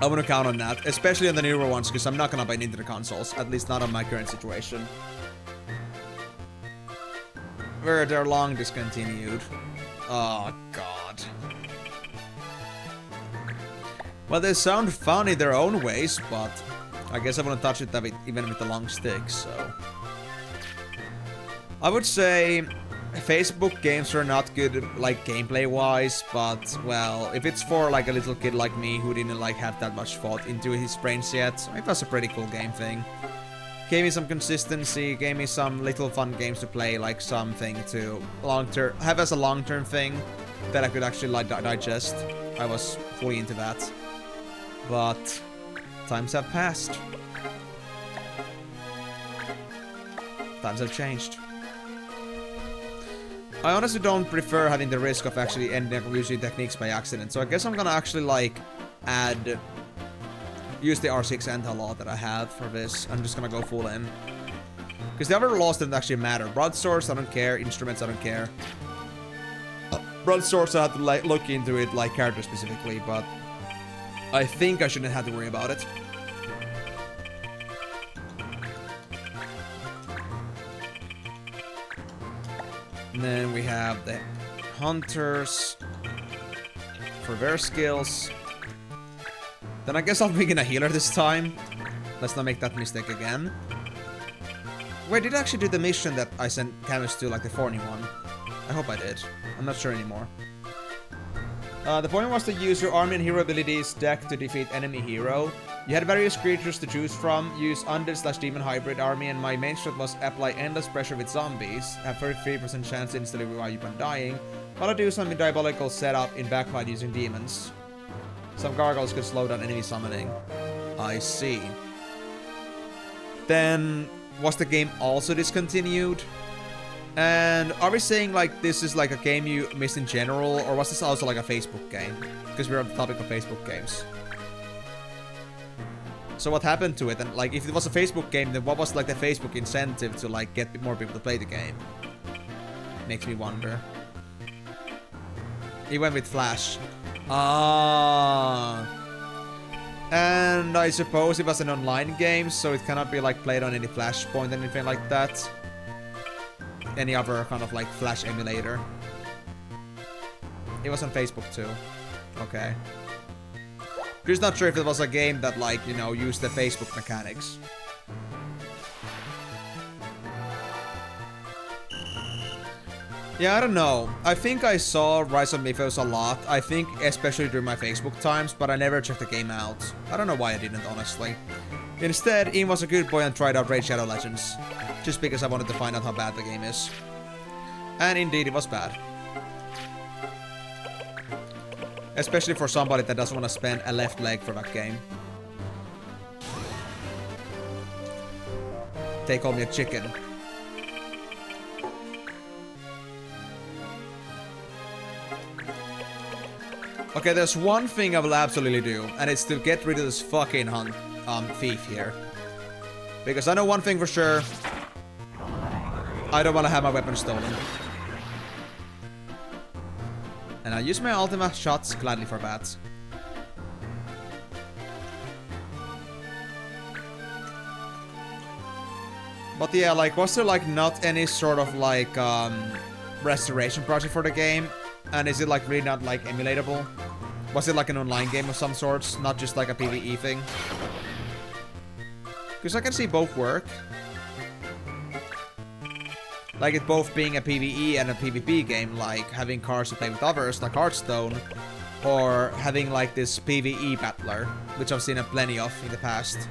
I wouldn't count on that, especially on the newer ones, because I'm not gonna buy Nintendo consoles, at least not on my current situation. Where they're long discontinued. Oh, God. Well, they sound fun in their own ways, but I guess I wouldn't touch it even with the long stick, so... I would say Facebook games are not good, like, gameplay-wise, but, well, if it's for, like, a little kid like me who didn't, like, have that much thought into his brains yet, it was a pretty cool game thing. Gave me some consistency, gave me some little fun games to play, like something to have as a long-term thing that I could actually, like, digest. I was fully into that. But times have passed. Times have changed. I honestly don't prefer having the risk of actually ending up using techniques by accident, so I guess I'm gonna actually, like, use the R6 anti-law that I have for this. I'm just gonna go full in. Because the other laws don't actually matter. Broadswords, I don't care. Instruments, I don't care. Broadswords, I have to, like, look into it, like, character specifically, but I think I shouldn't have to worry about it. And then we have the hunters for their skills. Then I guess I'll begin a healer this time. Let's not make that mistake again. Wait, did I actually do the mission that I sent Camus to, like the thorny one? I hope I did. I'm not sure anymore. The point was to use your army and hero abilities deck to defeat enemy hero. You had various creatures to choose from. Use undead/demon hybrid army, and my main strat was apply endless pressure with zombies. Have 33% chance to instantly revive you when dying. While I do some diabolical setup in backfight using demons. Some gargoyles could slow down enemy summoning. I see. Then, was the game also discontinued? And are we saying, like, this is like a game you missed in general, or was this also like a Facebook game? Because we're on the topic of Facebook games. So what happened to it? And, like, if it was a Facebook game, then what was, like, the Facebook incentive to, like, get more people to play the game? Makes me wonder. He went with Flash. Ah. And I suppose it was an online game, so it cannot be, like, played on any Flashpoint or anything like that. Any other kind of, like, Flash emulator. It was on Facebook too. Okay. Just not sure if it was a game that, like, you know, used the Facebook mechanics. Yeah, I don't know. I think I saw Rise of Mythos a lot. I think especially during my Facebook times, but I never checked the game out. I don't know why I didn't, honestly. Instead, Ian was a good boy and tried out Raid Shadow Legends. Just because I wanted to find out how bad the game is. And indeed, it was bad. Especially for somebody that doesn't want to spend a left leg for that game. They call me a chicken. Okay, there's one thing I will absolutely do, and it's to get rid of this fucking thief here. Because I know one thing for sure. I don't want to have my weapon stolen. And I use my ultimate shots gladly for that. But yeah, like, was there, like, not any sort of, like, restoration project for the game? And is it, like, really not, like, emulatable? Was it, like, an online game of some sorts, not just, like, a PvE thing? Because I can see both work. Like, it both being a PvE and a PvP game, like having cards to play with others, like Hearthstone, or having, like, this PvE battler, which I've seen plenty of in the past.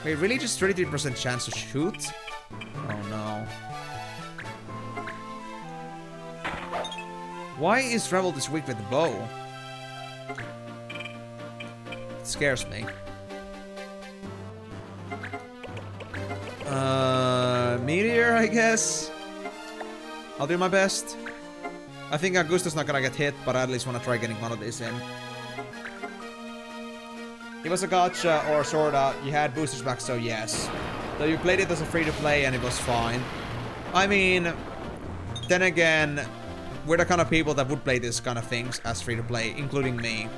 Wait, really? Just 33% chance to shoot? Oh no. Why is Rebel this weak with the bow? It scares me. Meteor, I guess. I'll do my best. I think Augusta's not gonna get hit, but I at least wanna try getting one of these in. It was a gacha, or sorta, you had boosters back, so yes. So you played it as a free-to-play and it was fine. I mean, then again, we're the kind of people that would play this kind of things as free-to-play, including me.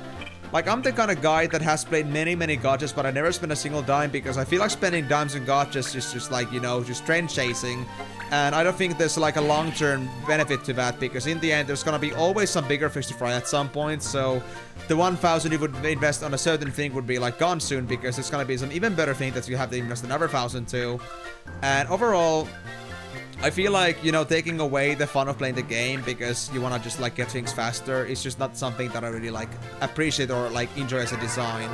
Like, I'm the kind of guy that has played many gachas, but I never spent a single dime because I feel like spending dimes on gachas is just like, you know, just trend chasing. And I don't think there's like a long-term benefit to that because in the end, there's gonna be always some bigger fish to fry at some point. So the 1,000 you would invest on a certain thing would be like gone soon because it's gonna be some even better thing that you have to invest another 1,000 to. And overall, I feel like, you know, taking away the fun of playing the game because you want to just like get things faster is just not something that I really like appreciate or like enjoy as a design.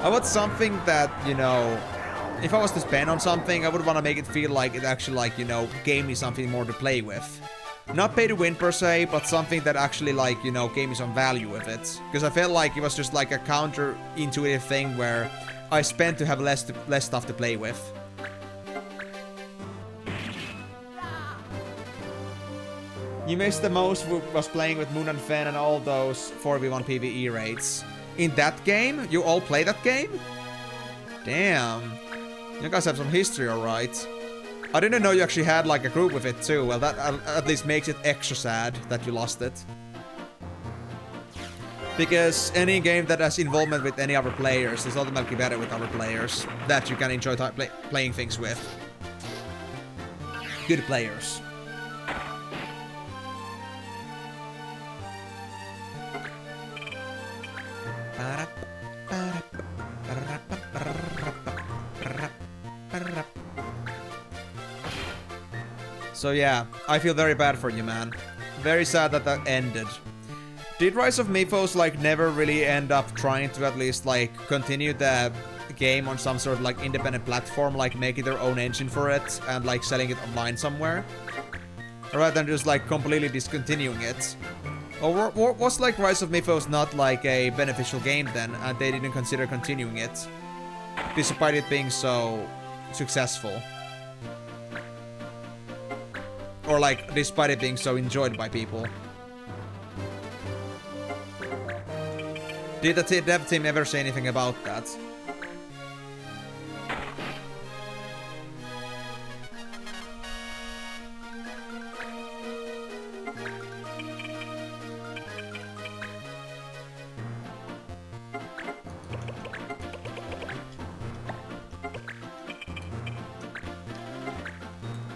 I want something that, you know, if I was to spend on something, I would want to make it feel like it actually like, you know, gave me something more to play with. Not pay to win per se, but something that actually like, you know, gave me some value with it. Because I felt like it was just like a counter-intuitive thing where I spent to have less stuff to play with. You missed the most was playing with Moon and Fen and all those 4v1 PvE raids. In that game? You all play that game? Damn. You guys have some history, alright. I didn't know you actually had like a group with it too. Well, that at least makes it extra sad that you lost it. Because any game that has involvement with any other players is automatically better with other players that you can enjoy playing things with. Good players. So yeah, I feel very bad for you, man. Very sad that that ended. Did Rise of Mythos like never really end up trying to at least like continue the game on some sort of like independent platform, like making their own engine for it and like selling it online somewhere? Rather than just like completely discontinuing it? Or was like Rise of Mythos not like a beneficial game then and they didn't consider continuing it? Despite it being so successful. Or like, despite it being so enjoyed by people. Did the dev team ever say anything about that?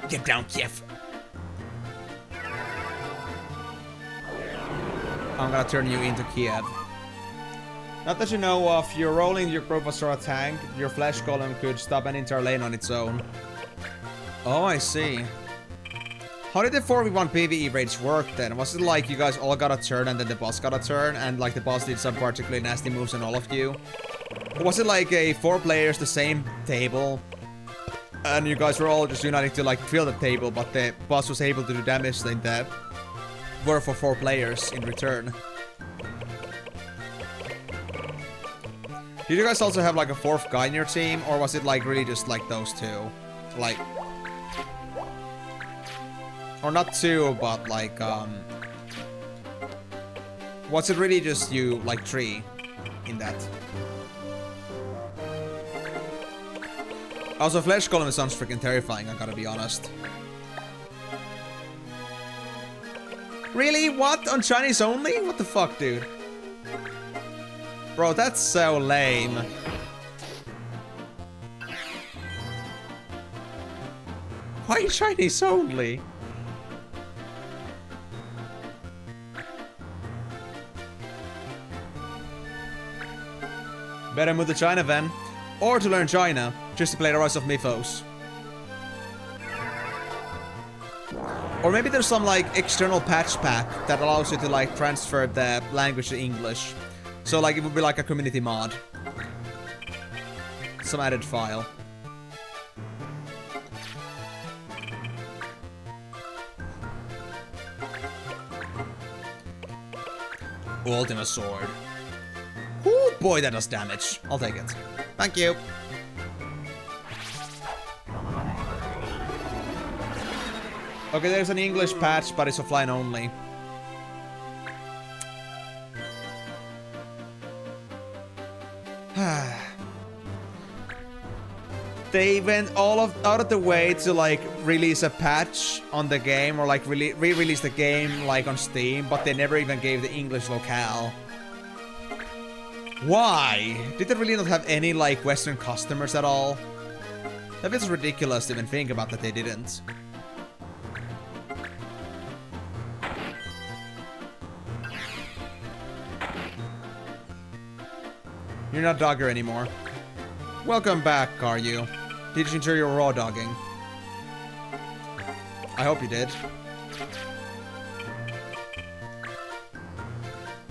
Get down, Kiev. I'm gonna turn you into Kiev. Not that you know of, you're rolling your Professor tank, your flesh golem could stop an entire lane on its own. Oh, I see. How did the 4v1 PvE raids work then? Was it like you guys all got a turn and then the boss got a turn and like the boss did some particularly nasty moves on all of you? Or was it like a 4 players, the same table, and you guys were all just uniting to like fill the table, but the boss was able to do damage in that were for 4 players in return? Did you guys also have like a 4th guy in your team, or was it like really just like those 2? Like, or not 2, but like was it really just you like 3 in that? Also, Flesh Golem sounds freaking terrifying, I gotta be honest. Really? What? On Chinese only? What the fuck, dude? Bro, that's so lame. Why Chinese only? Better move to China then. Or to learn China, just to play the Rise of Mythos. Or maybe there's some like external patch pack that allows you to like transfer the language to English. So like it would be like a community mod. Some added file. Ultima Sword. Ooh, boy, that does damage. I'll take it. Thank you. Okay, there's an English patch, but it's offline only. they went out of the way to like release a patch on the game or like re-release the game like on Steam, but they never even gave the English locale. Why? Did they really not have any like Western customers at all? That feels ridiculous to even think about that they didn't. You're not dogger anymore. Welcome back, are you? Did you enjoy your raw dogging? I hope you did.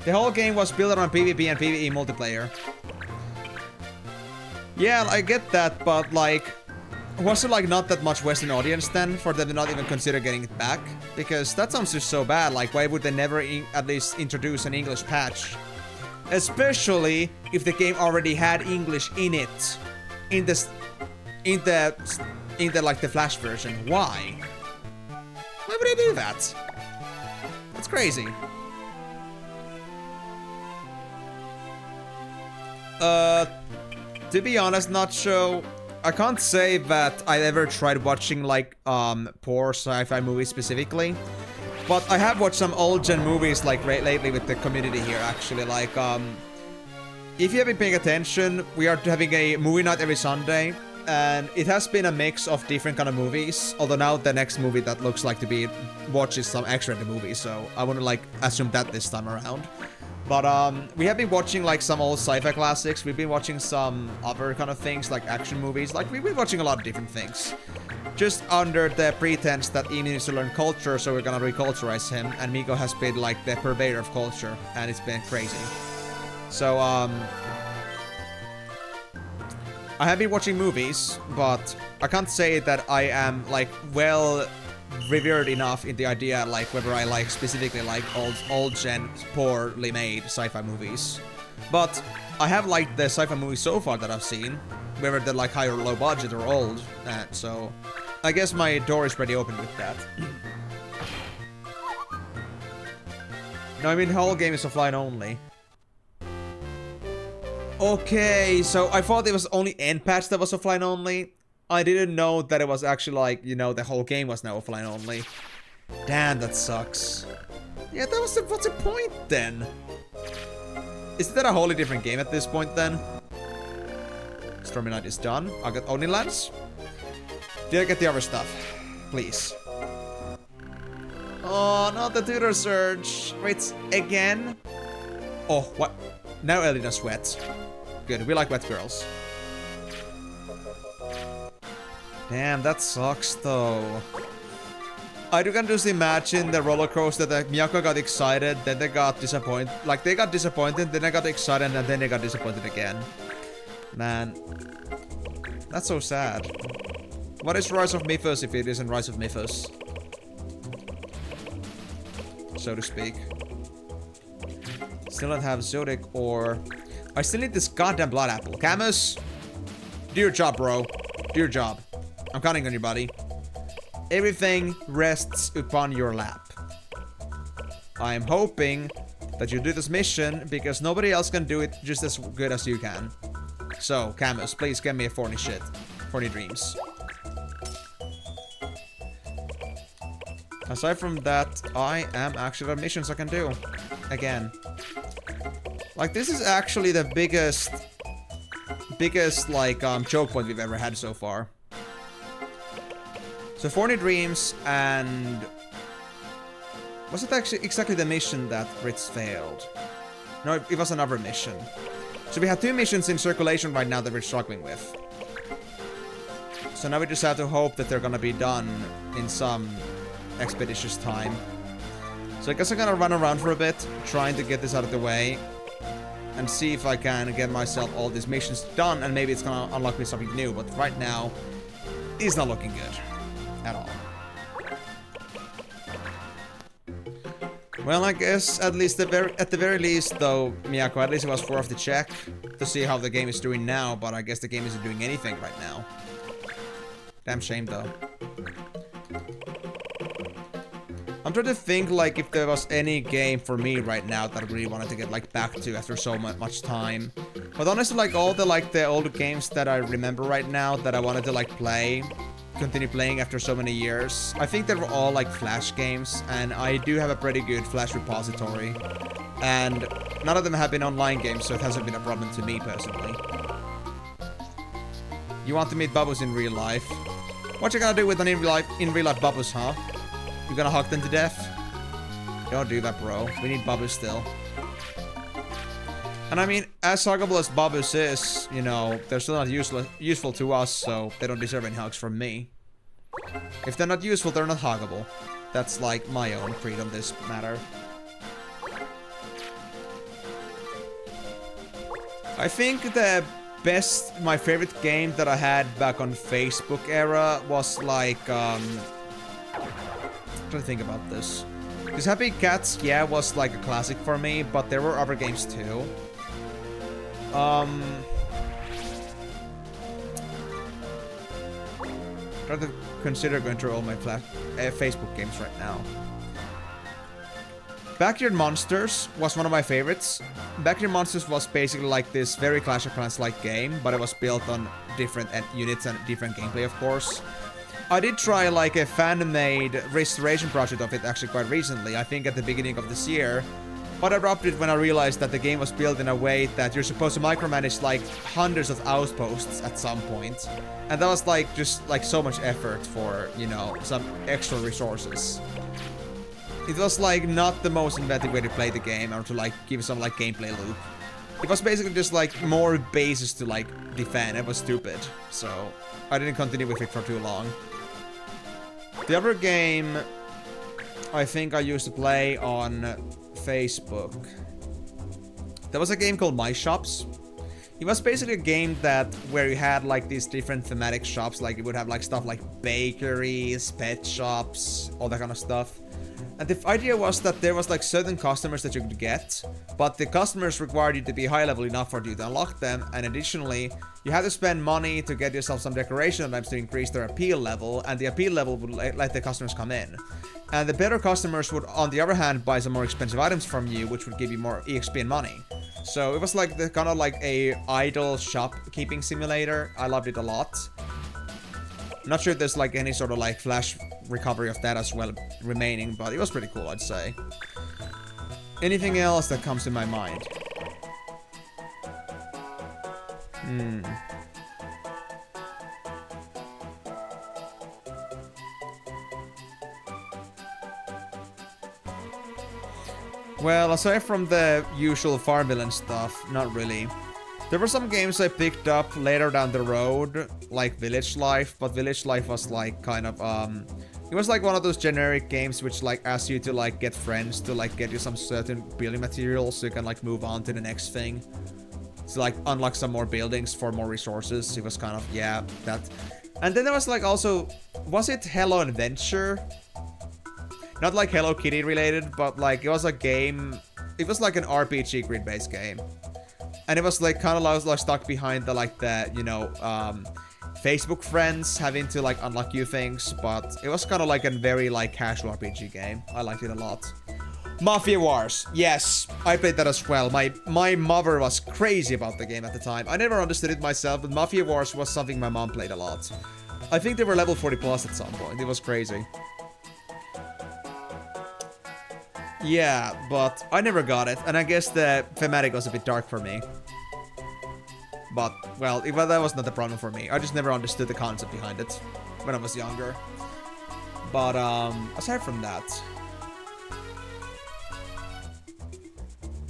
The whole game was built on PvP and PvE multiplayer. Yeah, I get that, but like, was there like not that much Western audience then for them to not even consider getting it back? Because that sounds just so bad. Like, why would they never at least introduce an English patch? Especially if the game already had English in it, in the like the Flash version. Why? Why would they do that? That's crazy. To be honest, Nacho, I can't say that I ever tried watching like poor sci-fi movies specifically. But I have watched some old gen movies like lately with the community here actually. Like if you have been paying attention, we are having a movie night every Sunday. And it has been a mix of different kind of movies. Although now the next movie that looks like to be watched is some X-rated movie. So I wouldn't like assume that this time around. But we have been watching like some old sci-fi classics. We've been watching some other kind of things like action movies. Like we've been watching a lot of different things. Just under the pretense that Ian needs to learn culture, so we're gonna reculturize him. And Miko has been like the purveyor of culture, and it's been crazy. So I have been watching movies, but I can't say that I am like well revered enough in the idea like whether I like specifically like old gen poorly made sci-fi movies. But I have liked the sci-fi movies so far that I've seen, whether they're like high or low budget or old, so I guess my door is pretty open with that. No, I mean the whole game is offline only. Okay, so I thought it was only end patch that was offline only. I didn't know that it was actually like, you know, the whole game was now offline only. Damn, that sucks. Yeah, that was what's the point then? Is that a wholly different game at this point then? Stormy Night is done. I got Oni Lands. Did I get the other stuff? Please. Oh, not the tutor surge. Wait, again? Oh, what? Now Elina's wet. Good, we like wet girls. Damn, that sucks though. I do can just imagine the roller coaster that Miyako got excited, then they got disappointed. Like, they got disappointed, then they got excited, and then they got disappointed again. Man. That's so sad. What is Rise of Mythos if it isn't Rise of Mythos? So to speak. Still don't have Zodiac or... I still need this goddamn blood apple. Camus? Do your job, bro. Do your job. I'm counting on you, buddy. Everything rests upon your lap. I am hoping that you do this mission because nobody else can do it just as good as you can. So, Camus, please give me a thorny shit. Thorny dreams. Aside from that, I am actually got missions I can do. Again. Like, this is actually the biggest like, choke point we've ever had so far. So, Thorny Dreams and... Was it actually exactly the mission that Ritz failed? No, it was another mission. So we have 2 missions in circulation right now that we're struggling with. So now we just have to hope that they're gonna be done in some expeditious time. So I guess I'm gonna run around for a bit, trying to get this out of the way. And see if I can get myself all these missions done, and maybe it's gonna unlock me something new. But right now, it's not looking good. At all. Well, I guess at least at the very least, though, Miyako, at least it was worth the check to see how the game is doing now, but I guess the game isn't doing anything right now. Damn shame, though. I'm trying to think, like, if there was any game for me right now that I really wanted to get, like, back to after so much time. But honestly, like all the older games that I remember right now that I wanted to like continue playing after so many years, I think they were all like Flash games, and I do have a pretty good Flash repository. And none of them have been online games, so it hasn't been a problem to me personally. You want to meet Bubbles in real life? What you gonna do with an in real life Bubbles, huh? You gonna hug them to death? Don't do that, bro. We need Bubbles still. And I mean, as huggable as Bubbles is, you know, they're still not useful to us, so they don't deserve any hugs from me. If they're not useful, they're not huggable. That's like my own creed on this matter. I think my favorite game that I had back on Facebook era was like, I'm trying to think about this. Because Happy Cats, yeah, was like a classic for me, but there were other games too. Try to consider going through all my Facebook games right now. Backyard Monsters was one of my favorites. Backyard Monsters was basically like this very Clash of Clans-like game, but it was built on different units and different gameplay, of course. I did try like a fan-made restoration project of it actually quite recently, I think at the beginning of this year. But I dropped it when I realized that the game was built in a way that you're supposed to micromanage like hundreds of outposts at some point. And that was like just like so much effort for, you know, some extra resources. It was like not the most inventive way to play the game or to like give some like gameplay loop. It was basically just like more bases to like defend. It was stupid. So I didn't continue with it for too long. The other game I think I used to play on Facebook, there was a game called My Shops. It was basically a game where you had like these different thematic shops, like you would have like stuff like bakeries, pet shops, all that kind of stuff. And the idea was that there was like certain customers that you could get, but the customers required you to be high level enough for you to unlock them, and additionally, you had to spend money to get yourself some decoration items to increase their appeal level, and the appeal level would let the customers come in. And the better customers would, on the other hand, buy some more expensive items from you, which would give you more EXP and money. So it was like the kind of like a idle shopkeeping simulator. I loved it a lot. Not sure if there's like any sort of like Flash recovery of that as well remaining, but it was pretty cool, I'd say. Anything else that comes to my mind? Well, aside from the usual Farmville and stuff, not really. There were some games I picked up later down the road, like Village Life, but Village Life was like kind of, it was like one of those generic games which like asks you to like get friends to like get you some certain building materials so you can like move on to the next thing. To like unlock some more buildings for more resources. It was kind of, yeah, that. And then there was like also, was it Hello Adventure? Not like Hello Kitty related, but like it was a game, it was like an RPG grid-based game. And it was like kind of like stuck behind the you know, Facebook friends having to like unlock you things, but it was kind of like a very like casual RPG game. I liked it a lot. Mafia Wars. Yes, I played that as well. My mother was crazy about the game at the time. I never understood it myself, but Mafia Wars was something my mom played a lot. I think they were level 40 plus at some point. It was crazy. Yeah, but I never got it, and I guess the thematic was a bit dark for me. But, well, that was not the problem for me. I just never understood the concept behind it when I was younger. But, aside from that...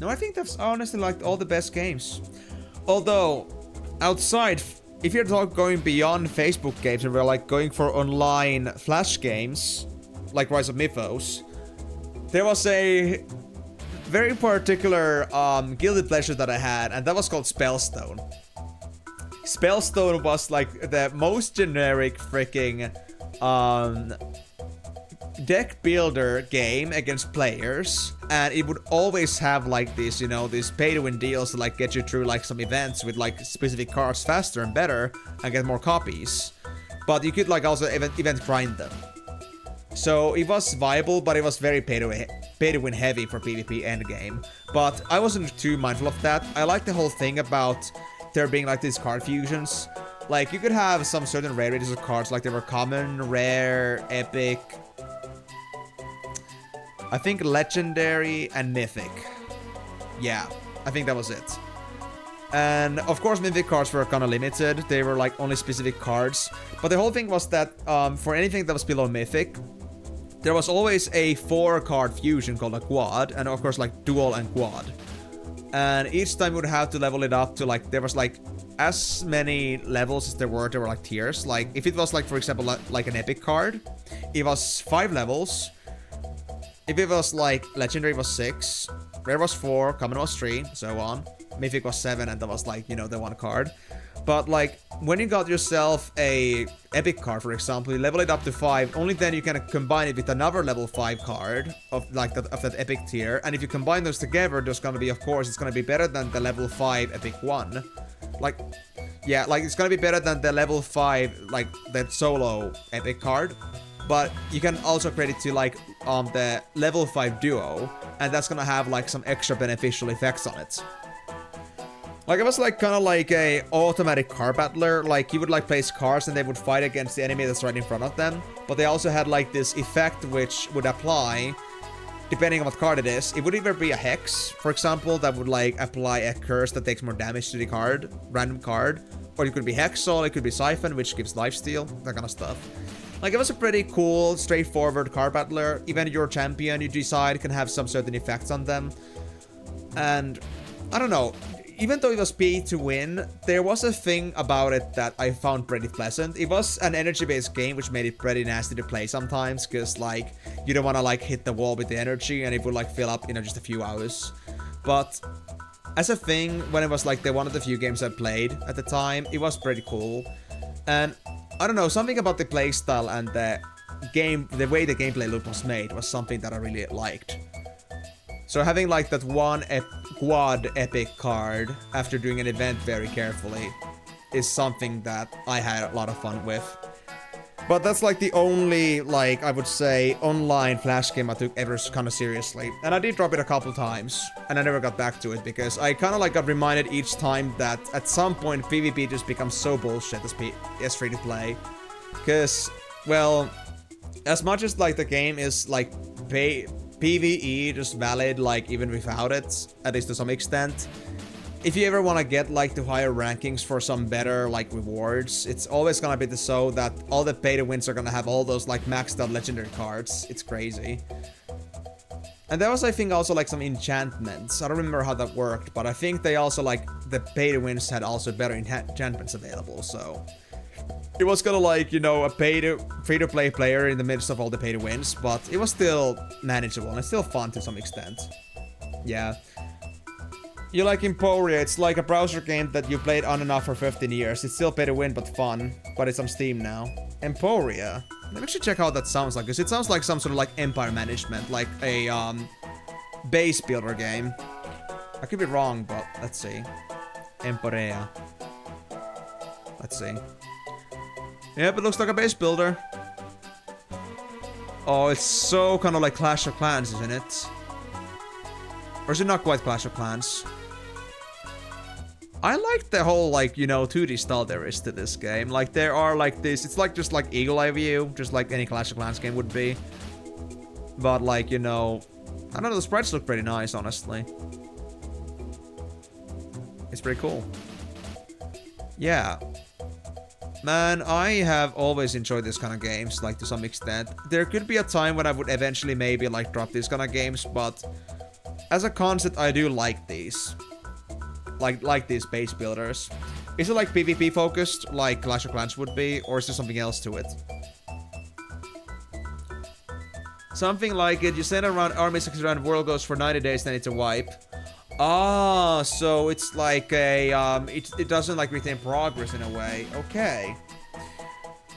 No, I think that's honestly like all the best games. Although, outside, if you're going beyond Facebook games and we're like going for online Flash games, like Rise of Mythos, there was a very particular guilty pleasure that I had, and that was called Spellstone. Spellstone was like the most generic freaking deck builder game against players, and it would always have like this, you know, these pay-to-win deals to like get you through like some events with like specific cards faster and better and get more copies. But you could like also event grind them. So it was viable, but it was very pay to pay to win heavy for PvP endgame. But I wasn't too mindful of that. I like the whole thing about there being like these card fusions. Like, you could have some certain rarities of cards, like they were common, rare, epic, I think legendary, and mythic. Yeah, I think that was it. And of course, mythic cards were kind of limited. They were like only specific cards. But the whole thing was that for anything that was below mythic, there was always a 4-card fusion called a quad, and of course like dual and quad. And each time you would have to level it up to like, there was like as many levels as there were like tiers. Like if it was like, for example, like an epic card, it was 5 levels. If it was like legendary, it was 6, rare was 4, common was 3, so on. Mythic was 7, and that was like, you know, the 1 card. But like, when you got yourself a epic card, for example, you level it up to 5, only then you can combine it with another level 5 card of like that epic tier. And if you combine those together, there's gonna be, of course, it's gonna be better than the level 5 epic 1. Like, yeah, like it's gonna be better than the level 5, like that solo epic card. But you can also credit to like the level 5 duo, and that's gonna have like some extra beneficial effects on it. Like, it was like kind of like a automatic card battler. Like, you would like place cards and they would fight against the enemy that's right in front of them. But they also had like this effect which would apply depending on what card it is. It would either be a hex, for example, that would like apply a curse that takes more damage to the card, random card. Or it could be Hexol, it could be Siphon, which gives lifesteal, that kind of stuff. Like, it was a pretty cool, straightforward card battler. Even your champion, you decide, can have some certain effects on them. And I don't know. Even though it was pay to win, there was a thing about it that I found pretty pleasant. It was an energy-based game, which made it pretty nasty to play sometimes, because, like, you don't want to, like, hit the wall with the energy, and it would, like, fill up in just a few hours. But as a thing, when it was, like, one of the few games I played at the time, it was pretty cool. And, I don't know, something about the playstyle and the way the gameplay loop was made was something that I really liked. So having like that one quad epic card after doing an event very carefully is something that I had a lot of fun with. But that's like the only, like, I would say, online Flash game I took ever kind of seriously. And I did drop it a couple times, and I never got back to it because I kind of like got reminded each time that at some point PvP just becomes so bullshit as free to play. Because, well, as much as like the game is like PvE just valid, like, even without it, at least to some extent. If you ever want to get, like, to higher rankings for some better, like, rewards, it's always gonna be so that all the pay-to-wins are gonna have all those, like, maxed out legendary cards. It's crazy. And there was, I think, also, like, some enchantments. I don't remember how that worked, but I think they also, like, the pay-to-wins had also better enchantments available, so it was kind of like, you know, a free-to-play player in the midst of all the pay-to-wins, but it was still manageable and it's still fun to some extent. Yeah. You like Emporia, it's like a browser game that you played on and off for 15 years. It's still pay-to-win but fun, but it's on Steam now. Emporia. Let me actually check how that sounds like, because it sounds like some sort of like empire management, like a base builder game. I could be wrong, but let's see. Emporia. Let's see. Yep, it looks like a base builder. Oh, it's so kind of like Clash of Clans, isn't it? Or is it not quite Clash of Clans? I like the whole, like, you know, 2D style there is to this game. Like, there are, like, this... It's like just like Eagle Eye view, just like any Clash of Clans game would be. But, like, you know... I don't know, the sprites look pretty nice, honestly. It's pretty cool. Yeah. Man, I have always enjoyed this kind of games, like, to some extent. There could be a time when I would eventually maybe, like, drop these kind of games, but as a concept, I do like these. Like these base builders. Is it, like, PvP focused, like Clash of Clans would be, or is there something else to it? Something like it, you send around armies around world goes for 90 days, then it's a wipe. Ah, so it's like a, it doesn't, like, retain progress in a way. Okay.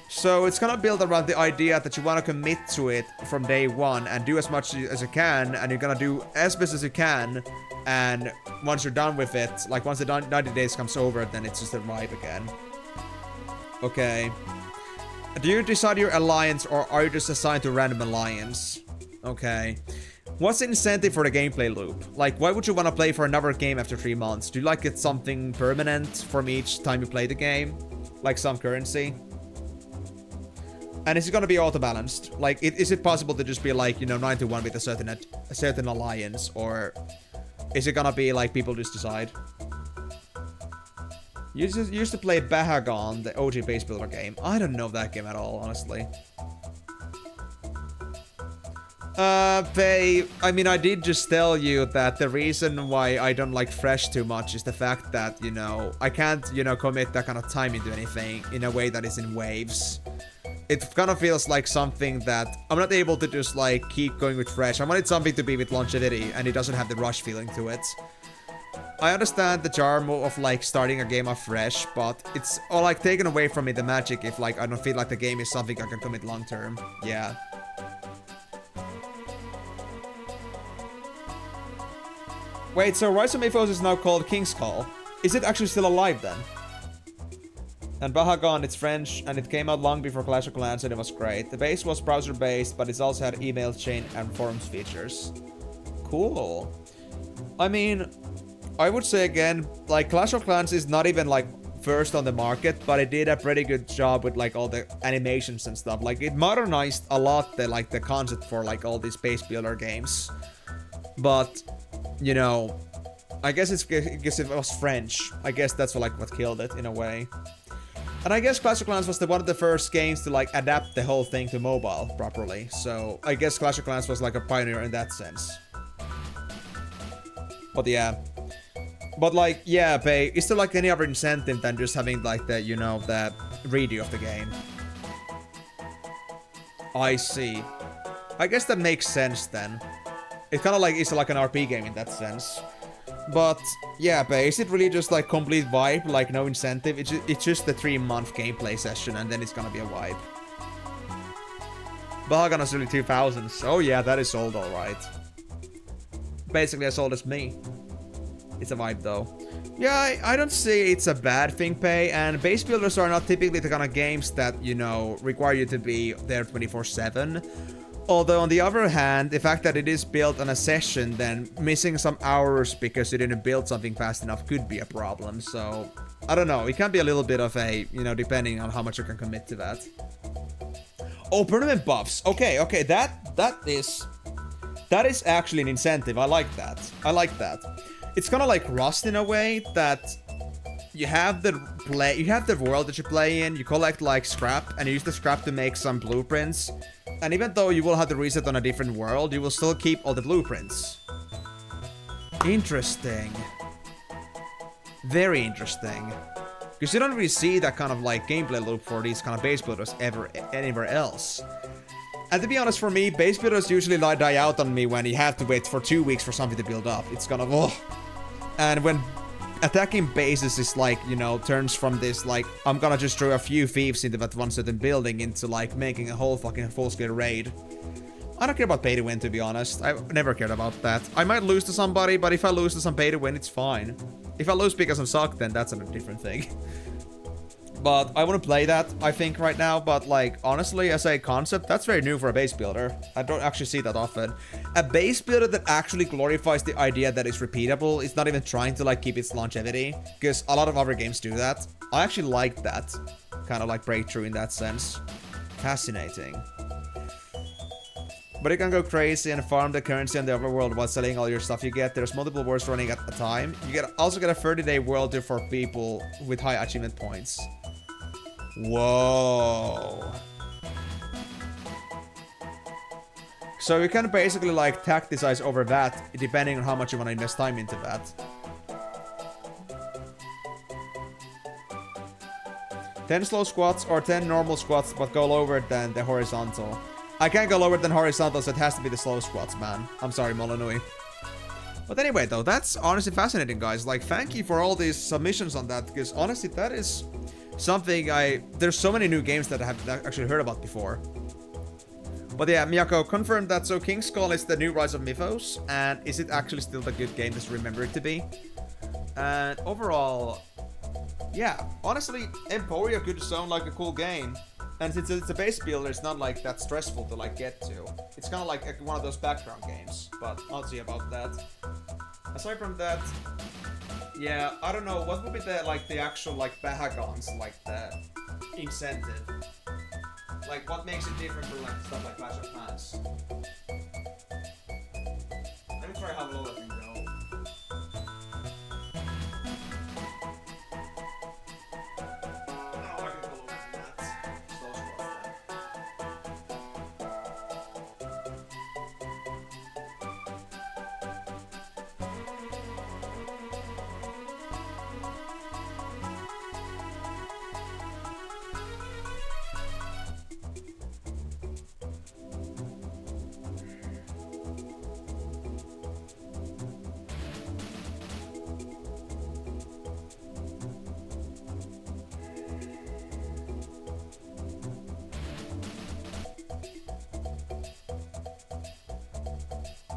So it's gonna build around the idea that you want to commit to it from day one and do as much as you can, and you're gonna do as best as you can, and once you're done with it, like, once the 90 days comes over, then it's just a vibe again. Okay. Do you decide your alliance, or are you just assigned to random alliance? Okay. What's the incentive for the gameplay loop? Like, why would you want to play for another game after 3 months? Do you like get something permanent from each time you play the game? Like some currency? And is it gonna be auto-balanced? Like, is it possible to just be like, you know, 9-1 with a certain alliance? Or is it gonna be like people just decide? You used to play Bahagon, the OG base builder game. I don't know that game at all, honestly. I mean, I did just tell you that the reason why I don't like Fresh too much is the fact that, you know, I can't, you know, commit that kind of time into anything in a way that is in waves. It kind of feels like something that I'm not able to just, like, keep going with Fresh. I wanted something to be with longevity, and it doesn't have the rush feeling to it. I understand the charm of, like, starting a game off fresh, but it's all, like, taken away from me the magic if, like, I don't feel like the game is something I can commit long term. Yeah. Wait, so Rise of Mythos is now called King's Call. Is it actually still alive then? And Bahagon, it's French, and it came out long before Clash of Clans, and it was great. The base was browser-based, but it's also had email chain and forums features. Cool. I mean, I would say again, like, Clash of Clans is not even, like, first on the market, but it did a pretty good job with, like, all the animations and stuff. Like, it modernized a lot the, like, the concept for, like, all these base builder games. But, you know, I guess it was French. I guess that's what, like, what killed it in a way. And I guess Clash of Clans was one of the first games to, like, adapt the whole thing to mobile properly. So I guess Clash of Clans was, like, a pioneer in that sense. But yeah. But, like, yeah, is there, like, any other incentive than just having, like, the, you know, the redo of the game? I see. I guess that makes sense then. It kind of like is like an RP game in that sense. But yeah, is it really just like complete vibe, like no incentive? It's just a 3-month gameplay session and then it's gonna be a vibe. Bahagan is early 2000s. Oh yeah, that is old, alright. Basically as old as me. It's a vibe though. Yeah, I don't see it's a bad thing, and base builders are not typically the kind of games that, you know, require you to be there 24/7. Although, on the other hand, the fact that it is built on a session, then missing some hours because you didn't build something fast enough could be a problem. So, I don't know. It can be a little bit of a, you know, depending on how much you can commit to that. Oh, permanent buffs. Okay, that is actually an incentive. I like that. It's kind of like Rust in a way that you have the world that you play in, you collect like scrap, and you use the scrap to make some blueprints. And even though you will have to reset on a different world, you will still keep all the blueprints. Interesting. Very interesting. Because you don't really see that kind of like gameplay loop for these kind of base builders anywhere else. And to be honest, for me, base builders usually die out on me when you have to wait for 2 weeks for something to build up. It's kind of, oh. And when attacking bases is like, you know, turns from this, like, I'm gonna just throw a few thieves into that one certain building into, like, making a whole fucking full-scale raid. I don't care about pay to win, to be honest. I've never cared about that. I might lose to somebody, but if I lose to some pay to win, it's fine. If I lose because I'm sucked, then that's a different thing. But I want to play that, I think, right now. But, like, honestly, as a concept, that's very new for a base builder. I don't actually see that often. A base builder that actually glorifies the idea that it's repeatable. It's not even trying to, like, keep its longevity. Because a lot of other games do that. I actually like that kind of, like, breakthrough in that sense. Fascinating. But you can go crazy and farm the currency on the overworld while selling all your stuff you get. There's multiple worlds running at a time. You also get a 30-day world for people with high achievement points. Whoa. So you can basically like tacticize over that depending on how much you want to invest time into that. 10 slow squats or 10 normal squats but go lower than the horizontal. I can't go lower than horizontal, so it has to be the slow squats, man. I'm sorry, Molinui. But anyway though, that's honestly fascinating, guys. Like, thank you for all these submissions on that, because honestly that is something there's so many new games that I haven't actually heard about before. But yeah, Miyako confirmed that, so King's Call is the new Rise of Mythos, and is it actually still the good game as remember it to be? And overall, yeah, honestly, Emporia could sound like a cool game. And since it's a base builder, it's not like that stressful to like get to. It's kind of like one of those background games, but I'll see about that. Aside from that, yeah, I don't know, what would be the actual like Bahagons, like the incentive? Like what makes it different from like stuff like Clash of Clans? Let me try how low that can go. Oh, I can go lower than that. Slow squats then.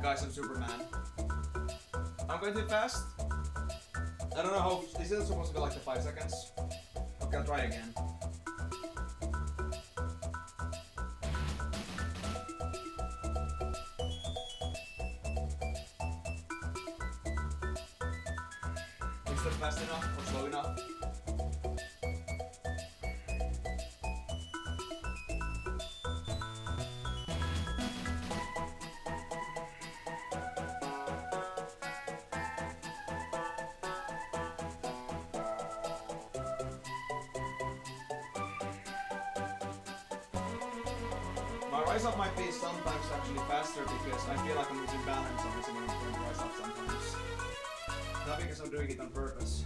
Guys, I'm Superman. I'm going too fast. I don't know how. Is it supposed to be like the 5 seconds? Okay, I'll try again. Is that fast enough or slow enough? My rise up might be sometimes actually faster because I feel like I'm losing balance on it when I'm going to rise up sometimes. Not because I'm doing it on purpose.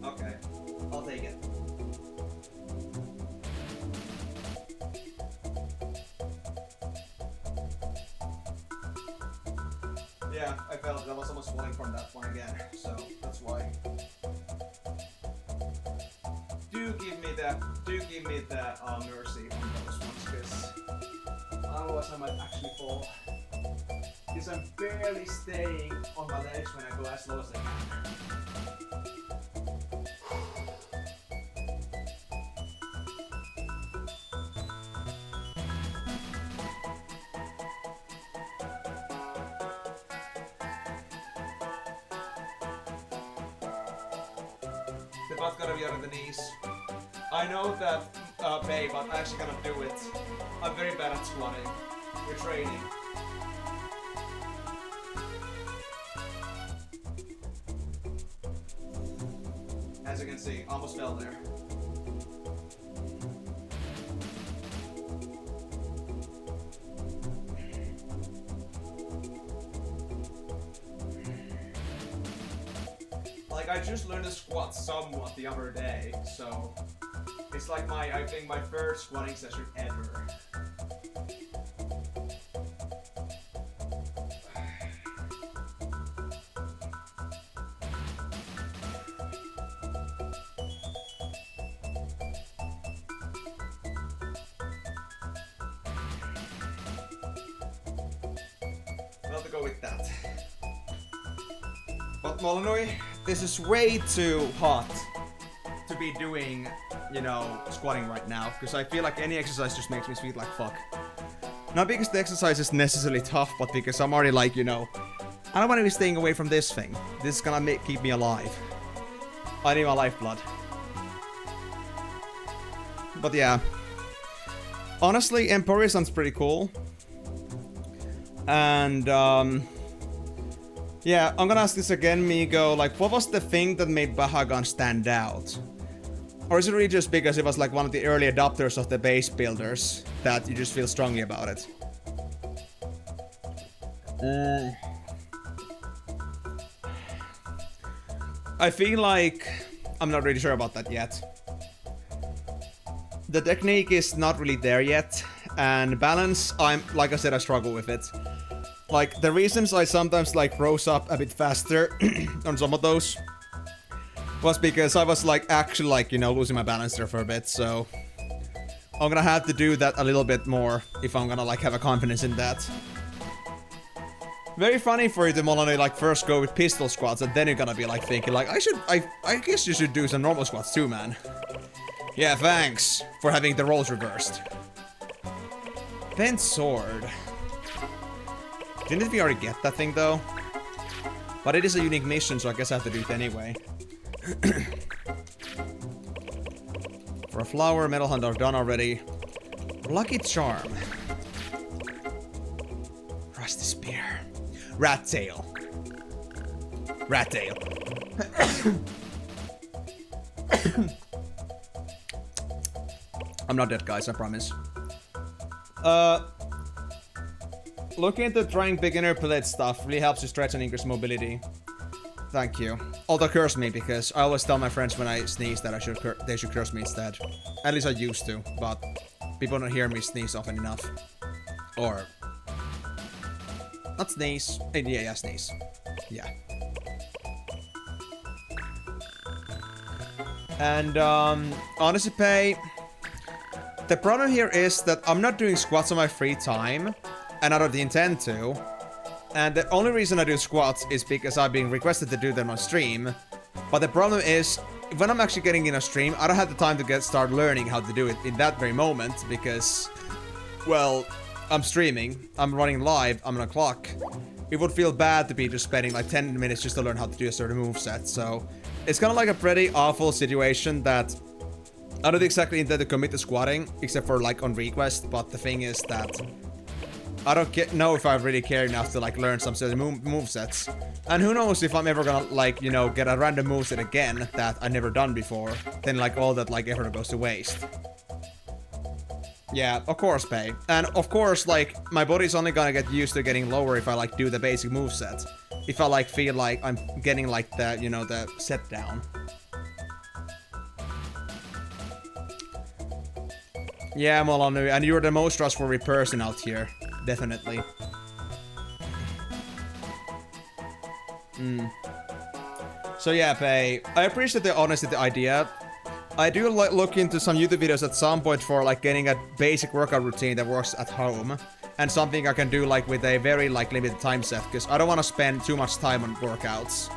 Okay, I'll take it. Yeah, I felt I was almost falling from that one again, so that's why. Do give me the mercy on those ones, because otherwise I might actually fall. Because I'm barely staying on my legs when I go as slow as I can. The butt gotta be on the knees. I know that, babe, but I actually cannot do it. I'm very bad at squatting. We're training. As you can see, almost fell there. Like, I just learned to squat somewhat the other day, so it's like I think my first squatting session ever. I'll have to go with that. But Molinoi, this is way too hot to be doing, you know, squatting right now, because I feel like any exercise just makes me sweat like fuck. Not because the exercise is necessarily tough, but because I'm already like, you know, I don't want to be staying away from this thing. This is gonna keep me alive. I need my lifeblood. But yeah. Honestly, Emporia sounds pretty cool. And, yeah, I'm gonna ask this again, Migo. Like, what was the thing that made Bahagan stand out? Or is it really just because it was like one of the early adopters of the base builders that you just feel strongly about it? I feel like I'm not really sure about that yet. The technique is not really there yet, and balance, like I said, I struggle with it. Like, the reasons I sometimes like rose up a bit faster on some of those was because I was like actually like, you know, losing my balance there for a bit, so I'm gonna have to do that a little bit more if I'm gonna like have a confidence in that. Very funny for you to Molony like first go with pistol squats and then you're gonna be like thinking like I guess you should do some normal squats too, man. Yeah, thanks for having the roles reversed. Bent sword. Didn't we already get that thing though? But it is a unique mission, so I guess I have to do it anyway. For a flower, metal hunt are done already. Lucky charm. Rusty spear. Rat tail. Rat tail. I'm not dead, guys, I promise. Looking into trying beginner palette stuff really helps you stretch and increase mobility. Thank you. Although curse me, because I always tell my friends when I sneeze that they should curse me instead. At least I used to, but people don't hear me sneeze often enough. Or... not sneeze. Yeah, sneeze. Yeah. And, honestly, Pay, the problem here is that I'm not doing squats on my free time, and I don't intend to. And the only reason I do squats is because I've been requested to do them on stream. But the problem is, when I'm actually getting in a stream, I don't have the time to start learning how to do it in that very moment, because, well, I'm streaming, I'm running live, I'm on a clock. It would feel bad to be just spending like 10 minutes just to learn how to do a certain moveset, so it's kind of like a pretty awful situation that I don't exactly intend to commit to squatting, except for like on request, but the thing is that I don't know if I really care enough to like learn some certain movesets. And who knows if I'm ever gonna like, you know, get a random moveset again that I've never done before, then like all that like effort goes to waste. Yeah, of course, Pay. And of course, like, my body's only gonna get used to getting lower if I like do the basic moveset. If I like feel like I'm getting like the, you know, the set down. Yeah, Molanu, and you're the most trustworthy person out here. Definitely. So yeah, Pei, I appreciate the honesty, the idea. I do like look into some YouTube videos at some point for like getting a basic workout routine that works at home. And something I can do like with a very like limited time set, because I don't want to spend too much time on workouts.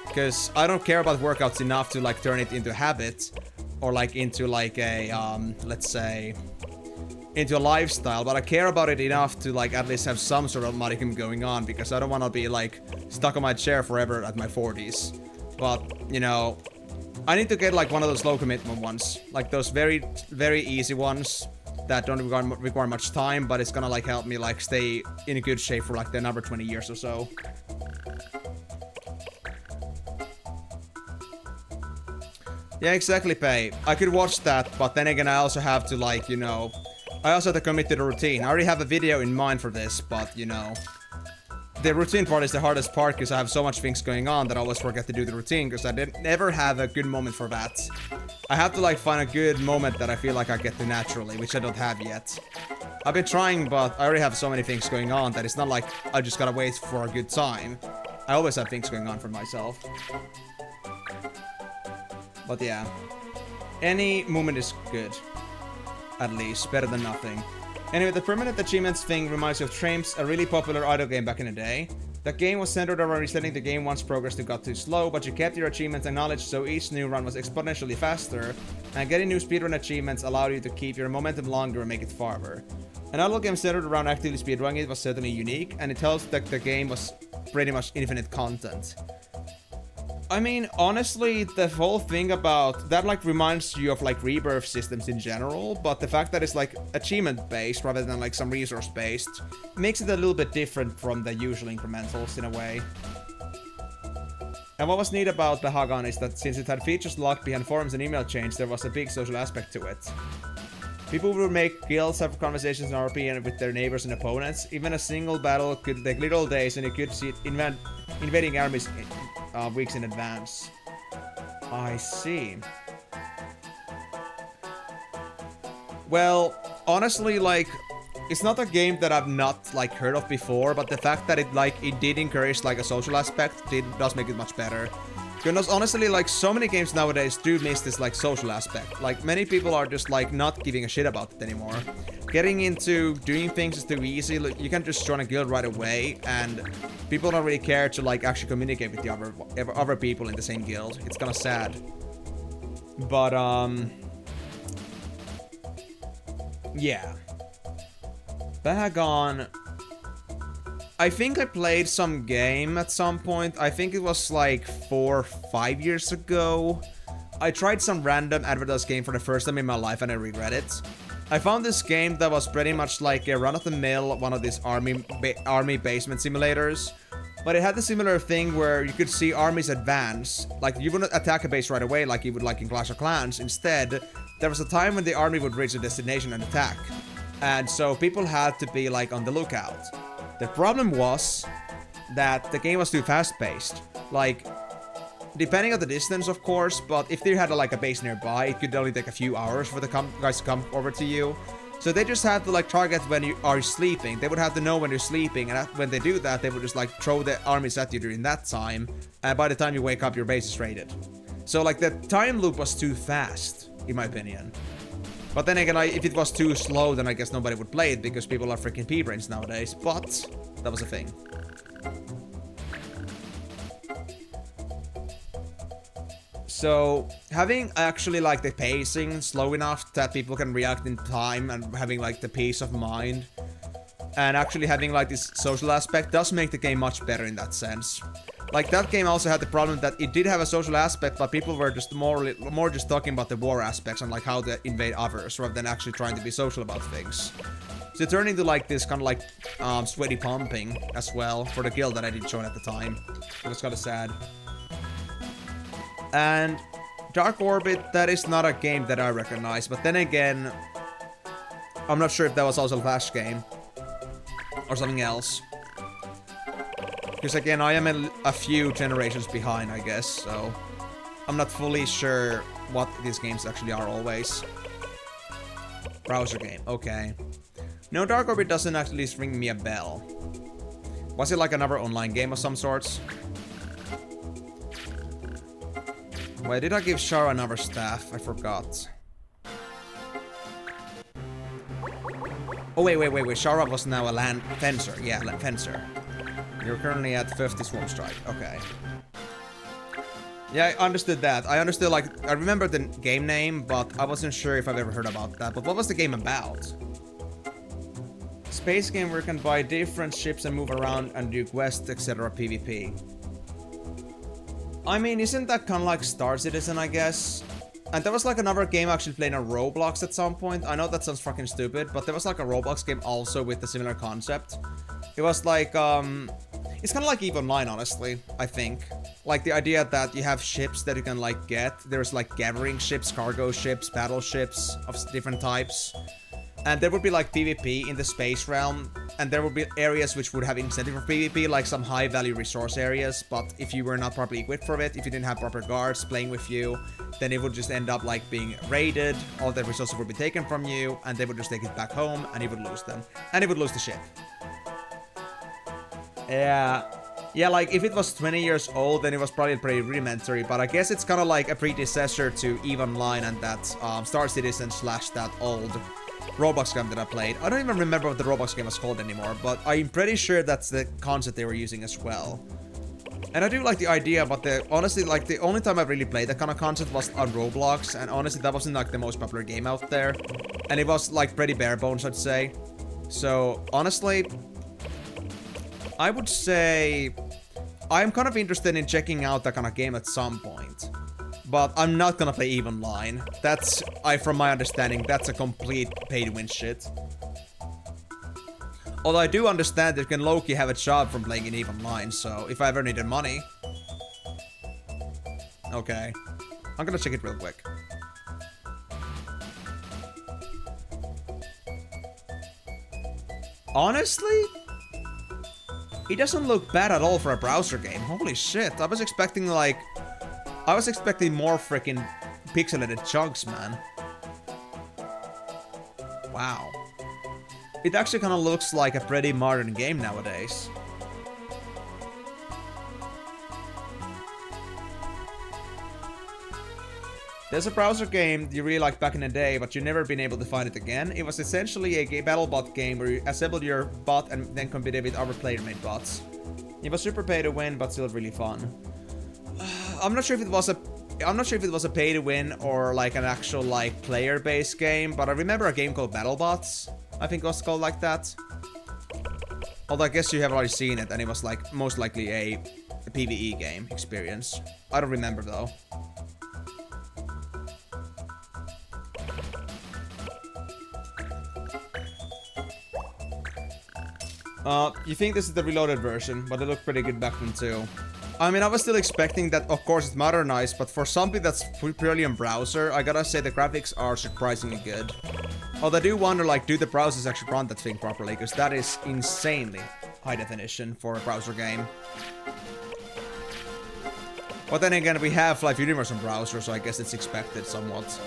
Because I don't care about workouts enough to like turn it into a habit. Or like into like a, let's say, into a lifestyle. But I care about it enough to like at least have some sort of modicum going on. Because I don't want to be like stuck on my chair forever at my 40s. But, you know, I need to get like one of those low commitment ones. Like those very, very easy ones that don't require much time. But it's gonna like help me like stay in a good shape for like the another 20 years or so. Yeah, exactly, Pei. I could watch that, but then again, I also have to, like, you know... I also have to commit to the routine. I already have a video in mind for this, but, you know... The routine part is the hardest part, because I have so much things going on that I always forget to do the routine, because I never have a good moment for that. I have to, like, find a good moment that I feel like I get to naturally, which I don't have yet. I've been trying, but I already have so many things going on that it's not like I just gotta wait for a good time. I always have things going on for myself. But yeah, any movement is good. At least, better than nothing. Anyway, the permanent achievements thing reminds you of Tramps, a really popular idle game back in the day. The game was centered around resetting the game once progress got too slow, but you kept your achievements acknowledged so each new run was exponentially faster, and getting new speedrun achievements allowed you to keep your momentum longer and make it farther. An idle game centered around actively speedrunning it was certainly unique, and it tells that the game was pretty much infinite content. I mean, honestly, the whole thing about that, like, reminds you of, like, rebirth systems in general, but the fact that it's, like, achievement-based rather than, like, some resource-based makes it a little bit different from the usual incrementals, in a way. And what was neat about Bahagan is that since it had features locked behind forums and email chains, there was a big social aspect to it. People would make guilds, have conversations in RP and with their neighbors and opponents. Even a single battle could take little days, and you could see it invading armies weeks in advance. I see. Well, honestly, like, it's not a game that I've not, like, heard of before, but the fact that it did encourage, like, a social aspect does make it much better. Because honestly, like, so many games nowadays do miss this, like, social aspect. Like, many people are just, like, not giving a shit about it anymore. getting into doing things is too easy. Like, you can just join a guild right away, and people don't really care to like actually communicate with the other people in the same guild. It's kind of sad. But yeah. Back on. I think I played some game at some point. I think it was like 4 or 5 years ago. I tried some random advertised game for the first time in my life and I regret it. I found this game that was pretty much like a run-of-the-mill, one of these army basement simulators. But it had the similar thing where you could see armies advance. Like, you wouldn't attack a base right away like you would like in Clash of Clans. Instead, there was a time when the army would reach a destination and attack. And so people had to be like on the lookout. The problem was that the game was too fast-paced. Like, depending on the distance, of course, but if they had like a base nearby, it could only take a few hours for the guys to come over to you. So they just had to like target when you are sleeping. They would have to know when you're sleeping, and when they do that, they would just like throw the armies at you during that time. And by the time you wake up, your base is raided. So like the time loop was too fast, in my opinion. But then again, if it was too slow, then I guess nobody would play it because people are freaking pea-brains nowadays. But that was a thing. So having actually like the pacing slow enough that people can react in time and having like the peace of mind and actually having like this social aspect does make the game much better in that sense. Like, that game also had the problem that it did have a social aspect, but people were just more just talking about the war aspects and like how to invade others rather than actually trying to be social about things. So it turned into like this kind of like sweaty pumping as well for the guild that I did join at the time. It was kind of sad. And Dark Orbit, that is not a game that I recognize, but then again, I'm not sure if that was also a Flash game or something else. Because again, I am a few generations behind, I guess, so I'm not fully sure what these games actually are always. Browser game, okay. No, Dark Orbit doesn't actually ring me a bell. Was it like another online game of some sorts? Wait, did I give Shara another staff? I forgot. Oh, wait. Shara was now a land fencer. Yeah, fencer. You're currently at 50 Swarm Strike. Okay. Yeah, I understood that. I understood, like, I remember the game name, but I wasn't sure if I've ever heard about that. But what was the game about? Space game where you can buy different ships and move around and do quests, etc. PvP. I mean, isn't that kind of like Star Citizen, I guess? And there was like another game actually playing on Roblox at some point. I know that sounds fucking stupid, but there was like a Roblox game also with a similar concept. It was like, it's kind of like EVE Online, honestly, I think. Like the idea that you have ships that you can like get. There's like gathering ships, cargo ships, battleships of different types. And there would be like PvP in the space realm, and there would be areas which would have incentive for PvP, like some high value resource areas, but if you were not properly equipped for it, if you didn't have proper guards playing with you, then it would just end up like being raided, all the resources would be taken from you, and they would just take it back home, and you would lose them. And you would lose the ship. Yeah, like if it was 20 years old, then it was probably pretty rudimentary, but I guess it's kind of like a predecessor to EVE Online and that Star Citizen / that old Roblox game that I played. I don't even remember what the Roblox game was called anymore, but I'm pretty sure that's the concept they were using as well. And I do like the idea, but honestly, like the only time I've really played that kind of concept was on Roblox, and honestly, that wasn't like the most popular game out there. And it was like pretty bare bones, I'd say. So honestly, I would say I'm kind of interested in checking out that kind of game at some point. But I'm not gonna play EVE Online. That's, from my understanding, that's a complete pay-to-win shit. Although I do understand that you can low-key have a job from playing in EVE Online, so if I ever needed money... Okay. I'm gonna check it real quick. Honestly? It doesn't look bad at all for a browser game. Holy shit, I was expecting like... I was expecting more freaking pixelated chunks, man. Wow. It actually kind of looks like a pretty modern game nowadays. There's a browser game you really liked back in the day, but you've never been able to find it again. It was essentially a battle bot game where you assembled your bot and then competed with other player-made bots. It was super pay to win, but still really fun. I'm not sure if it was a pay to win or like an actual like player-based game, but I remember a game called BattleBots. I think it was called like that. Although I guess you have already seen it, and it was like most likely a PvE game experience. I don't remember though. You think this is the reloaded version, but it looked pretty good back then too. I mean, I was still expecting that, of course, it's modernized, but for something that's purely on browser, I gotta say the graphics are surprisingly good. Although I do wonder, like, do the browsers actually run that thing properly? Because that is insanely high definition for a browser game. But then again, we have Life Universe on browser, so I guess it's expected somewhat.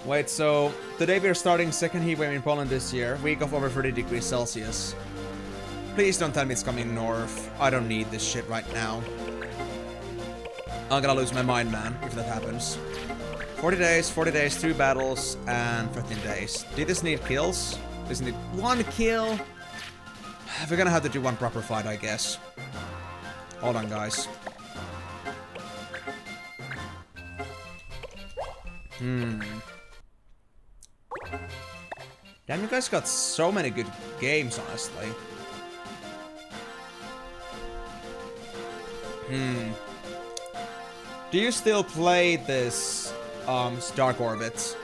Wait, so today we are starting second heatwave in Poland this year, week of over 30 degrees Celsius. Please don't tell me it's coming north. I don't need this shit right now. I'm gonna lose my mind, man, if that happens. 40 days, 2 battles, and 15 days. Did this need kills? Does it need 1 kill? We're gonna have to do 1 proper fight, I guess. Hold on, guys. Damn, you guys got so many good games, honestly. Do you still play this, Dark Orbit?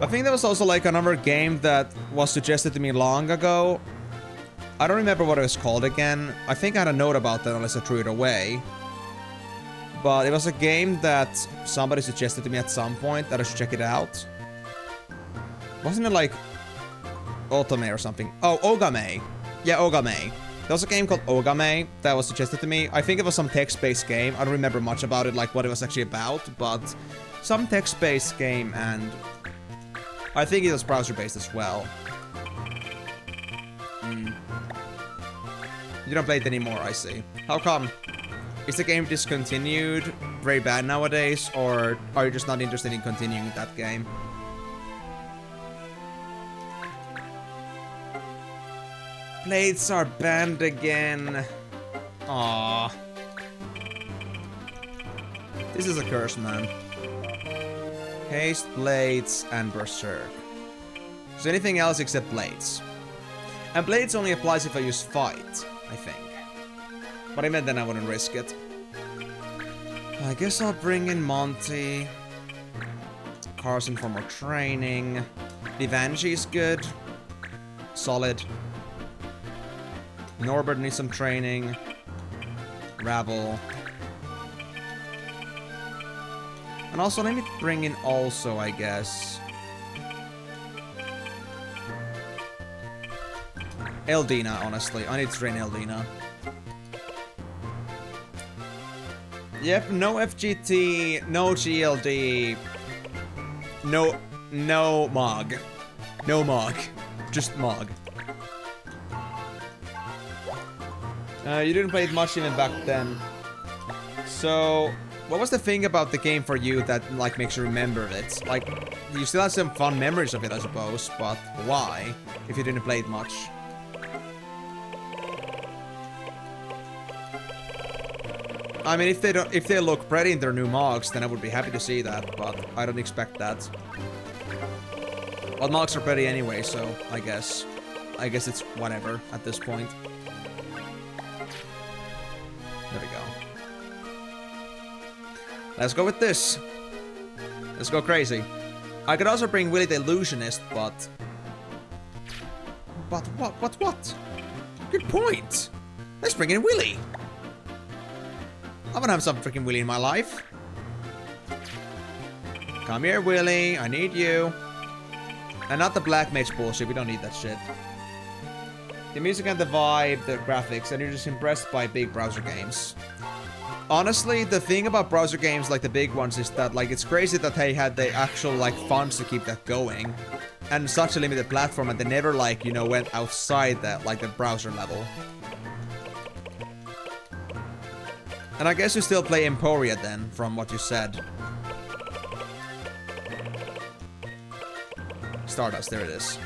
I think there was also like another game that was suggested to me long ago. I don't remember what it was called again. I think I had a note about that unless I threw it away. But it was a game that somebody suggested to me at some point that I should check it out. Wasn't it like Otome or something? Oh, Ogame. Yeah, Ogame. There was a game called Ogame that was suggested to me. I think it was some text-based game. I don't remember much about it, like what it was actually about, but some text-based game, and I think it was browser-based as well. You don't play it anymore, I see. How come? Is the game discontinued very bad nowadays, or are you just not interested in continuing that game? Blades are banned again. Aww. This is a curse, man. Haste, Blades, and Berserk. So anything else except Blades. And Blades only applies if I use Fight, I think. But I meant then I wouldn't risk it. I guess I'll bring in Monty. Carson for more training. Vivanji is good. Solid. Norbert needs some training. Rabble. And also let me bring in also, I guess. Eldina, honestly. I need to train Eldina. Yep, no FGT, no GLD, no Mog. No Mog. Just Mog. You didn't play it much even back then. So, what was the thing about the game for you that, like, makes you remember it? Like, you still have some fun memories of it, I suppose, but why, if you didn't play it much? I mean, if they look pretty in their new Mogs, then I would be happy to see that, but I don't expect that. Well, Mogs are pretty anyway, so I guess it's whatever at this point. There we go. Let's go with this. Let's go crazy. I could also bring Willy the Illusionist, but what? Good point. Let's bring in Willy. I wanna have some freaking Willy in my life. Come here, Willy. I need you. And not the Black Mage bullshit. We don't need that shit. The music and the vibe, the graphics, and you're just impressed by big browser games. Honestly, the thing about browser games like the big ones is that like it's crazy that they had the actual like funds to keep that going. And such a limited platform, and they never like, you know, went outside that, like the browser level. And I guess you still play Emporia then, from what you said. Stardust, there it is.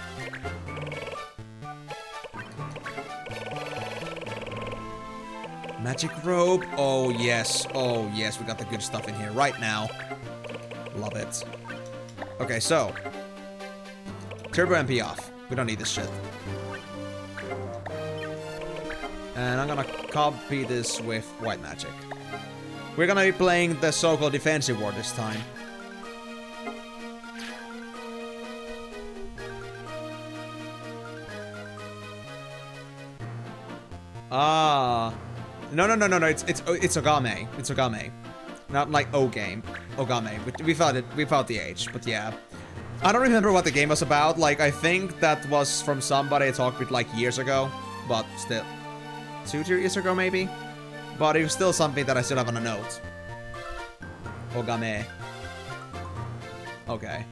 Magic robe. Oh yes, we got the good stuff in here right now. Love it. Okay, so Turbo MP off. We don't need this shit. And I'm gonna copy this with white magic. We're gonna be playing the so-called defensive war this time. Ah. No, it's Ogame. It's Ogame. Not like O-game. Ogame. We found it. We found the H, but yeah. I don't remember what the game was about. Like, I think that was from somebody I talked with like years ago. But still. 2 years ago, maybe? But it was still something that I still have on a note. Ogame. Okay.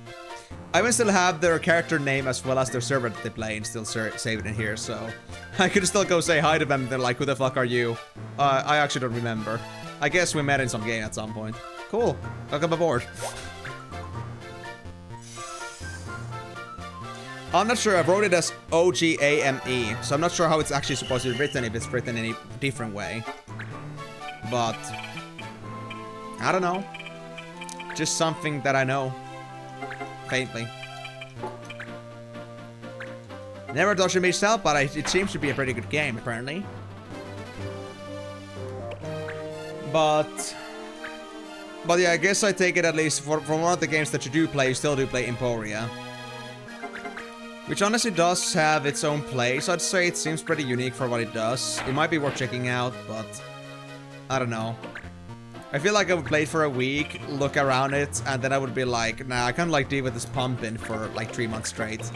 I will still have their character name as well as their server that they play and still save it in here, so I could still go say hi to them and they're like, who the fuck are you? I actually don't remember. I guess we met in some game at some point. Cool. Welcome aboard. I'm not sure. I wrote it as O-G-A-M-E, so I'm not sure how it's actually supposed to be written, if it's written in a different way. But I don't know. Just something that I know. Faintly. Never touched it myself, but it seems to be a pretty good game, apparently. But yeah, I guess I take it at least from one of the games that you do play, you still do play Emporia. Which honestly does have its own place. I'd say it seems pretty unique for what it does. It might be worth checking out, but I don't know. I feel like I would play it for a week, look around it, and then I would be like, nah, I can't like deal with this pumping for like 3 months straight.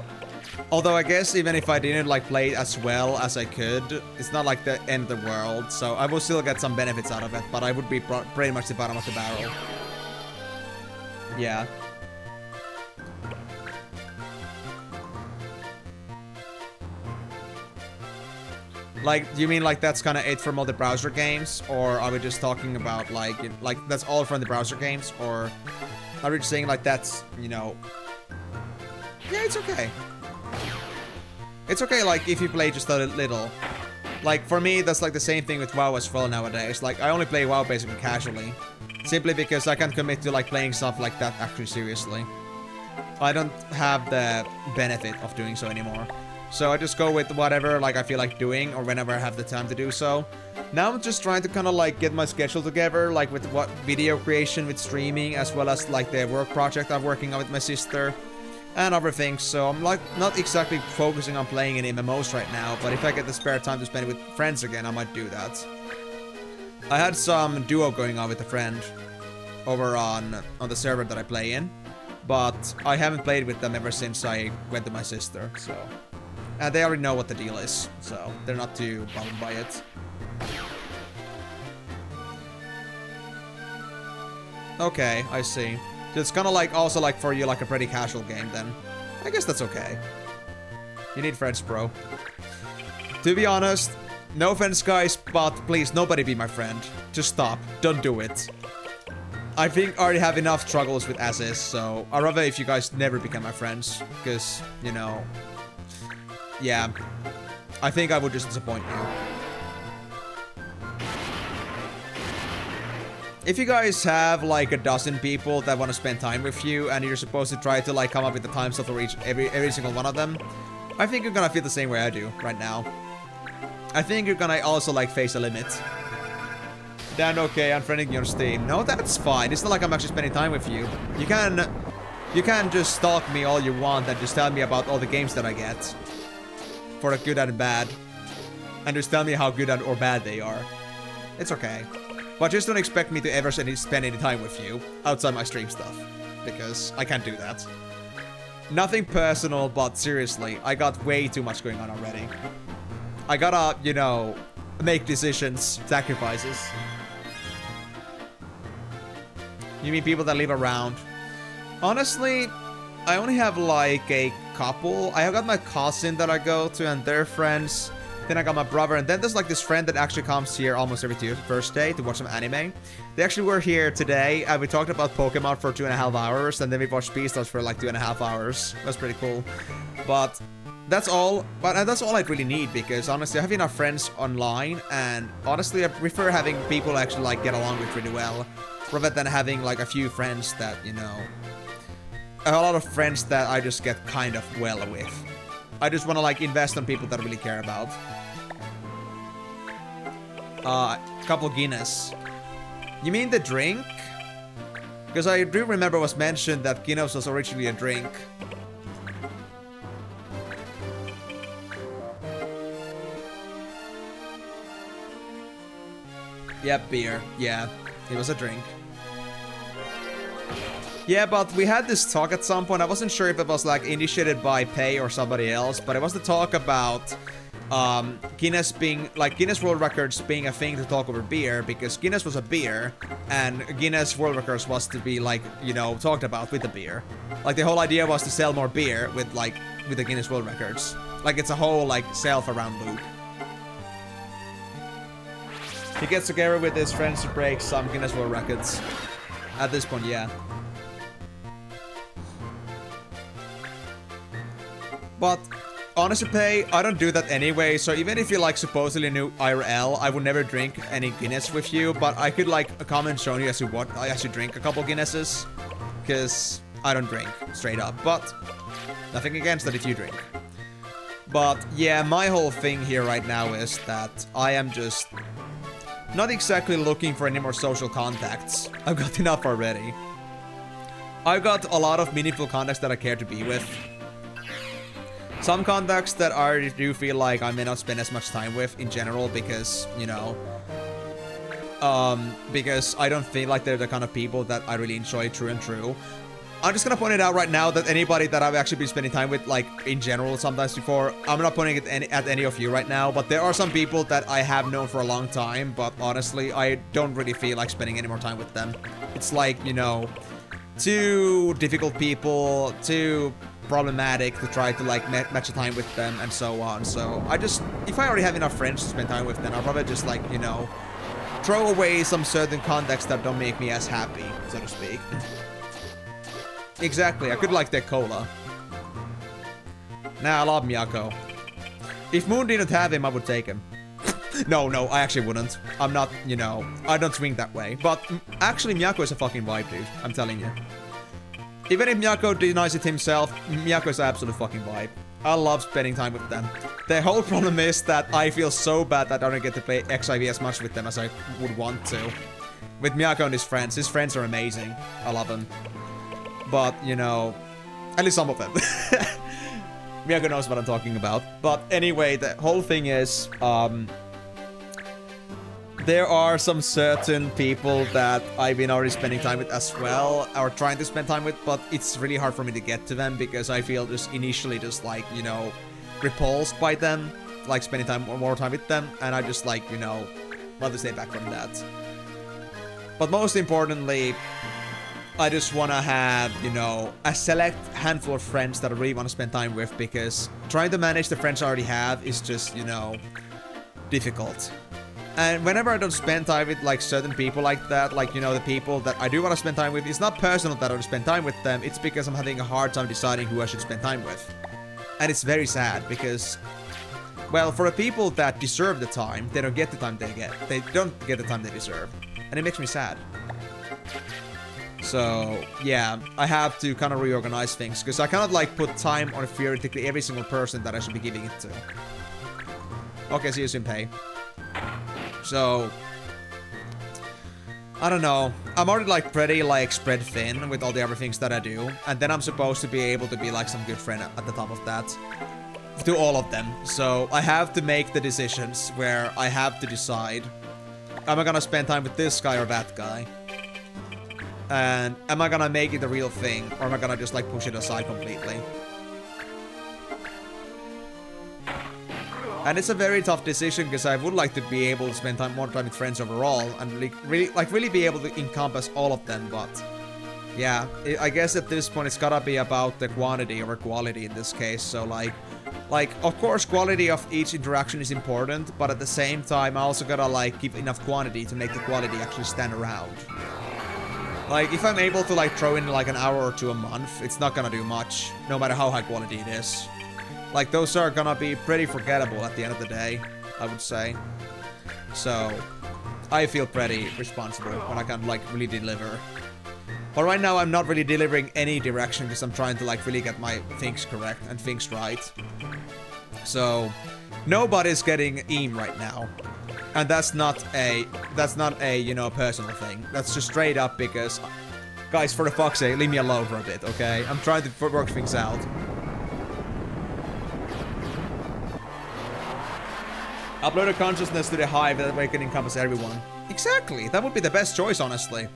Although I guess even if I didn't like play it as well as I could, it's not like the end of the world, so I will still get some benefits out of it, but I would be pretty much the bottom of the barrel. Yeah. Like, do you mean like that's kind of it from all the browser games? Or are we just talking about like that's all from the browser games? Or are we just saying like that's, you know... Yeah, it's okay. It's okay, like, if you play just a little. Like, for me, that's like the same thing with WoW as well nowadays. Like, I only play WoW basically casually. Simply because I can't commit to like playing stuff like that actually seriously. I don't have the benefit of doing so anymore. So I just go with whatever like I feel like doing or whenever I have the time to do so. Now I'm just trying to kind of like get my schedule together, like with what video creation, with streaming, as well as like the work project I'm working on with my sister and other things. So I'm like not exactly focusing on playing any MMOs right now, but if I get the spare time to spend it with friends again, I might do that. I had some duo going on with a friend over on the server that I play in, but I haven't played with them ever since I went to my sister, so... And they already know what the deal is, so they're not too bothered by it. Okay, I see. So it's kind of like, also like for you, like a pretty casual game then. I guess that's okay. You need friends, bro. To be honest, no offense guys, but please, nobody be my friend. Just stop. Don't do it. I think I already have enough struggles with as is, so I'd rather if you guys never become my friends, because, you know... Yeah, I think I would just disappoint you. If you guys have like a dozen people that want to spend time with you and you're supposed to try to like come up with the time slot for every single one of them, I think you're gonna feel the same way I do right now. I think you're gonna also like face a limit. Dan, okay, unfriending you on Steam. No, that's fine. It's not like I'm actually spending time with you. You can just stalk me all you want and just tell me about all the games that I get. For the good and bad. And just tell me how good or bad they are. It's okay. But just don't expect me to ever spend any time with you outside my stream stuff. Because I can't do that. Nothing personal, but seriously, I got way too much going on already. I gotta, you know, make decisions, sacrifices. You mean people that live around? Honestly, I only have like a couple. I have got my cousin that I go to and their friends. Then I got my brother, and then there's like this friend that actually comes here almost every Thursday to watch some anime. They actually were here today, and we talked about Pokemon for 2.5 hours, and then we watched Beastars for like 2.5 hours. That's pretty cool. But that's all. But that's all I really need, because honestly, I have enough friends online, and honestly, I prefer having people actually like get along with really well, rather than having like a few friends that, you know, a lot of friends that I just get kind of well with. I just want to like invest on people that I really care about. Couple Guinness. You mean the drink? Because I do remember it was mentioned that Guinness was originally a drink. Yep, beer. Yeah, it was a drink. Yeah, but we had this talk at some point. I wasn't sure if it was like initiated by Pei or somebody else, but it was the talk about Guinness being like Guinness World Records being a thing to talk over beer, because Guinness was a beer and Guinness World Records was to be like, you know, talked about with the beer. Like the whole idea was to sell more beer with the Guinness World Records. Like it's a whole like self-around loop. He gets together with his friends to break some Guinness World Records. At this point, yeah. But honestly, Pei, I don't do that anyway, so even if you like supposedly knew IRL, I would never drink any Guinness with you, but I could like come and show you as you drink a couple Guinnesses, because I don't drink, straight up, but nothing against that if you drink. But yeah, my whole thing here right now is that I am just not exactly looking for any more social contacts. I've got enough already. I've got a lot of meaningful contacts that I care to be with. Some contacts that I do feel like I may not spend as much time with in general because, you know, because I don't feel like they're the kind of people that I really enjoy true and true. I'm just gonna point it out right now that anybody that I've actually been spending time with, like, in general sometimes before, I'm not pointing it at any of you right now, but there are some people that I have known for a long time, but honestly, I don't really feel like spending any more time with them. It's like, you know, too difficult people, too problematic to try to like match a time with them and so on. So I just, if I already have enough friends to spend time with, then I'll probably just like, you know, throw away some certain contacts that don't make me as happy, so to speak. Exactly, I could like that cola. Nah, I love Miyako. If Moon didn't have him, I would take him. No, I actually wouldn't. I'm not, you know, I don't swing that way. But actually, Miyako is a fucking vibe, dude. I'm telling you. Even if Miyako denies it himself, Miyako is an absolute fucking vibe. I love spending time with them. The whole problem is that I feel so bad that I don't get to play XIV as much with them as I would want to. With Miyako and his friends are amazing. I love them. But, you know, at least some of them. Miyako knows what I'm talking about. But anyway, the whole thing is, there are some certain people that I've been already spending time with as well, or trying to spend time with, but it's really hard for me to get to them because I feel just initially just like, you know, repulsed by them, like spending more time with them, and I just like, you know, want to stay back from that. But most importantly, I just want to have, you know, a select handful of friends that I really want to spend time with, because trying to manage the friends I already have is just, you know, difficult. And whenever I don't spend time with, like, certain people like that, like, you know, the people that I do want to spend time with, it's not personal that I don't spend time with them, it's because I'm having a hard time deciding who I should spend time with. And it's very sad, because, well, for the people that deserve the time, they don't get the time they get. They don't get the time they deserve. And it makes me sad. So, yeah, I have to kind of reorganize things, because I cannot, like, put time on theoretically every single person that I should be giving it to. Okay, see you soon, Pei. So, I don't know. I'm already like pretty like spread thin with all the other things that I do. And then I'm supposed to be able to be like some good friend at the top of that. To all of them. So I have to make the decisions where I have to decide. Am I gonna spend time with this guy or that guy? And am I gonna make it a real thing? Or am I gonna just like push it aside completely? And it's a very tough decision because I would like to be able to spend more time with friends overall and really be able to encompass all of them, but yeah, I guess at this point it's gotta be about the quantity over quality in this case. So like of course quality of each interaction is important, but at the same time I also gotta like keep enough quantity to make the quality actually stand around. Like if I'm able to like throw in like an hour or two a month, it's not gonna do much, no matter how high quality it is. Like, those are gonna be pretty forgettable at the end of the day, I would say. So, I feel pretty responsible when I can, like, really deliver. But right now, I'm not really delivering any direction because I'm trying to, like, really get my things correct and things right. So, nobody's getting EAM right now. And that's not a, you know, personal thing. That's just straight up because... Guys, for the fuck's sake, leave me alone for a bit, okay? I'm trying to work things out. Upload a consciousness to the hive that way it can encompass everyone. Exactly, that would be the best choice, honestly.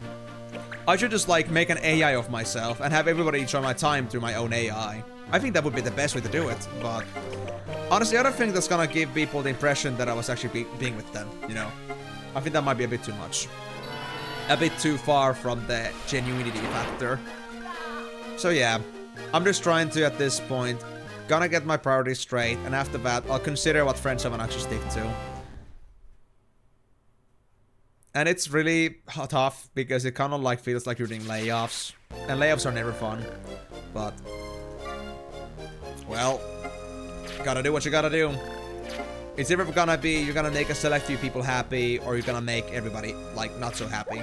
I should just like make an AI of myself and have everybody enjoy my time through my own AI. I think that would be the best way to do it, but honestly, I don't think that's gonna give people the impression that I was actually being with them, you know? I think that might be a bit too much. A bit too far from the genuinity factor. So yeah, I'm just trying to, at this point, gonna get my priorities straight, and after that, I'll consider what friends I wanna actually stick to. And it's really tough, because it kinda like feels like you're doing layoffs. And layoffs are never fun. But... well... gotta do what you gotta do. It's either gonna be, you're gonna make a select few people happy, or you're gonna make everybody, like, not so happy.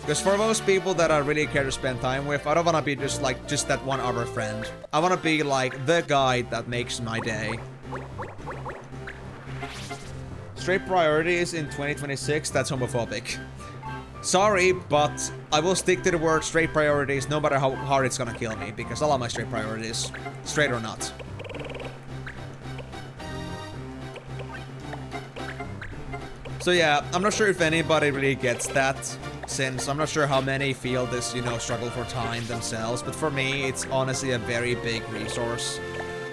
Because for most people that I really care to spend time with, I don't want to be just like, just that one other friend. I want to be like, the guy that makes my day. Straight priorities in 2026, that's homophobic. Sorry, but I will stick to the word straight priorities no matter how hard it's gonna kill me, because I love my straight priorities. Straight or not. So yeah, I'm not sure if anybody really gets that, since I'm not sure how many feel this, you know, struggle for time themselves, but for me, it's honestly a very big resource.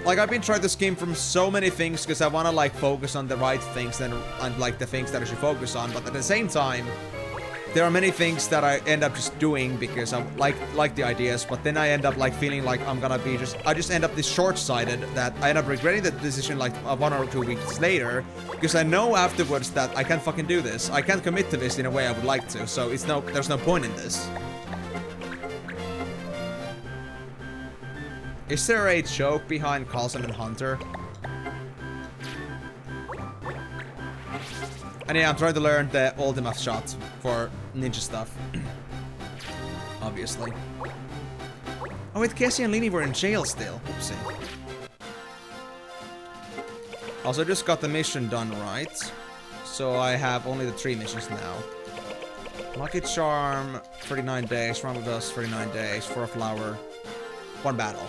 Like, I've been trying to skim from so many things because I want to, like, focus on the right things and like, the things that I should focus on, but at the same time, there are many things that I end up just doing because I like the ideas, but then I end up like feeling like I'm gonna be I just end up this short-sighted that I end up regretting the decision like 1 or 2 weeks later because I know afterwards that I can't fucking do this. I can't commit to this in a way I would like to, so there's no point in this. Is there a joke behind Carlson and Hunter? And yeah, I'm trying to learn the ultimate shot for ninja stuff. Obviously. Oh wait, Cassie and Lini were in jail still. Oopsie. Also, just got the mission done right. So I have only the 3 missions now. Lucky Charm, 39 days. Run with us, 39 days. 4 flower. 1 battle.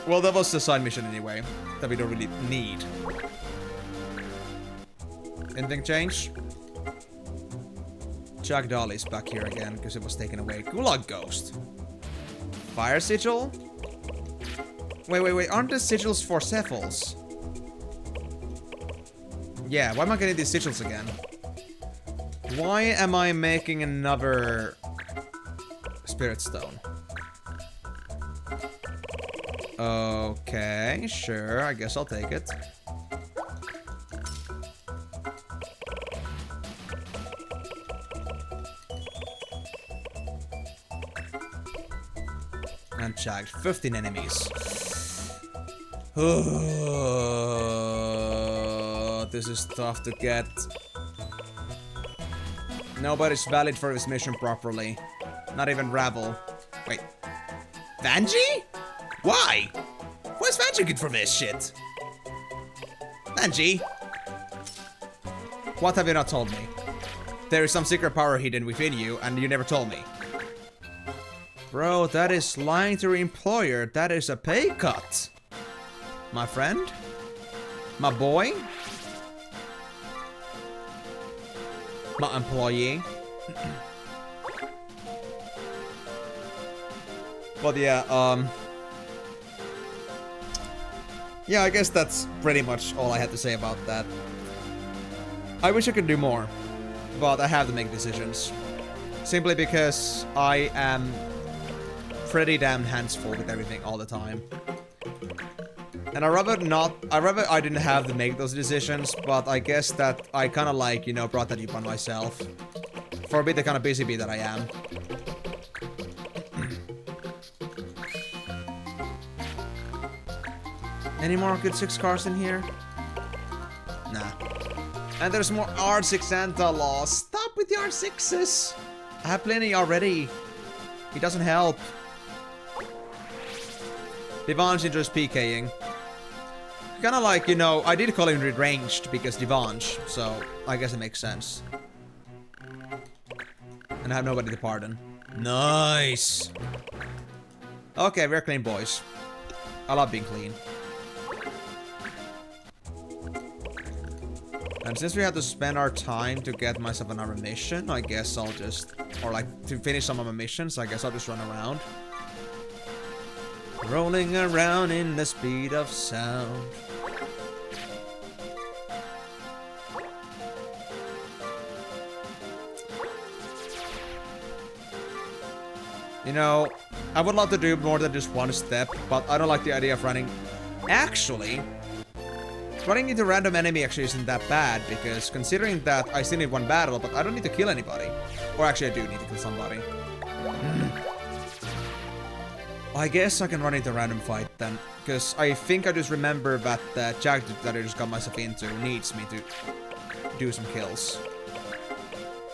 Well, that was the side mission anyway. That we don't really need. Anything change? Jack Dolly's back here again because it was taken away. Gulag Ghost. Fire Sigil? Wait. Aren't the sigils for Cephals? Yeah, why am I getting these sigils again? Why am I making another Spirit Stone? Okay, sure. I guess I'll take it. Unchecked. 15 enemies. This is tough to get. Nobody's valid for this mission properly. Not even Ravel. Wait. Vanji? Why? Where's Vanji good for this shit? Vanji? What have you not told me? There is some secret power hidden within you, and you never told me. Bro, that is lying to your employer. That is a pay cut. My friend? My boy? My employee? But yeah, Yeah, I guess that's pretty much all I had to say about that. I wish I could do more, but I have to make decisions. Simply because I am pretty damn hands-full with everything all the time. And I rather I didn't have to make those decisions, but I guess that I kind of like, you know, brought that upon myself. For a bit the kind of busy bee that I am. Any more good 6 cars in here? Nah. And there's more R6 Santa laws. Stop with the R6s! I have plenty already. It doesn't help. Divanche enjoys PKing. Kinda like, you know, I did call him ranged because Divanche, so I guess it makes sense. And I have nobody to pardon. Nice! Okay, we're clean boys. I love being clean. And since we had to spend our time to get myself another mission, I guess I'll just... Or like, to finish some of my missions, I guess I'll just run around. Rolling around in the speed of sound. You know, I would love to do more than just one step, but I don't like the idea of running... Actually, running into random enemy actually isn't that bad, because considering that I still need one battle, but I don't need to kill anybody. Or actually I do need to kill somebody. I guess I can run into a random fight then, because I think I just remember that the jag that I just got myself into needs me to do some kills.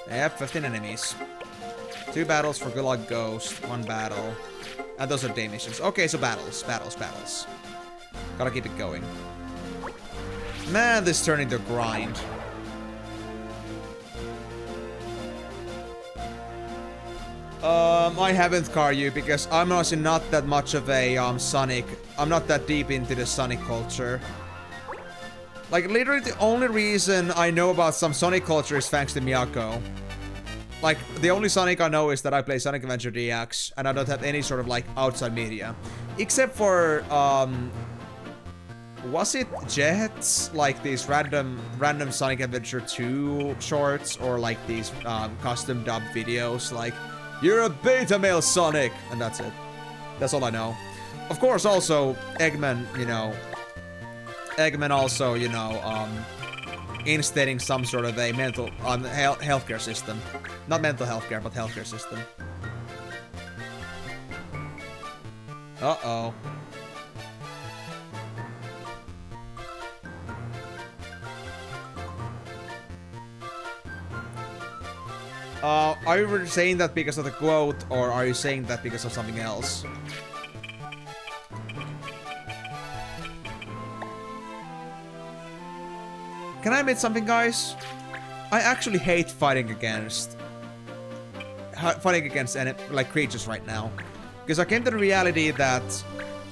I have 15 enemies. 2 battles for Gulag Ghost, 1 battle. And those are day missions. Okay, so battles. Gotta keep it going. Man, this turned into a grind. I haven't Karyu because I'm honestly not that much of a Sonic. I'm not that deep into the Sonic culture. Like literally the only reason I know about some Sonic culture is thanks to Miyako. Like the only Sonic I know is that I play Sonic Adventure DX and I don't have any sort of like outside media. Except for was it Jets? Like these random Sonic Adventure 2 shorts or like these custom dubbed videos like you're a beta male Sonic, and that's it. That's all I know. Of course, also Eggman, you know, instating some sort of a mental healthcare system, not mental healthcare, but healthcare system. Uh-oh. Are you saying that because of the quote, or are you saying that because of something else? Can I admit something, guys? I actually hate fighting against like creatures right now, because I came to the reality that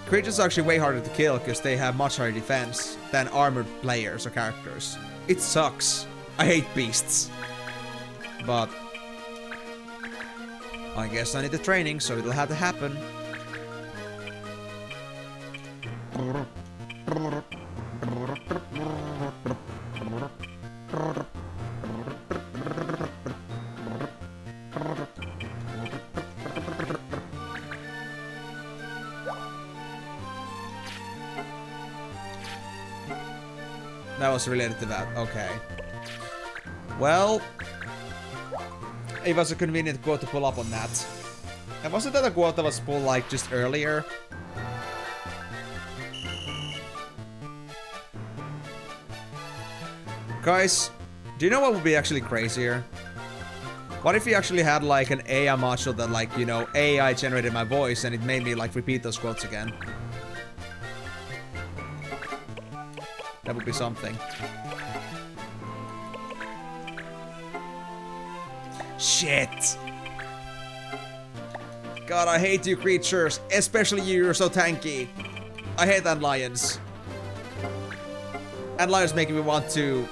creatures are actually way harder to kill because they have much higher defense than armored players or characters. It sucks. I hate beasts, but I guess I need the training, so it'll have to happen. That was related to that. Okay. Well, it was a convenient quote to pull up on that. And wasn't that a quote that was pulled like just earlier? Guys, do you know what would be actually crazier? What if we actually had like an AI module that like, you know, AI generated my voice and it made me like repeat those quotes again? That would be something. Shit! God, I hate you creatures, especially you, you're so tanky. I hate antlions. Antlions make me want to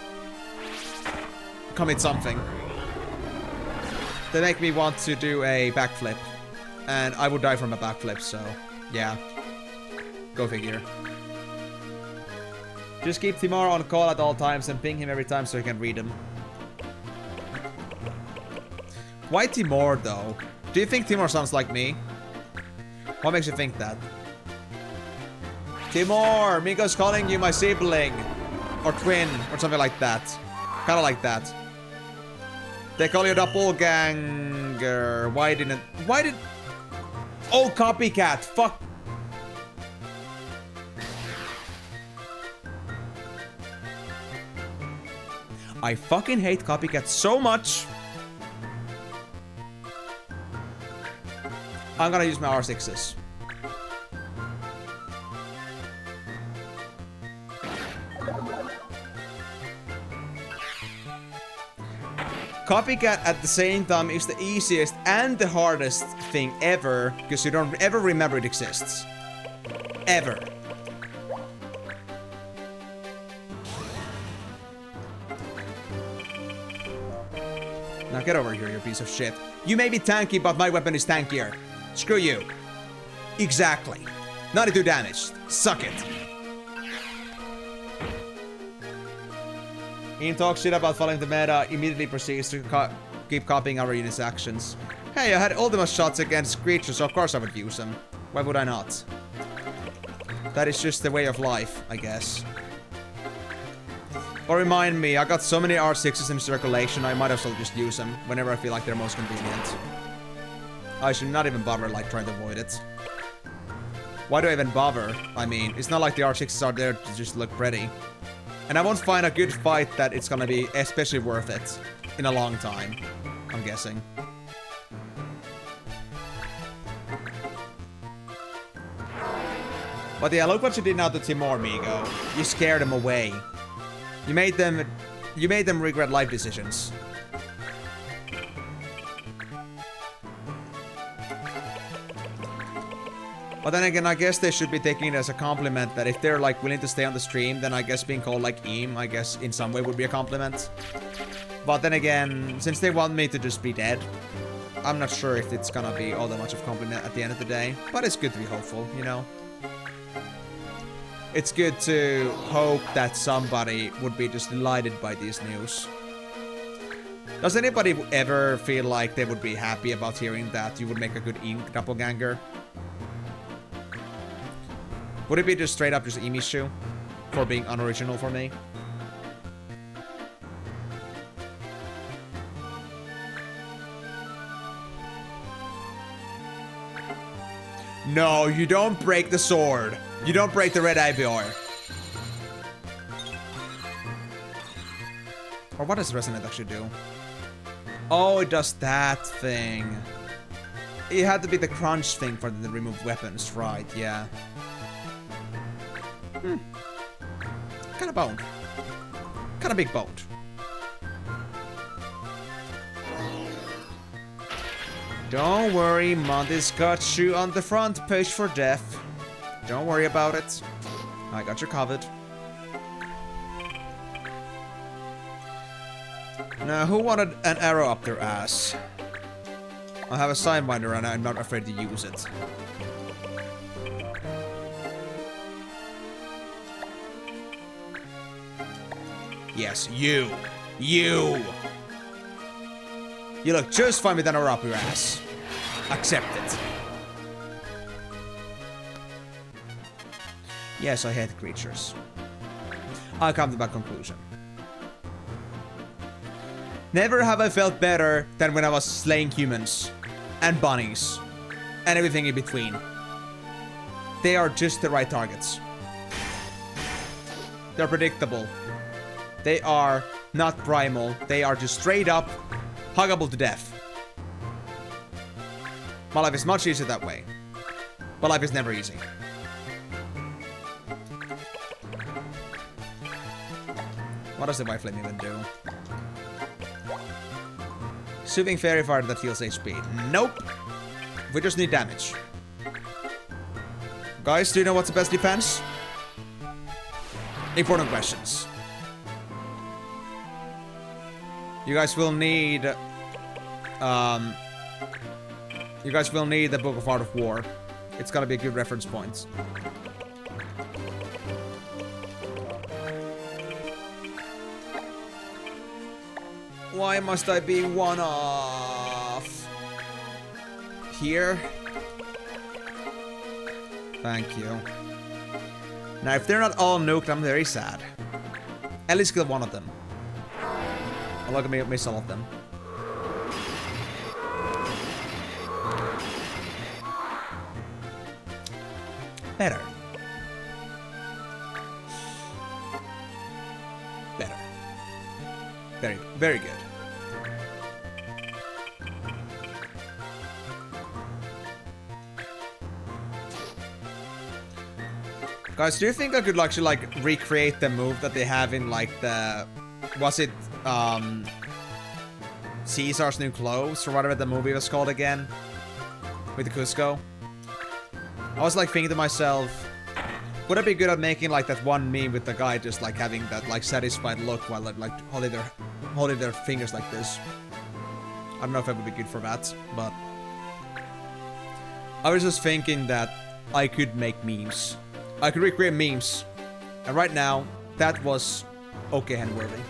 commit something. They make me want to do a backflip. And I would die from a backflip, so yeah. Go figure. Just keep Timor on call at all times and ping him every time so he can read them. Why Timor, though? Do you think Timor sounds like me? What makes you think that? Timor! Miko's calling you my sibling. Or twin, or something like that. Kinda like that. They call you doppelganger. Why did... Oh, copycat! Fuck! I fucking hate copycats so much. I'm gonna use my R6s. Copycat at the same time is the easiest and the hardest thing ever, because you don't ever remember it exists. Ever. Now get over here, you piece of shit. You may be tanky, but my weapon is tankier. Screw you. Exactly. 92 damage. Suck it. Ian talks shit about following the meta, immediately proceeds to keep copying our unit's actions. Hey, I had ultimate shots against creatures, so of course I would use them. Why would I not? That is just the way of life, I guess. But remind me, I got so many R6s in circulation, I might as well just use them whenever I feel like they're most convenient. I should not even bother, like, trying to avoid it. Why do I even bother? I mean, it's not like the R6s are there to just look pretty. And I won't find a good fight that it's gonna be especially worth it in a long time, I'm guessing. But yeah, look what you did now to Timor, Migo. You scared him away. You made them regret life decisions. But then again, I guess they should be taking it as a compliment that if they're like willing to stay on the stream, then I guess being called like Eam, I guess in some way would be a compliment. But then again, since they want me to just be dead, I'm not sure if it's gonna be all that much of a compliment at the end of the day. But it's good to be hopeful, you know? It's good to hope that somebody would be just delighted by these news. Does anybody ever feel like they would be happy about hearing that you would make a good Eam doppelganger? Would it be just straight up just Emishu for being unoriginal for me? No, you don't break the sword. You don't break the red Ivyar. Or what does Resonate actually do? Oh, it does that thing. It had to be the crunch thing for the removed weapons, right? Yeah. Kind of boned. Kind of big boned. Don't worry, Monty's got you on the front page for death. Don't worry about it. I got you covered. Now, who wanted an arrow up their ass? I have a sidewinder and I'm not afraid to use it. Yes, you. You! You look just fine with an arrow up your ass. Accept it. Yes, I hate creatures. I'll come to that conclusion. Never have I felt better than when I was slaying humans. And bunnies. And everything in between. They are just the right targets. They're predictable. They are not primal. They are just straight up huggable to death. My life is much easier that way. But life is never easy. What does the White Flame even do? Soothing Fairy Fire that heals HP. Nope. We just need damage. Guys, do you know what's the best defense? Important questions. You guys will need... you guys will need the Book of Art of War. It's gotta be a good reference point. Why must I be one off? Here? Thank you. Now, if they're not all nuked, I'm very sad. At least kill one of them. I'm not gonna miss all of them. Better. Better. Very, very good. Guys, do you think I could actually like recreate the move that they have in like the... Was it Caesar's New Clothes or whatever the movie was called again? With the Cusco? I was like thinking to myself, would I be good at making like that one meme with the guy just like having that like satisfied look while like holding their fingers like this? I don't know if I would be good for that, but I was just thinking that I could make memes. I could recreate memes. And right now, that was okay hand worthy.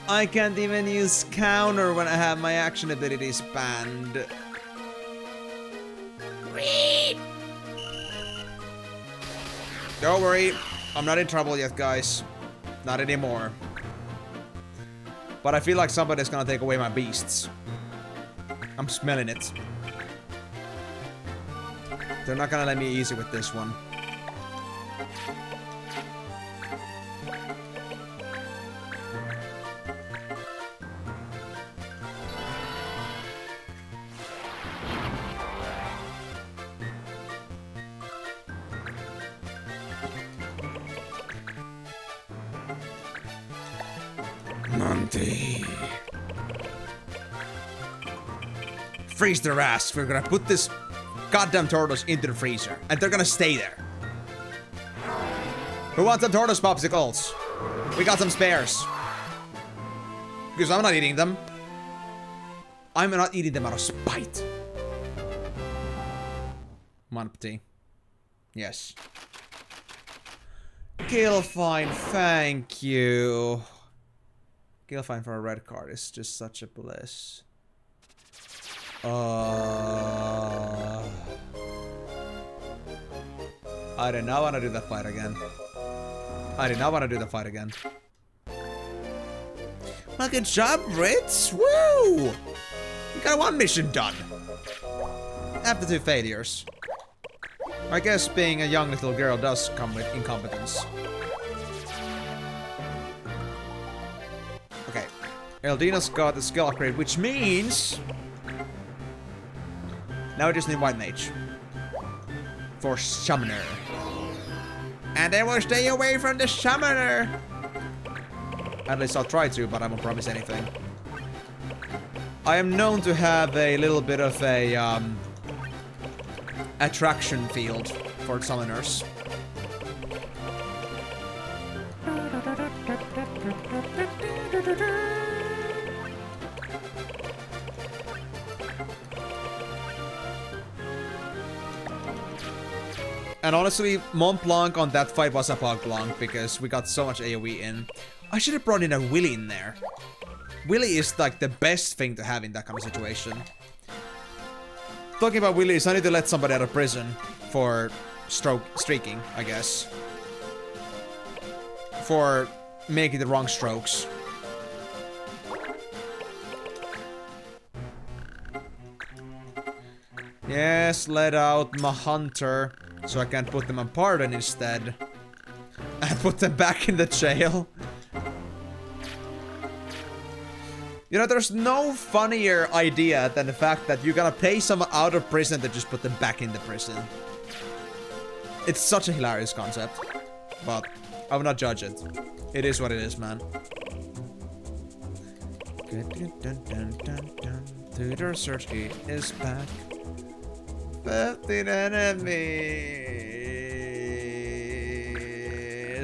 I can't even use counter when I have my action abilities banned. Don't worry, I'm not in trouble yet, guys. Not anymore. But I feel like somebody's gonna take away my beasts. I'm smelling it. They're not gonna let me easy with this one. Monty. Freeze their ass. We're gonna put this goddamn tortoise into the freezer, and they're gonna stay there. Who wants some tortoise popsicles? We got some spares. Because I'm not eating them. I'm not eating them out of spite. Monty. Yes. Gilfine, thank you. Gilfine for a red card is just such a bliss. I did not want to do that fight again. I did not want to do the fight again. Well, good job, Ritz! Woo! You got one mission done. After 2 failures. I guess being a young little girl does come with incompetence. Okay. Eldina's got the skill upgrade, which means... Now we just need White Mage. For Summoner. And then we'll stay away from the Summoner! At least I'll try to, but I won't promise anything. I am known to have a little bit of a, attraction field for Summoners. And honestly, Mont Blanc on that fight was a Pog Blanc because we got so much AoE in. I should have brought in a Willy in there. Willy is like the best thing to have in that kind of situation. Talking about Willies, I need to let somebody out of prison for streaking, I guess. For making the wrong strokes. Yes, let out my hunter. So I can put them on pardon instead. And put them back in the jail. You know, there's no funnier idea than the fact that you're gonna pay someone out of prison to just put them back in the prison. It's such a hilarious concept. But I will not judge it. It is what it is, man. Tutor search is back. 15 enemies.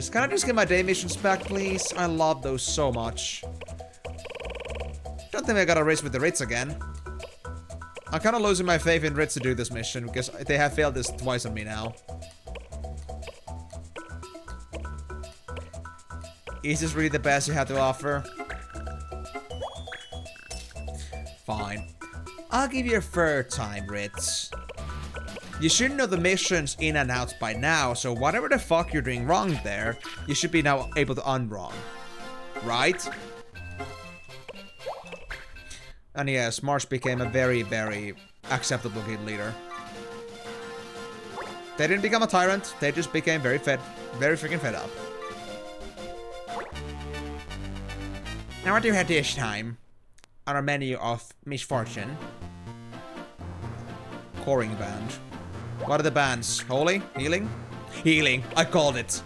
Can I just get my day missions back, please? I love those so much. Don't think I gotta race with the Ritz again. I'm kinda losing my faith in Ritz to do this mission because they have failed this twice on me now. Is this really the best you have to offer? Fine. I'll give you a third time, Ritz. You should know the missions in and out by now, so whatever the fuck you're doing wrong there, you should be now able to unwrong. Right? And yes, March became a very, very acceptable guild leader. They didn't become a tyrant, they just became very freaking fed up. Now what do you have this time? On our menu of misfortune. Coring band. What are the bands? Holy? Healing? Healing. I called it.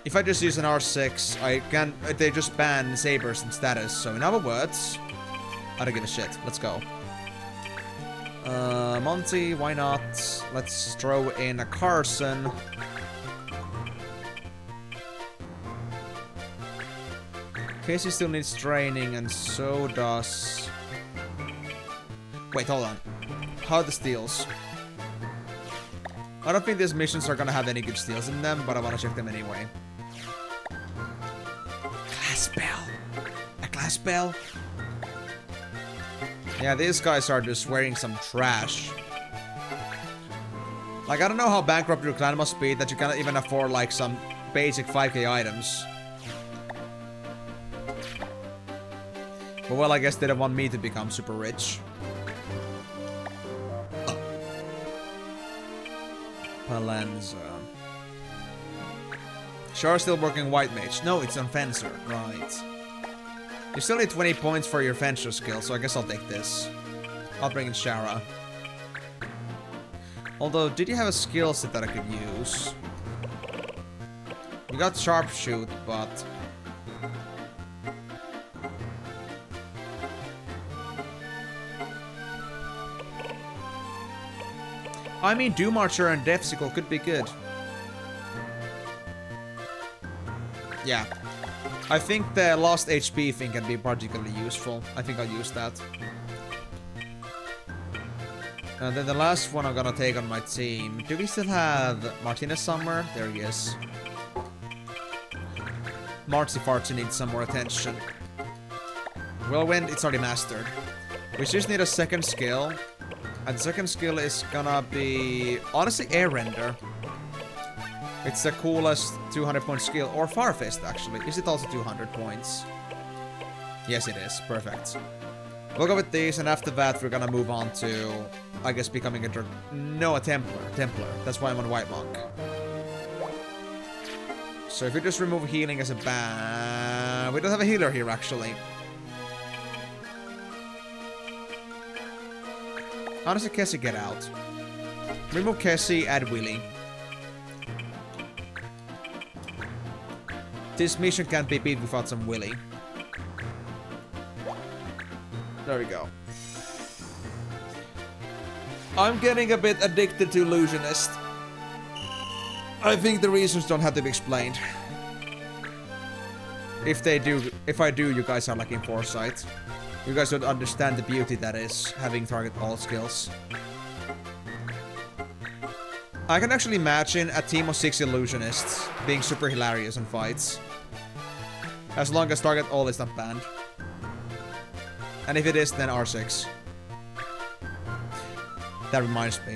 If I just use an R6, I can. They just ban sabers and status. So in other words, I don't give a shit. Let's go. Monty, why not? Let's throw in a Carson. Casey still needs training, and so does... Wait, hold on. How are the steals? I don't think these missions are gonna have any good steals in them, but I wanna check them anyway. Glass bell. A glass bell? Yeah, these guys are just wearing some trash. Like, I don't know how bankrupt your clan must be that you cannot even afford, like, some basic 5k items. But well, I guess they don't want me to become super rich. Palenza. Char still working white mage. No, it's on fencer. Right. You still need 20 points for your fencer skill, so I guess I'll take this. I'll bring in Shara. Although, did you have a skill set that I could use? You got sharpshoot, but... I mean, Doom Archer and Death Sickle could be good. Yeah. I think the lost HP thing can be particularly useful. I think I'll use that. And then the last one I'm gonna take on my team. Do we still have Martinez somewhere? There he is. Marcy Fartsy needs some more attention. Whirlwind, it's already mastered. We just need a second skill. And the second skill is gonna be... honestly, Air Render. It's the coolest 200-point skill. Or Farfist, actually. Is it also 200 points? Yes, it is. Perfect. We'll go with these, and after that, we're gonna move on to... I guess becoming a... No, a Templar. Templar. That's why I'm on White Monk. So if we just remove healing as a ban... We don't have a healer here, actually. Honestly, Kessie, get out. Remove Kessie, add Willy. This mission can't be beat without some Willy. There we go. I'm getting a bit addicted to Illusionist. I think the reasons don't have to be explained. If I do, you guys are lacking foresight. You guys don't understand the beauty that is having target all skills. I can actually imagine a team of 6 illusionists being super hilarious in fights. As long as target all is not banned. And if it is, then R6. That reminds me.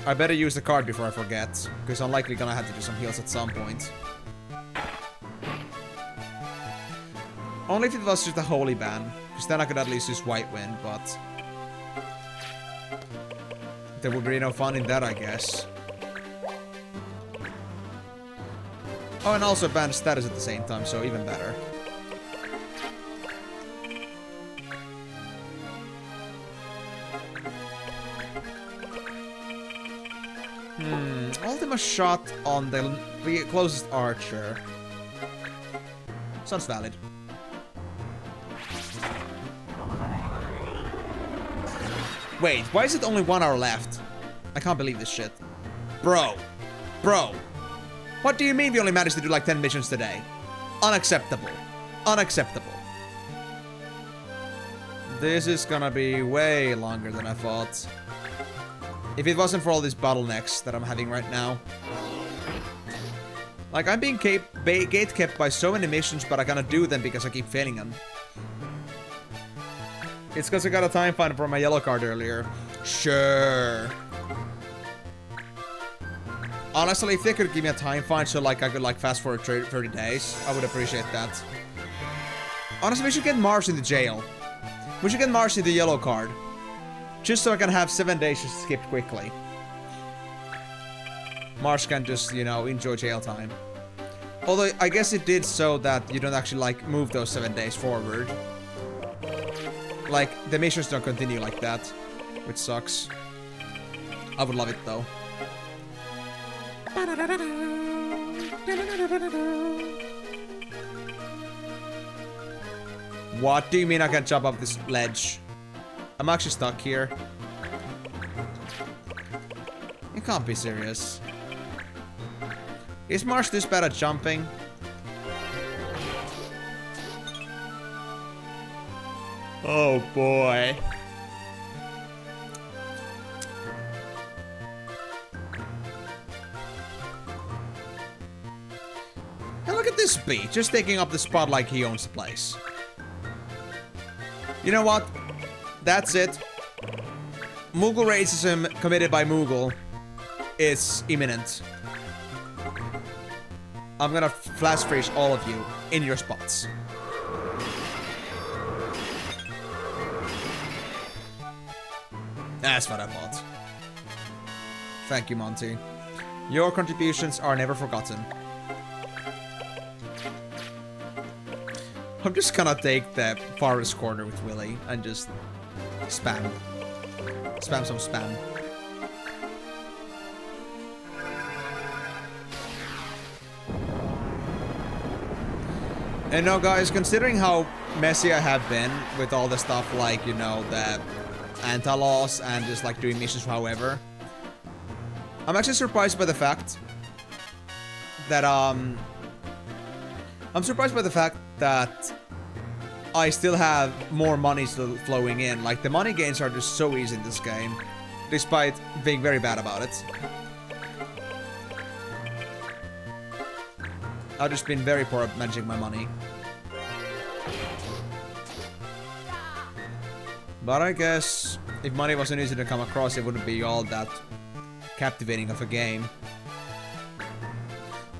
I better use the card before I forget, because I'm likely gonna have to do some heals at some point. Only if it was just a holy ban, because then I could at least use White Wind, but... there would be no fun in that, I guess. Oh, and also ban status at the same time, so even better. Ultima shot on the closest archer. Sounds valid. Wait, why is it only 1 hour left? I can't believe this shit. Bro. What do you mean we only managed to do like 10 missions today? Unacceptable. Unacceptable. This is gonna be way longer than I thought. If it wasn't for all these bottlenecks that I'm having right now. Like, I'm being gate-kept by so many missions, but I cannot do them because I keep failing them. It's because I got a time find for my yellow card earlier. Sure. Honestly, if they could give me a time find so like I could like fast forward 30 days, I would appreciate that. Honestly, we should get Mars into jail. We should get Mars into yellow card. Just so I can have 7 days to skip quickly. Mars can just, you know, enjoy jail time. Although, I guess it did so that you don't actually, like, move those 7 days forward. Like, the missions don't continue like that. Which sucks. I would love it, though. What do you mean I can jump up this ledge? I'm actually stuck here. You can't be serious. Is Marsh this bad at jumping? Oh boy. And look at this bee, just taking up the spot like he owns the place. You know what? That's it. Moogle racism committed by Moogle is imminent. I'm gonna flash freeze all of you in your spots. That's what I thought. Thank you, Monty. Your contributions are never forgotten. I'm just gonna take the farthest corner with Willy and just spam. Spam some spam. And now, guys, considering how messy I have been with all the stuff like, you know, the anti-laws and just like doing missions however, I'm actually surprised by the fact that, I'm surprised by the fact that I still have more money still flowing in. Like, the money gains are just so easy in this game, despite being very bad about it. I've just been very poor at managing my money. But I guess if money wasn't easy to come across, it wouldn't be all that captivating of a game.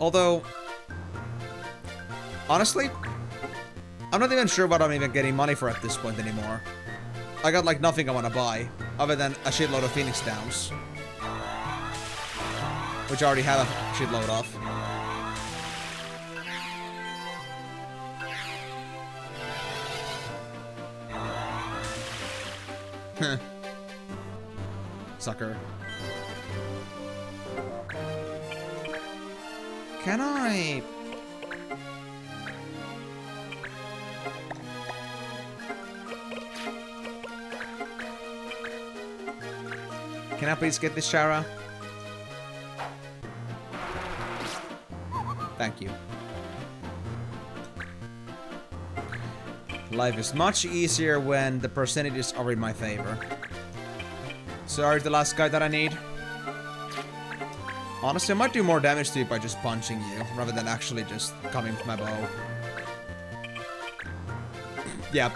Although, honestly, I'm not even sure what I'm even getting money for at this point anymore. I got like nothing I want to buy, other than a shitload of Phoenix Downs. Which I already have a shitload of. Sucker. Can I... Can I please get this, Shara? Thank you. Life is much easier when the percentages are in my favor. So are you the last guy that I need? Honestly, I might do more damage to you by just punching you, rather than actually just coming with my bow. Yeah,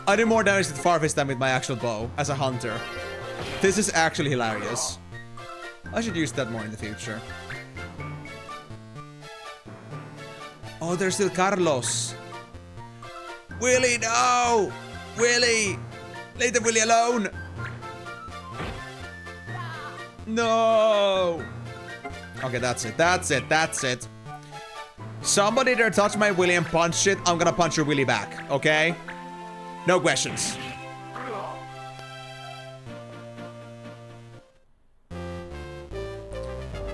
I do more damage with Farfist than with my actual bow, as a hunter. This is actually hilarious. I should use that more in the future. Oh, there's still Carlos. Willy, no! Willy! Leave the Willy alone! No! Okay, that's it. That's it. That's it. Somebody dare touch my Willy and punch it, I'm gonna punch your Willy back, okay? No questions.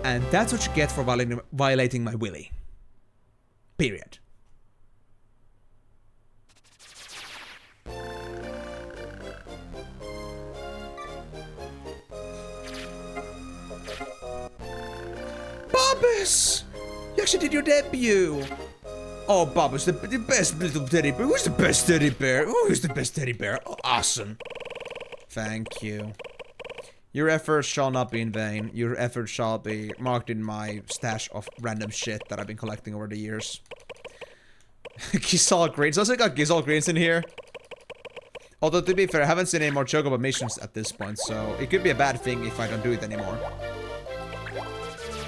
And that's what you get for violating my Willy. Period. Bobbus! You actually did your debut! Oh, Bobbus, the best little teddy bear. Who's the best teddy bear? Oh, who's the best teddy bear? Oh, awesome. Thank you. Your efforts shall not be in vain. Your efforts shall be marked in my stash of random shit that I've been collecting over the years. Gisal Greens. Also got Gisal Greens in here. Although, to be fair, I haven't seen any more Chocobo missions at this point, so it could be a bad thing if I don't do it anymore.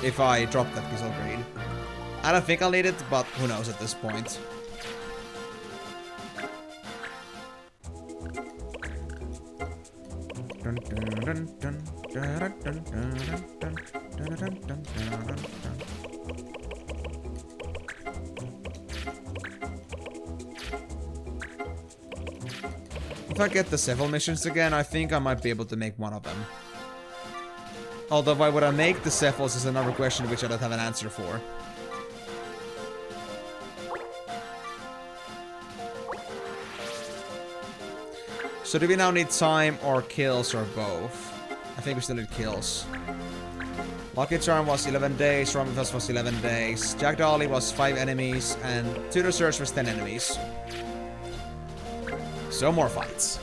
If I drop that Gisal Green. I don't think I'll need it, but who knows at this point. If I get the several missions again, I think I might be able to make one of them. Although why would I make the cephals is another question which I don't have an answer for. So do we now need time or kills or both? I think we still need kills. Lucky Charm was 11 days, Romifus was 11 days, Jack Dolly was 5 enemies, and Tudor Search was 10 enemies. So more fights.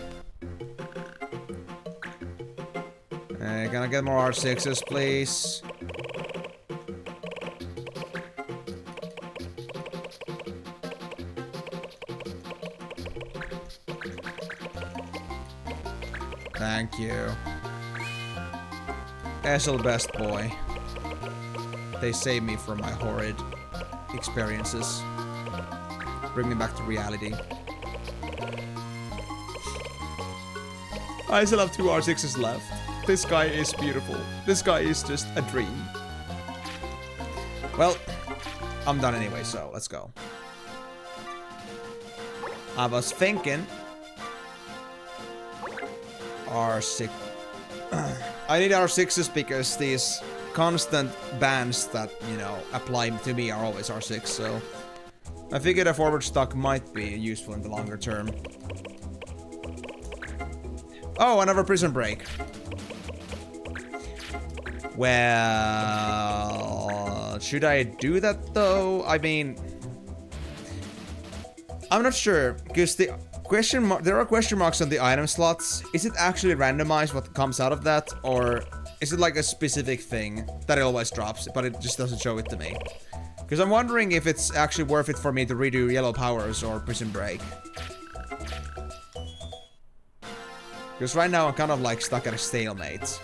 Gonna get more R6s, please. Thank you. Esel best boy. They saved me from my horrid experiences. Bring me back to reality. I still have 2 R6s left. This guy is beautiful. This guy is just a dream. Well, I'm done anyway, so let's go. I was thinking... R6... I need R6s because these constant bans that, you know, apply to me are always R6, so... I figured a forward stock might be useful in the longer term. Oh, another prison break. Well... should I do that, though? I mean... I'm not sure, because the question mark... there are question marks on the item slots. Is it actually randomized what comes out of that? Or is it like a specific thing that it always drops, but it just doesn't show it to me? Because I'm wondering if it's actually worth it for me to redo Yellow Powers or Prison Break. Because right now I'm kind of like stuck at a stalemate.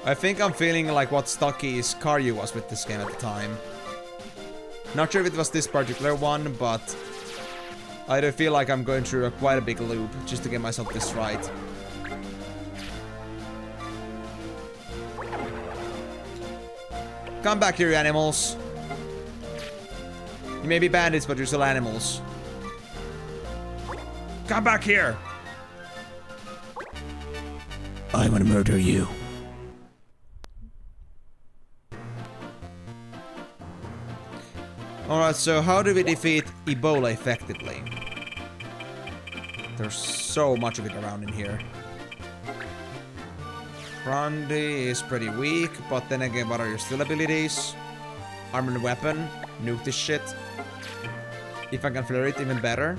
I think I'm feeling like what Stocky's Karyu was with this game at the time. Not sure if it was this particular one, but I do feel like I'm going through quite a big loop just to get myself this right. Come back here, you animals. You may be bandits, but you're still animals. Come back here! I want to murder you. Alright, so how do we defeat Ebola effectively? There's so much of it around in here. Grundy is pretty weak, but then again, what are your skill abilities? Armored weapon, nuke this shit. If I can flare it, even better.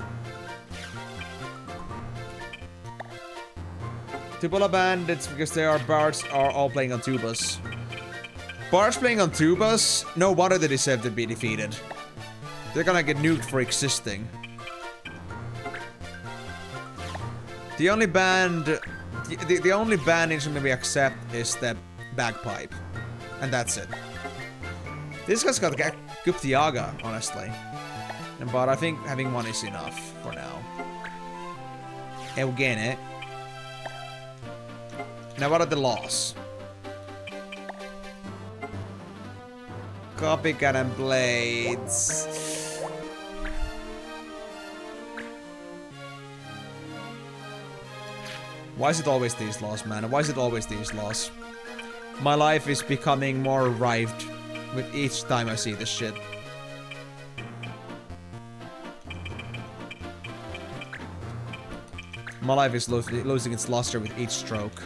Tubola bandits, because they are bards, are all playing on tubas. Bards playing on tubas? No wonder they deserve to be defeated. They're gonna get nuked for existing. The only band... The only band instrument we accept is the bagpipe. And that's it. This guy's got Guptiaga, honestly. But I think having one is enough for now. Eugene. Now what are the laws? Copycat and blades. Why is it always these laws, man? Why is it always these laws? My life is becoming more rived with each time I see this shit. My life is losing its luster with each stroke.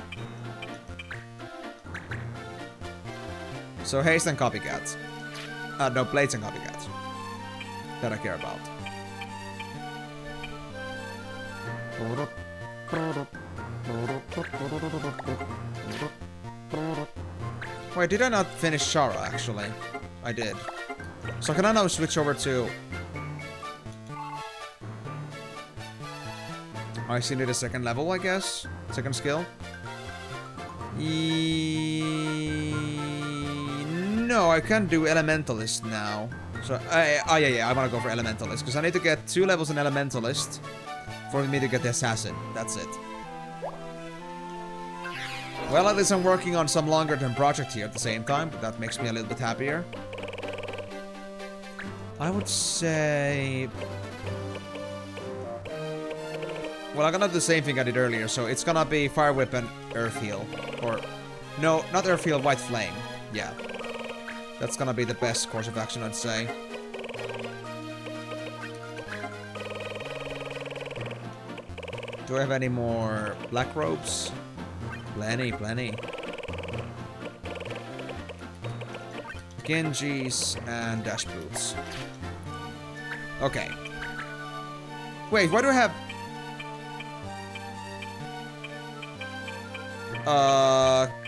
So haste and copycat. No, blades and copycats. That I care about. Wait, did I not finish Shara, actually? I did. So can I now switch over to... I still need a second level, I guess? Second skill? No, I can't do Elementalist now. So, yeah, I want to go for Elementalist. Because I need to get 2 levels in Elementalist for me to get the Assassin. That's it. Well, at least I'm working on some longer-term project here at the same time, but that makes me a little bit happier. I would say... Well, I'm gonna do the same thing I did earlier, so it's gonna be Fire Whip and Earth Heal. Or... No, not Earth Heal, White Flame. Yeah. That's gonna be the best course of action, I'd say. Do I have any more black robes? Plenty, plenty. Genjis and dash boots. Okay. Wait, why do I have...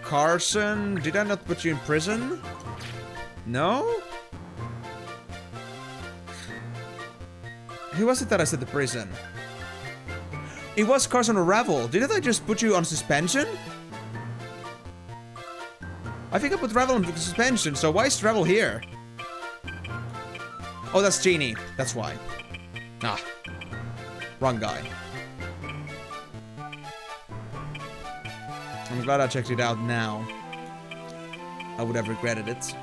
Carson? Did I not put you in prison? No? Who was it that I said the prison? It was Carson or Ravel. Didn't I just put you on suspension? I think I put Ravel on suspension, so why is Ravel here? Oh, that's Genie. That's why. Ah. Wrong guy. I'm glad I checked it out now. I would have regretted it.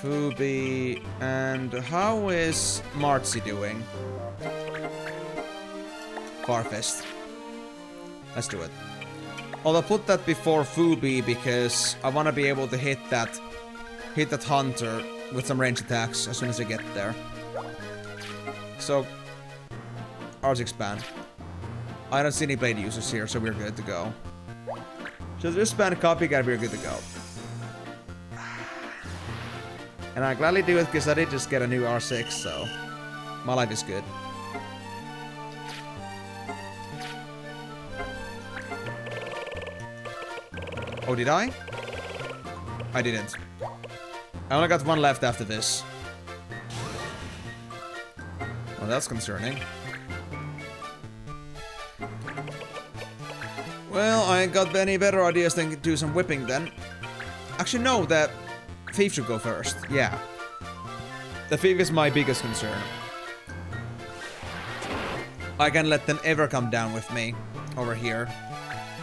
Fubi. And how is Marzi doing? Farfest. Let's do it. I'll put that before Fubi because I want to be able to hit that hunter with some range attacks as soon as I get there. So, ours expand. I don't see any blade users here, so we're good to go. So just spam copycat, we're good to go. And I gladly do it because I did just get a new R6, so my life is good. Oh, did I? I didn't. I only got one left after this. Well, that's concerning. Well, I ain't got any better ideas than do some whipping then. Actually, no, the thief should go first. Yeah. The thief is my biggest concern. I can't let them ever come down with me over here.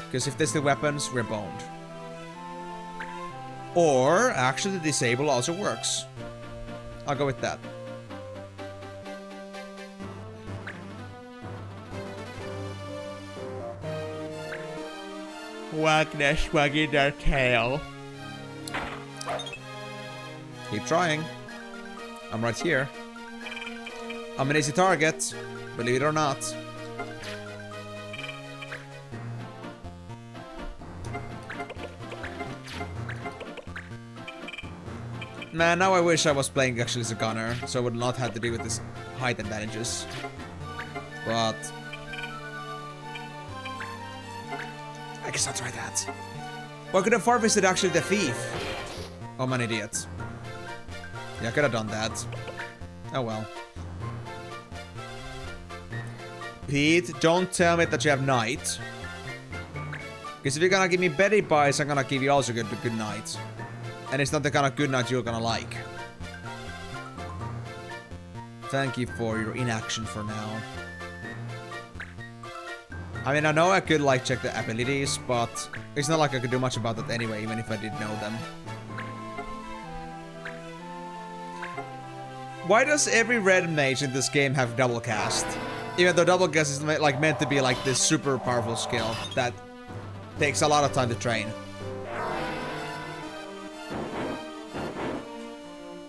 Because if there's the weapons, we're boned. Or, actually, disable also works. I'll go with that. Wagness wagging their tail. Keep trying. I'm right here. I'm an easy target, believe it or not. Man, now I wish I was playing actually as a gunner, so I would not have to deal with this height advantages. But I guess I'll try that. Well, I could have harvested actually the thief. Oh, I'm an idiot. Yeah, I could have done that. Oh well. Pete, don't tell me that you have night. Because if you're gonna give me Betty Buys, I'm gonna give you also good night. And it's not the kind of good night you're gonna like. Thank you for your inaction for now. I mean, I know I could like check the abilities, but it's not like I could do much about that anyway, even if I did know them. Why does every red mage in this game have double cast? Even though double cast is like meant to be like this super powerful skill that takes a lot of time to train.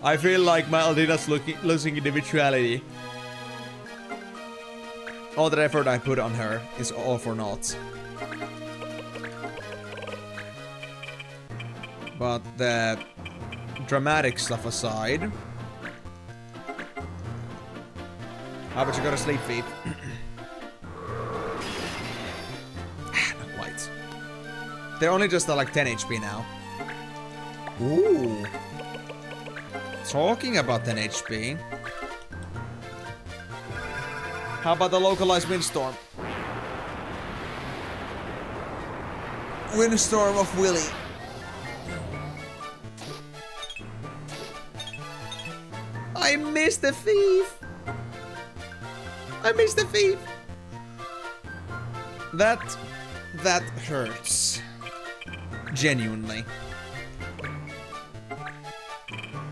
I feel like my Aldina's losing individuality. All the effort I put on her is all for naught. But the dramatic stuff aside, how about you go to sleep, Thief? Not quite. They're only just like 10 HP now. Ooh. Talking about 10 HP. How about the localized windstorm? Windstorm of Willy. I missed the thief. I missed the thief. That hurts. Genuinely.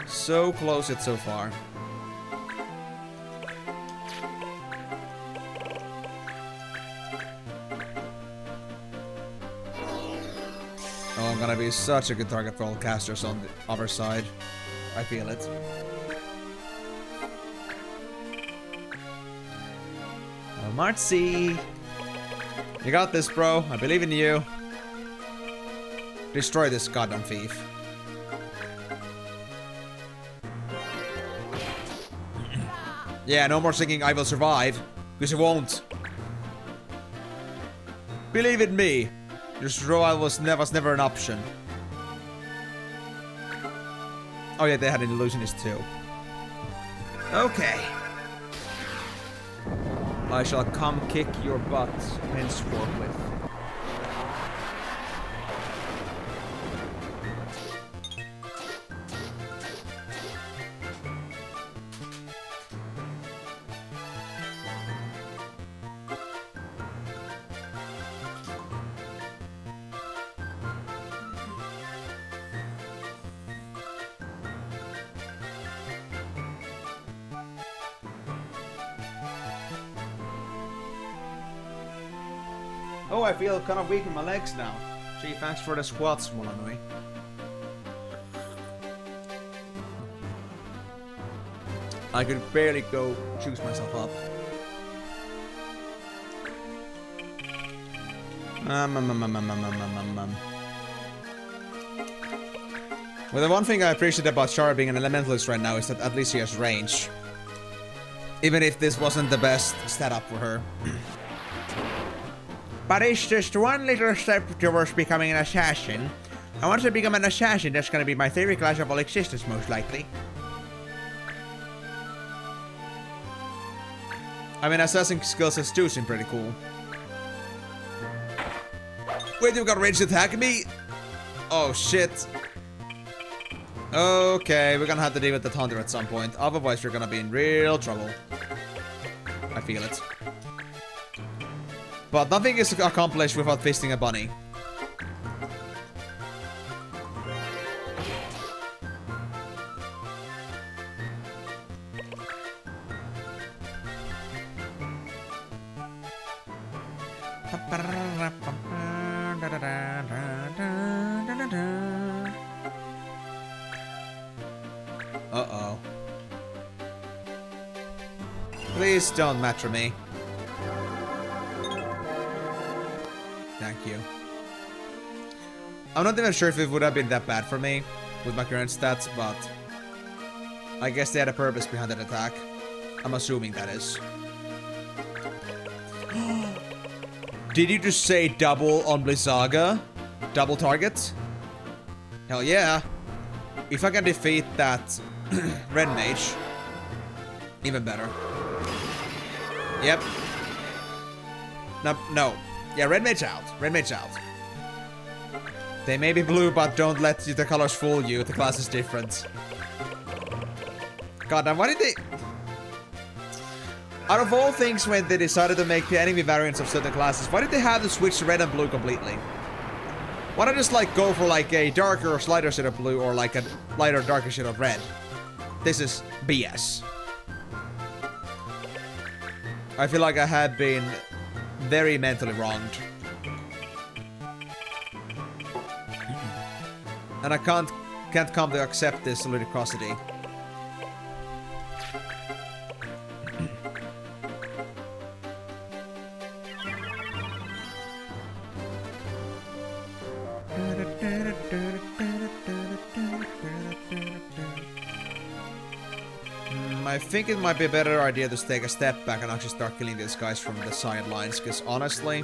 So close yet so far. Oh, I'm gonna be such a good target for all casters on the other side. I feel it. Oh, Martzi! You got this, bro. I believe in you. Destroy this goddamn thief. Yeah, no more singing I will survive. Because you won't. Believe in me. Your survival was never an option. Oh yeah, they had an illusionist too. Okay. I shall come kick your butt henceforth. Oh, I feel kind of weak in my legs now. Gee, thanks for the squats, Molanui. I could barely go choose myself up. Well, the one thing I appreciate about Char being an Elementalist right now is that at least she has range. Even if this wasn't the best setup for her. But it's just one little step towards becoming an assassin. And once I become an assassin, that's gonna be my favorite class of all existence, most likely. I mean, assassin skills as do seem pretty cool. Wait, you've got ranged attack me? Oh, shit. Okay, we're gonna have to deal with the Thunder at some point. Otherwise, we're gonna be in real trouble. I feel it. But nothing is accomplished without fisting a bunny. Uh-oh. Please don't matter me. Thank you. I'm not even sure if it would have been that bad for me with my current stats, but I guess they had a purpose behind that attack. I'm assuming that is. Did you just say double on Blizzaga? Double target? Hell yeah. If I can defeat that red mage, even better. Yep. No. Yeah, red mage out. Red mage out. They may be blue, but don't let the colors fool you. The class is different. God damn, why did they... Out of all things, when they decided to make the enemy variants of certain classes, why did they have to switch to red and blue completely? Why not just like go for like a darker or lighter shade of blue or like a lighter darker shade of red? This is BS. I feel like I have been very mentally wronged. And I can't come to accept this ludicrosity. I think it might be a better idea to take a step back and actually start killing these guys from the sidelines, because honestly,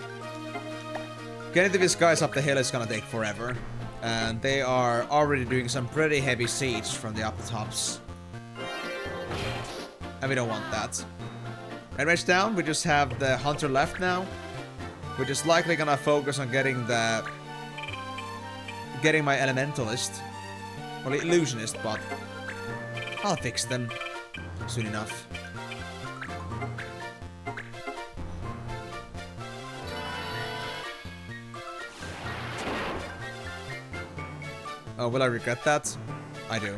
getting to these guys up the hill is gonna take forever. And they are already doing some pretty heavy siege from the upper tops. And we don't want that. And range down, we just have the hunter left now. We're just likely gonna focus on getting my elementalist. Well, illusionist, but I'll fix them soon enough. Oh, will I regret that? I do.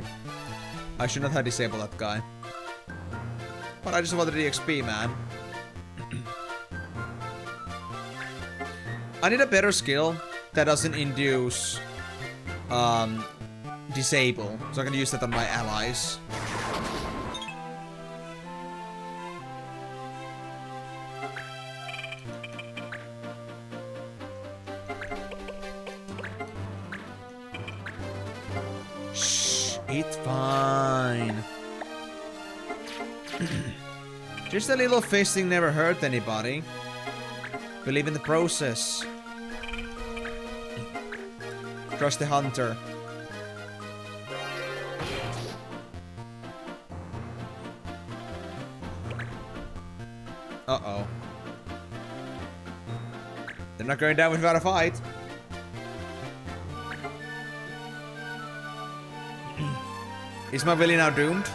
I should not have disabled that guy. But I just wanted the XP, man. I need a better skill that doesn't induce disable, so I can use that on my allies. Shh, it's fine. Just a little fisting never hurt anybody. Believe in the process. Trust the hunter. Uh-oh. They're not going down without a fight. Is my Willy now doomed?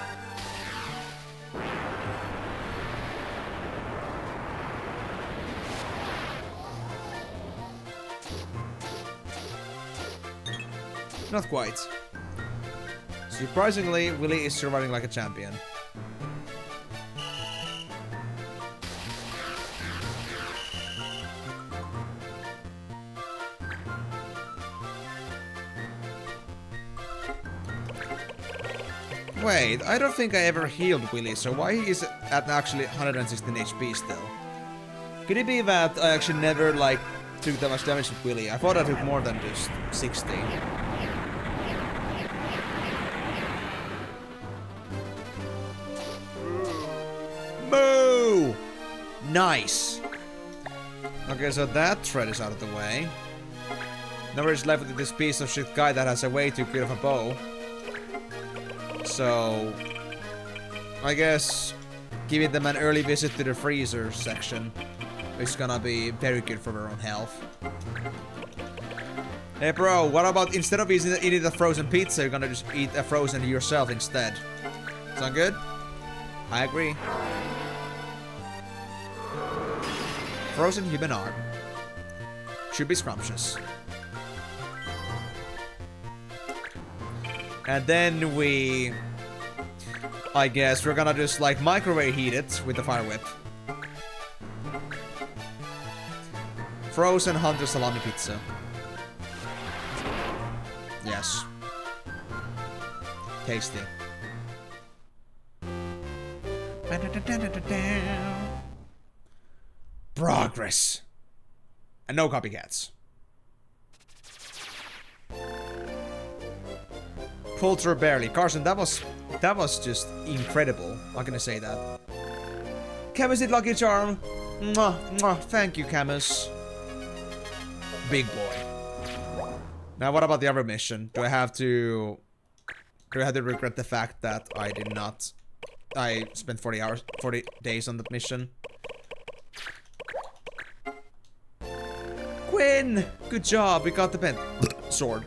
Not quite. Surprisingly, Willy is surviving like a champion. Wait, I don't think I ever healed Willy, so why is it at actually 116 HP still? Could it be that I actually never, like, took that much damage with Willy? I thought I took more than just 60. Moo! Nice! Okay, so that thread is out of the way. Now we're just left with this piece of shit guy that has a way too good of a bow. So, I guess giving them an early visit to the freezer section is gonna be very good for their own health. Hey bro, what about instead of eating the frozen pizza, you're gonna just eat a frozen yourself instead? Sound good? I agree. Frozen human arm. Should be scrumptious. And then I guess we're gonna just like microwave heat it with the fire whip. Frozen hunter salami pizza. Yes. Tasty. Progress. And no copycats. Culture barely. Carson, that was just incredible. How can I say that? Camus did Lucky Charm. Mwah, mwah. Thank you, Camus. Big boy. Now what about the other mission? Do I have to regret the fact that I spent 40 days on the mission? Quinn! Good job, we got the pen. Sword.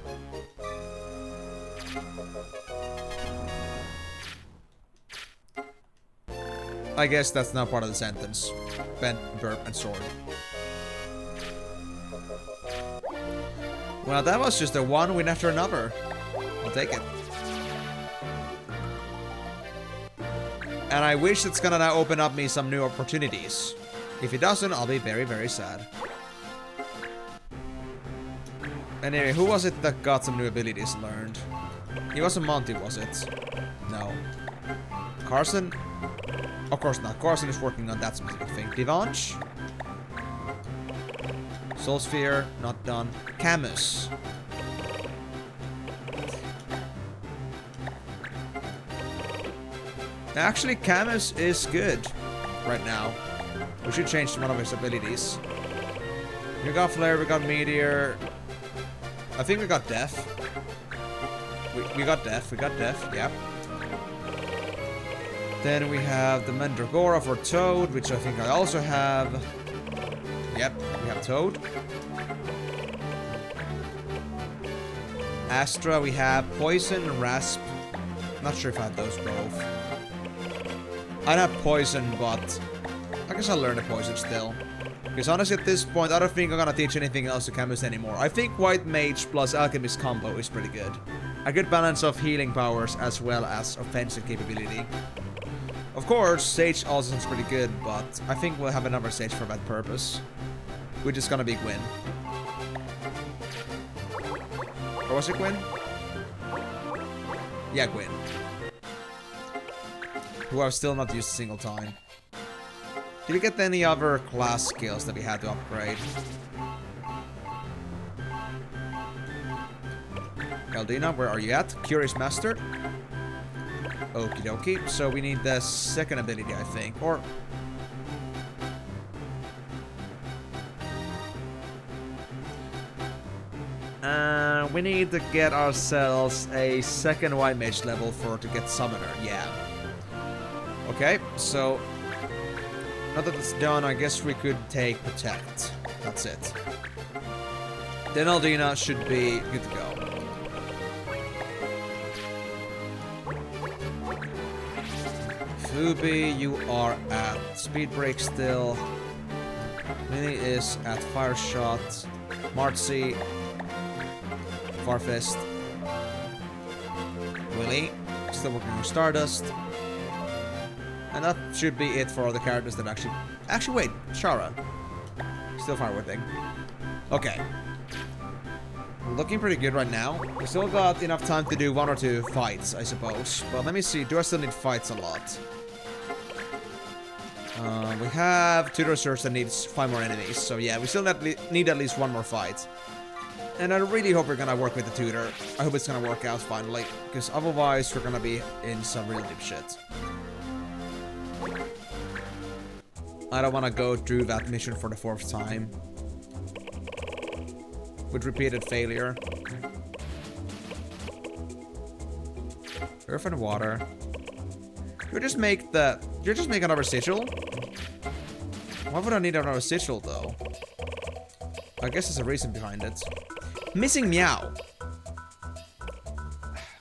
I guess that's not part of the sentence. Bent, burp, and sword. Well, that was just a one win after another. I'll take it. And I wish it's gonna now open up me some new opportunities. If it doesn't, I'll be very, very sad. Anyway, who was it that got some new abilities learned? It wasn't Monty, was it? No. Carson? Of course not. Carson is working on that specific thing. Divanche? Soul Sphere, not done. Camus. Actually, Camus is good right now. We should change one of his abilities. We got Flare, we got Meteor. I think we got Death. We got Death, yep. Then we have the Mandragora for Toad, which I think I also have. Yep, we have Toad. Astra, we have Poison and Rasp. Not sure if I have those both. I'd have Poison, but I guess I'll learn the Poison still. Because honestly, at this point, I don't think I'm gonna teach anything else to Camus anymore. I think White Mage plus Alchemist combo is pretty good. A good balance of healing powers as well as offensive capability. Of course, Sage also sounds pretty good, but I think we'll have another Sage for that purpose. Which is gonna be Gwyn. Or was it Gwyn? Yeah, Gwyn. Who I've still not used a single time. Did we get any other class skills that we had to upgrade? Eldina, where are you at? Curious Master? Okie dokie. So we need the second ability, I think. Or... we need to get ourselves a second White Mage level to get Summoner. Yeah. Okay, so... now that it's done, I guess we could take Protect. That's it. Then Aldina should be good to go. Fubi, you are at Speed Break still. Minnie is at Fire Shot. Martzi, Farfest. Willie, still working on Stardust. And that should be it for all the characters that actually... actually, wait, Shara. Still fireworking. Okay. Looking pretty good right now. We still got enough time to do 1 or 2 fights, I suppose. But let me see, do I still need fights a lot? We have Tutor Search that needs 5 more enemies. So yeah, we still need at least 1 more fight. And I really hope we're gonna work with the Tutor. I hope it's gonna work out finally. Because otherwise, we're gonna be in some real deep shit. I don't want to go through that mission for the 4th time. With repeated failure. Earth and water. You just make another sigil? Why would I need another sigil though? I guess there's a reason behind it. Missing Meow.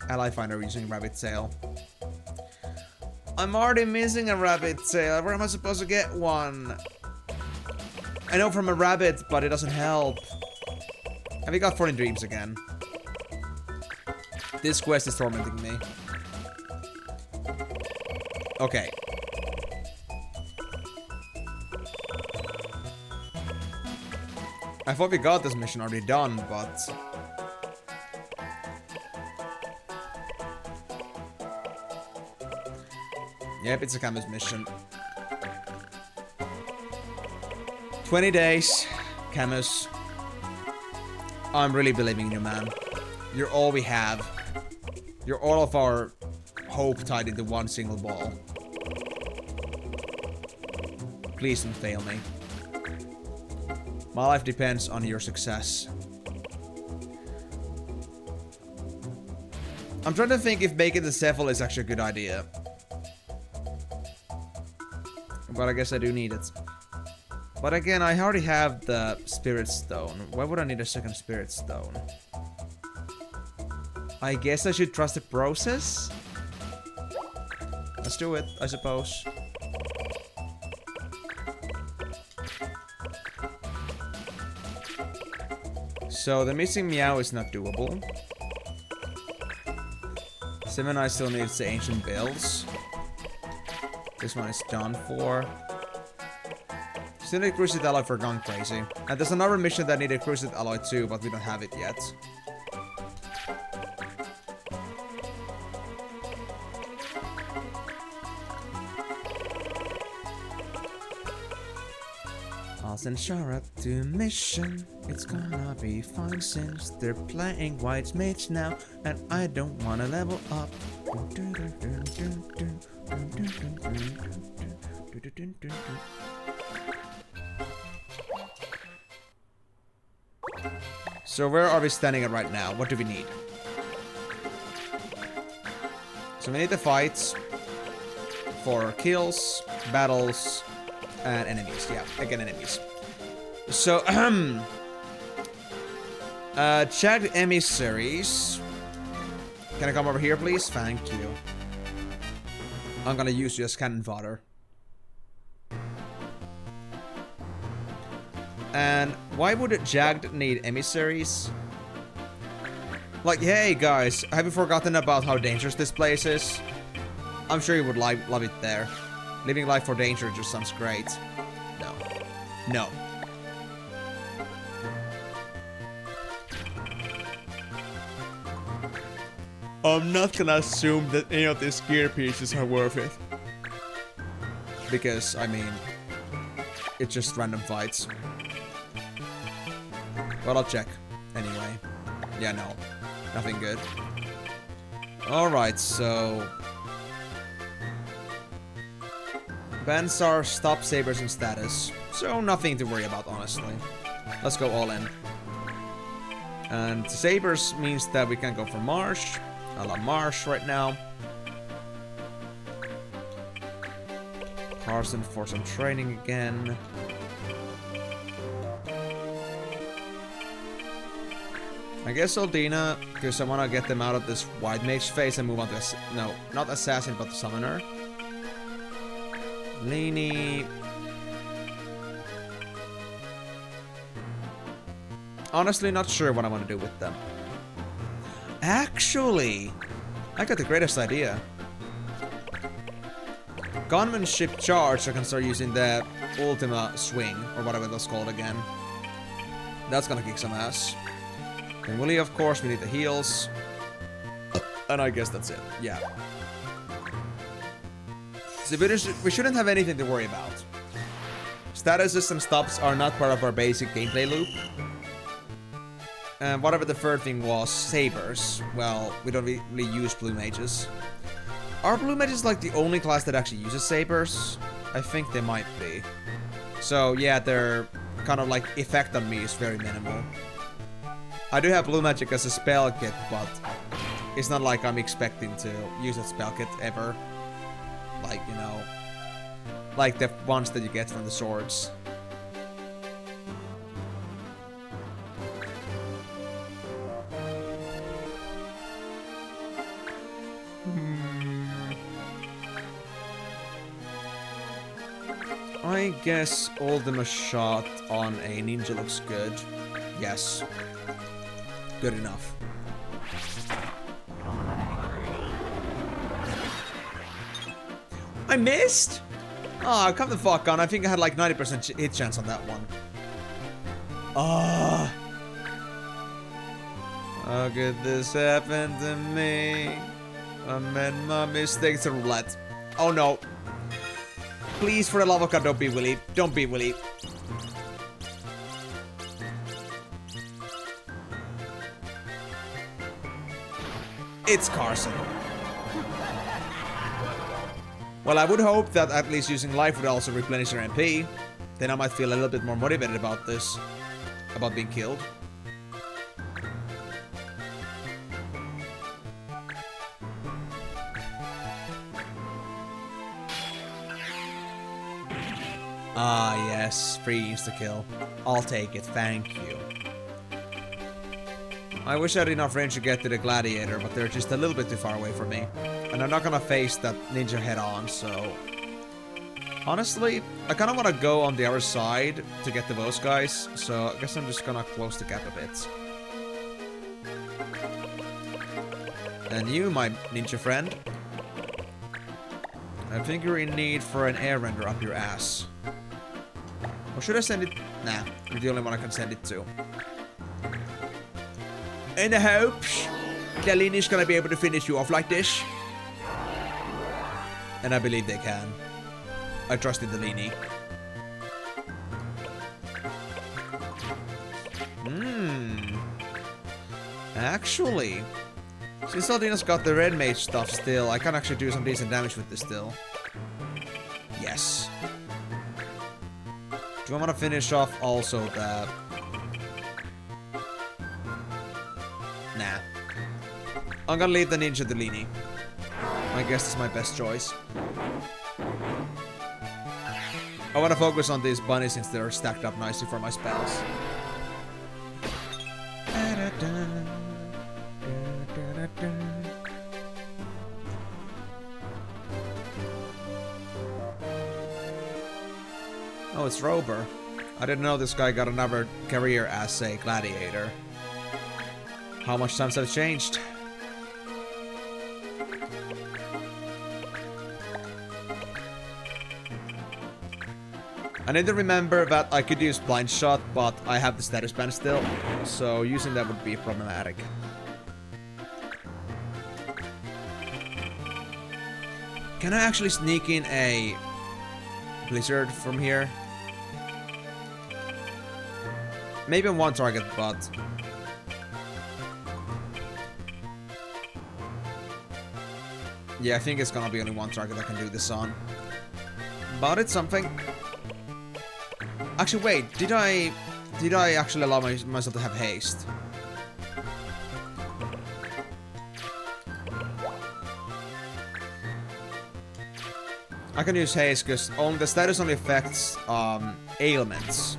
Ally finder using rabbit tail. I'm already missing a rabbit tail. Where am I supposed to get one? I know from a rabbit, but it doesn't help. And we got 14 dreams again. This quest is tormenting me. Okay. I thought we got this mission already done, but... yep, it's a Camus mission. 20 days, Camus. I'm really believing in you, man. You're all we have. You're all of our hope tied into one single ball. Please don't fail me. My life depends on your success. I'm trying to think if making the Cephal is actually a good idea. But I guess I do need it. But again, I already have the Spirit Stone. Why would I need a second Spirit Stone? I guess I should trust the process? Let's do it, I suppose. So the missing Meow is not doable. Seminai still needs the Ancient Bills. This one is done for. Still need Cruciate Alloy for Gone Crazy. And there's another mission that needed Cruciate Alloy too, but we don't have it yet. I'll send Shara to mission. It's gonna be fine since they're playing White Mage now, and I don't wanna level up. So where are we standing at right now? What do we need? So we need the fights for kills, battles, and enemies. Yeah, again enemies. So, check emissaries. Can I come over here, please? Thank you. I'm gonna use you as cannon fodder. And why would Jagged need emissaries? Like, hey guys, have you forgotten about how dangerous this place is? I'm sure you would love it there. Living life for danger just sounds great. No. No. I'm not gonna assume that any of these gear pieces are worth it. Because, I mean, it's just random fights. Well, I'll check. Anyway. Yeah, no. Nothing good. Alright, so... Bans are stop sabers in status. So, nothing to worry about, honestly. Let's go all in. And sabers means that we can go for Marsh. I love Marsh right now. Carson for some training again. I guess Aldina, because I want to get them out of this white mage phase and move on to... No, not Assassin, but the Summoner. Leany. Honestly, not sure what I want to do with them. Actually, I got the greatest idea. Gunmanship charge, I can start using the Ultima swing, or whatever that's called again. That's gonna kick some ass. And Willy, of course, we need the heals. And I guess that's it. Yeah. So we shouldn't have anything to worry about. Statuses and stops are not part of our basic gameplay loop. And whatever the third thing was, sabers. Well, we don't really use blue mages. Are blue mages like the only class that actually uses sabers? I think they might be. So yeah, their kind of like effect on me is very minimal. I do have blue magic as a spell kit, but it's not like I'm expecting to use that spell kit ever. Like, you know, like the ones that you get from the swords. I guess Ultima shot on a ninja looks good. Yes. Good enough. I missed? Oh, come the fuck on. I think I had like 90% hit chance on that one. Ah. How could this happen to me? I made my mistakes. Roulette. Oh no. Please, for the love of God, don't be Willy. Don't be Willy. It's Carson. Well, I would hope that at least using life would also replenish your MP. Then I might feel a little bit more motivated about this. About being killed. Ah, yes. Free insta-kill. I'll take it, thank you. I wish I had enough range to get to the gladiator, but they're just a little bit too far away from me. And I'm not gonna face that ninja head-on, so... Honestly, I kinda wanna go on the other side to get to those guys, so I guess I'm just gonna close the gap a bit. And you, my ninja friend. I think you're in need for an air render up your ass. Or should I send it? Nah, you're the only one I can send it to. In the hopes that Lini's gonna be able to finish you off like this. And I believe they can. I trust in the Lini. Actually, Since Aldina's got the red mage stuff still, I can actually do some decent damage with this still. Yes. Do I want to finish off also that? Nah. I'm gonna leave the Ninja Delini. I guess it's my best choice. I want to focus on these bunnies since they're stacked up nicely for my spells. Oh, it's Rober. I didn't know this guy got another career as a gladiator. How much times have changed? I need to remember that I could use blind shot, but I have the status band still, so using that would be problematic. Can I actually sneak in a blizzard from here? Maybe on one target, but yeah, I think it's gonna be only one target I can do this on. But it's something. Actually, wait, did I actually allow myself to have haste? I can use haste because the status only affects ailments,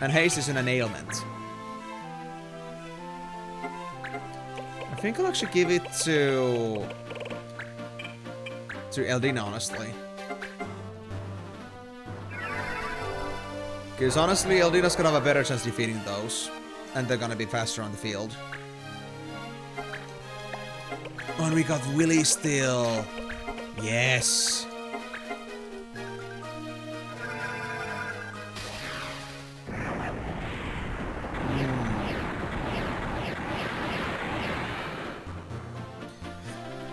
and haste isn't an ailment. I think I'll actually give it to Eldina, honestly. Because honestly, Eldina's gonna have a better chance defeating those, and they're gonna be faster on the field. Oh, and we got Willy still. Yes.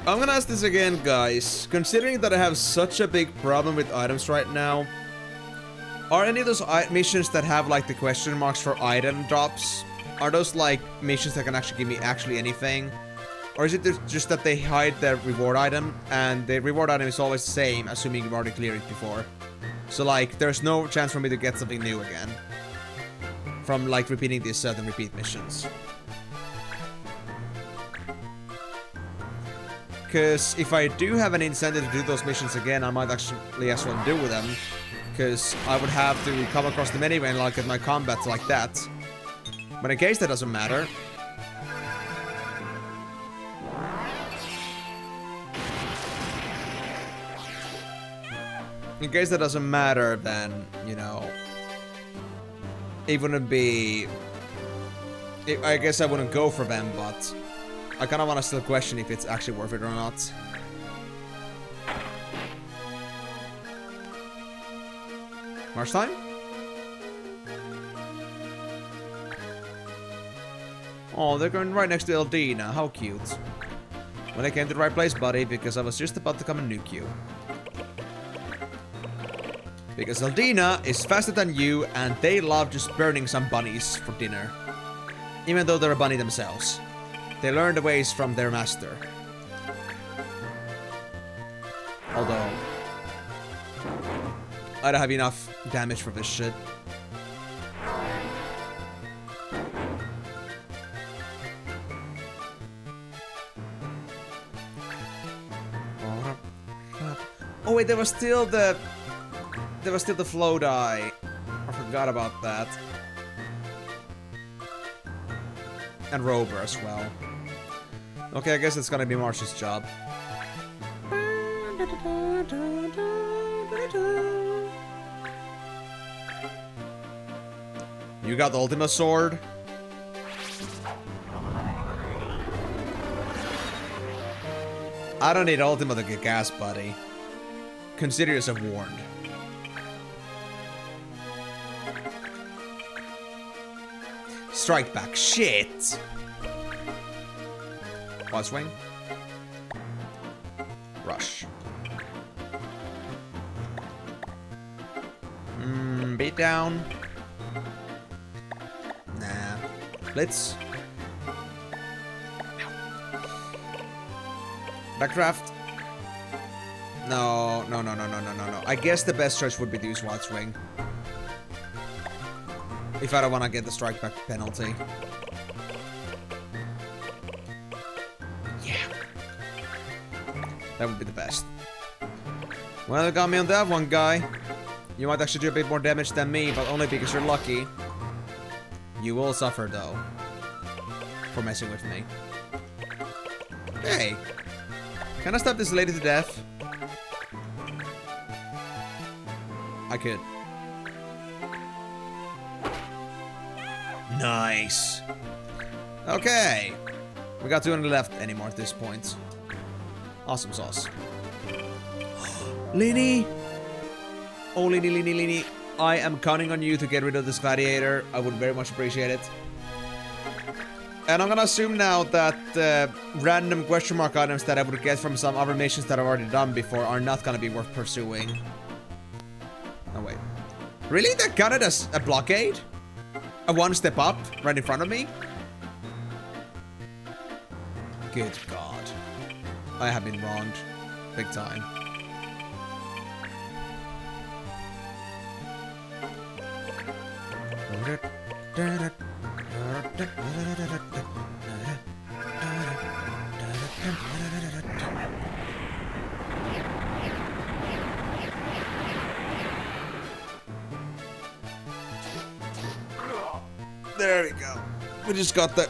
I'm gonna ask this again, guys. Considering that I have such a big problem with items right now, are any of those missions that have like the question marks for item drops, are those like missions that can actually give me actually anything? Or is it just that they hide the reward item, and the reward item is always the same, assuming you've already cleared it before? So like, there's no chance for me to get something new again from like repeating these certain repeat missions. Because if I do have an incentive to do those missions again, I might actually as well do them. Because I would have to come across them anyway and like get my combats like that. But in case that doesn't matter. In case that doesn't matter, then, you know, it wouldn't be... I guess I wouldn't go for them, but I kind of want to still question if it's actually worth it or not. March time? Oh, they're going right next to Eldina. How cute. Well, I came to the right place, buddy, because I was just about to come and nuke you. Because Eldina is faster than you, and they love just burning some bunnies for dinner. Even though they're a bunny themselves. They learn the ways from their master. Although I don't have enough damage for this shit. Oh wait, there was still the flow die. I forgot about that. And Rober as well. Okay, I guess it's gonna be Marsh's job. You got the ultimate sword? I don't need ultimate to get gas, buddy. Consider yourself warned. Strike back. Shit! Wild swing. Rush. Beat down. Nah. Blitz. Backdraft? No. I guess the best choice would be to use Wild Swing. If I don't want to get the strike back penalty. Yeah. That would be the best. Well, you got me on that one, guy. You might actually do a bit more damage than me, but only because you're lucky. You will suffer, though. For messing with me. Hey. Can I stab this lady to death? I could. Nice. Okay. We got 2 on the left anymore at this point. Awesome sauce. Lini! Oh, Lini. I am counting on you to get rid of this gladiator. I would very much appreciate it. And I'm gonna assume now that random question mark items that I would get from some other missions that I've already done before are not gonna be worth pursuing. Oh, wait. Really? That counted as a blockade? A one step up right in front of me? Good God. I have been wronged. Big time. There we go. We just got the...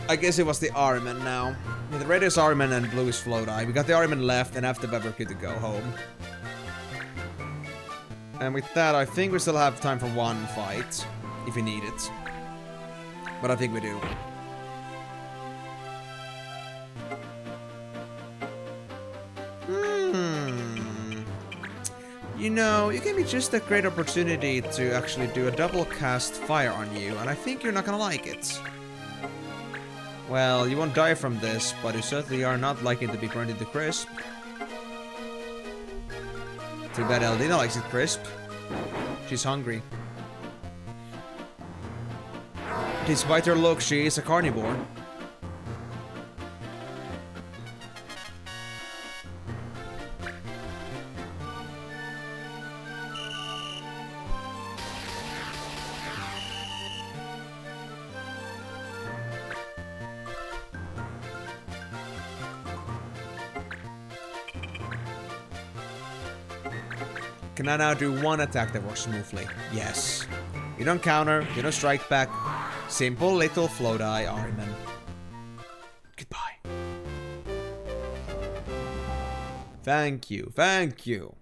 I guess it was the Ariman now. Yeah, the red is Ariman and blue is Float-Eye. We got the Ariman left, and after that we're good to go home. And with that, I think we still have time for one fight, if we need it. But I think we do. You know, it can be just a great opportunity to actually do a double cast fire on you, and I think you're not gonna like it. Well, you won't die from this, but you certainly are not likely to be burned into crisp. Too bad Eldina likes it crisp. She's hungry. Despite her look, she is a carnivore. Can I now do one attack that works smoothly? Yes. You don't counter, you don't strike back. Simple little Float-Eye Ariman. Goodbye. Thank you, thank you.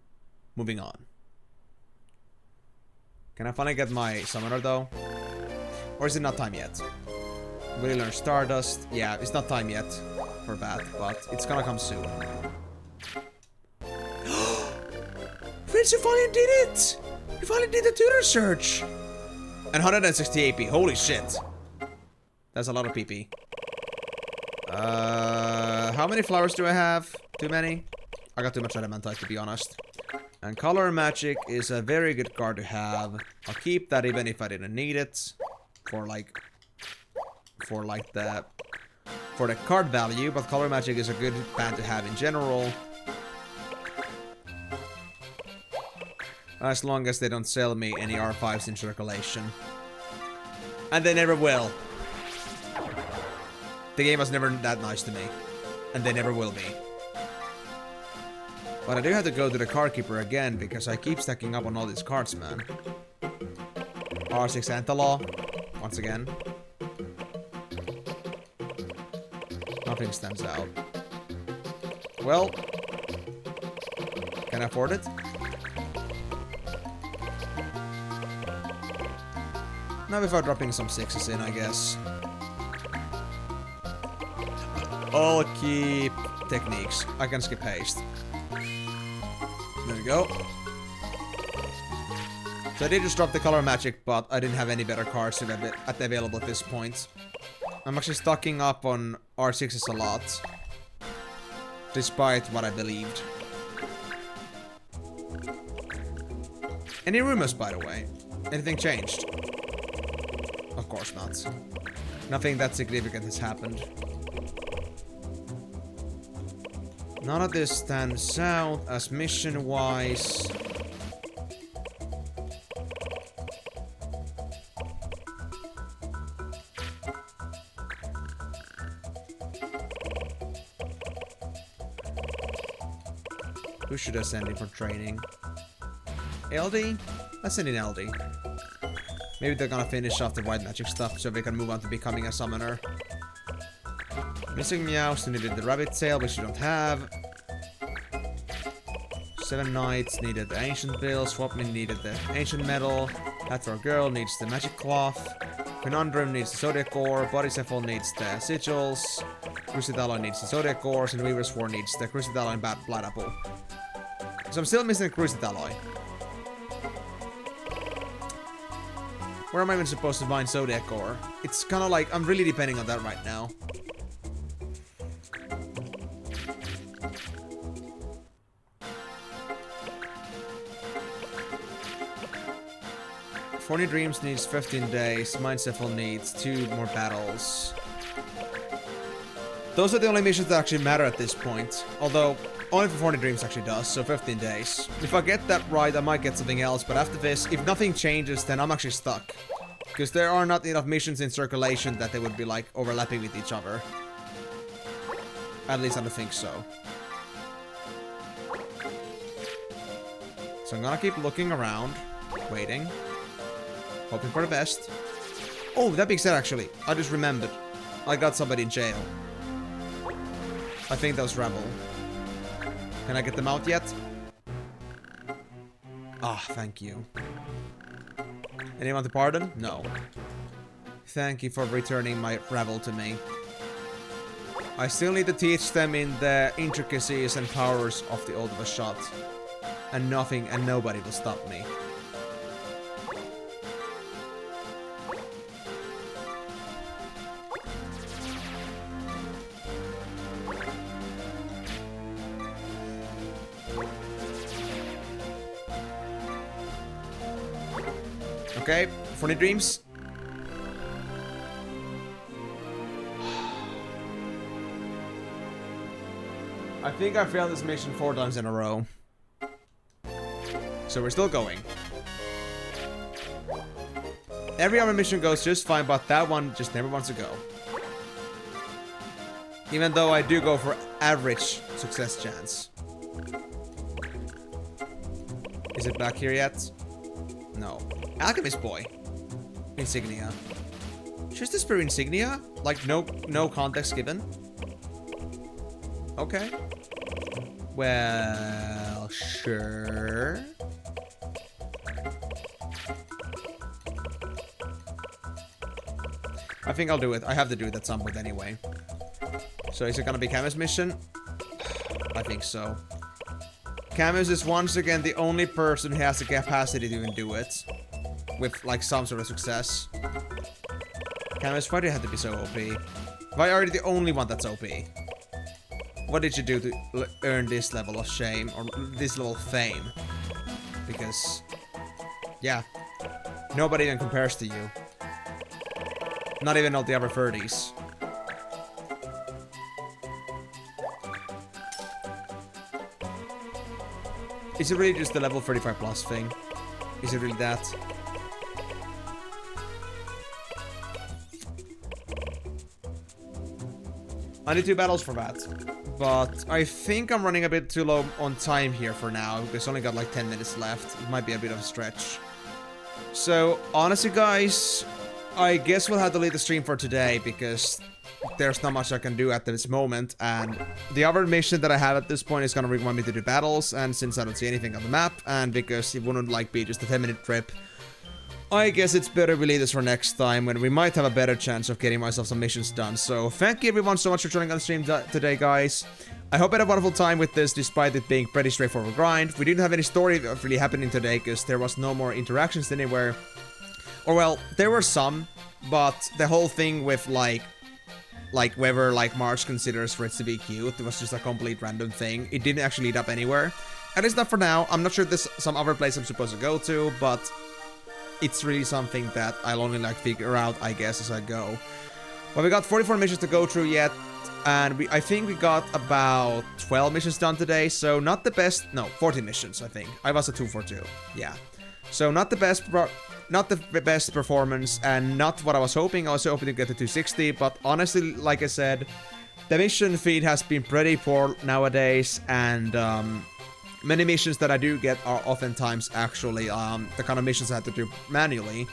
Moving on. Can I finally get my summoner though? Or is it not time yet? Will you learn Stardust? Yeah, it's not time yet for that, but it's gonna come soon. Prince, you finally did it! You finally did the tutor search! And 160 AP, holy shit. That's a lot of PP. How many flowers do I have? Too many? I got too much Elementite, to be honest. And Color Magic is a very good card to have. I'll keep that even if I didn't need it. For the card value, but Color Magic is a good band to have in general. As long as they don't sell me any R5s in circulation. And they never will. The game was never that nice to me. And they never will be. But I do have to go to the card keeper again, because I keep stacking up on all these cards, man. R6 Antalaw. Once again. Nothing stands out. Well. Can I afford it? Now before dropping some 6s in, I guess. I'll keep techniques. I can skip haste. There we go. So I did just drop the Color Magic, but I didn't have any better cards available at this point. I'm actually stocking up on R6s a lot. Despite what I believed. Any rumors, by the way? Anything changed? Of course not. Nothing that significant has happened. None of this stands out as mission-wise. Who should I send in for training? LD? Let's send in LD. Maybe they're gonna finish off the white magic stuff so they can move on to becoming a summoner. Missing Meows needed the rabbit tail, which you don't have. 7 Knights needed the ancient bill. Swapmin needed the ancient metal. Hat for a Girl needs the magic cloth. Conundrum needs the zodiac ore. Bodycephal needs the sigils. Crucidalloy needs the zodiac ores. And Weaver's War needs the Crucidalloy and Blood Apple. So I'm still missing the Crucidalloy. Where am I even supposed to find zodiac ore? It's kind of like I'm really depending on that right now. Forty Dreams needs 15 days. Mindsetful needs 2 more battles. Those are the only missions that actually matter at this point. Although, only for 40 Dreams actually does, so 15 days. If I get that right, I might get something else, but after this, if nothing changes, then I'm actually stuck. Because there are not enough missions in circulation that they would be, like, overlapping with each other. At least I don't think so. So I'm gonna keep looking around, waiting. Hoping for the best. Oh, that being said, actually, I just remembered. I got somebody in jail. I think that was Rebel. Can I get them out yet? Ah, thank you. Anyone to pardon? No. Thank you for returning my Rebel to me. I still need to teach them in the intricacies and powers of the ult of a shot. And nothing and nobody will stop me. Okay, Funny Dreams. I think I failed this mission 4 times in a row. So we're still going. Every other mission goes just fine, but that one just never wants to go. Even though I do go for average success chance. Is it back here yet? No. Alchemist Boy. Insignia. Just the Spirit Insignia? Like, no context given? Okay. Well, sure. I think I'll do it. I have to do it at some point anyway. So is it gonna be Camus' mission? I think so. Camus is once again the only person who has the capacity to even do it. With, like, some sort of success. Camus, why do you have to be so OP? Why are you the only one that's OP? What did you do to earn this level of shame? Or this level of fame? Because... yeah. Nobody even compares to you. Not even all the other 30s. Is it really just the level 35 plus thing? Is it really that? I need 2 battles for that. But I think I'm running a bit too low on time here for now, because I only got like 10 minutes left. It might be a bit of a stretch. So, honestly guys, I guess we'll have to leave the stream for today, because there's not much I can do at this moment, and the other mission that I have at this point is gonna require me to do battles, and since I don't see anything on the map, and because it wouldn't like be just a 10-minute trip, I guess it's better we leave this for next time, when we might have a better chance of getting myself some missions done. So thank you everyone so much for joining on the stream today, guys. I hope you had a wonderful time with this, despite it being pretty straightforward grind. We didn't have any story really happening today, because there was no more interactions anywhere. Or well, there were some, but the whole thing with like whether like March considers for it to be cute, it was just a complete random thing. It didn't actually lead up anywhere. At least not for now. I'm not sure there's some other place I'm supposed to go to, but it's really something that I'll only like figure out, I guess, as I go. But we got 44 missions to go through yet. and I think we got about 12 missions done today, so not the best. No, 14 missions, I think. I was a 2 for 2. Yeah. So not the best performance, and not what I was hoping. I was hoping to get to 260, but honestly, like I said, the mission feed has been pretty poor nowadays, and many missions that I do get are oftentimes actually the kind of missions I have to do manually.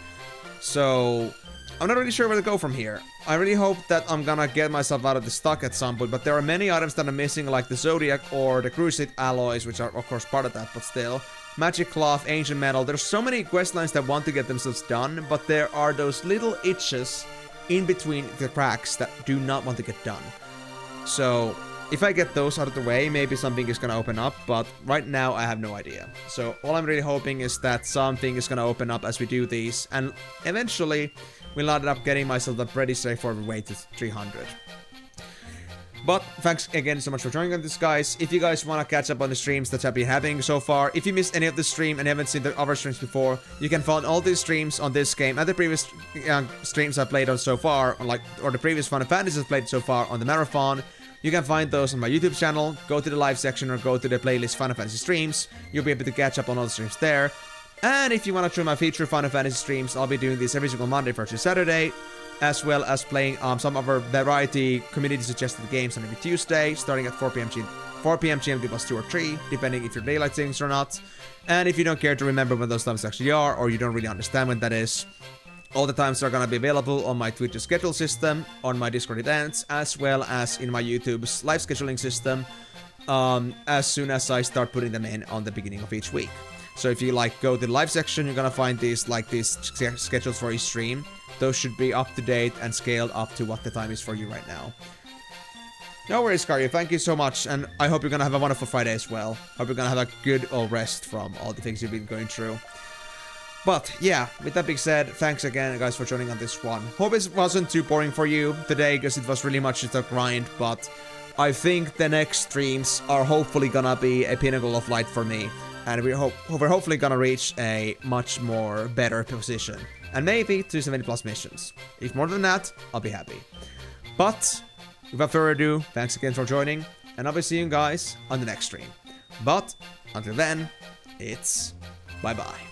So I'm not really sure where to go from here. I really hope that I'm gonna get myself out of the stock at some point, but there are many items that I'm missing, like the Zodiac or the Crusade alloys, which are of course part of that, but still. Magic Cloth, Ancient Metal, there's so many questlines that want to get themselves done, but there are those little itches in between the cracks that do not want to get done. So if I get those out of the way, maybe something is gonna open up, but right now I have no idea. So all I'm really hoping is that something is gonna open up as we do these, and eventually we'll end up getting myself a pretty straightforward way to 300. But thanks again so much for joining on this, guys. If you guys want to catch up on the streams that I've been having so far, if you missed any of the stream and haven't seen the other streams before, you can find all these streams on this game and the previous streams I played on so far, or the previous Final Fantasy I've played so far on the marathon. You can find those on my YouTube channel. Go to the live section or go to the playlist Final Fantasy streams. You'll be able to catch up on all the streams there. And if you want to try my feature Final Fantasy streams, I'll be doing this every single Monday, Thursday, Saturday, as well as playing some other variety community suggested games on every Tuesday, starting at 4 p.m. GMT plus 2 or 3, depending if you're daylight savings or not. And if you don't care to remember when those times actually are, or you don't really understand when that is, all the times are gonna be available on my Twitter schedule system, on my Discord events, as well as in my YouTube's live scheduling system, as soon as I start putting them in on the beginning of each week. So if you go to the live section, you're gonna find these schedules for each stream. Those should be up to date and scaled up to what the time is for you right now. No worries, Kario. Thank you so much, and I hope you're gonna have a wonderful Friday as well. Hope you're gonna have a good old rest from all the things you've been going through. But yeah, with that being said, thanks again, guys, for joining on this one. Hope it wasn't too boring for you today, because it was really much just a grind, but I think the next streams are hopefully gonna be a pinnacle of light for me. And we're hopefully gonna reach a much more better position. And maybe 270 plus missions. If more than that, I'll be happy. But without further ado, thanks again for joining, and I'll be seeing you guys on the next stream. But until then, it's bye-bye.